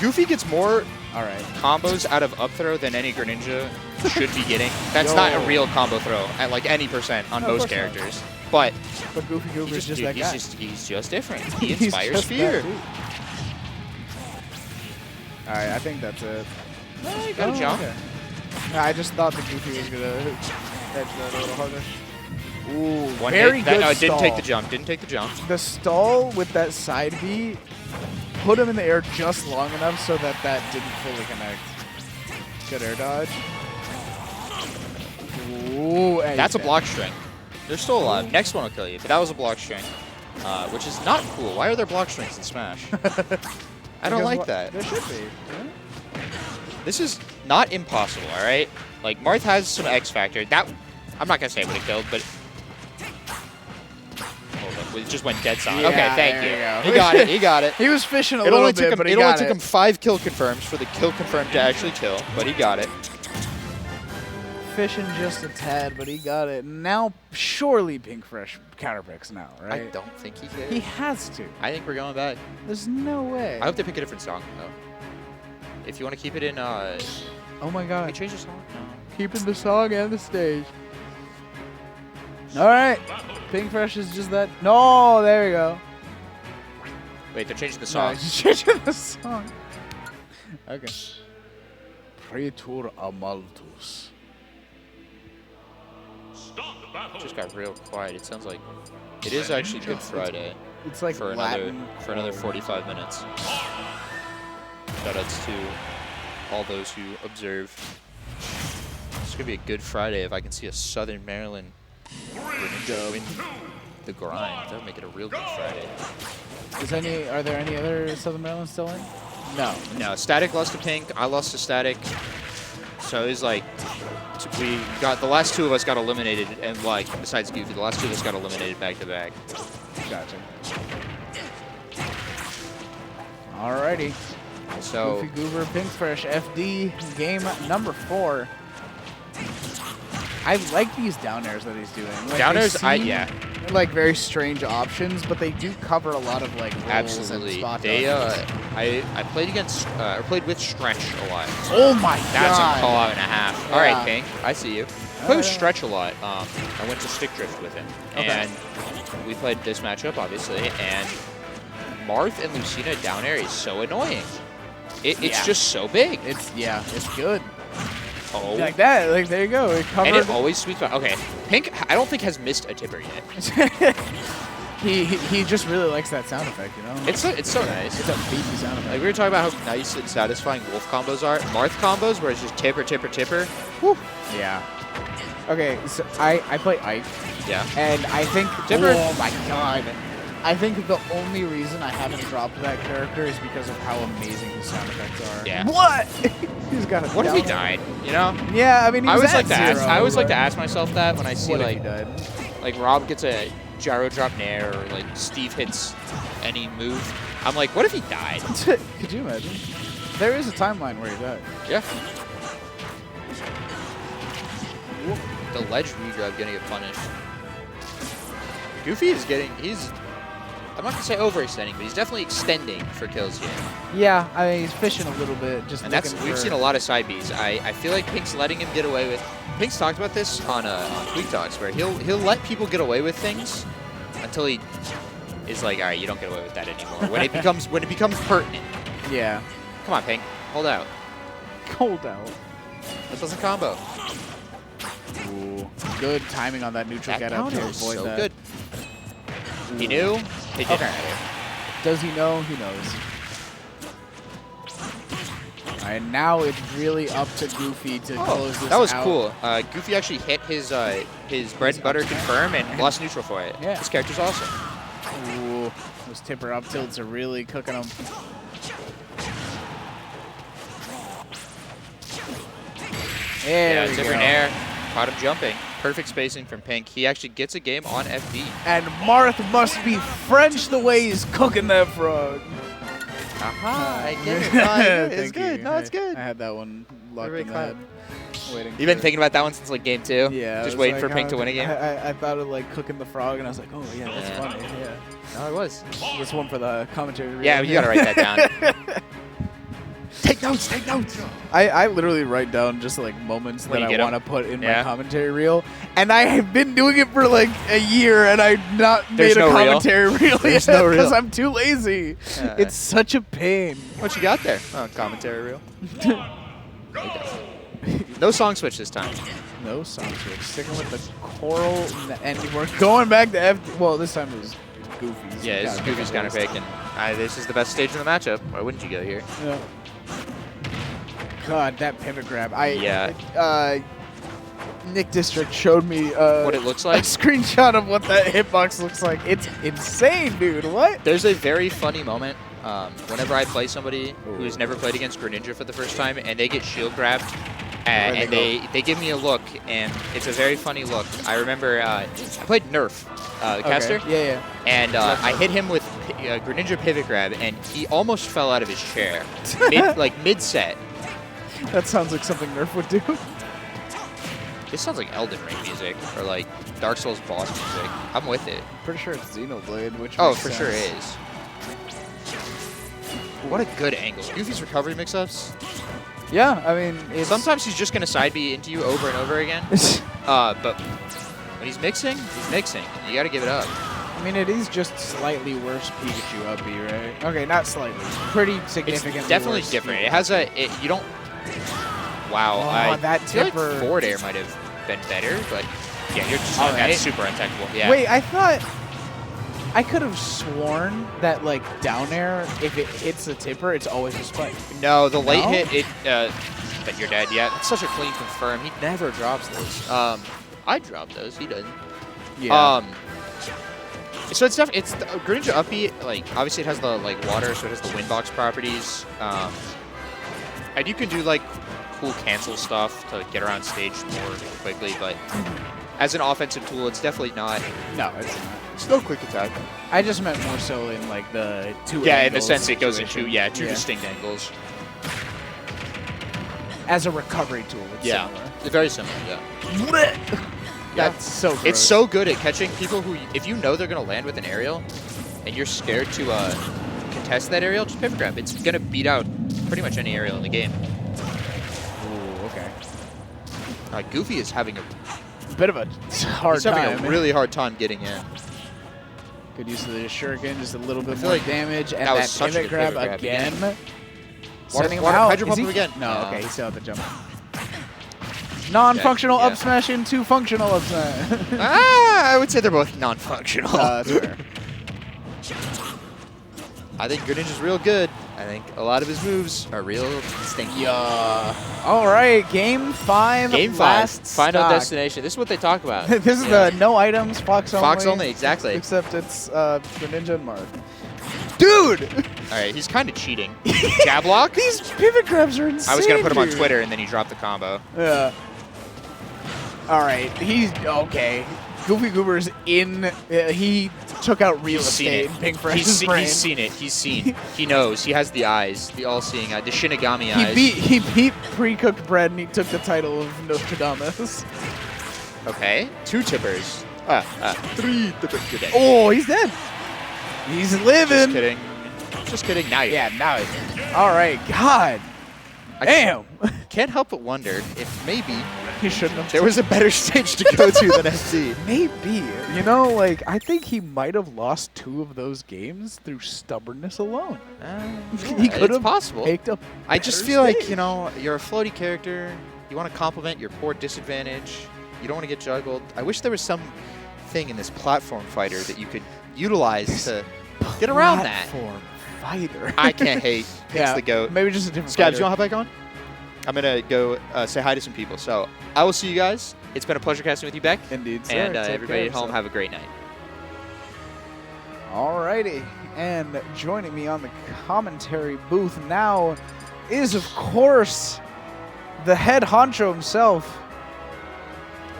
Goofy gets more All right. combos out of up throw than any Greninja should be getting. That's not a real combo throw at like any % on No, of most course not. characters. But But Goofy Goober is just that guy. he's just different. He He's inspires just that fear. dude. All right, I think that's it. No, you gotta jump. Okay. No, I just thought the Goofy was gonna edge that a little harder. Ooh, One very hit. good Didn't stall. take the jump. Didn't take the jump. The stall with that side B put him in the air just long enough so that that didn't fully connect. Good air dodge. Ooh, and That's a he's block string. They're still alive. Next one will kill you. But that was a block string, which is not cool. Why are there block strings in Smash? I don't like that. There should be. This is not impossible, all right? Like, Marth has some X factor. That I'm not going to say it would have killed, but... Hold up. It just went dead silent. Yeah, okay, thank there you. you go. He got it. He got it. He was fishing a It little only bit, took him. but he It only got took it. him 5 kill confirms for the kill confirm to actually kill, but he got it. Fishing just a tad, but he got it. Now, surely Pink Fresh counterpicks now, right? I don't think he did. He has to. I think we're going back. There's no way. I hope they pick a different song though. If you want to keep it in, oh my can we god. change the song? No. Keeping the song and the stage. All right. Pink Fresh is just that. No, there we go. Wait, they're changing the No, song. he's changing the song. Okay. Praetor Amaltus. Just got real quiet. It sounds like it is actually Good Friday It's like for Latin. another 45 minutes. Shoutouts to all those who observe. It's gonna be a Good Friday if I can see a Southern Maryland Greninja win the grind. That would make it a real Good Friday. Are there any other Southern Maryland still in? No. No, Static lost to Pink. I lost to Static. So it was like we got the last 2 of us got eliminated, and like besides Goofy, the last 2 of us got eliminated back to back. Gotcha. Alrighty. So Goofy Goober, Pink Fresh, FD, game number 4. I like these down airs that he's doing. Like, down they airs, seem yeah, like very strange options, but they do cover a lot of like rolls absolutely. and spot They dodges. I played against or played with Stretch a lot. Oh my That's god! a call out and a half. Yeah. All right, Pink, I see you. I played with yeah. Stretch a lot. I went to Stick Drift with him, Okay. and we played this matchup obviously. And Marth and Lucina down air is so annoying. It's Yeah. just so big. It's good. Oh. Like that. Like there you go. It covered. And it always sweet spot. Okay, Pink, I don't think has missed a tipper yet. he just really likes that sound effect, you know. It's so nice. It's a beefy sound effect. Like we were talking about how nice and satisfying Wolf combos are. Marth combos where it's just tipper, tipper, tipper. Whew. Yeah. Okay, so I play Ike, Yeah. and I think. Tipper. Oh my god. I think the only reason I haven't dropped that character is because of how amazing his sound effects are. Yeah. What? He's got a. What if he down- died? You know? Yeah, I mean, he I was always at like to ask. 0, I always like to but ask myself that when I see what if like he died? like Rob gets a gyro drop nair or like Steve hits any move. I'm like, what if he died? Could you imagine? There is a timeline where he died. Yeah. The ledge regrab gonna get punished. Goofy is getting I'm not going to say overextending, but he's definitely extending for kills here. Yeah, I mean, he's fishing a little bit. Just And we've seen a lot of side Bs. I feel like Pink's letting him get away with. Pink's talked about this on Tweak Talks, where he'll let people get away with things until he is like, all right, you don't get away with that anymore. When it becomes pertinent. Yeah. Come on, Pink, hold out. Hold out. That doesn't combo. Ooh, good timing on that neutral That get up to counter is avoid so that. good. He knew. It didn't Okay. matter. Does he know? He knows. All right, now it's really up to Goofy to close this out. That was cool. Goofy actually hit his bread and butter confirm and lost neutral for it. Yeah. This character's awesome. Ooh, those tipper up tilts are really cooking him. Yeah, There we different go. air. Caught him jumping. Perfect spacing from Pink. He actually gets a game on FD. And Marth must be French the way he's cooking that frog. Aha, I get it. It's Thank good. you. No, it's good. I had that one locked Very in the head. Waiting. You've been thinking about that one since like game 2? Yeah. Just I was waiting like, for Pink to win a game? I thought of like cooking the frog, and I was like, oh yeah, that's Yeah. funny. Yeah. No, it was. This one for the commentary. Reel. Yeah, you gotta write that down. Take notes, take notes. I literally write down just like moments When that you I get 'em. want to put in my Yeah. commentary reel, and I have been doing it for like a year, and I've not There's made a no reel. commentary reel There's yet no reel. because I'm too lazy. It's such a pain. What you got there? Oh, commentary reel. No song switch this time. No song switch. Sticking with the choral, and we're going back to F. Well, this time it was Goofy's. Yeah, this is Goofy's counter pick, and this is the best stage in the matchup. Why wouldn't you go here? Yeah. God, that pivot grab. Yeah. Nick District showed me What it looks like? a screenshot of what that hitbox looks like. It's insane, dude. What? There's a very funny moment whenever I play somebody who's never played against Greninja for the first time, and they get shield grabbed, and they give me a look, and it's a very funny look. I remember I played Nerf, the caster, Yeah. and I hit him with Greninja pivot grab, and he almost fell out of his chair, mid-set. That sounds like something Nerf would do. This sounds like Elden Ring music, or like Dark Souls boss music. I'm with it. Pretty sure it's Xenoblade, which Oh, makes for sense. sure is. What a good angle. Goofy's recovery mix-ups. Yeah, I mean, it's Sometimes he's just going to side B into you over and over again. But when he's mixing, he's mixing. You got to give it up. I mean, it is just slightly worse Pikachu up B, right? Okay, not slightly. Pretty It's significantly definitely worse different. Pikachu. It has you don't. Wow. Oh, that I feel like tipper. forward air might have been better, but yeah, you're just All right. that's super untechnical. Yeah. Wait, I thought I could have sworn that like down air, if it hits the tipper, it's always a spike. No, the late No? hit, but you're dead. Yeah, it's such a clean confirm. He never drops those. I drop those. He doesn't. Yeah. So it's definitely the Greninja up B. Like obviously it has the water, so it has the windbox properties. And you can do like cool cancel stuff to get around stage more quickly, but as an offensive tool, it's definitely not. No, it's not. It's no quick attack. I just meant more so in like the two. Yeah, in the angles sense it goes into situation. two distinct angles. As a recovery tool, it's similar. It's very similar. Yeah. That's so gross. It's so good at catching people who, if you know they're going to land with an aerial, and you're scared to contest that aerial, just pivot grab. It's going to beat out pretty much any aerial in the game. Ooh, okay. Goofy is having a Bit of a hard he's having time. a really hard time getting in. Good use of the shuriken, just a little bit feel more like damage, and that was that such a pivot good grab pivot grab again. again. Sending him Water- out. Hydro Is Pump he- him again. No, No. okay, he's still at the jump. Non-functional Yeah. up smash into functional up smash. I would say they're both non-functional. That's fair. I think Greninja's real good. I think a lot of his moves are real stinky. All right, game 5. Game 5, last final stock. destination. This is what they talk about. This is the no items, Fox only. Fox only, exactly. Except it's Greninja and Marth. Dude! All right, he's kind of cheating. Jab block? These pivot grabs are insane. I was going to put him on dude. Twitter, and then he dropped the combo. Yeah. All right, he's okay. GoofyGoober's in. He took out real He's seen estate it. in Pink Fresh's brain. He's seen it. He's seen. He knows. He has the eyes, the all-seeing eye, the Shinigami eyes. He beat Pre-Cooked Bread, and he took the title of Nostradamus. Okay, 2 tippers. 3 tippers. You're dead. Oh, he's dead. He's living. Just kidding. Just kidding. Now you. Yeah, now he is. All right, God. Damn. Can't help but wonder if maybe He shouldn't have. there was a better stage to go to than SD. Maybe. You know, like, I think he might have lost 2 of those games through stubbornness alone. He could It's have possible. picked up. I just feel like, you know, you're a floaty character. You want to complement your poor disadvantage. You don't want to get juggled. I wish there was some thing in this platform fighter that you could utilize to get around that. Platform fighter. I can't hate. Yeah, It's the GOAT. maybe just a different Scabs, you fighter. want to hop back on? I'm going to go say hi to some people. So I will see you guys. It's been a pleasure casting with you, Beck. Indeed, sir. And Take everybody care at home, of have a great night. Alrighty, and joining me on the commentary booth now is, of course, the head honcho himself,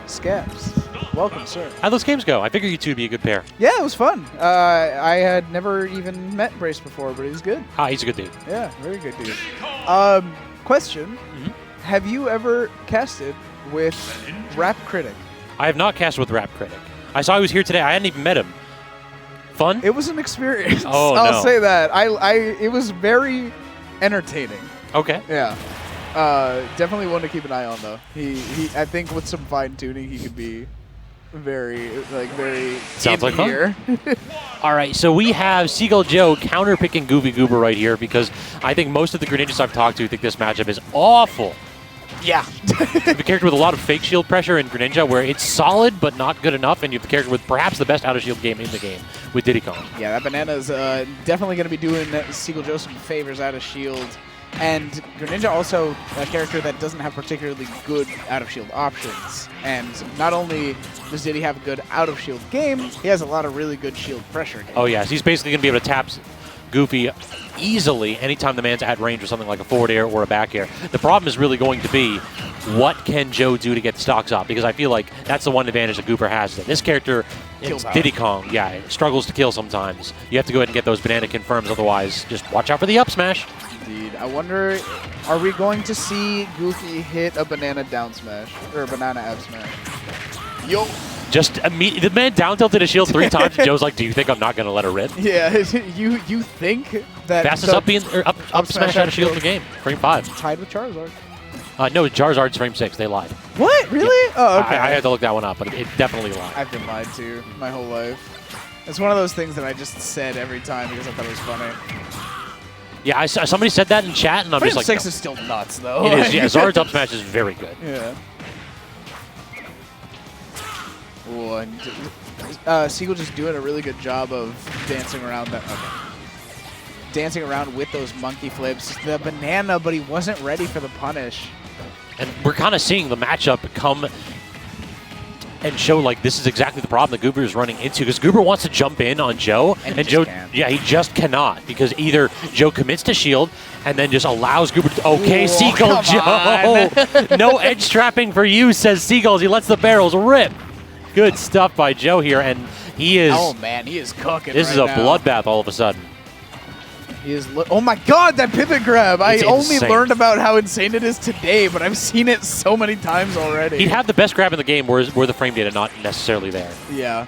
Scabs. Welcome, sir. How'd those games go? I figured you two would be a good pair. Yeah, it was fun. I had never even met Brace before, but he's good. Ah, he's a good dude. Yeah, very good dude. Question: Have you ever casted with Rap Critic? I have not cast with Rap Critic. I saw he was here today. I hadn't even met him. Fun? It was an experience. Oh, I'll no. say that. It was very entertaining. Okay. Yeah. Definitely one to keep an eye on, though. He I think with some fine tuning, he could be very Sounds like fun. here. All right, so we have Seagull Joe counter-picking GoofyGoober right here because I think most of the Greninjas I've talked to think this matchup is awful. Yeah. You have a character with a lot of fake shield pressure in Greninja where it's solid but not good enough, and you have the character with perhaps the best out-of-shield game in the game with Diddy Kong. Yeah, that banana's definitely going to be doing Seagull Joe some favors out of shield. And Greninja also a character that doesn't have particularly good out-of-shield options. And not only does Diddy have a good out-of-shield game, he has a lot of really good shield pressure games. Oh, yes. He's basically going to be able to tap Goofy easily anytime the man's at range with something like a forward air or a back air. The problem is really going to be what can Joe do to get the stocks up? Because I feel like that's the one advantage that Goober has. That this character, it's Diddy Kong, yeah, struggles to kill sometimes. You have to go ahead and get those banana confirms, otherwise just watch out for the up smash. Indeed. I wonder, are we going to see Goofy hit a banana down smash? Or a banana up smash? Yo! Just the man down tilted his shield 3 times, and Joe's like, do you think I'm not going to let her rip? Yeah, you think that... Fastest up smash out of shield in the game, frame 5. Tied with Charizard. No, Charizard's frame 6, they lied. What? Really? Yep. Oh, okay. I had to look that one up, but it definitely lied. I've been lied to my whole life. It's one of those things that I just said every time because I thought it was funny. Yeah, somebody said that in chat, and I'm frame just like... 6 no. is still nuts, though. It is, yeah. Zard's up smash is very good. Yeah. Ooh, and Seagull just doing a really good job of dancing around that. Okay. Dancing around with those monkey flips. The banana, but he wasn't ready for the punish. And we're kind of seeing the matchup come and show, like, this is exactly the problem that Goober is running into. Because Goober wants to jump in on Joe, and Joe, yeah, he just cannot. Because either Joe commits to shield and then just allows Goober to, okay, whoa, Seagull Joe. No edge trapping for you, says Seagull, as he lets the barrels rip. Good stuff by Joe here, and he is... Oh, man, he is cooking This right is a now. bloodbath all of a sudden. He is oh, my God, that pivot grab. It's I only insane. learned about how insane it is today, but I've seen it so many times already. He'd have the best grab in the game were the frame data not necessarily there. Yeah.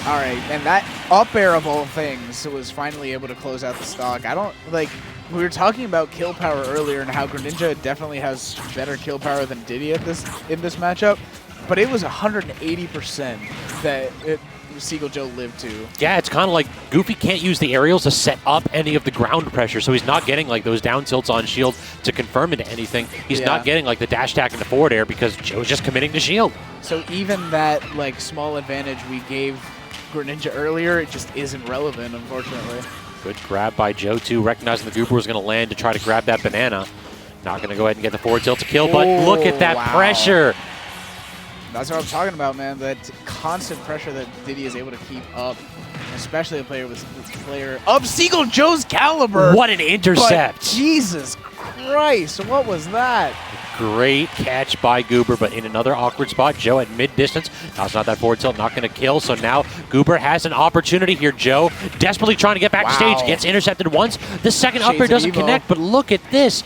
All right, and that up air of all things was finally able to close out the stock. I don't, like, we were talking about kill power earlier and how Greninja definitely has better kill power than Diddy in this matchup, but it was 180% that Seagull Joe lived to. Yeah, it's kind of like Goofy can't use the aerials to set up any of the ground pressure, so he's not getting like those down tilts on shield to confirm into anything. He's not getting like the dash attack into forward air because Joe's just committing to shield. So even that like small advantage we gave Greninja earlier, it just isn't relevant, unfortunately. Good grab by Joe too, recognizing the Goober was going to land to try to grab that banana. Not going to go ahead and get the forward tilt to kill, but look at that pressure. That's what I'm talking about, man. That constant pressure that Diddy is able to keep up, especially a player with player of Seagull Joe's caliber. What an intercept! But Jesus Christ, what was that? Great catch by Goober, but in another awkward spot. Joe at mid-distance. Now it's not that forward tilt, not going to kill. So now Goober has an opportunity here. Joe desperately trying to get back to stage. Gets intercepted once. The second up air doesn't connect, but look at this.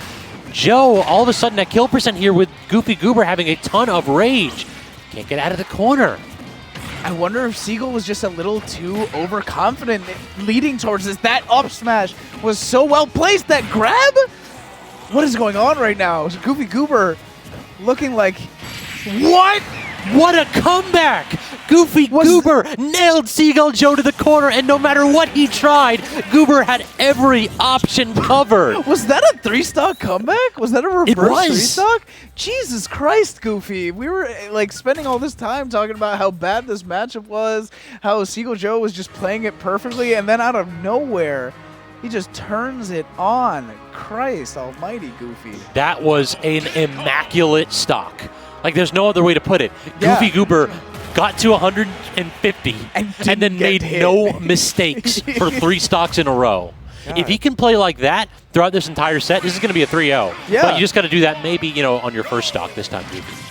Joe, all of a sudden, at kill percent here with GoofyGoober having a ton of rage. Can't get out of the corner. I wonder if Seagull was just a little too overconfident leading towards this. That up smash was so well placed. That grab? What is going on right now? GoofyGoober looking like... What? What a comeback! GoofyGoober nailed Seagull Joe to the corner, and no matter what he tried, Goober had every option covered. Was that a 3-stock comeback? Was that a reverse It was. 3-stock? Jesus Christ, Goofy. We were like spending all this time talking about how bad this matchup was, how Seagull Joe was just playing it perfectly, and then out of nowhere, he just turns it on. Christ almighty, Goofy. That was an immaculate stock. Like, there's no other way to put it. Yeah. GoofyGoober got to 150 and then made no mistakes for 3 stocks in a row. God. If he can play like that throughout this entire set, this is going to be a 3-0. Yeah. But you just got to do that maybe, you know, on your first stock this time, Goofy.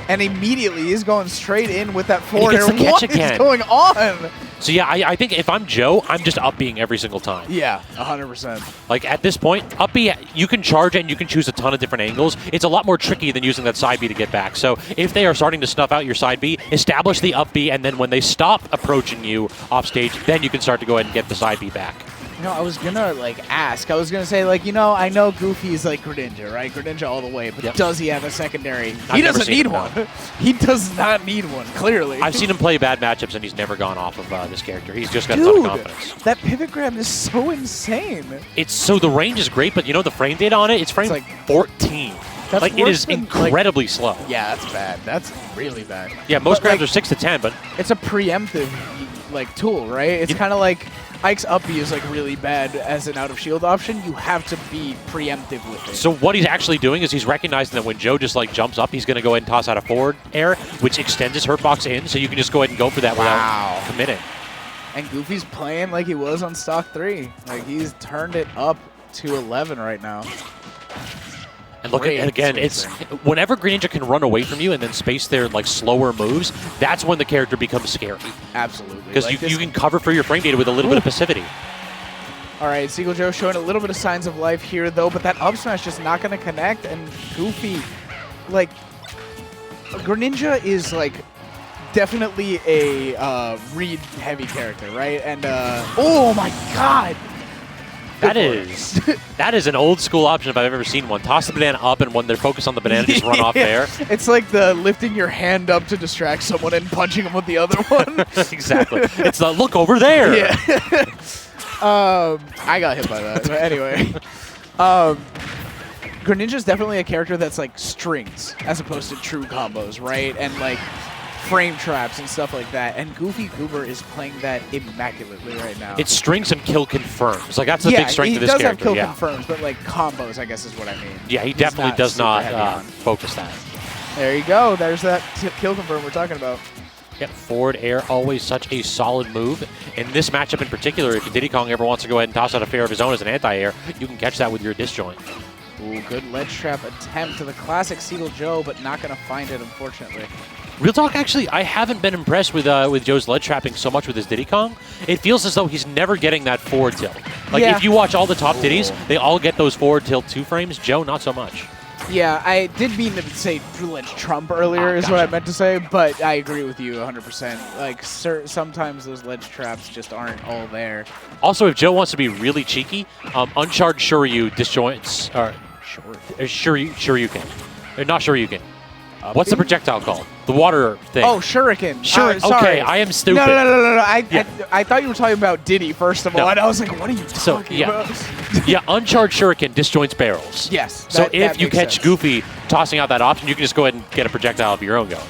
And immediately he's going straight in with that forward air. What is going on? So yeah, I think if I'm Joe, I'm just up being every single time. Yeah, 100%. Like at this point, up B, you can charge it and you can choose a ton of different angles. It's a lot more tricky than using that side B to get back. So if they are starting to snuff out your side B, establish the up B, and then when they stop approaching you off stage, then you can start to go ahead and get the side B back. You know, I was gonna ask. I was gonna say I know Goofy's like Greninja, right? Greninja all the way, but does he have a secondary? He doesn't need one. He does not need one. Clearly, I've seen him play bad matchups, and he's never gone off of this character. He's just got a ton of confidence. That pivot grab is so insane. It's so the range is great, but you know the frame data on it? It's frame like 14. That's like it is incredibly slow. Yeah, that's bad. That's really bad. Yeah, most grabs are 6 to 10, but it's a preemptive tool, right? It's kind of like Ike's up B is really bad as an out of shield option. You have to be preemptive with it. So what he's actually doing is he's recognizing that when Joe just jumps up, he's going to go ahead and toss out a forward air, which extends his hurt box in, so you can just go ahead and go for that without committing. And Goofy's playing like he was on stock 3. Like he's turned it up to 11 right now. And look, and again, it's whenever Greninja can run away from you and then space their slower moves, that's when the character becomes scary. Absolutely. Because you can cover for your frame data with a little bit of passivity. All right, Seagull Joe showing a little bit of signs of life here, though, but that up smash just not going to connect. And Goofy, Greninja is definitely a read-heavy character, right? And oh my God. That is an old school option if I've ever seen one. Toss the banana up, and when they're focused on the banana, just run off there. It's like the lifting your hand up to distract someone and punching them with the other one. Exactly. It's the look over there. Yeah. I got hit by that. But anyway. Greninja's definitely a character that's strings as opposed to true combos, right? And frame traps and stuff like that, and GoofyGoober is playing that immaculately right now. It's strings and kill confirms. That's the big strength of this character. Yeah, he does have kill confirms, but combos, I guess is what I mean. Yeah, he definitely does not focus that. There you go. There's that kill confirm we're talking about. Yep, forward air, always such a solid move. In this matchup in particular, if Diddy Kong ever wants to go ahead and toss out a fair of his own as an anti-air, you can catch that with your disjoint. Ooh, good ledge trap attempt to the classic Seagull Joe, but not going to find it, unfortunately. Real talk, actually, I haven't been impressed with Joe's ledge trapping so much with his Diddy Kong. It feels as though he's never getting that forward tilt. If you watch all the top Diddies, they all get those forward tilt 2 frames. Joe, not so much. Yeah, I did mean to say ledge trump earlier is what I meant to say, but I agree with you 100%. Sometimes those ledge traps just aren't all there. Also, if Joe wants to be really cheeky, uncharged Shoryu disjoints, or Shoryuken. Not Shoryuken. What's the projectile called? The water thing. Oh, Shuriken. Sorry. Okay, I am stupid. No. I thought you were talking about Diddy, first of all, and I was like, what are you talking about? Yeah, uncharged Shuriken disjoints barrels. Yes. So if you catch Goofy tossing out that option, you can just go ahead and get a projectile of your own going.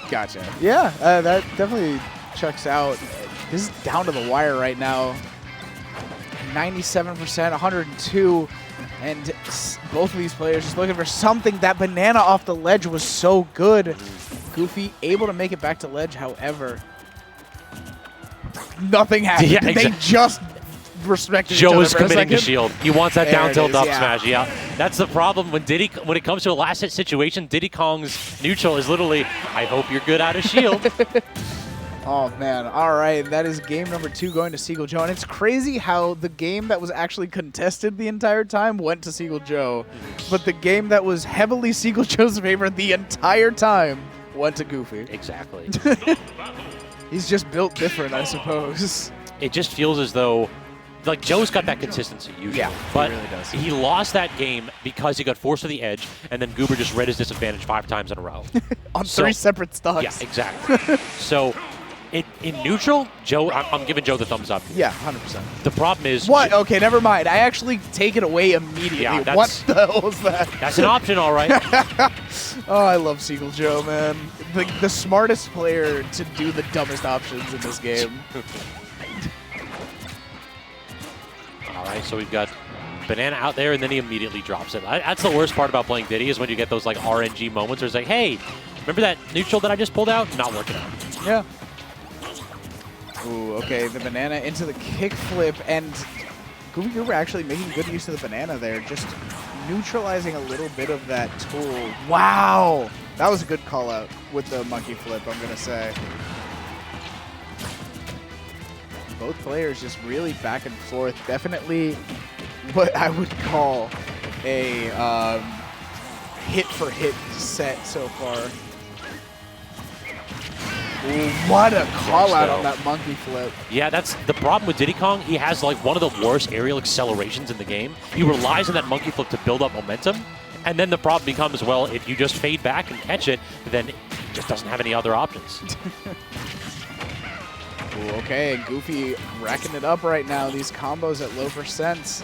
Gotcha. Yeah, that definitely checks out. This is down to the wire right now. 97%, 102. And both of these players just looking for something. That banana off the ledge was so good. Goofy able to make it back to ledge, however. Nothing happened. Yeah, exactly. They just respected each other. Joe is committing to shield. He wants that down tilt up smash. Yeah, that's the problem when it comes to a last hit situation, Diddy Kong's neutral is literally, I hope you're good out of shield. Oh, man. All right. That is game number 2 going to Seagull Joe. And it's crazy how the game that was actually contested the entire time went to Seagull Joe. But the game that was heavily Seagull Joe's favor the entire time went to Goofy. Exactly. He's just built different, I suppose. It just feels as though, like, Joe's got that consistency usually. Yeah, but he really does. He lost that game because he got forced to the edge, and then Goober just read his disadvantage 5 times in a row. On 3 separate stocks. Yeah, exactly. So, in neutral, Joe, I'm giving Joe the thumbs up. Yeah, 100%. The problem is... What? Okay, never mind. I actually take it away immediately. Yeah, what the hell was that? That's an option, all right. Oh, I love Seagull Joe, man. The smartest player to do the dumbest options in this game. All right, so we've got Banana out there, and then he immediately drops it. That's the worst part about playing Diddy is when you get those like RNG moments where it's like, hey, remember that neutral that I just pulled out? Not working out. Yeah. Ooh, okay, the banana into the kickflip, and GoofyGoober actually making good use of the banana there, just neutralizing a little bit of that tool. Wow! That was a good call out with the monkey flip, I'm going to say. Both players just really back and forth. Definitely what I would call a hit-for-hit set so far. Ooh, what a call out on that monkey flip. Yeah, that's the problem with Diddy Kong. He has like one of the worst aerial accelerations in the game. He relies on that monkey flip to build up momentum. And then the problem becomes, well, if you just fade back and catch it, then he just doesn't have any other options. Ooh, okay, Goofy racking it up right now. These combos at low percents.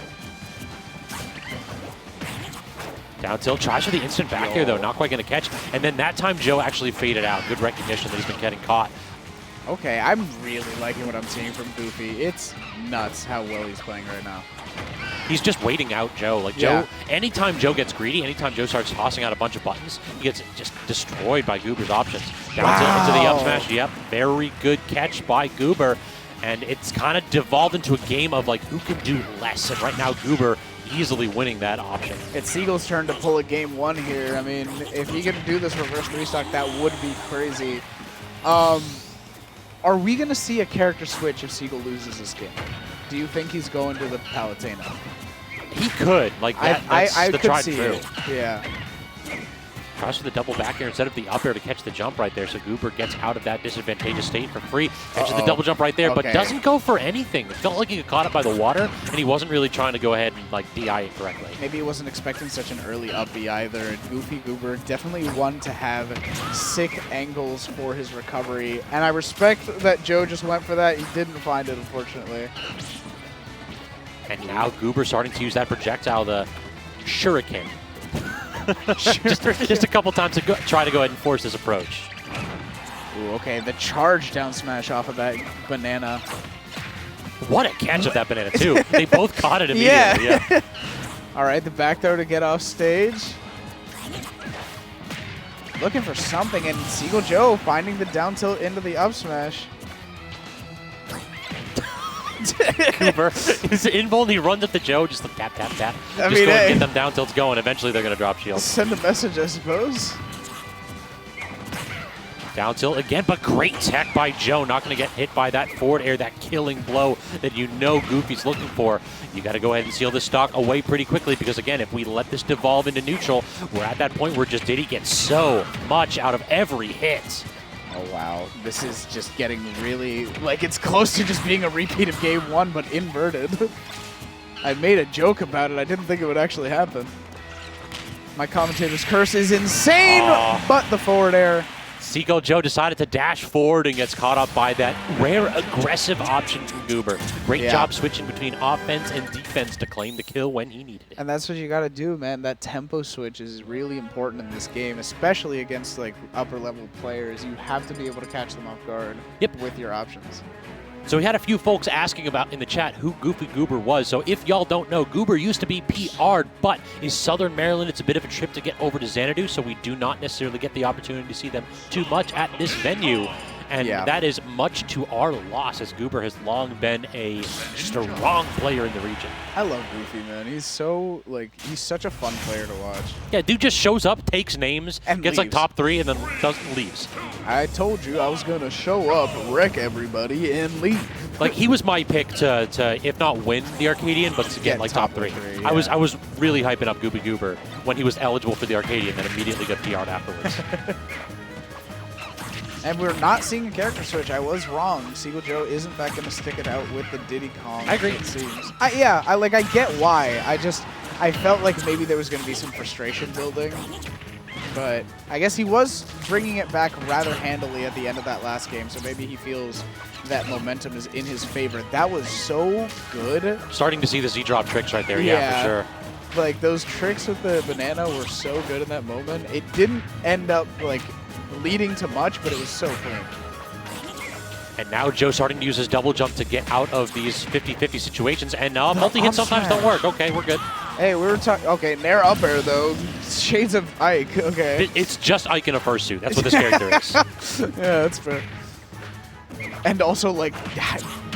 Down tilt, tries for the instant back air, though. Not quite going to catch. And then that time, Joe actually faded out. Good recognition that he's been getting caught. Okay, I'm really liking what I'm seeing from Goofy. It's nuts how well he's playing right now. He's just waiting out Joe. Like, Joe, anytime Joe gets greedy, anytime Joe starts tossing out a bunch of buttons, he gets just destroyed by Goober's options. Down tilt into the up smash. Yep, very good catch by Goober. And it's kind of devolved into a game of, like, who can do less. And right now, Goober easily winning that option. It's Seagull's turn to pull a game 1 here. I mean, if he can do this reverse 3-stock, that would be crazy. Are we going to see a character switch if Seagull loses this game? Do you think he's going to the Palutena? He could. Like, that's I the could tried see through. it. Yeah. Tries for the double back air instead of the up air to catch the jump right there, so Goober gets out of that disadvantageous state for free. Catches the double jump right there, but doesn't go for anything. It felt like he got caught up by the water, and he wasn't really trying to go ahead and like DI it correctly. Maybe he wasn't expecting such an early up B either. And GoofyGoober definitely one to have sick angles for his recovery. And I respect that Joe just went for that. He didn't find it, unfortunately. And now Goober starting to use that projectile, the shuriken. just a couple times to try to go ahead and force this approach. Ooh, okay, the charge down smash off of that banana. What a catch of that banana, too. They both caught it immediately. Yeah. All right, the back throw to get off stage. Looking for something, and Seagull Joe finding the down tilt into the up smash. Goober is inbound. He runs up to Joe, just like tap, tap, tap. I Just mean, go and get them down tilts going. Eventually, they're going to drop shield. Send a message, I suppose. Down tilt again, but great tech by Joe. Not going to get hit by that forward air, that killing blow that you know Goofy's looking for. You got to go ahead and seal this stock away pretty quickly because, again, if we let this devolve into neutral, we're at that point where just Diddy gets so much out of every hit. Oh, wow. This is just getting really, like, it's close to just being a repeat of game 1, but inverted. I made a joke about it. I didn't think it would actually happen. My commentator's curse is insane, but the forward air. Seagull Joe decided to dash forward and gets caught up by that rare aggressive option from Goober. Great job switching between offense and defense to claim the kill when he needed it. And that's what you got to do, man. That tempo switch is really important in this game, especially against like upper level players. You have to be able to catch them off guard with your options. So we had a few folks asking about in the chat who GoofyGoober was. So if y'all don't know, Goober used to be PR'd, but in Southern Maryland, it's a bit of a trip to get over to Xanadu, so we do not necessarily get the opportunity to see them too much at this venue. And that is much to our loss, as Goober has long been a strong player in the region. I love Goofy, man. He's so, like, he's such a fun player to watch. Yeah, dude just shows up, takes names, and gets like top 3, and then leaves. I told you I was going to show up, wreck everybody, and leave. Like, he was my pick to if not win the Arcadian, but to get like top 3. I was really hyping up GoofyGoober when he was eligible for the Arcadian, then immediately got PR'd afterwards. And we're not seeing a character switch. I was wrong. Seagull Joe isn't back going to stick it out with the Diddy Kong. I agree. It seems. I get why. I felt like maybe there was going to be some frustration building. But I guess he was bringing it back rather handily at the end of that last game. So maybe he feels that momentum is in his favor. That was so good. Starting to see the Z-drop tricks right there. Yeah, for sure. Like, those tricks with the banana were so good in that moment. It didn't end up, like, leading to much, but it was so clean. And now Joe starting to use his double jump to get out of these 50-50 situations. And multi-hits sometimes don't work. Okay, we're good. Hey, we were talking... Okay, Nair up air, though. Shades of Ike. Okay. It's just Ike in a fursuit. That's what this character is. Yeah, that's fair. And also, like,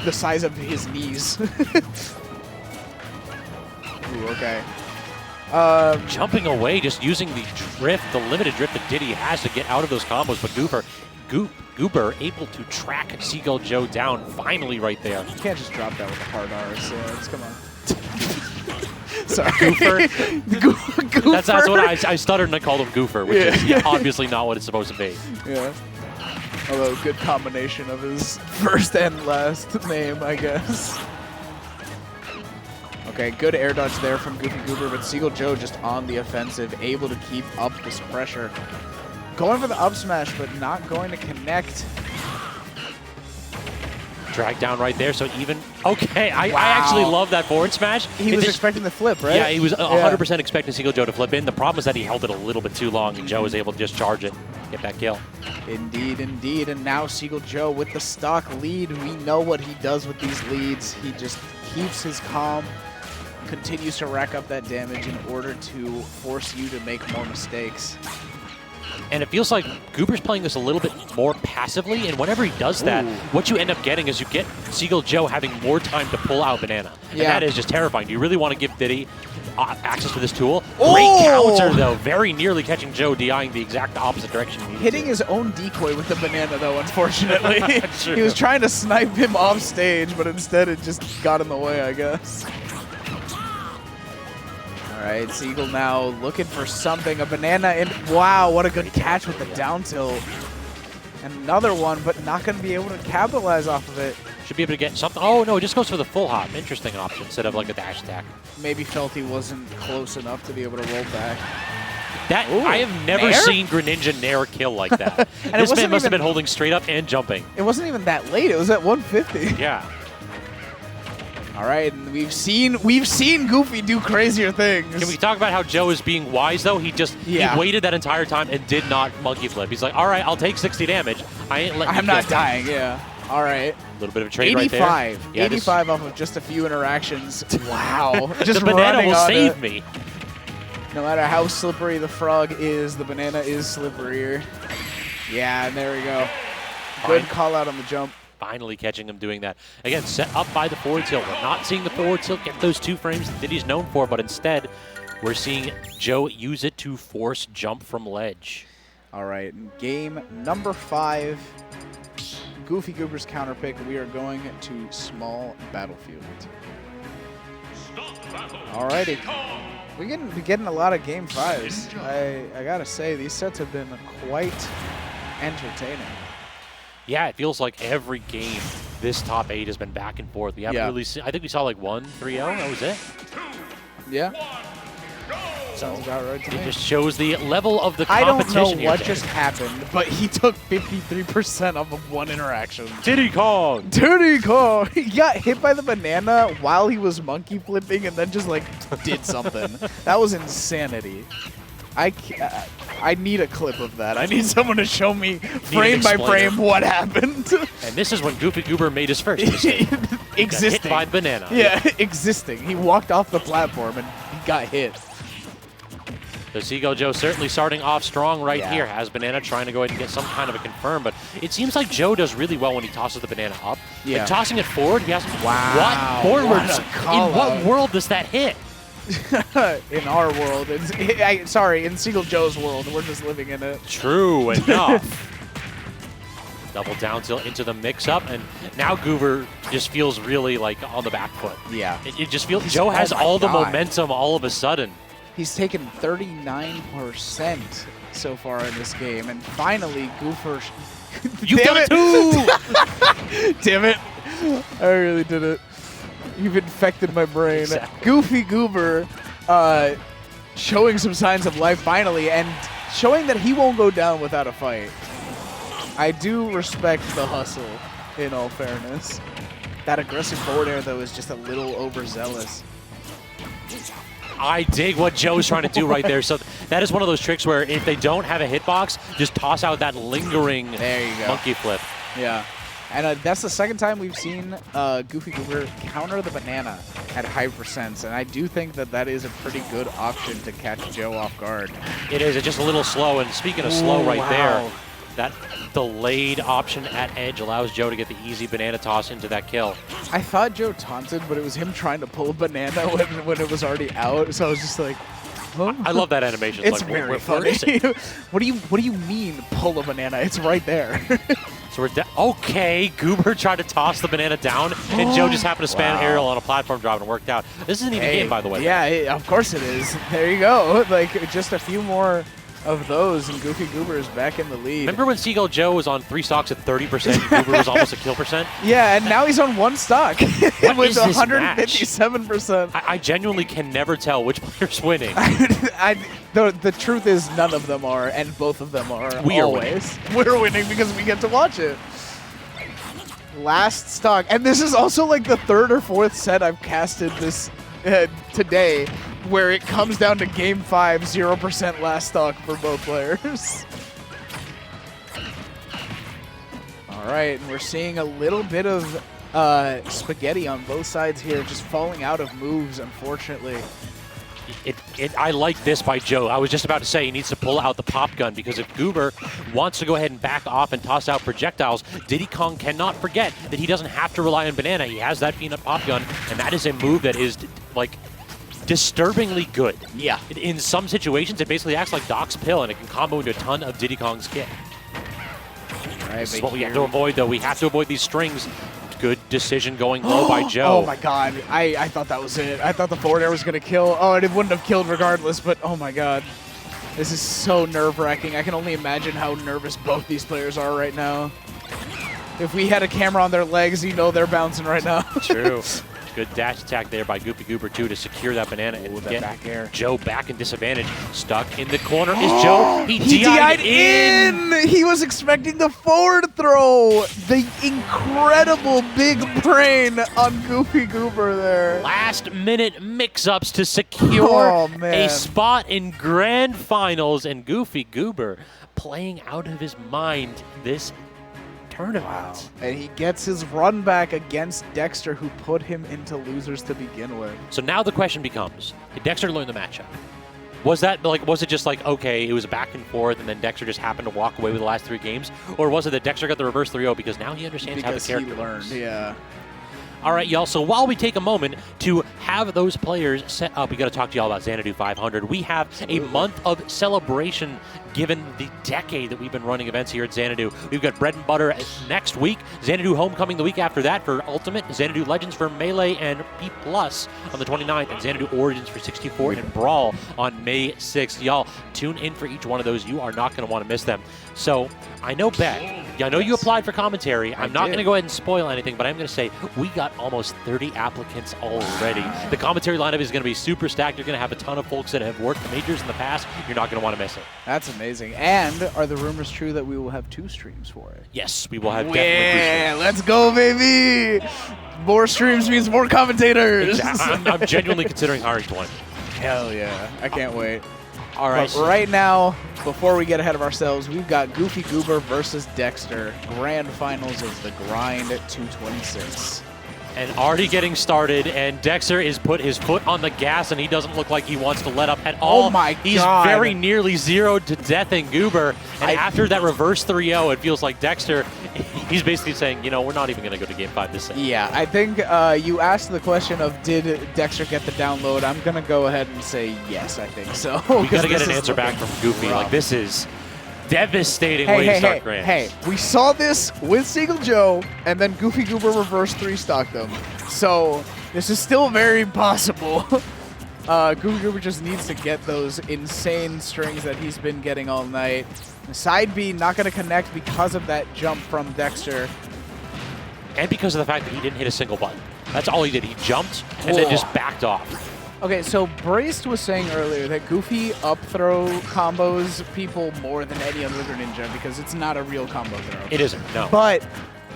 the size of his knees. Ooh, okay. Jumping away, just using the drift, the limited drift that Diddy has to get out of those combos. But Goober able to track Seagull Joe down finally right there. You can't just drop that with a hard R, so come on. Sorry. Goofer? That's what I stuttered and I called him Goofer, which is obviously not what it's supposed to be. Yeah. Although, good combination of his first and last name, I guess. Okay, good air dodge there from GoofyGoober, but Seagull Joe just on the offensive, able to keep up this pressure. Going for the up smash, but not going to connect. Drag down right there, so even... Okay, I actually love that forward smash. He was expecting the flip, right? Yeah, he was 100% expecting Seagull Joe to flip in. The problem is that he held it a little bit too long, and Joe was able to just charge it, get that kill. Indeed, indeed. And now Seagull Joe with the stock lead. We know what he does with these leads. He just keeps his calm, continues to rack up that damage in order to force you to make more mistakes. And it feels like Goober's playing this a little bit more passively, and whenever he does that, what you end up getting is you get Seagull Joe having more time to pull out Banana. And that is just terrifying. Do you really want to give Diddy access to this tool? Great counter, though. Very nearly catching Joe, DIing the exact opposite direction. Hitting his own decoy with the banana, though, unfortunately. He was trying to snipe him off stage, but instead it just got in the way, I guess. All right, Seagull now looking for something. A banana, and wow, what a good catch with the down tilt. Another one, but not going to be able to capitalize off of it. Should be able to get something. Oh, no, it just goes for the full hop. Interesting option instead of like a dash attack. Maybe felt he wasn't close enough to be able to roll back. That I have never seen Greninja Nair kill like that. And this man must have been holding straight up and jumping. It wasn't even that late. It was at 150. Yeah. All right, and we've seen Goofy do crazier things. Can we talk about how Joe is being wise, though? He waited that entire time and did not monkey flip. He's like, all right, I'll take 60 damage. I'm not dying, yeah. All right. A little bit of a trade right there. 85. Yeah, 85 off of just a few interactions. Wow. Just the banana will save me. No matter how slippery the frog is, the banana is slipperier. Yeah, and there we go. Good call out on the jump. Finally catching him doing that. Again, set up by the forward tilt. We're not seeing the forward tilt get those 2 frames that Diddy's known for, but instead, we're seeing Joe use it to force jump from ledge. All right, game number 5. GoofyGoober's counter pick. We are going to small battlefield. All righty. We're getting a lot of game 5s. I gotta say, these sets have been quite entertaining. Yeah, it feels like every game this top 8 has been back and forth. We haven't really seen, I think we saw like 1 3-0, that was it. Yeah. Sounds about right to me. It just shows the level of the competition. I don't know what just happened, but he took 53% off of 1 interaction. Diddy Kong! Diddy Kong! He got hit by the banana while he was monkey flipping and then just like did something. That was insanity. I need a clip of that. I need someone to show me frame by frame what happened. And this is when GoofyGoober made his first mistake. Existing. Hit by banana. Yeah, existing. He walked off the platform and he got hit. So Seagull Joe certainly starting off strong right here. Has banana trying to go ahead and get some kind of a confirm, but it seems like Joe does really well when he tosses the banana up. Yeah. And tossing it forward, he has what forwards? In what world does that hit? In our world. Sorry, in Seagull Joe's world. We're just living in it. True enough. Double down tilt into the mix-up, and now Goober just feels really like on the back foot. Yeah. It just feels Joe has all the momentum all of a sudden. He's taken 39% so far in this game, and finally, Goofer. You've done it too! Damn it! I really did it. You've infected my brain. Exactly. GoofyGoober showing some signs of life finally, and showing that he won't go down without a fight. I do respect the hustle, in all fairness. That aggressive forward air, though, is just a little overzealous. I dig what Joe's trying to do right there. So that is one of those tricks where if they don't have a hitbox, just toss out that lingering monkey flip. Yeah. And that's the second time we've seen GoofyGoober counter the banana at high percents, and I do think that that is a pretty good option to catch Joe off guard. It is. It's just a little slow, and speaking of slow right there, that delayed option at edge allows Joe to get the easy banana toss into that kill. I thought Joe taunted, but it was him trying to pull a banana when it was already out, so I was just like, huh? I love that animation. It's like, very where is funny. it? What do you mean pull a banana? It's right there. So we're okay. Goober tried to toss the banana down, and Joe just happened to spam aerial on a platform drop and it worked out. This isn't even a game, by the way. Yeah, of course it is. There you go. Like, just a few more of those, and GoofyGoober is back in the lead. Remember when Seagull Joe was on 3 stocks at 30% and Goober was almost a kill percent? Yeah, and now he's on 1 stock with is this 157%. I genuinely can never tell which player's winning. The truth is none of them are, and both of them are We are always. We're winning because we get to watch it. Last stock, and this is also like the 3rd or 4th set I've casted this today, where it comes down to game 5, 0% last stock for both players. All right, and we're seeing a little bit of spaghetti on both sides here, just falling out of moves, unfortunately. I like this by Joe. I was just about to say he needs to pull out the pop gun, because if Goober wants to go ahead and back off and toss out projectiles, Diddy Kong cannot forget that he doesn't have to rely on banana. He has that peanut pop gun, and that is a move that is like disturbingly good. Yeah. In some situations, it basically acts like Doc's pill, and it can combo into a ton of Diddy Kong's kit. Right, This is what we have to avoid, though. We have to avoid these strings. Good decision going low by Joe. Oh my god, I thought that was it. I thought the forward air was going to kill. Oh, and it wouldn't have killed regardless, but oh my god. This is so nerve-wracking. I can only imagine how nervous both these players are right now. If we had a camera on their legs, you know they're bouncing right now. True. Good dash attack there by GoofyGoober, too, to secure that banana and get back air. Joe back in disadvantage. Stuck in the corner is Joe. He DI'd DI'd in! He was expecting the forward throw. The incredible big brain on GoofyGoober there. Last-minute mix-ups to secure Oh, man. a spot in Grand Finals, and GoofyGoober playing out of his mind this tournament. And he gets his run back against Dexter, who put him into losers to begin with. So now the question becomes, did Dexter learn the matchup? Was it just like, okay, it was a back and forth, and then Dexter just happened to walk away with the last 3 games? Or was it that Dexter got the reverse 3-0 because now he understands how the character learns? Yeah. All right, y'all, so while we take a moment to have those players set up, we got to talk to y'all about Xanadu 500. We have a month of celebration given the decade that we've been running events here at Xanadu. We've got Bread and Butter next week, Xanadu Homecoming the week after that for Ultimate, Xanadu Legends for Melee and P+ on the 29th, and Xanadu Origins for 64 and Brawl on May 6th. Y'all, tune in for each one of those. You are not going to want to miss them. So, I know, Bet, I know you applied for commentary. I'm not going to go ahead and spoil anything, but I'm going to say we got almost 30 applicants already. The commentary lineup is going to be super stacked. You're going to have a ton of folks that have worked majors in the past. You're not going to want to miss it. That's amazing. And are the rumors true that we will have 2 streams for it? Yes, we will have definitely 2 streams. Let's go, baby! More streams means more commentators! I'm genuinely considering hiring 20. Hell yeah. I can't wait. All right. But right now, before we get ahead of ourselves, we've got GoofyGoober versus Dexter. Grand Finals of the Grind at 226. And already getting started, and Dexter is put his foot on the gas, and he doesn't look like he wants to let up at all. Oh my He's God. very nearly zeroed to death in Goober, and after that reverse 3-0, it feels like Dexter, he's basically saying, you know, we're not even going to go to Game 5 this set. Yeah, I think you asked the question of did Dexter get the download. I'm going to go ahead and say yes, I think so. We got to get an answer back from Goofy. rough. Like, this is devastating way to start Grands. Hey, we saw this with Seagull Joe, and then GoofyGoober reverse 3-stocked them. So this is still very possible. GoofyGoober just needs to get those insane strings that he's been getting all night. Side B not going to connect because of that jump from Dexter. And because of the fact that he didn't hit a single button. That's all he did. He jumped and then just backed off. Okay, so Braced was saying earlier that Goofy up throw combos people more than any other Greninja because it's not a real combo throw. It isn't, no. But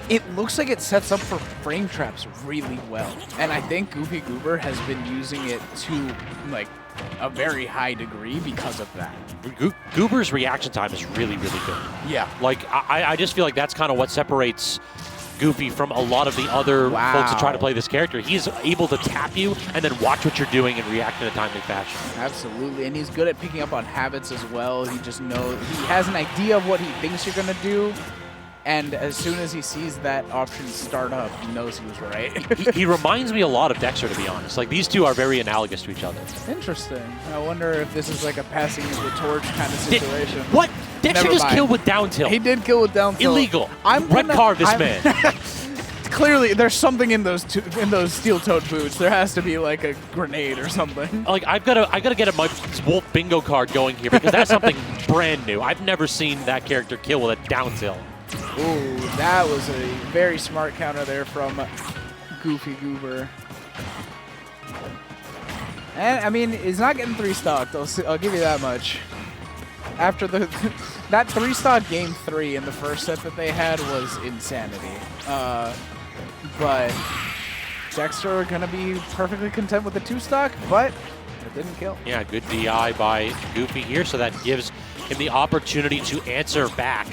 it looks like it sets up for frame traps really well. And I think GoofyGoober has been using it to like a very high degree because of that. Goober's reaction time is really, really good. Yeah. Like, I just feel like that's kind of what separates Goofy from a lot of the other folks that try to play this character. He's able to tap you and then watch what you're doing and react in a timely fashion. Absolutely, and he's good at picking up on habits as well. He just knows, he has an idea of what he thinks you're going to do, and as soon as he sees that option start up, he knows he was right. he reminds me a lot of Dexter, to be honest. Like, these two are very analogous to each other. Interesting. I wonder if this is like a passing of the torch kind of situation. What? Dexter just killed with down tilt. He did kill with down tilt. Illegal. Red card this man. Clearly, there's something in those steel-toed boots. There has to be like a grenade or something. Like I gotta get my Wolf bingo card going here because that's something brand new. I've never seen that character kill with a down tilt. Ooh, that was a very smart counter there from GoofyGoober. And I mean, he's not getting 3-stocked. I'll give you that much. After that 3-stock game 3 in the first set that they had was insanity. But Dexter gonna be perfectly content with the 2-stock, but it didn't kill. Yeah, good DI by Goofy here, so that gives him the opportunity to answer back.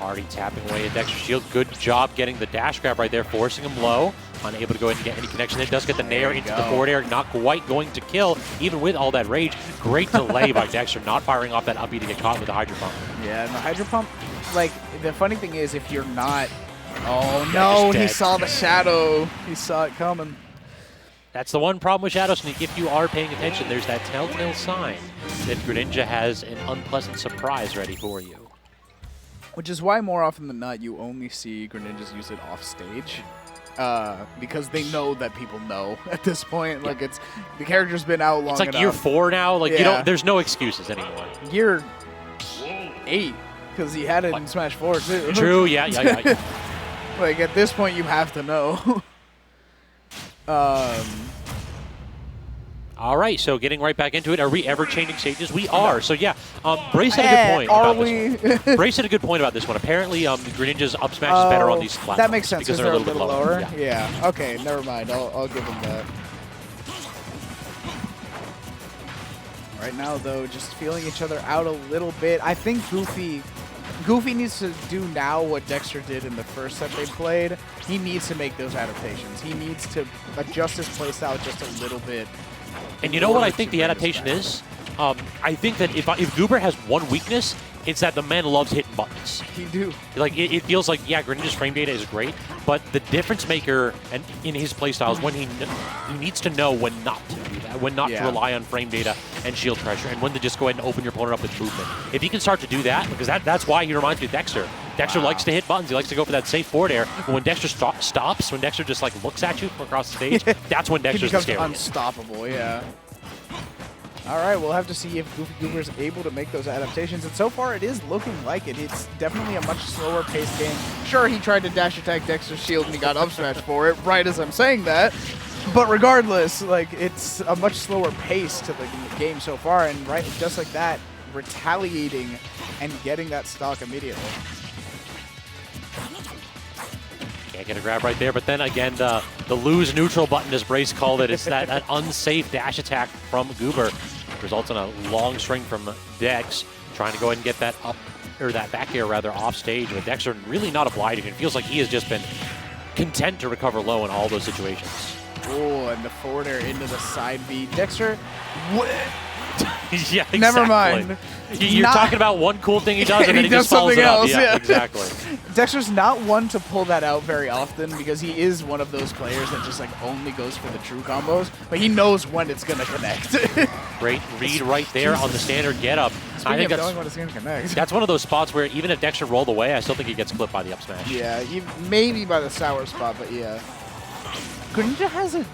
Already tapping away at Dexter's shield. Good job getting the dash grab right there, forcing him low. Unable to go ahead and get any connection. It does get the nair into the forward air. Not quite going to kill, even with all that rage. Great delay by Dexter, not firing off that up B to get caught with the Hydro Pump. Yeah, and the Hydro Pump, like, the funny thing is if you're not... Oh, no, he saw the shadow. He saw it coming. That's the one problem with Shadow Sneak. If you are paying attention, there's that telltale sign that Greninja has an unpleasant surprise ready for you. Which is why more often than not you only see Greninjas use it off stage. Because they know that people know at this point. Like the character's been out long enough. It's like year 4 now. Like you don't. There's no excuses anymore. Year 8, because he had it in Smash 4 too. True. Yeah. Like at this point, you have to know. All right, so getting right back into it. Are we ever changing stages? We are. So yeah, Brace had a good point about this one. Brace had a good point about this one. Apparently, Greninja's up smash is better on these platforms. That makes sense because they're a little bit lower. Yeah. Okay. Never mind. I'll give him that. Right now, though, just feeling each other out a little bit. I think Goofy needs to do now what Dexter did in the first set they played. He needs to make those adaptations. He needs to adjust his playstyle just a little bit. And you know what I think the adaptation is? I think that if Goober has one weakness, it's that the man loves hitting buttons. He do. Like it feels like, yeah, Greninja's frame data is great, but the difference maker and in his playstyle is when he needs to know when not to do that, when not to rely on frame data and shield pressure, and when to just go ahead and open your opponent up with movement. If he can start to do that, because that's why he reminds me of Dexter. Dexter likes to hit buttons. He likes to go for that safe forward air. But when Dexter stops, when Dexter just like looks at you from across the stage, that's when Dexter's the scary. Unstoppable, yeah. All right, we'll have to see if GoofyGoober is able to make those adaptations. And so far, it is looking like it. It's definitely a much slower paced game. Sure, he tried to dash attack Dexter's shield and he got up smash for it, right as I'm saying that. But regardless, like it's a much slower pace to the game so far. And right, just like that, retaliating and getting that stock immediately. Can't get a grab right there, but then again, the lose neutral button, as Brace called it, it's that unsafe dash attack from Goober. Results in a long string from Dex, trying to go ahead and get that up, or that back air rather, off stage, but Dexter really not obliging. It feels like he has just been content to recover low in all those situations. Oh, and the forward air into the side B. Dexter, Yeah, exactly. Never mind. You're talking about one cool thing he does, and then he just follows it up. Yeah, exactly. Dexter's not one to pull that out very often because he is one of those players that just like only goes for the true combos, but he knows when it's gonna connect. Great read right there on the standard get up. I think that's knowing when it's gonna connect. That's one of those spots where even if Dexter rolled away, I still think he gets clipped by the up smash. Yeah, maybe by the sour spot, but yeah. Greninja has a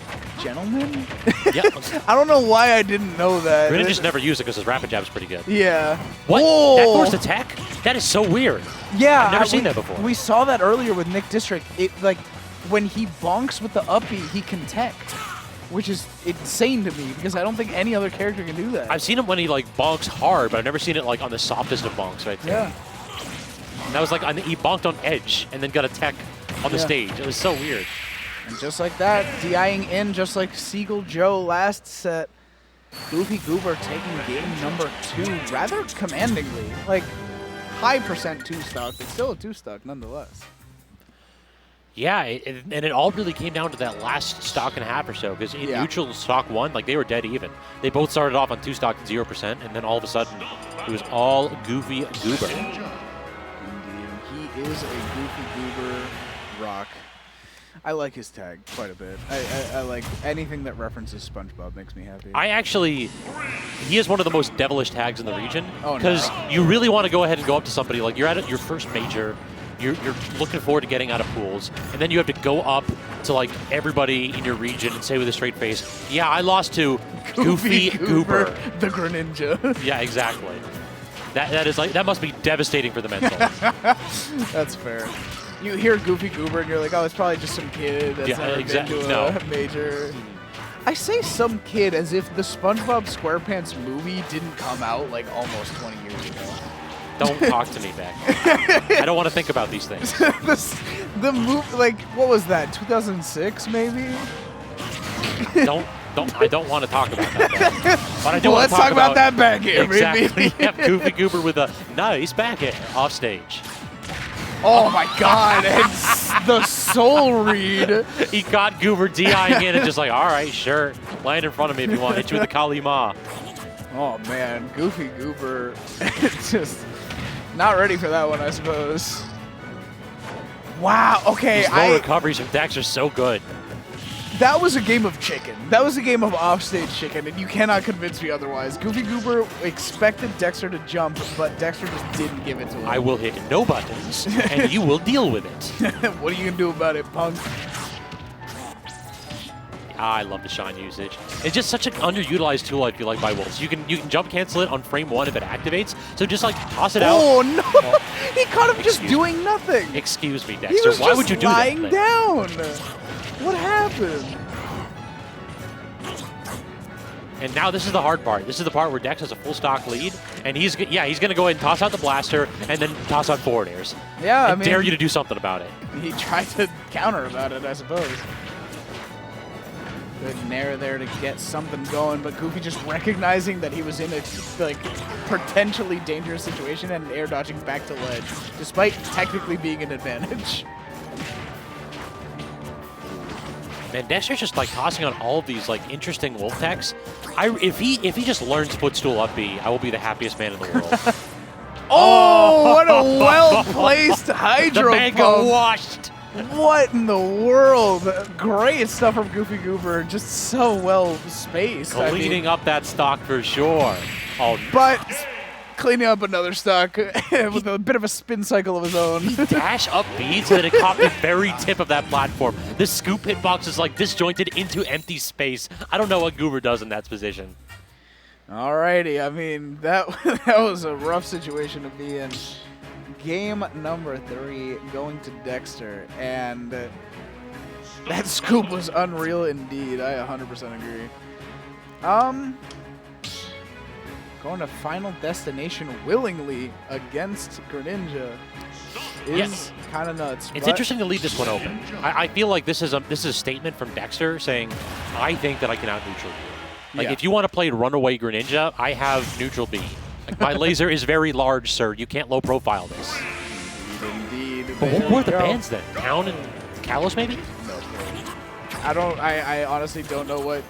gentleman? Yeah. I don't know why I didn't know that. Greninja just never used it because his rapid jab is pretty good. Yeah. What? Whoa. That forced attack? That is so weird. Yeah. I've never seen that before. We saw that earlier with Nick District. It like when he bonks with the up B, he can tech, which is insane to me because I don't think any other character can do that. I've seen him when he like bonks hard, but I've never seen it like on the softest of bonks right there. Yeah. And that was like he bonked on edge and then got a tech on the stage. It was so weird. And just like that, DIing in just like Seagull Joe last set. GoofyGoober taking game number 2 rather commandingly. Like, high percent 2-stock, but still a 2-stock nonetheless. Yeah, and it all really came down to that last stock and a half or so, because in neutral stock 1, like they were dead even. They both started off on 2-stock at 0%, and then all of a sudden, it was all GoofyGoober. Indeed, he is a GoofyGoober rock. I like his tag quite a bit. I like anything that references SpongeBob makes me happy. He is one of the most devilish tags in the region, because you really want to go ahead and go up to somebody, like you're at your first major, you're looking forward to getting out of pools, and then you have to go up to like everybody in your region and say with a straight face, yeah, I lost to GoofyGoober. The Greninja. Yeah, exactly. That must be devastating for the mental. That's fair. You hear GoofyGoober and you're like, oh, it's probably just some kid that's never been to a major. I say some kid as if the SpongeBob SquarePants movie didn't come out like almost 20 years ago. Don't talk to me, Beck. I don't want to think about these things. The movie, like, what was that, 2006 maybe? I don't want to talk about that. But I do want let's to talk about that back air, exactly. baby. Yep, GoofyGoober with a nice back air off stage. Oh my God! And the soul read. He got Goober DIing in and just like, all right, sure, land in front of me if you want. Hit you with the Kali Ma. Oh man, GoofyGoober, just not ready for that one, I suppose. Wow. Okay, These low recoveries from Dex are so good. That was a game of chicken. That was a game of offstage chicken, and you cannot convince me otherwise. GoofyGoober expected Dexter to jump, but Dexter just didn't give it to him. I will hit no buttons, and you will deal with it. What are you gonna do about it, punk? I love the shine usage. It's just such an underutilized tool, I feel like, by Wolves. You can jump cancel it on frame 1 if it activates, so just like toss it out. Oh no! He caught him just doing nothing. Excuse me, He Dexter. was Why would you do that? lying down. What happened? And now this is the hard part. This is the part where Dex has a full stock lead, and he's going to go ahead and toss out the blaster and then toss out forward airs. Yeah, I dare you to do something about it. He tried to counter about it, I suppose. Good nair there to get something going, but Goofy just recognizing that he was in a like potentially dangerous situation and air dodging back to ledge, despite technically being an advantage. Man, Dexter's just like tossing on all of these like interesting wolf techs. If he just learns footstool up B, I will be the happiest man in the world. Oh, what a well-placed hydro The man got washed. What in the world? Great stuff from GoofyGoober. Just so well spaced. Cleaning up that stock for sure. Oh, but cleaning up another stock with a bit of a spin cycle of his own. He dash up B so that it caught the very tip of that platform. The scoop hitbox is like disjointed into empty space. I don't know what Goober does in that position. Alrighty, I mean, that was a rough situation to be in. Game number 3 going to Dexter, and that scoop was unreal indeed. I 100% agree. Going to Final Destination willingly against Greninja is kind of nuts. It's interesting to leave this one open. I feel like this is a statement from Dexter saying, I think that I can out-neutral you. Like, if you want to play Runaway Greninja, I have neutral B. Like, my laser is very large, sir. You can't low-profile this. Indeed. But what were the bans then? Town and Kalos, maybe? No. I honestly don't know what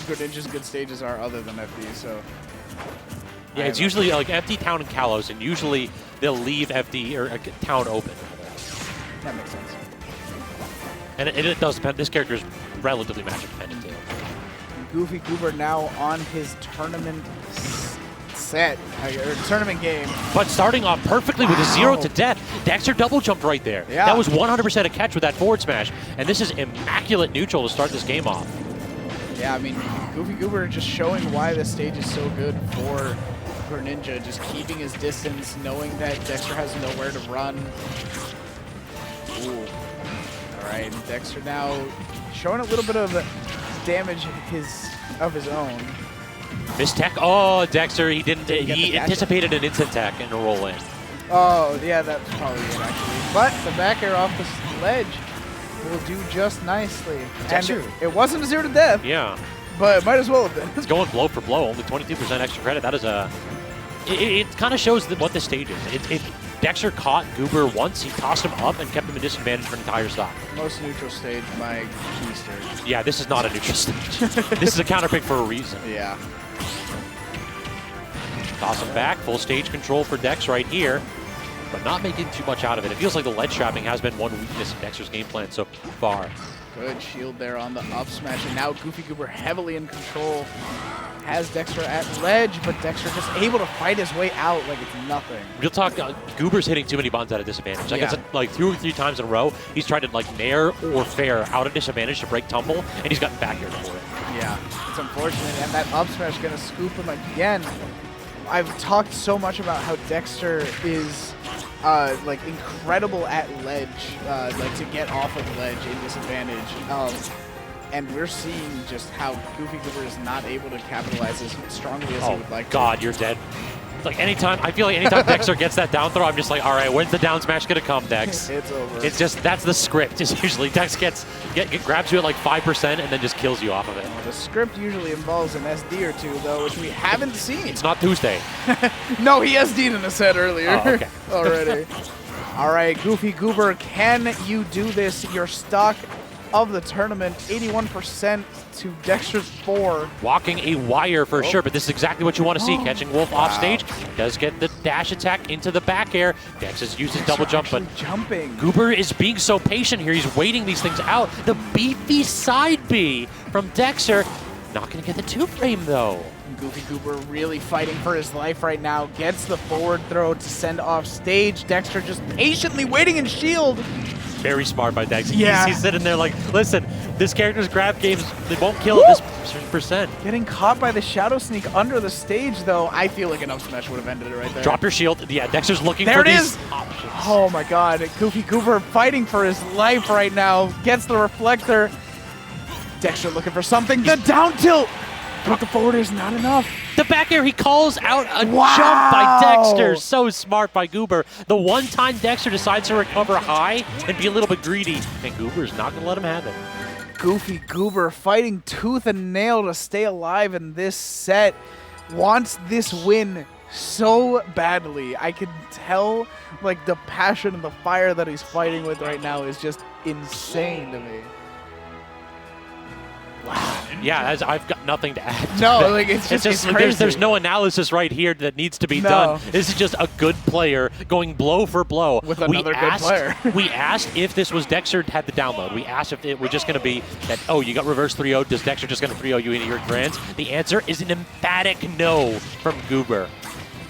Greninja's good stages are other than FD, so... Yeah, it's usually like FD, Town, and Kalos, and usually they'll leave FD or Town open. That makes sense. And it does depend. This character is relatively matchup dependent too. GoofyGoober now on his tournament set, or tournament game. But starting off perfectly with a 0 to death. Dexter double jumped right there. Yeah. That was 100% a catch with that forward smash. And this is immaculate neutral to start this game off. Yeah, I mean, GoofyGoober just showing why this stage is so good for Greninja, just keeping his distance, knowing that Dexter has nowhere to run. Ooh. All right, Dexter now showing a little bit of damage of his own. Missed tech. Oh, Dexter, he didn't. He anticipated an instant tech and a roll in. Oh, yeah, that's probably it, actually. But the back air off the ledge will do just nicely. Dexter. And it wasn't a 0 to death. Yeah. But it might as well have been. It's going blow for blow. Only 22% extra credit. That is a... It kind of shows what this stage is. If Dexter caught Goober once, he tossed him up and kept him at disadvantage for an entire stock. Most neutral stage by Keister. Yeah, this is not a neutral stage. This is a counter pick for a reason. Yeah. Toss him back. Full stage control for Dex right here, but not making too much out of it. It feels like the ledge trapping has been one weakness in Dexter's game plan so far. Good shield there on the up smash, and now GoofyGoober heavily in control. Has Dexter at ledge, but Dexter just able to fight his way out like it's nothing. Real talk, Goober's hitting too many buttons at a disadvantage. Like, it's like 2 or 3 times in a row, he's tried to like nair or fair out of disadvantage to break tumble, and he's gotten back here for it. Yeah, it's unfortunate, and that up smash gonna scoop him again. I've talked so much about how Dexter is like incredible at ledge, like to get off of ledge in disadvantage. And we're seeing just how GoofyGoober is not able to capitalize as strongly as he would like to. Oh, God, you're dead. Like I feel like anytime Dexter gets that down throw, I'm just like, all right, when's the down smash gonna come, Dex? It's over. It's just, that's the script. Is usually Dex grabs you at like 5% and then just kills you off of it. Well, the script usually involves an SD or two, though, which we haven't seen. It's not Tuesday. No, he SD'd in a set earlier. Oh, okay. Already. All right, GoofyGoober, can you do this? Your stock of the tournament, 81% to Dexter's 4. Walking a wire for sure, but this is exactly what you want to see. Catching Wolf off stage, does get the dash attack into the back air. Dex uses double jump, but jumping. Goober is being so patient here. He's waiting these things out. The beefy side B from Dexter. Not going to get the 2-frame though. GoofyGoober really fighting for his life right now. Gets the forward throw to send off stage. Dexter just patiently waiting in shield. Very smart by Dex. Yeah. He's sitting there like, listen, this character's grab games, they won't kill at this percent. Getting caught by the Shadow Sneak under the stage, though, I feel like an up smash would have ended it right there. Drop your shield. Yeah, Dexter's looking there for it these is. options. Oh my God, GoofyGoober fighting for his life right now. Gets the reflector. Dexter looking for something. The down tilt. But the forward is not enough. The back air, he calls out a jump by Dexter. So smart by Goober. The one time Dexter decides to recover high and be a little bit greedy, and Goober's not going to let him have it. GoofyGoober fighting tooth and nail to stay alive in this set. Wants this win so badly. I can tell like the passion and the fire that he's fighting with right now is just insane to me. Wow. Yeah, I've got nothing to add. No, like it's just crazy. There's no analysis right here that needs to be done. This is just a good player going blow for blow. With another good player. We asked if this was Dexter had the download. We asked if it were just going to be that, oh, you got reverse 3-0. Does Dexter just going to 3-0 you into your grands? The answer is an emphatic no from Goober.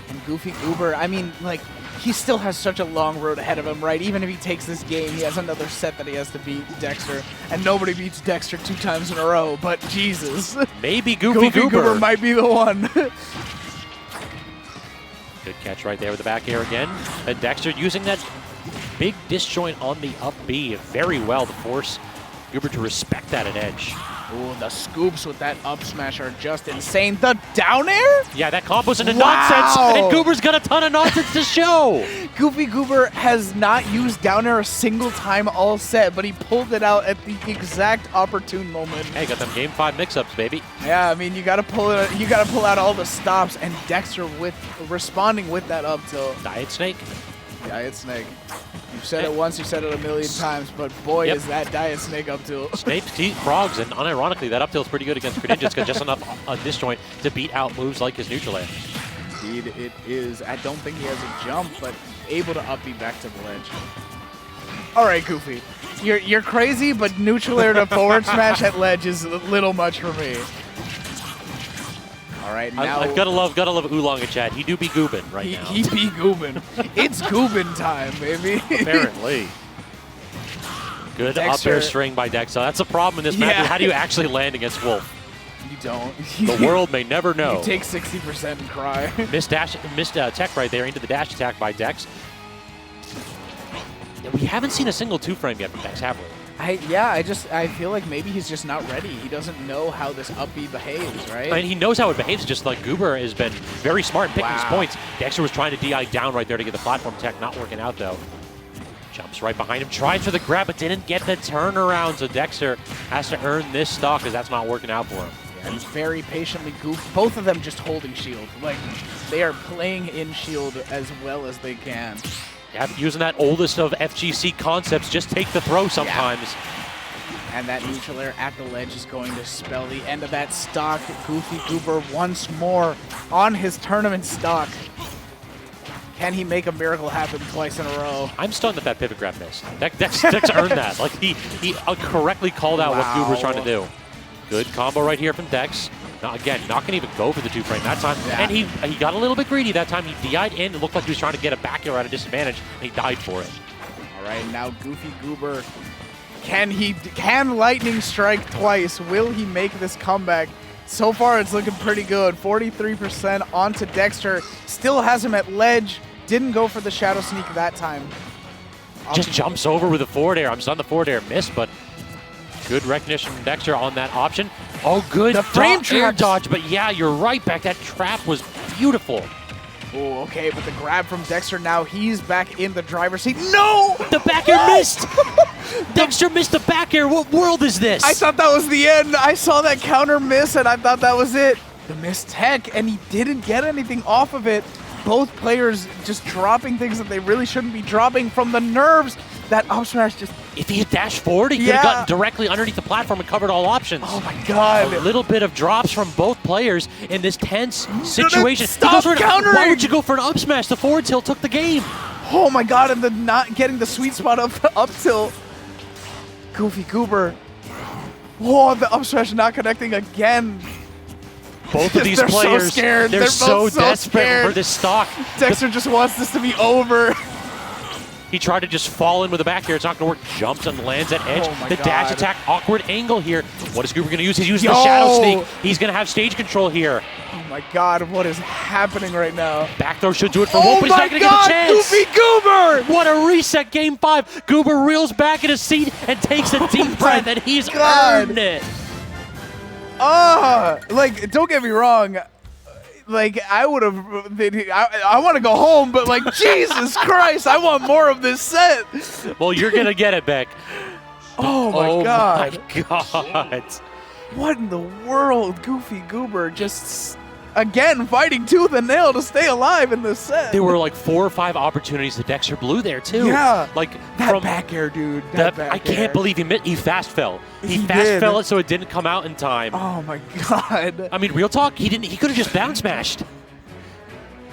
And GoofyGoober, I mean, like, he still has such a long road ahead of him, right? Even if he takes this game, he has another set that he has to beat Dexter. And nobody beats Dexter 2 times in a row, but Jesus. Maybe GoofyGoober might be the one. Good catch right there with the back air again. And Dexter using that big disjoint on the up B very well to force Goober to respect that at edge. Ooh, the scoops with that up smash are just insane. The down air? Yeah, that combo's into nonsense, and Goober's got a ton of nonsense to show. GoofyGoober has not used down air a single time all set, but he pulled it out at the exact opportune moment. Hey, got them game 5 mix-ups, baby. Yeah, I mean, you gotta pull out all the stops, and Dexter responding with that up tilt. Diet Snake. Diet Snake. You've said it once, you've said it a million times, but boy, is that Diet Snake up tilt. Snake frogs, and unironically, that up tilt's pretty good against Greninja. It's got just enough disjoint to beat out moves like his neutral air. Indeed, it is. I don't think he has a jump, but able to up B back to the ledge. All right, Goofy. You're crazy, but neutral air to forward smash at ledge is a little much for me. All right, now I've gotta love Oolong in chat. He do be goobin right now. He be goobin. It's goobin time, baby. Apparently. Good Dexter. up air string by Dexter. That's a problem in this match. How do you actually land against Wolf? You don't. The world may never know. You take 60% and cry. Missed tech right there into the dash attack by Dex. We haven't seen a single 2-frame yet from Dex, have we? I feel like maybe he's just not ready. He doesn't know how this up B behaves, right? I mean, he knows how it behaves, just like Goober has been very smart in picking his points. Dexter was trying to DI down right there to get the platform tech, not working out though. Jumps right behind him, tries for the grab, but didn't get the turnaround, so Dexter has to earn this stock because that's not working out for him. Yeah, he's very patiently both of them just holding shield. Like, they are playing in shield as well as they can. Yeah, using that oldest of FGC concepts, just take the throw sometimes. Yeah. And that neutral air at the ledge is going to spell the end of that stock. GoofyGoober once more on his tournament stock. Can he make a miracle happen twice in a row? I'm stunned that pivot grab missed. Dex earned that. Like, he correctly called out what Goober was trying to do. Good combo right here from Dex. Again, not going to even go for the 2-frame that time. Yeah. And he got a little bit greedy that time. He DI'd in. It looked like he was trying to get a back air at a disadvantage, and he died for it. All right, now GoofyGoober. Can lightning strike twice? Will he make this comeback? So far, it's looking pretty good. 43% onto Dexter. Still has him at ledge. Didn't go for the shadow sneak that time. Just jumps over with a forward air. I'm stunned the forward air missed, but good recognition from Dexter on that option. Oh, good air dodge, but yeah, you're right, Beck. That trap was beautiful. Oh, okay, but the grab from Dexter now, he's back in the driver's seat. No! The back air missed! Dexter missed the back air. What world is this? I thought that was the end. I saw that counter miss, and I thought that was it. The missed tech, and he didn't get anything off of it. Both players just dropping things that they really shouldn't be dropping from the nerves. That up smash just... If he had dashed forward, he could have gotten directly underneath the platform and covered all options. Oh my god. A little bit of drops from both players in this tense situation. Stop countering! Why would you go for an up smash? The forward tilt took the game. Oh my god, and then not getting the sweet spot of the up tilt. GoofyGoober. Oh, the up smash not connecting again. Both of these players, so scared. They're so desperate for this stock. Dexter just wants this to be over. He tried to just fall in with a back air. It's not going to work. Jumps and lands at edge. Oh the dash attack, awkward angle here. What is Goober going to use? He's using the shadow sneak. He's going to have stage control here. Oh my god, what is happening right now? Back throw should do it for one, but he's not going to get the chance. GoofyGoober! What a reset, game 5. Goober reels back in his seat and takes a deep breath, and he's earned it. Like, don't get me wrong. Like, I would have, I want to go home, but like, Jesus Christ, I want more of this set. Well, you're going to get it, Beck. Oh my god. Oh my god. What in the world? GoofyGoober just, again, fighting tooth and nail to stay alive in this set. There were like 4 or 5 opportunities that Dexter blew there, too. Yeah. Like, that back air, dude. I can't believe he fast fell. He fast fell it so it didn't come out in time. Oh my god. I mean, real talk, he could have just down smashed.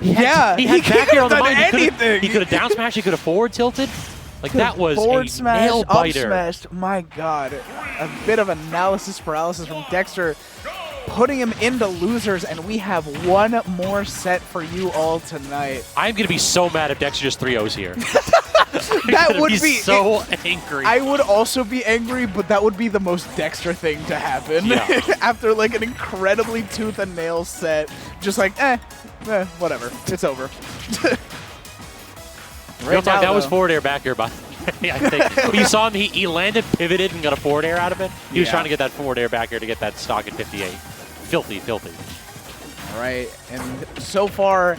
He had back air on the mind. Anything. He could have down smashed, he could have forward tilted. Like, that was forward a smash, nail biter. Up smashed. My god. A bit of analysis paralysis from Dexter, putting him into losers, and we have one more set for you all tonight. I'm going to be so mad if Dexter just 3-0s here. That would be so angry. I would also be angry, but that would be the most Dexter thing to happen. Yeah. After like an incredibly tooth and nail set, just like, whatever, it's over. Real talk, that was forward air back air, but I think you saw him. He landed, pivoted, and got a forward air out of it. He was trying to get that forward air back air to get that stock at 58. Filthy, filthy. All right, and so far,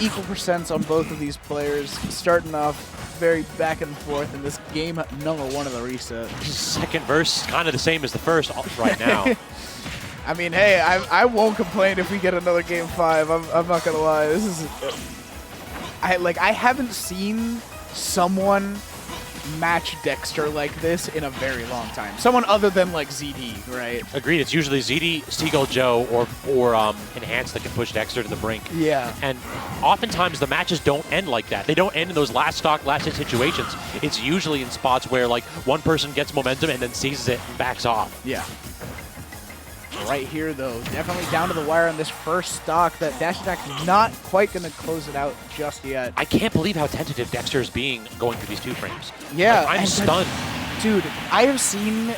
equal percents on both of these players. Starting off very back and forth in this game number 1 of the reset. Second verse, kind of the same as the first right now. I mean, hey, I won't complain if we get another game 5. I'm not gonna lie. This is, I haven't seen someone match Dexter like this in a very long time. Someone other than like ZD, right? Agreed. It's usually ZD, Seagull, Joe, or Enhanced that can push Dexter to the brink. Yeah. And oftentimes the matches don't end like that. They don't end in those last stock, last hit situations. It's usually in spots where like one person gets momentum and then seizes it and backs off. Yeah. Right here, though, definitely down to the wire on this first stock. That dash attack not quite going to close it out just yet. I can't believe how tentative Dexter is being going through these 2 frames. Yeah. Like, I'm stunned. Dude, I have seen,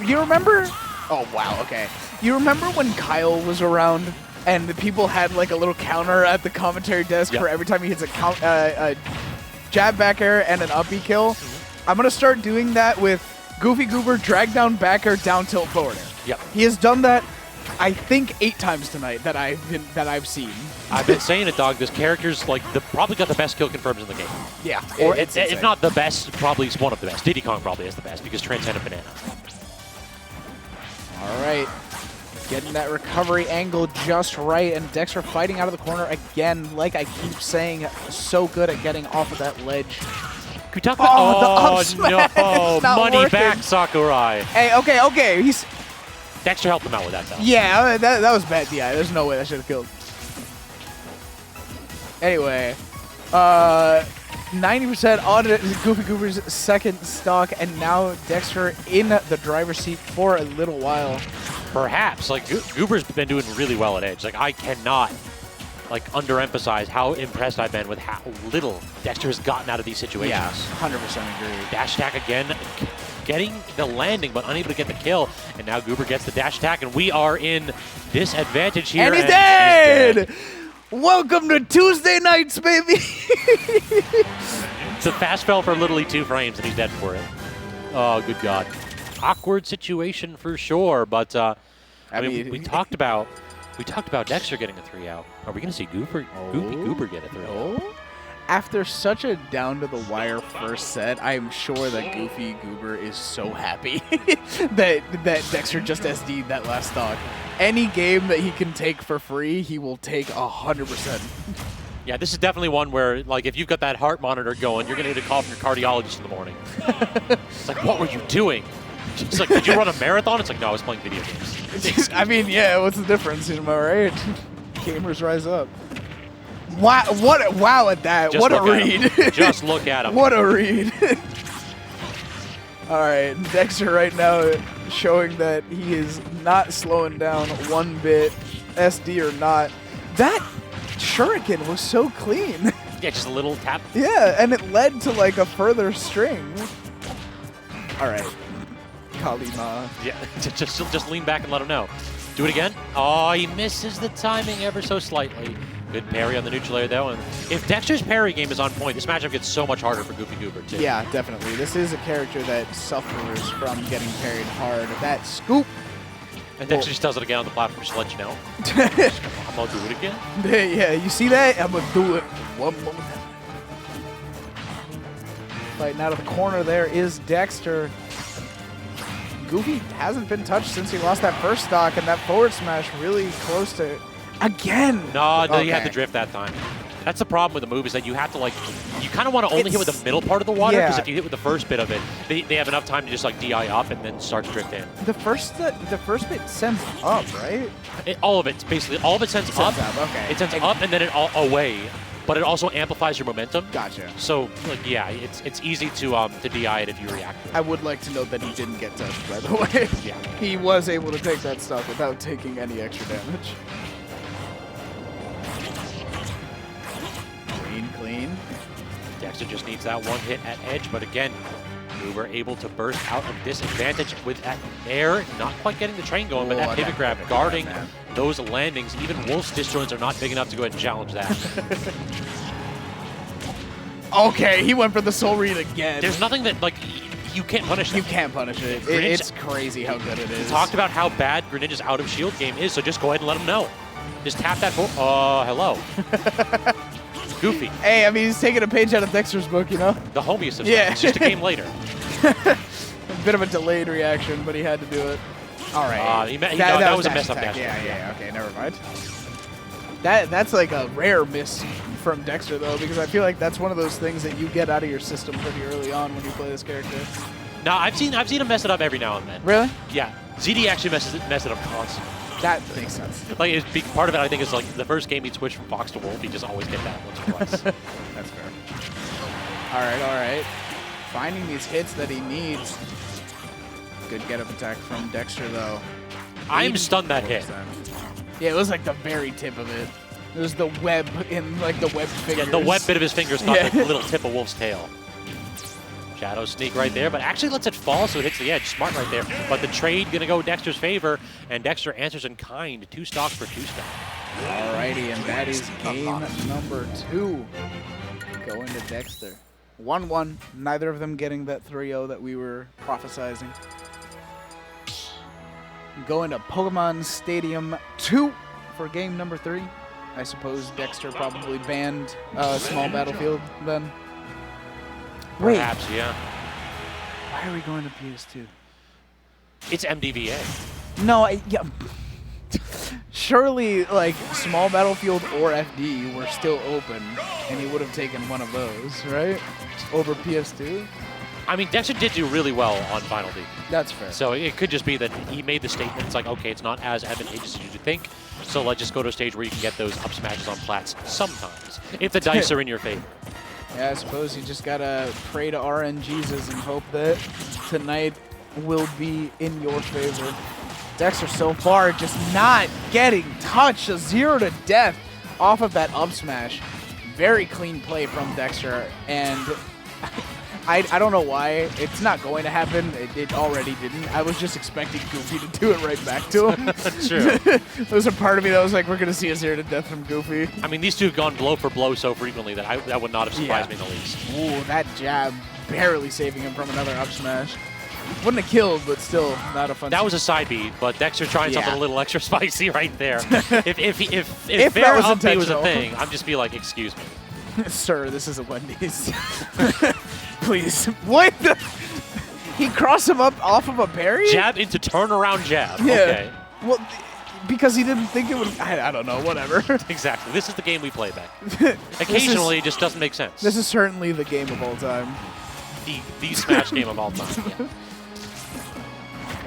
you remember? Oh, wow, okay. You remember when Kyle was around and the people had like a little counter at the commentary desk for every time he hits a jab back air and an up B kill? I'm going to start doing that with GoofyGoober, drag down back air, down tilt forward air. Yep. He has done that, I think, 8 times tonight that I've seen. I've been saying it, dog. This character's like probably got the best kill confirms in the game. Yeah. Or if not the best, probably one of the best. Diddy Kong probably is the best because Transcendent Banana. All right. Getting that recovery angle just right, and Dexter fighting out of the corner again, like I keep saying, so good at getting off of that ledge. Can we talk about the up smash is not money working. back, Sakurai. Hey, okay, he's... Dexter helped him out with that, though. Yeah, that was bad DI. There's no way that should have killed. Anyway, 90% on GoofyGoober's second stock, and now Dexter in the driver's seat for a little while. Perhaps. Like, Goober's been doing really well at Edge. Like, I cannot, like, underemphasize how impressed I've been with how little Dexter has gotten out of these situations. Yeah, 100% agree. Dash attack again, getting the landing, but unable to get the kill. And now Goober gets the dash attack, and we are in disadvantage here. And he's dead! Welcome to Tuesday nights, baby! It's a fast spell for literally 2 frames, and he's dead for it. Oh, good God. Awkward situation for sure, but I mean, we talked about Dexter getting a 3 out. Are we going to see GoofyGoober get a 3 out? After such a down-to-the-wire first set, I'm sure that GoofyGoober is so happy that Dexter just SD'd that last stock. Any game that he can take for free, he will take 100%. Yeah, this is definitely one where, like, if you've got that heart monitor going, you're going to get a call from your cardiologist in the morning. It's like, what were you doing? It's like, did you run a marathon? It's like, no, I was playing video games. I mean, yeah, what's the difference? Am I right? Gamers rise up. Wow at that. Just what a read. Just look at him. What a read. All right, Dexter right now showing that he is not slowing down one bit, SD or not. That shuriken was so clean. Yeah, just a little tap. Yeah, and it led to like a further string. All right, Kalima. Yeah, just lean back and let him know. Do it again. Oh, he misses the timing ever so slightly. Good parry on the neutral air, though. And if Dexter's parry game is on point, this matchup gets so much harder for GoofyGoober, too. Yeah, definitely. This is a character that suffers from getting parried hard. That scoop. And Dexter just does it again on the platform, just to let you know. I'm going to do it again. Yeah, you see that? I'm going to do it one more time. Fighting out of the corner there is Dexter. Goofy hasn't been touched since he lost that first stock, and that forward smash really close to... Again! No, okay. You have to drift that time. That's the problem with the move is that you have to, like, you kind of want to only hit with the middle part of the water, because if you hit with the first bit of it, they have enough time to just, like, DI up and then start to drift in. The first bit sends up, right? All of it, basically. All of it sends up. Okay. It sends up and then it all away, but it also amplifies your momentum. Gotcha. So, like, yeah, it's easy to DI it if you react to it. I would like to note that he didn't get touched, by the way. Yeah. He was able to take that stock without taking any extra damage. Clean. Dexter just needs that one hit at edge, but again, we were able to burst out of disadvantage with that air, not quite getting the train going, but that pivot grab guarding those landings. Even Wolf's disjoints are not big enough to go ahead and challenge that. Okay, he went for the soul read again. There's nothing that, like, you can't punish that. You can't punish it. It's crazy how good it is. We talked about how bad Greninja's out of shield game is, so just go ahead and let him know. Just tap that for. Hello. Goofy. Hey, I mean, he's taking a page out of Dexter's book, you know? The homiest of yeah. stuff. It's just a game later. A bit of a delayed reaction, but he had to do it. All right. That was a mess up dash. Yeah, okay, never mind. That's like a rare miss from Dexter, though, because I feel like that's one of those things that you get out of your system pretty early on when you play this character. No, I've seen him mess it up every now and then. Really? Yeah. ZD actually messes it up constantly. That makes sense. Like, part of it, I think, is like the first game he switched from Fox to Wolf, he just always get that once or twice. That's fair. All right. Finding these hits that he needs. Good get-up attack from Dexter, though. I'm stunned that hit. Yeah, it was like the very tip of it. It was the web in, like, the web fingers. Yeah, the web bit of his fingers caught the little tip of Wolf's tail. Shadow Sneak right there, but actually lets it fall so it hits the edge. Smart right there. But the trade going to go Dexter's favor, and Dexter answers in kind. 2 stocks for 2 stock. Alrighty, and that is game number 2 going to Dexter. 1-1, neither of them getting that 3-0 that we were prophesizing. Going to Pokemon Stadium 2 for game number 3. I suppose Dexter probably banned Small Battlefield then. Perhaps, yeah. Why are we going to PS2? It's MDVA. No, yeah. Surely, like, Small Battlefield or FD were still open, and he would have taken one of those, right? Over PS2? I mean, Dexter did do really well on Final D. That's fair. So it could just be that he made the statement, it's like, okay, it's not as advantageous as you think, so let's just go to a stage where you can get those up smashes on plats sometimes, if the dice are in your favor. Yeah, I suppose you just gotta pray to RNGesus and hope that tonight will be in your favor. Dexter so far just not getting touched. A 0 to death off of that up smash. Very clean play from Dexter, and I don't know why. It's not going to happen. It already didn't. I was just expecting Goofy to do it right back to him. True. There was a part of me that was like, we're going to see a 0 to death from Goofy. I mean, these two have gone blow for blow so frequently that that would not have surprised me in the least. Ooh, that jab barely saving him from another up smash. Wouldn't have killed, but still not a fun. That was a side B, but Dexter trying something a little extra spicy right there. if that was up B was a intentional. thing, I'm just be like, excuse me. Sir, this is a Wendy's. Please. What? He crossed him up off of a parry? Jab into turnaround jab. Yeah. Okay. Well, because he didn't think it would. I don't know. Whatever. Exactly. This is the game we play back. Occasionally, it just doesn't make sense. This is certainly the game of all time. The Smash game of all time. Yeah.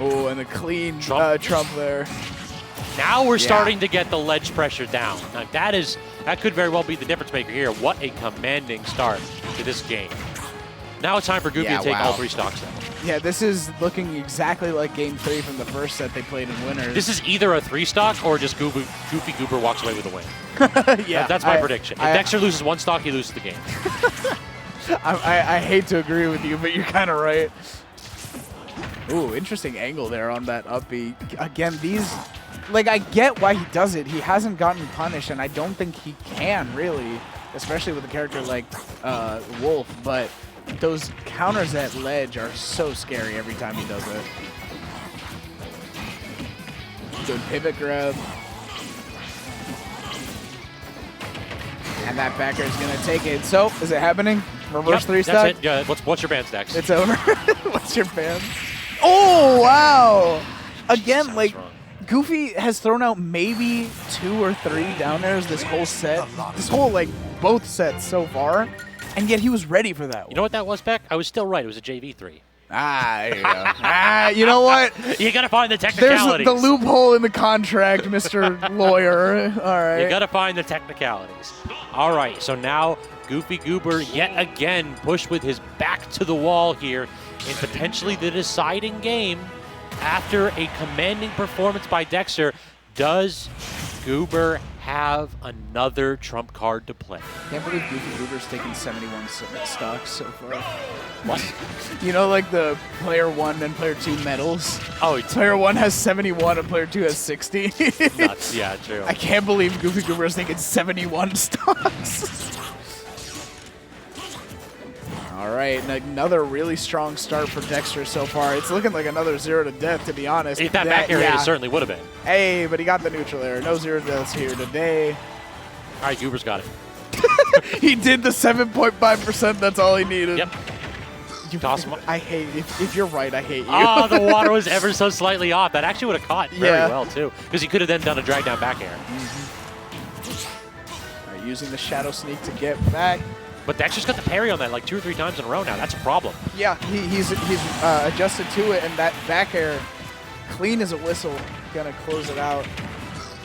Oh, and a clean trump there. Now we're starting to get the ledge pressure down. Now that could very well be the difference maker here. What a commanding start to this game. Now it's time for Goofy to take all 3 stocks down. Yeah, this is looking exactly like Game 3 from the first set they played in Winners. This is either a 3 stock or just GoofyGoober walks away with a win. Yeah, that's my prediction. If Dexter loses 1 stock, he loses the game. I hate to agree with you, but you're kind of right. Ooh, interesting angle there on that up B. Again, like, I get why he does it. He hasn't gotten punished, and I don't think he can, really, especially with a character like Wolf, but those counters at ledge are so scary every time he does it. Good pivot grab. And that backer is going to take it. So, is it happening? Reverse 3 stock? That's it. Yeah, what's your ban stacks? It's over. What's your ban? Oh, wow. Again, like, Goofy has thrown out maybe 2 or 3 down airs this whole set. This whole, like, both sets so far. And yet he was ready for that one. You know what that was, Beck? I was still right. It was a JV3. There you go. You know what? You got to find the technicalities. There's the loophole in the contract, Mr. Lawyer. All right. You got to find the technicalities. All right, so now GoofyGoober yet again pushed with his back to the wall here in potentially the deciding game. After a commanding performance by Dexter, does Goober have another trump card to play? Can't believe GoofyGoober's taken 71 stocks so far. What? You know, like the player 1 and player 2 medals? Oh, player 1 has 71 and player 2 has 60. Nuts. Yeah, true. I can't believe GoofyGoober is taking 71 stocks. All right, another really strong start for Dexter so far. It's looking like another 0 to death, to be honest. If that back area certainly would have been. Hey, but he got the neutral air. No 0 deaths here today. All right, Goober's got it. He did the 7.5%. That's all he needed. Yep. Toss him. I hate if you're right. I hate you. Oh, the water was ever so slightly off. That actually would have caught very well too, because he could have then done a drag down back air. All right, using the shadow sneak to get back. But Dexter's got the parry on that like 2 or 3 times in a row now. That's a problem. Yeah, he's adjusted to it, and that back air, clean as a whistle, gonna close it out.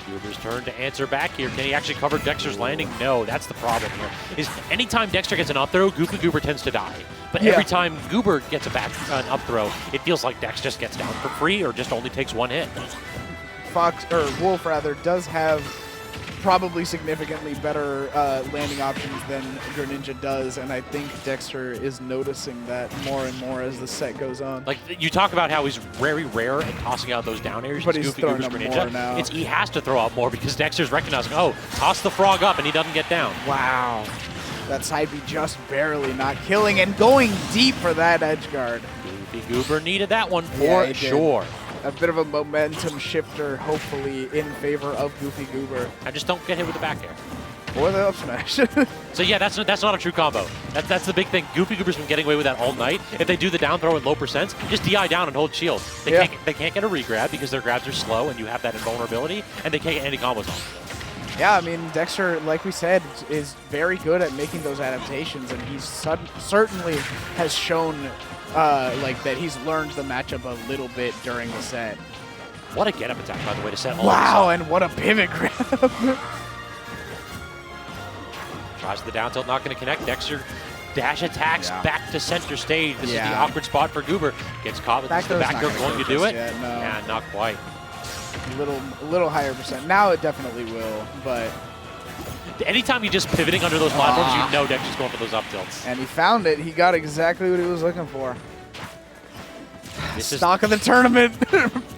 Goober's turn to answer back here. Can he actually cover Dexter's landing? No, that's the problem here. Is anytime Dexter gets an up throw, GoofyGoober tends to die. But every time Goober gets an up throw, it feels like Dex just gets down for free or just only takes 1 hit. Wolf rather, does have probably significantly better landing options than Greninja does, and I think Dexter is noticing that more and more as the set goes on. Like, you talk about how he's very rare at tossing out those down airs. But he's throwing GoofyGoober's them more now. He has to throw out more because Dexter's recognizing, oh, toss the frog up and he doesn't get down. Wow. That side B just barely not killing and going deep for that edge guard. GoofyGoober needed that one for sure. A bit of a momentum shifter, hopefully, in favor of GoofyGoober. I just don't get hit with the back air. Or the up smash. So yeah, that's not a true combo. That's the big thing. GoofyGoober's been getting away with that all night. If they do the down throw at low percents, just DI down and hold shield. They can't get a regrab because their grabs are slow and you have that invulnerability, and they can't get any combos off. Yeah, I mean, Dexter, like we said, is very good at making those adaptations, and he's certainly has shown like that he's learned the matchup a little bit during the set. What a get-up attack, by the way, to set all Wow, and what a pivot grab. Tries the down tilt, not going to connect. Dexter dash attacks back to center stage. This is the awkward spot for Goober. Gets caught with the back throw, going to do it. Yet, no. Yeah, not quite. A little higher percent. Now it definitely will, but anytime you're just pivoting under those platforms, you know Dexter's going for those up tilts. And he found it. He got exactly what he was looking for. This Stock of the tournament,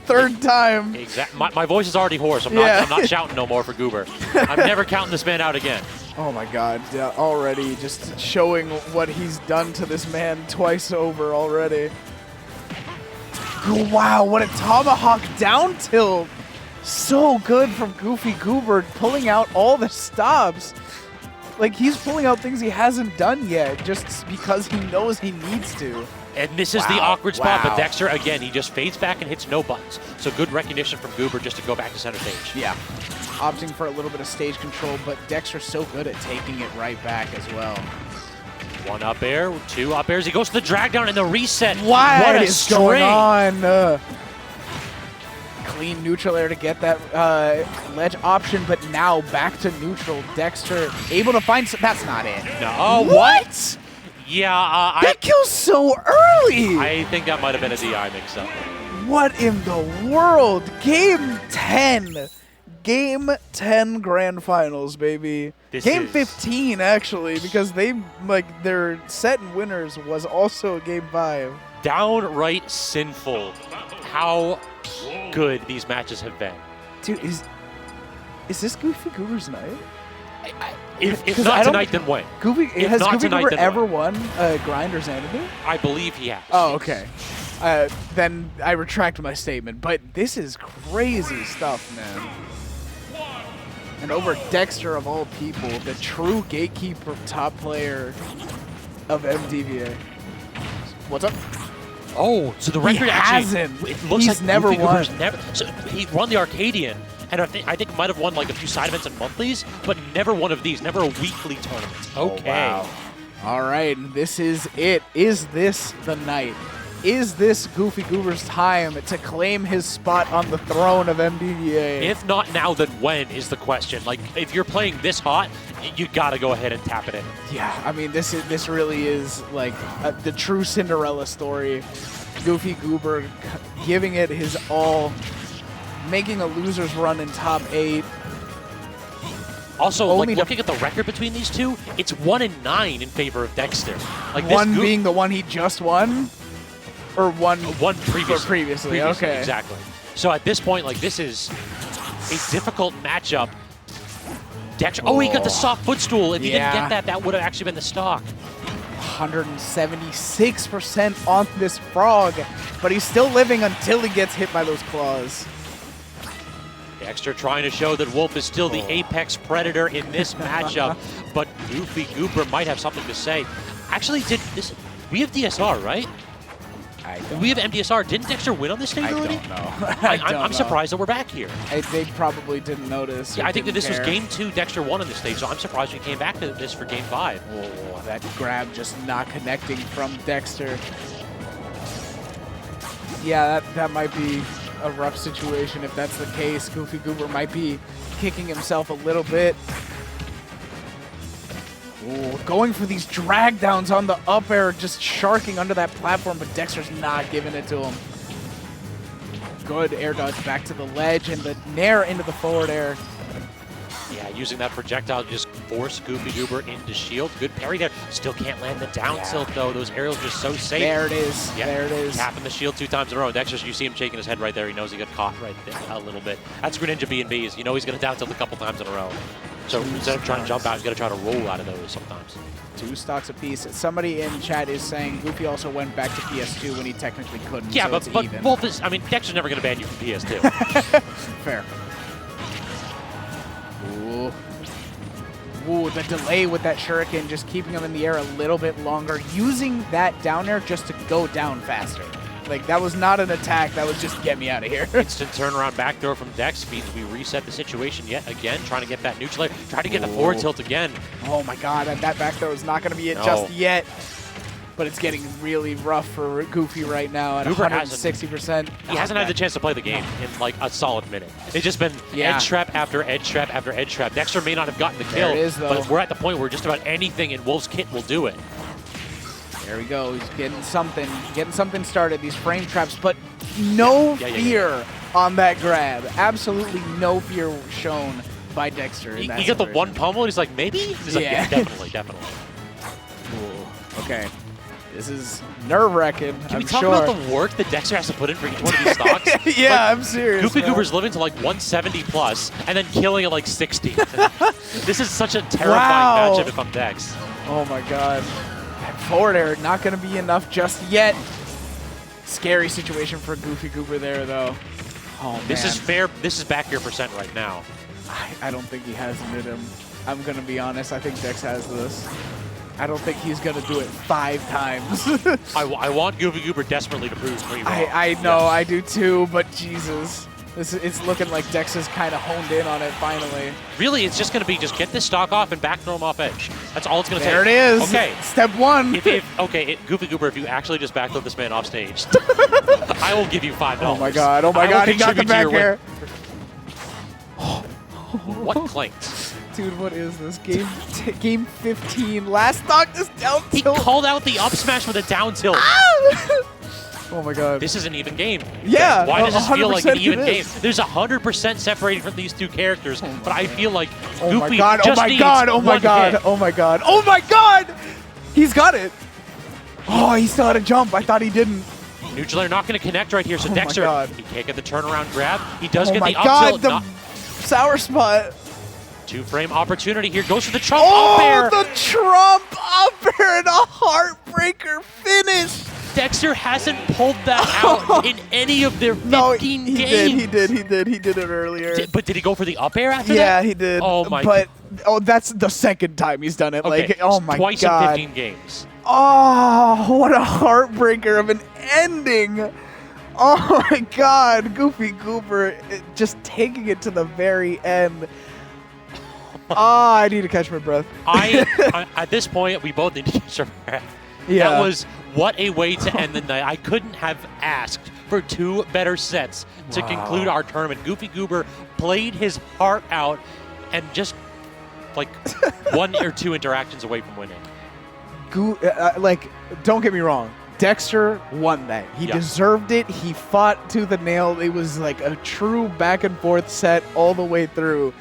third time. Exactly. My voice is already hoarse. I'm not shouting no more for Goober. I'm never counting this man out again. Oh my God! Already just showing what he's done to this man twice over already. Wow! What a tomahawk down tilt! So good from GoofyGoober, pulling out all the stops. Like, he's pulling out things he hasn't done yet, just because he knows he needs to. And this is the awkward spot, but Dexter, again, he just fades back and hits no buttons. So good recognition from Goober just to go back to center stage. Yeah. Opting for a little bit of stage control, but Dexter's so good at taking it right back as well. One up air, two up airs. He goes to the drag down and the reset. What a is string. going on? Clean neutral air to get that ledge option, but now back to neutral. Dexter able to find that's not it. No. What? Yeah, that kill's so early. I think that might have been a DI mix-up. What in the world? Game 10. Game 10 grand finals, baby. Game 15, actually, because they, like, their set and winners was also game 5. Downright sinful how good these matches have been. Dude, is this GoofyGoober's night? If not tonight, then when? Has GoofyGoober ever won a grind or Xanadu? I believe he has. Oh, okay. Then I retract my statement. But this is crazy stuff, man. And over Dexter, of all people, the true gatekeeper top player of MDVA. What's up? Oh, so the record hasn't. It looks He's like never won. So he won the Arcadian, and I think might have won like a few side events and monthlies, but never one of these, never a weekly tournament. Okay. Oh, wow. All right, this is it. Is this the night? Is this GoofyGoober's time to claim his spot on the throne of MDVA? If not now, then when is the question. Like, if you're playing this hot, you got to go ahead and tap it in. Yeah, I mean, this really is like the true Cinderella story. GoofyGoober giving it his all, making a loser's run in top 8. Also, like, looking at the record between these two, it's 1-9 in favor of Dexter. Like, one being the one he just won? Or one previously. Okay. Exactly. So at this point, like, this is a difficult matchup. Dexter, he got the soft footstool. If he didn't get that, that would have actually been the stock. 176% on this frog, but he's still living until he gets hit by those claws. Dexter trying to show that Wolf is still the apex predator in this matchup, but GoofyGoober might have something to say. Actually, we have DSR, right? We have MDSR. Didn't Dexter win on this stage already? I don't know. I'm surprised that we're back here. They probably didn't notice. Yeah, I think that this was game 2. Dexter won on this stage, so I'm surprised we came back to this for game 5. Oh, that grab just not connecting from Dexter. Yeah, that might be a rough situation if that's the case. GoofyGoober might be kicking himself a little bit. Ooh, going for these drag downs on the up air, just sharking under that platform, but Dexter's not giving it to him. Good air dodge back to the ledge and the nair into the forward air. Yeah, using that projectile to just force GoofyGoober into shield. Good parry there. Still can't land the down tilt, though. Those aerials just so safe. There it is. Yep. There it is. Tapping the shield 2 times in a row. Dexter, you see him shaking his head right there. He knows he got caught right there a little bit. That's Greninja B&Bs. You know he's going to down tilt a couple times in a row. So instead of trying to jump out, he's going to try to roll out of those sometimes. 2 stocks apiece. Somebody in chat is saying Goofy also went back to PS2 when he technically couldn't. Yeah, so but it's even. Wolf is, I mean, Dexter's never going to ban you from PS2. Fair. Ooh. Ooh, the delay with that shuriken, just keeping him in the air a little bit longer, using that down air just to go down faster. Like, that was not an attack, that was just get me out of here. Instant turnaround back throw from Dex means we reset the situation yet again, trying to get that neutral air, trying to get the forward tilt again. Oh my god, and that back throw is not going to be it just yet. But it's getting really rough for Goofy right now at 160%. He hasn't had the chance to play the game in like a solid minute. It's just been edge trap after edge trap after edge trap. Dexter may not have gotten the kill, but we're at the point where just about anything in Wolf's kit will do it. There we go. He's getting something started. These frame traps, but no fear on that grab. Absolutely no fear shown by Dexter. He got the one pummel, and he's like, maybe? He's like, yeah, definitely, definitely. Ooh, okay. This is nerve-wracking, Can we talk about the work that Dexter has to put in for each one of these stocks? Yeah, like, I'm serious. GoofyGoober's living to like 170 plus, and then killing at like 60. This is such a terrifying matchup if I'm Dex. Oh my god. Forward air not going to be enough just yet. Scary situation for GoofyGoober there, though. Oh, man. This is fair. This is back your percent right now. I don't think he has it in him. I'm going to be honest. I think Dex has this. I don't think he's going to do it 5 times. I want GoofyGoober desperately to prove me wrong. I know, I do too, but Jesus. It's looking like Dex is kind of honed in on it finally. Really, it's just going to be just get this stock off and back throw him off edge. That's all it's going to take. There it is. Okay. Step 1. GoofyGoober, if you actually just back throw this man off stage, I will give you $5. Oh my god, he got the back air. What clinked? Dude, what is this? Game 15. Last stock, this down tilt. He called out the up smash with a down tilt. Oh my god. This is an even game. Yeah. Why does this feel like an even game? There's 100% separated from these 2 characters, but I feel like Goofy just needs one hit. Oh my god! He's got it! Oh, he still had a jump. I thought he didn't. Neutral air not going to connect right here, so Dexter, he can't get the turnaround grab. He does get the up tilt. The sour spot. 2-frame opportunity here. Goes for the Trump up air. Oh, the Trump up air and a heartbreaker finish. Dexter hasn't pulled that out in any of their 15 games. He did it earlier. But did he go for the up air after that? Yeah, he did. Oh my. But that's the second time he's done it. Okay. Like, oh my Twice god. in 15 games. Oh, what a heartbreaker of an ending. Oh my god, GoofyGoober just taking it to the very end. I need to catch my breath. At this point, we both need to catch our breath. Yeah. That was what a way to end the night. I couldn't have asked for 2 better sets to conclude our tournament. GoofyGoober played his heart out and just like 1 or 2 interactions away from winning. Don't get me wrong. Dexter won that. He deserved it. He fought tooth and nail. It was like a true back and forth set all the way through.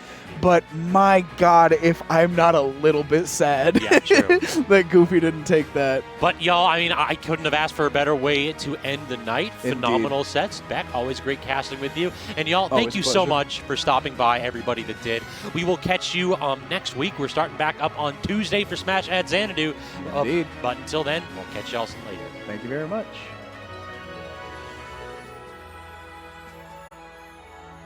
But my god, if I'm not a little bit sad that Goofy didn't take that. But y'all, I mean, I couldn't have asked for a better way to end the night. Indeed. Phenomenal sets. Beck, always great casting with you. And y'all, thank you so much for stopping by, everybody that did. We will catch you next week. We're starting back up on Tuesday for Smash at Xanadu. Indeed. But until then, we'll catch y'all later. Thank you very much.